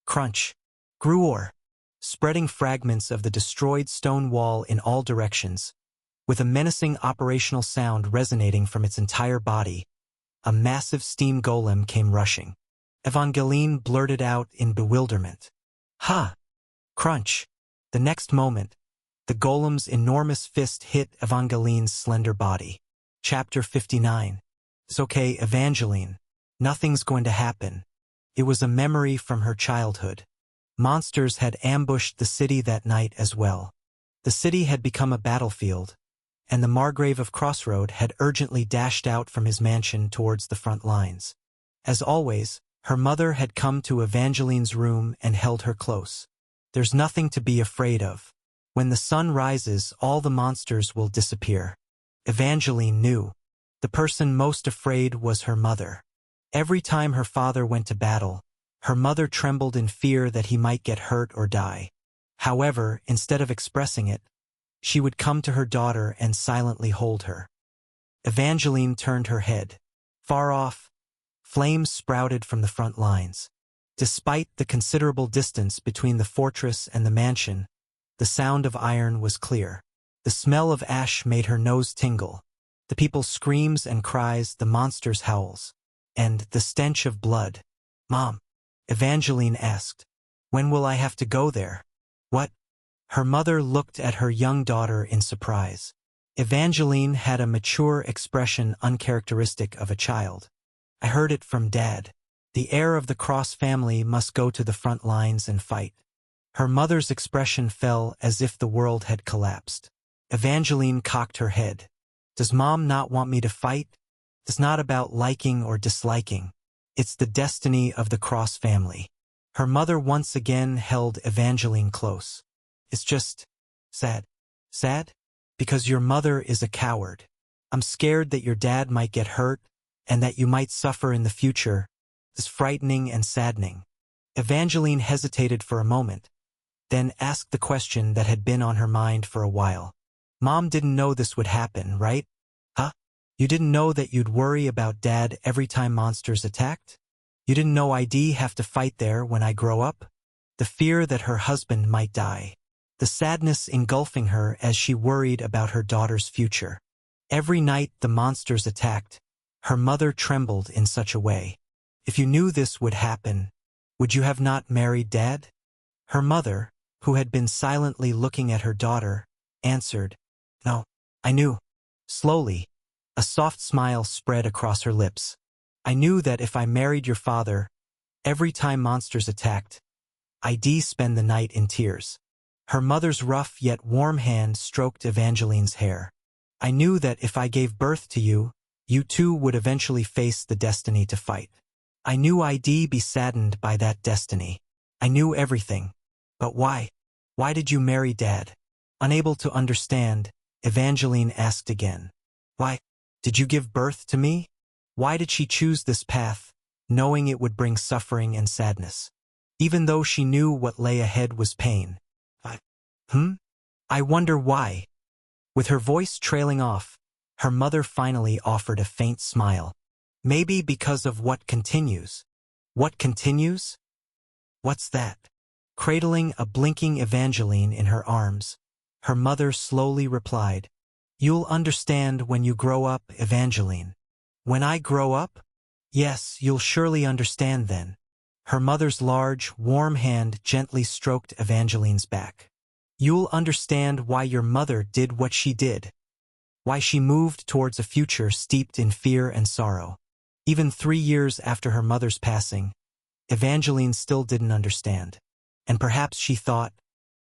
[SPEAKER 1] crunch, grooor, spreading fragments of the destroyed stone wall in all directions, with a menacing operational sound resonating from its entire body. A massive steam golem came rushing. Evangeline blurted out in bewilderment. Ha! Crunch! The next moment, the golem's enormous fist hit Evangeline's slender body. Chapter 59. It's okay, Evangeline. Nothing's going to happen. It was a memory from her childhood. Monsters had ambushed the city that night as well. The city had become a battlefield, and the Margrave of Crossroad had urgently dashed out from his mansion towards the front lines. As always, her mother had come to Evangeline's room and held her close. There's nothing to be afraid of. When the sun rises, all the monsters will disappear. Evangeline knew. The person most afraid was her mother. Every time her father went to battle, her mother trembled in fear that he might get hurt or die. However, instead of expressing it, she would come to her daughter and silently hold her. Evangeline turned her head. Far off, flames sprouted from the front lines. Despite the considerable distance between the fortress and the mansion, the sound of iron was clear. The smell of ash made her nose tingle. The people's screams and cries, the monsters' howls, and the stench of blood. "Mom," Evangeline asked, "when will I have to go there?" "What?" Her mother looked at her young daughter in surprise. Evangeline had a mature expression uncharacteristic of a child. "I heard it from Dad. The heir of the Cross family must go to the front lines and fight." Her mother's expression fell as if the world had collapsed. Evangeline cocked her head. "Does Mom not want me to fight?" "It's not about liking or disliking. It's the destiny of the Cross family." Her mother once again held Evangeline close. "It's just sad." "Sad? Because your mother is a coward. I'm scared that your dad might get hurt and that you might suffer in the future. It's frightening and saddening." Evangeline hesitated for a moment, then asked the question that had been on her mind for a while. "Mom didn't know this would happen, right?" "Huh? You didn't know that you'd worry about Dad every time monsters attacked? You didn't know I'd have to fight there when I grow up?" The fear that her husband might die. The sadness engulfing her as she worried about her daughter's future. Every night the monsters attacked, her mother trembled in such a way. "If you knew this would happen, would you have not married Dad?" Her mother, who had been silently looking at her daughter, answered, "No, I knew." Slowly, a soft smile spread across her lips. "I knew that if I married your father, every time monsters attacked, I'd spend the night in tears." Her mother's rough yet warm hand stroked Evangeline's hair. "I knew that if I gave birth to you, you too would eventually face the destiny to fight. I knew I'd be saddened by that destiny. I knew everything. But why? Why did you marry Dad?" Unable to understand, Evangeline asked again. "Why did you give birth to me? Why did she choose this path, knowing it would bring suffering and sadness? Even though she knew what lay ahead was pain. I wonder why." With her voice trailing off, her mother finally offered a faint smile. "Maybe because of what continues." "What continues? What's that?" Cradling a blinking Evangeline in her arms, her mother slowly replied, "You'll understand when you grow up, Evangeline." "When I grow up?" "Yes, you'll surely understand then." Her mother's large, warm hand gently stroked Evangeline's back. "You'll understand why your mother did what she did. Why she moved towards a future steeped in fear and sorrow." Even 3 years after her mother's passing, Evangeline still didn't understand. And perhaps she thought,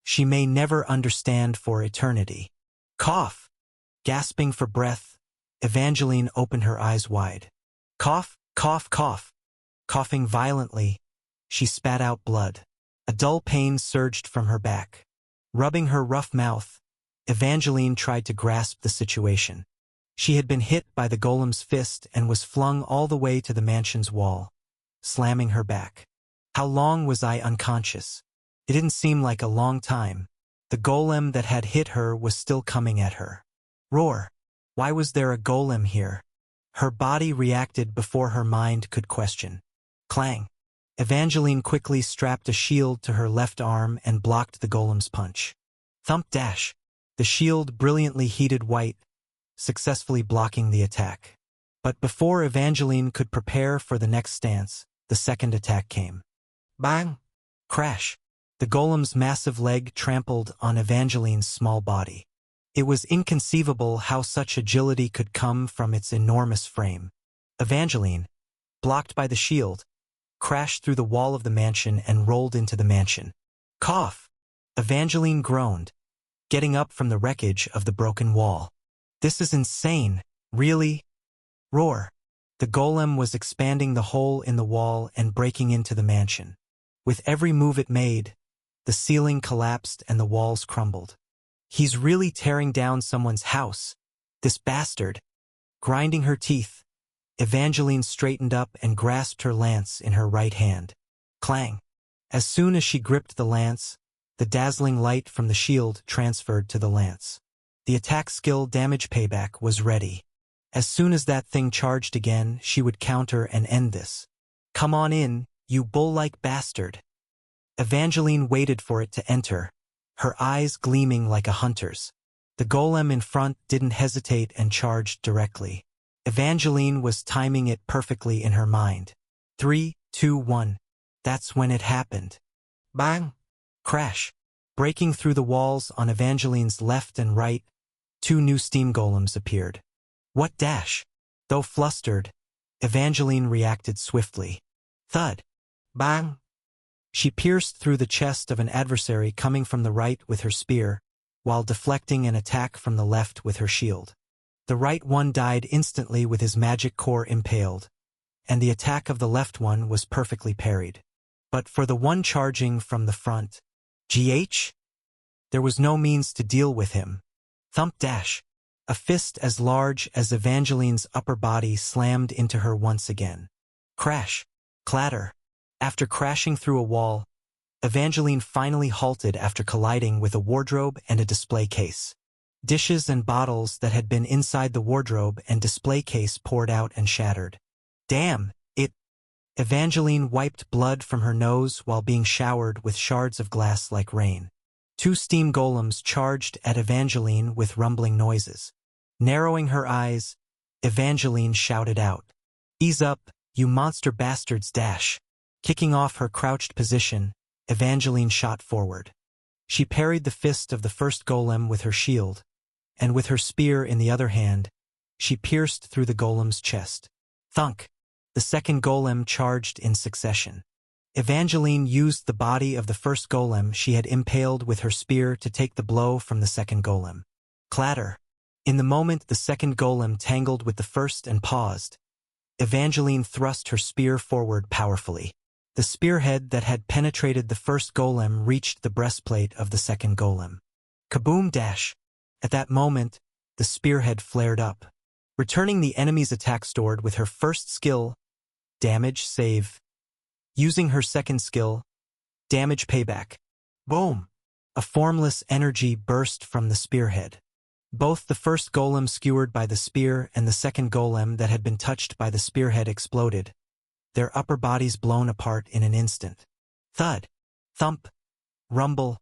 [SPEAKER 1] she may never understand for eternity. Cough! Gasping for breath, Evangeline opened her eyes wide. Cough, cough, cough. Coughing violently, she spat out blood. A dull pain surged from her back. Rubbing her rough mouth, Evangeline tried to grasp the situation. She had been hit by the golem's fist and was flung all the way to the mansion's wall, slamming her back. How long was I unconscious? It didn't seem like a long time. The golem that had hit her was still coming at her. Roar! Why was there a golem here? Her body reacted before her mind could question. Clang! Evangeline quickly strapped a shield to her left arm and blocked the golem's punch. Thump dash! The shield brilliantly heated white, successfully blocking the attack. But before Evangeline could prepare for the next stance, the second attack came. Bang! Crash! The golem's massive leg trampled on Evangeline's small body. It was inconceivable how such agility could come from its enormous frame. Evangeline, blocked by the shield, crashed through the wall of the mansion and rolled into the mansion. Cough! Evangeline groaned, getting up from the wreckage of the broken wall. This is insane, really? Roar! The golem was expanding the hole in the wall and breaking into the mansion. With every move it made, the ceiling collapsed and the walls crumbled. He's really tearing down someone's house, this bastard. Grinding her teeth, Evangeline straightened up and grasped her lance in her right hand. Clang! As soon as she gripped the lance, the dazzling light from the shield transferred to the lance. The attack skill damage payback was ready. As soon as that thing charged again, she would counter and end this. Come on in, you bull-like bastard. Evangeline waited for it to enter, her eyes gleaming like a hunter's. The golem in front didn't hesitate and charged directly. Evangeline was timing it perfectly in her mind. 3, 2, 1. That's when it happened. Bang! Crash! Breaking through the walls on Evangeline's left and right, 2 new steam golems appeared. What dash? Though flustered, Evangeline reacted swiftly. Thud! Bang! She pierced through the chest of an adversary coming from the right with her spear, while deflecting an attack from the left with her shield. The right one died instantly with his magic core impaled, and the attack of the left one was perfectly parried. But for the one charging from the front, GH? There was no means to deal with him. Thump dash! A fist as large as Evangeline's upper body slammed into her once again. Crash! Clatter! After crashing through a wall, Evangeline finally halted after colliding with a wardrobe and a display case. Dishes and bottles that had been inside the wardrobe and display case poured out and shattered. Damn, it! Evangeline wiped blood from her nose while being showered with shards of glass like rain. 2 steam golems charged at Evangeline with rumbling noises. Narrowing her eyes, Evangeline shouted out, "Ease up, you monster bastards!" dash. Kicking off her crouched position, Evangeline shot forward. She parried the fist of the first golem with her shield, and with her spear in the other hand, she pierced through the golem's chest. Thunk! The second golem charged in succession. Evangeline used the body of the first golem she had impaled with her spear to take the blow from the second golem. Clatter! In the moment the second golem tangled with the first and paused, Evangeline thrust her spear forward powerfully. The spearhead that had penetrated the first golem reached the breastplate of the second golem. Kaboom dash! At that moment, the spearhead flared up, returning the enemy's attack stored with her first skill, damage save. Using her second skill, damage payback. Boom! A formless energy burst from the spearhead. Both the first golem skewered by the spear and the second golem that had been touched by the spearhead exploded, their upper bodies blown apart in an instant. Thud! Thump! Rumble!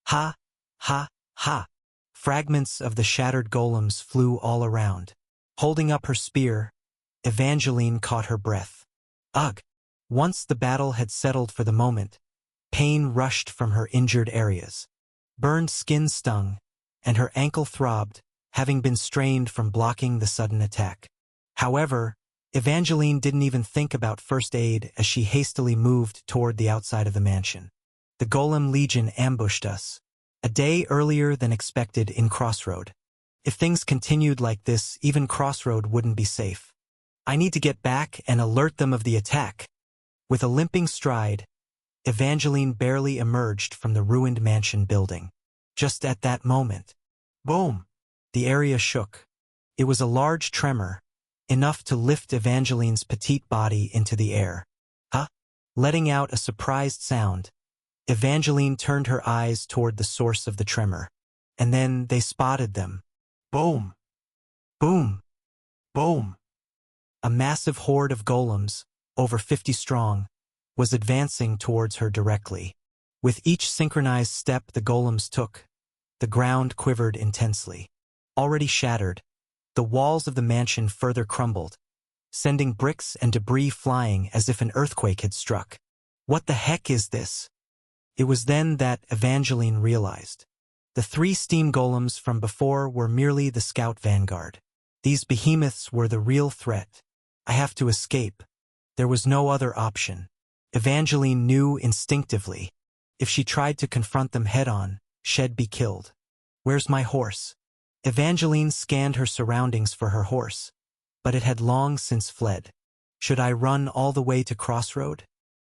[SPEAKER 1] Ha! Ha! Ha! Fragments of the shattered golems flew all around. Holding up her spear, Evangeline caught her breath. Ugh! Once the battle had settled for the moment, pain rushed from her injured areas. Burned skin stung, and her ankle throbbed, having been strained from blocking the sudden attack. However, Evangeline didn't even think about first aid as she hastily moved toward the outside of the mansion. The Golem Legion ambushed us, a day earlier than expected in Crossroad. If things continued like this, even Crossroad wouldn't be safe. I need to get back and alert them of the attack. With a limping stride, Evangeline barely emerged from the ruined mansion building. Just at that moment, boom! The area shook. It was a large tremor, enough to lift Evangeline's petite body into the air. Huh? Letting out a surprised sound, Evangeline turned her eyes toward the source of the tremor, and then they spotted them. Boom! Boom! Boom! A massive horde of golems, over 50 strong, was advancing towards her directly. With each synchronized step the golems took, the ground quivered intensely. Already shattered, the walls of the mansion further crumbled, sending bricks and debris flying as if an earthquake had struck. What the heck is this? It was then that Evangeline realized. The 3 steam golems from before were merely the scout vanguard. These behemoths were the real threat. I have to escape. There was no other option. Evangeline knew instinctively. If she tried to confront them head-on, she'd be killed. Where's my horse? Evangeline scanned her surroundings for her horse, but it had long since fled. Should I run all the way to Crossroad?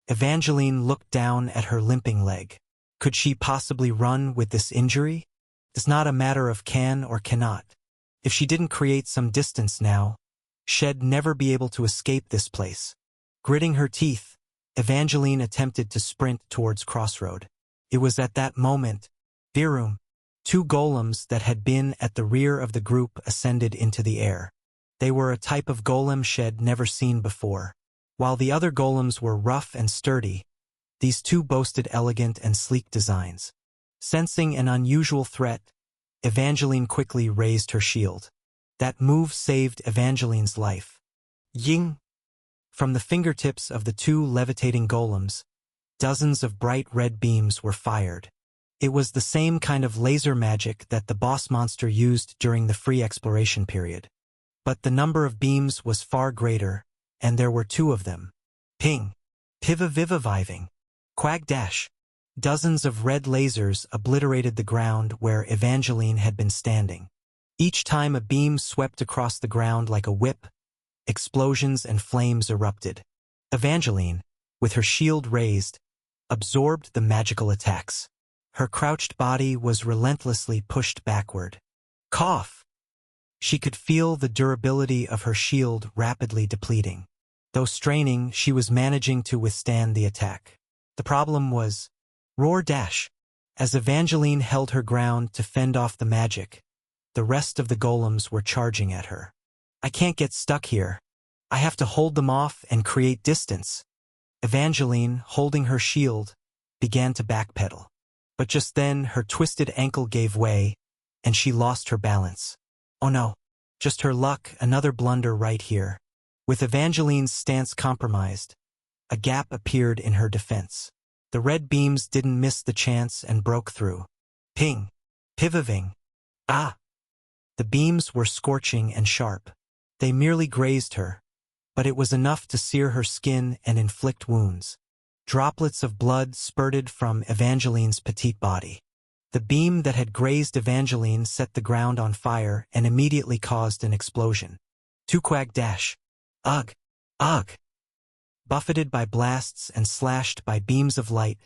[SPEAKER 1] Evangeline looked down at her limping leg. Could she possibly run with this injury? It's not a matter of can or cannot. If she didn't create some distance now, she'd never be able to escape this place. Gritting her teeth, Evangeline attempted to sprint towards Crossroad. It was at that moment, Virum, two golems that had been at the rear of the group ascended into the air. They were a type of golem she'd never seen before. While the other golems were rough and sturdy, these two boasted elegant and sleek designs. Sensing an unusual threat, Evangeline quickly raised her shield. That move saved Evangeline's life. Ying! From the fingertips of the two levitating golems, dozens of bright red beams were fired. It was the same kind of laser magic that the boss monster used during the free exploration period. But the number of beams was far greater, and there were two of them. Ping! Piva-viva-viving! Quag-dash! Dozens of red lasers obliterated the ground where Evangeline had been standing. Each time a beam swept across the ground like a whip, explosions and flames erupted. Evangeline, with her shield raised, absorbed the magical attacks. Her crouched body was relentlessly pushed backward. Cough! She could feel the durability of her shield rapidly depleting. Though straining, she was managing to withstand the attack. The problem was, roar dash! As Evangeline held her ground to fend off the magic, the rest of the golems were charging at her. I can't get stuck here. I have to hold them off and create distance. Evangeline, holding her shield, began to backpedal. But just then her twisted ankle gave way, and she lost her balance. Oh no, just her luck, another blunder right here. With Evangeline's stance compromised, a gap appeared in her defense. The red beams didn't miss the chance and broke through. Ping! Pivaving! Ah! The beams were scorching and sharp. They merely grazed her, but it was enough to sear her skin and inflict wounds. Droplets of blood spurted from Evangeline's petite body. The beam that had grazed Evangeline set the ground on fire and immediately caused an explosion. Tuquag-dash! Ugh! Ugh! Buffeted by blasts and slashed by beams of light,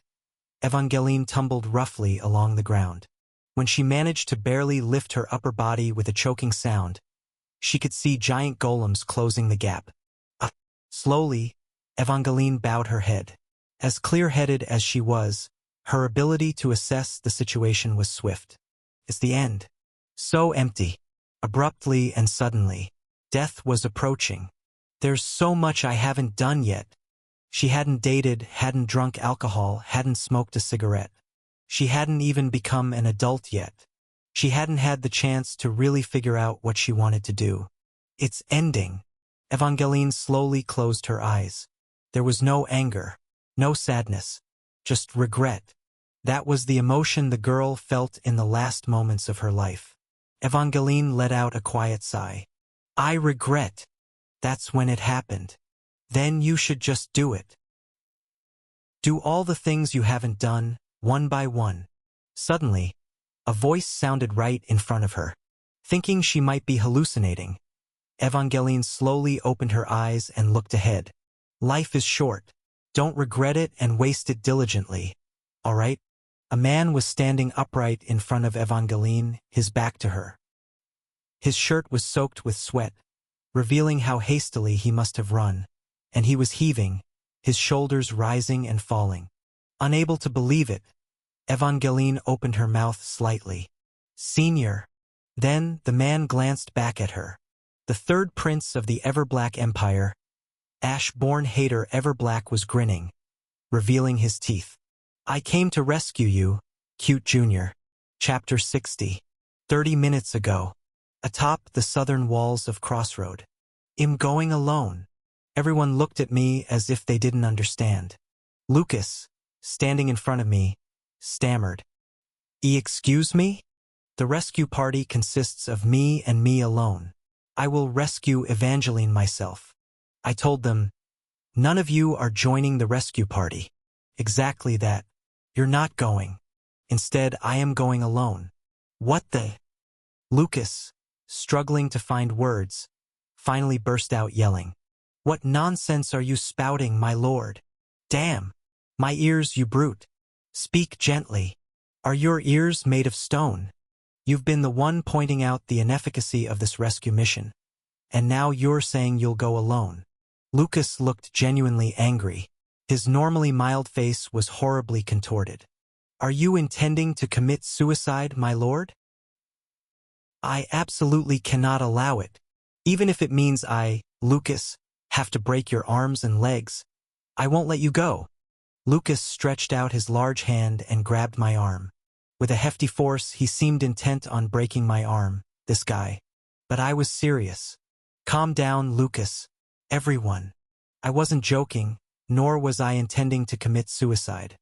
[SPEAKER 1] Evangeline tumbled roughly along the ground. When she managed to barely lift her upper body with a choking sound, she could see giant golems closing the gap. Slowly, Evangeline bowed her head. As clear-headed as she was, her ability to assess the situation was swift. It's the end. So empty. Abruptly and suddenly, death was approaching. There's so much I haven't done yet. She hadn't dated, hadn't drunk alcohol, hadn't smoked a cigarette. She hadn't even become an adult yet. She hadn't had the chance to really figure out what she wanted to do. It's ending. Evangeline slowly closed her eyes. There was no anger, no sadness, just regret. That was the emotion the girl felt in the last moments of her life. Evangeline let out a quiet sigh. I regret. That's when it happened. Then you should just do it. Do all the things you haven't done, one by one. Suddenly, a voice sounded right in front of her. Thinking she might be hallucinating, Evangeline slowly opened her eyes and looked ahead. Life is short. Don't regret it and waste it diligently. All right? A man was standing upright in front of Evangeline, his back to her. His shirt was soaked with sweat, revealing how hastily he must have run, and he was heaving, his shoulders rising and falling. Unable to believe it, Evangeline opened her mouth slightly. Senior. Then the man glanced back at her. The third prince of the Everblack Empire, Ash-born hater Everblack, was grinning, revealing his teeth. I came to rescue you, Cute Jr. Chapter 60. 30 minutes ago. Atop the southern walls of Crossroad. I'm going alone. Everyone looked at me as if they didn't understand. Lucas, standing in front of me, stammered. Excuse me? The rescue party consists of me and me alone. I will rescue Evangeline myself. I told them, none of you are joining the rescue party. Exactly that. You're not going. Instead, I am going alone. What the? Lucas, struggling to find words, finally burst out yelling. What nonsense are you spouting, my lord? Damn! My ears, you brute! Speak gently. Are your ears made of stone? You've been the one pointing out the inefficacy of this rescue mission, and now you're saying you'll go alone. Lucas looked genuinely angry. His normally mild face was horribly contorted. Are you intending to commit suicide, my lord? I absolutely cannot allow it. Even if it means I, Lucas, have to break your arms and legs, I won't let you go. Lucas stretched out his large hand and grabbed my arm. With a hefty force, he seemed intent on breaking my arm, this guy. But I was serious. Calm down, Lucas. Everyone. I wasn't joking, nor was I intending to commit suicide.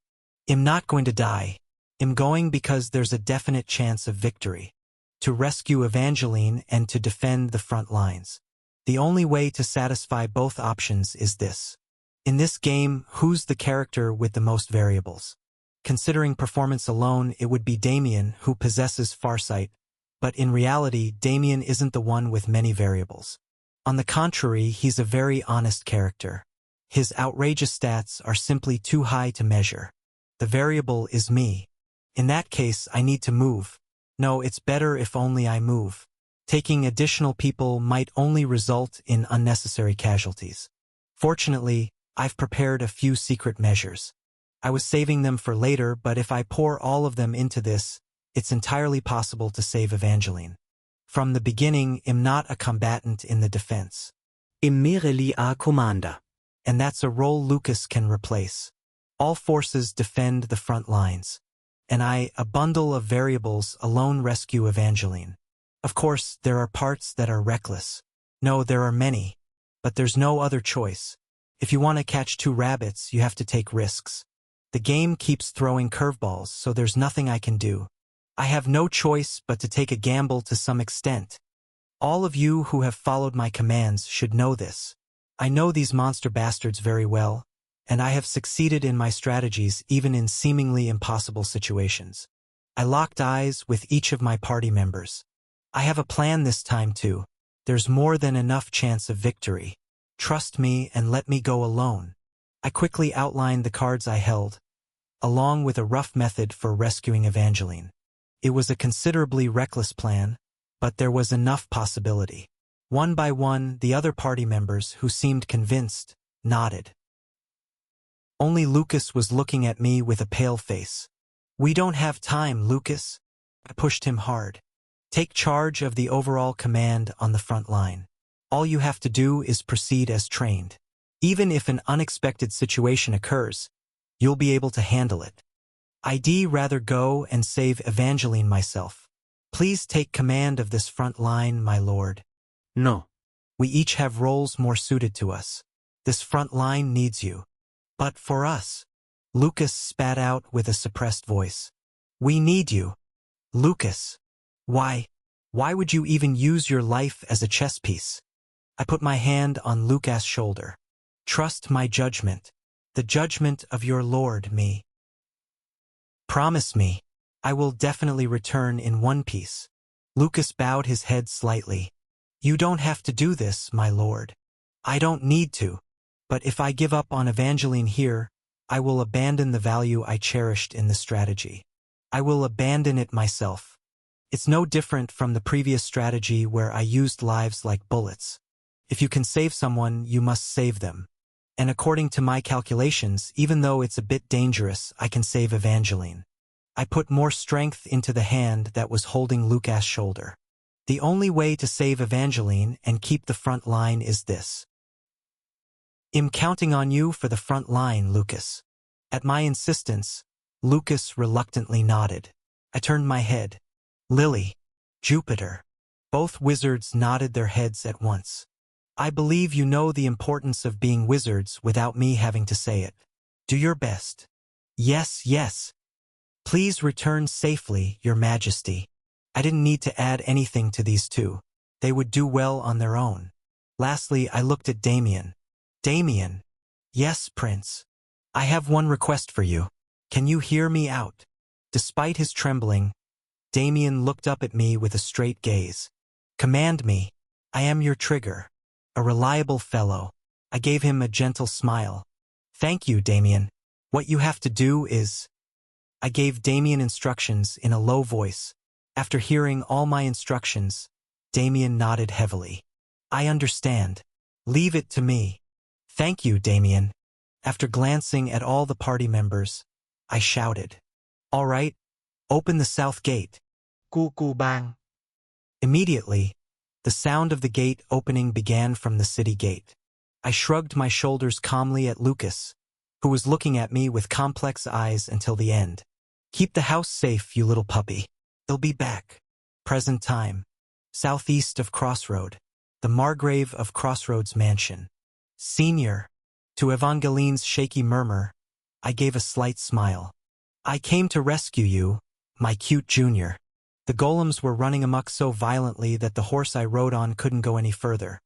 [SPEAKER 1] I'm not going to die. I'm going because there's a definite chance of victory. To rescue Evangeline and to defend the front lines. The only way to satisfy both options is this. In this game, who's the character with the most variables? Considering performance alone, it would be Damien, who possesses Farsight, but in reality, Damien isn't the one with many variables. On the contrary, he's a very honest character. His outrageous stats are simply too high to measure. The variable is me. In that case, I need to move. No, it's better if only I move. Taking additional people might only result in unnecessary casualties. Fortunately, I've prepared a few secret measures. I was saving them for later, but if I pour all of them into this, it's entirely possible to save Evangeline. From the beginning, I'm not a combatant in the defense.
[SPEAKER 4] I'm merely a commander.
[SPEAKER 1] And that's a role Lucas can replace. All forces defend the front lines. And I, a bundle of variables, alone rescue Evangeline. Of course, there are parts that are reckless. No, there are many. But there's no other choice. If you want to catch two rabbits, you have to take risks. The game keeps throwing curveballs, so there's nothing I can do. I have no choice but to take a gamble to some extent. All of you who have followed my commands should know this. I know these monster bastards very well, and I have succeeded in my strategies even in seemingly impossible situations. I locked eyes with each of my party members. I have a plan this time too. There's more than enough chance of victory. Trust me and let me go alone. I quickly outlined the cards I held, along with a rough method for rescuing Evangeline. It was a considerably reckless plan, but there was enough possibility. One by one, the other party members, who seemed convinced, nodded. Only Lucas was looking at me with a pale face. We don't have time, Lucas. I pushed him hard. Take charge of the overall command on the front line. All you have to do is proceed as trained. Even if an unexpected situation occurs, you'll be able to handle it. I'd rather go and save Evangeline myself. Please take command of this front line, my lord.
[SPEAKER 4] No.
[SPEAKER 1] We each have roles more suited to us. This front line needs you. But for us, Lucas spat out with a suppressed voice. We need you. Lucas. Why would you even use your life as a chess piece? I put my hand on Lucas' shoulder. Trust my judgment. The judgment of your lord, me. Promise me. I will definitely return in one piece. Lucas bowed his head slightly. You don't have to do this, my lord. I don't need to. But if I give up on Evangeline here, I will abandon the value I cherished in the strategy. I will abandon it myself. It's no different from the previous strategy where I used lives like bullets. If you can save someone, you must save them. And according to my calculations, even though it's a bit dangerous, I can save Evangeline. I put more strength into the hand that was holding Lucas' shoulder. The only way to save Evangeline and keep the front line is this. I'm counting on you for the front line, Lucas. At my insistence, Lucas reluctantly nodded. I turned my head. Lily, Jupiter. Both wizards nodded their heads at once. I believe you know the importance of being wizards without me having to say it. Do your best. Yes, yes. Please return safely, Your Majesty. I didn't need to add anything to these two. They would do well on their own. Lastly, I looked at Damien. Damien. Yes, Prince. I have one request for you. Can you hear me out? Despite his trembling, Damien looked up at me with a straight gaze. Command me. I am your trigger. A reliable fellow. I gave him a gentle smile. Thank you, Damien. What you have to do is... I gave Damien instructions in a low voice. After hearing all my instructions, Damien nodded heavily. I understand. Leave it to me. Thank you, Damien. After glancing at all the party members, I shouted. All right, open the south gate.
[SPEAKER 2] Cu bang.
[SPEAKER 1] Immediately, the sound of the gate opening began from the city gate. I shrugged my shoulders calmly at Lucas, who was looking at me with complex eyes until the end. Keep the house safe, you little puppy. They'll be back. Present time. Southeast of Crossroad. The Margrave of Crossroads mansion. Senior. To Evangeline's shaky murmur, I gave a slight smile. I came to rescue you, my cute junior. The golems were running amok so violently that the horse I rode on couldn't go any further,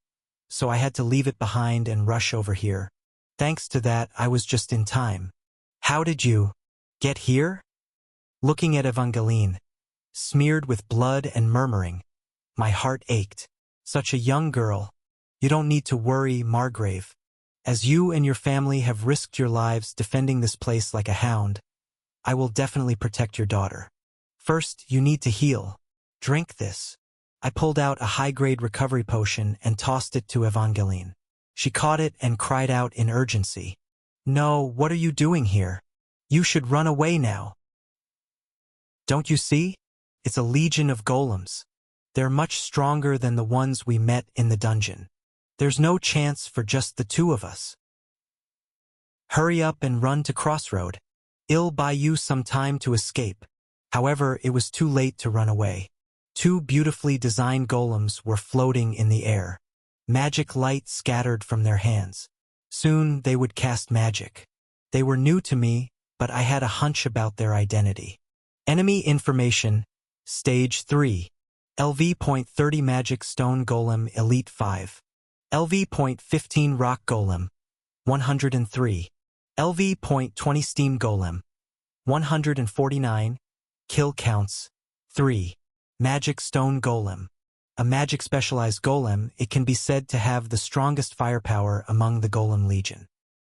[SPEAKER 1] so I had to leave it behind and rush over here. Thanks to that, I was just in time. How did you get here? Looking at Evangeline, smeared with blood and murmuring, my heart ached. Such a young girl. You don't need to worry, Margrave. As you and your family have risked your lives defending this place like a hound, I will definitely protect your daughter. First, you need to heal. Drink this. I pulled out a high-grade recovery potion and tossed it to Evangeline. She caught it and cried out in urgency. No, what are you doing here? You should run away now. Don't you see? It's a legion of golems. They're much stronger than the ones we met in the dungeon. There's no chance for just the two of us. Hurry up and run to Crossroad. It'll buy you some time to escape. However, it was too late to run away. Two beautifully designed golems were floating in the air. Magic light scattered from their hands. Soon they would cast magic. They were new to me, but I had a hunch about their identity. Enemy information, Stage 3. LV.30 Magic Stone Golem Elite 5. LV.15 Rock Golem, 103. LV.20 Steam Golem, 149. Kill counts, 3. Magic Stone Golem. A magic specialized golem, it can be said to have the strongest firepower among the Golem Legion.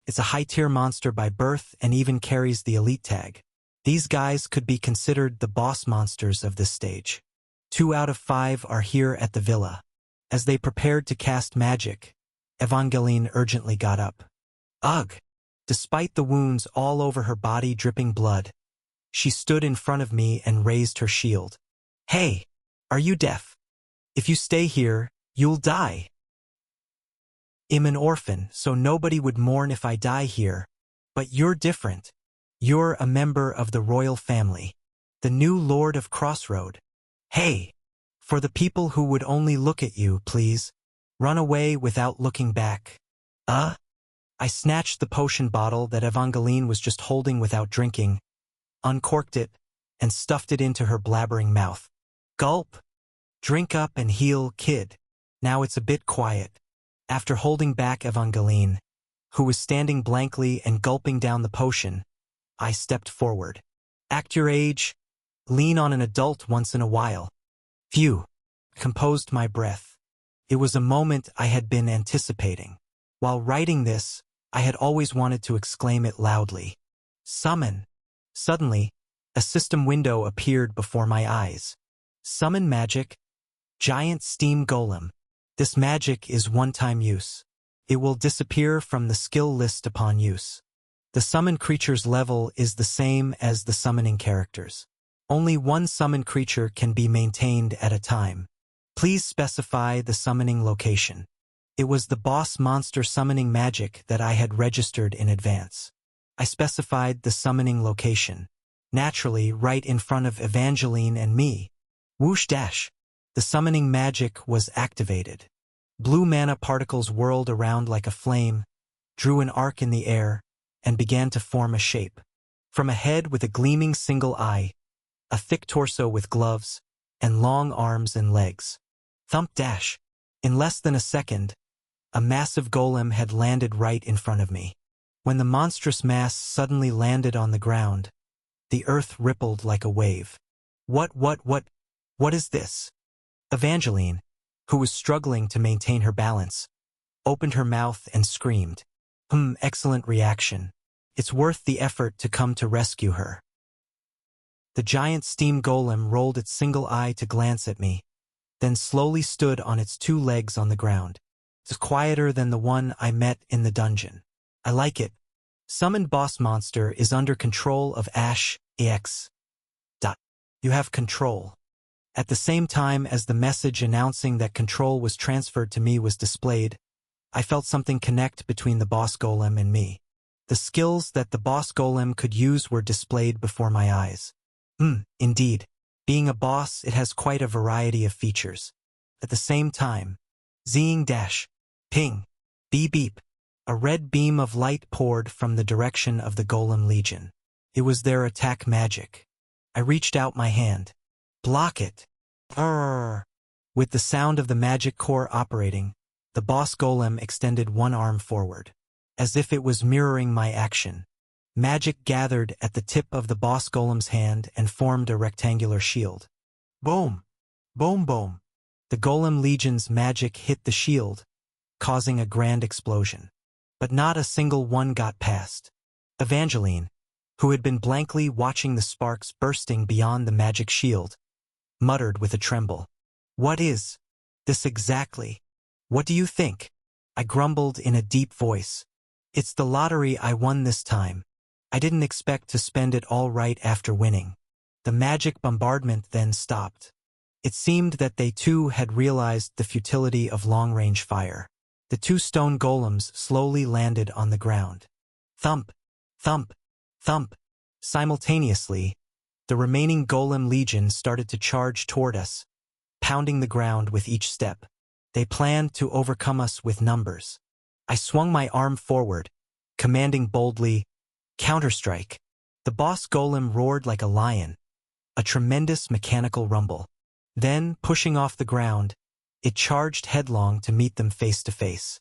[SPEAKER 1] It's a high-tier monster by birth and even carries the elite tag. These guys could be considered the boss monsters of this stage. 2 out of 5 are here at the villa. As they prepared to cast magic, Evangeline urgently got up. Ugh! Despite the wounds all over her body dripping blood, she stood in front of me and raised her shield. Hey! Are you deaf? If you stay here, you'll die. I'm an orphan, so nobody would mourn if I die here. But you're different. You're a member of the royal family. The new Lord of Crossroad. Hey! For the people who would only look at you, please. Run away without looking back. I snatched the potion bottle that Evangeline was just holding without drinking, uncorked it, and stuffed it into her blabbering mouth. Gulp! Drink up and heal, kid. Now it's a bit quiet. After holding back Evangeline, who was standing blankly and gulping down the potion, I stepped forward. Act your age. Lean on an adult once in a while. Phew. Composed my breath. It was a moment I had been anticipating. While writing this, I had always wanted to exclaim it loudly. Summon. Suddenly, a system window appeared before my eyes. Summon magic. Giant steam golem. This magic is one-time use. It will disappear from the skill list upon use. The summon creature's level is the same as the summoning characters. Only one summon creature can be maintained at a time. Please specify the summoning location. It was the boss monster summoning magic that I had registered in advance. I specified the summoning location. Naturally, right in front of Evangeline and me. Whoosh dash. The summoning magic was activated. Blue mana particles whirled around like a flame, drew an arc in the air, and began to form a shape. From a head with a gleaming single eye, a thick torso with gloves, and long arms and legs. Thump dash. In less than a second, a massive golem had landed right in front of me. When the monstrous mass suddenly landed on the ground, The earth rippled like a wave. What is this? Evangeline, who was struggling to maintain her balance, opened her mouth and screamed. Excellent reaction. It's worth the effort to come to rescue her. The giant steam golem rolled its single eye to glance at me, then slowly stood on its 2 legs on the ground. It's quieter than the one I met in the dungeon. I like it. Summoned boss monster is under control of Ash EX. You have control. At the same time as the message announcing that control was transferred to me was displayed, I felt something connect between the boss golem and me. The skills that the boss golem could use were displayed before my eyes. Indeed. Being a boss, it has quite a variety of features. At the same time, zing dash, ping, beep beep, a red beam of light poured from the direction of the Golem Legion. It was their attack magic. I reached out my hand. Block it. With the sound of the magic core operating, the boss golem extended one arm forward, as if it was mirroring my action. Magic gathered at the tip of the boss golem's hand and formed a rectangular shield. Boom! Boom boom! The Golem Legion's magic hit the shield, causing a grand explosion. But not a single one got past. Evangeline, who had been blankly watching the sparks bursting beyond the magic shield, muttered with a tremble. What is this exactly? What do you think? I grumbled in a deep voice. It's the lottery I won this time. I didn't expect to spend it all right after winning. The magic bombardment then stopped. It seemed that they too had realized the futility of long-range fire. The 2 stone golems slowly landed on the ground. Thump, thump, thump. Simultaneously, the remaining Golem Legion started to charge toward us, pounding the ground with each step. They planned to overcome us with numbers. I swung my arm forward, commanding boldly, Counterstrike. The boss golem roared like a lion, a tremendous mechanical rumble. Then, pushing off the ground, it charged headlong to meet them face to face.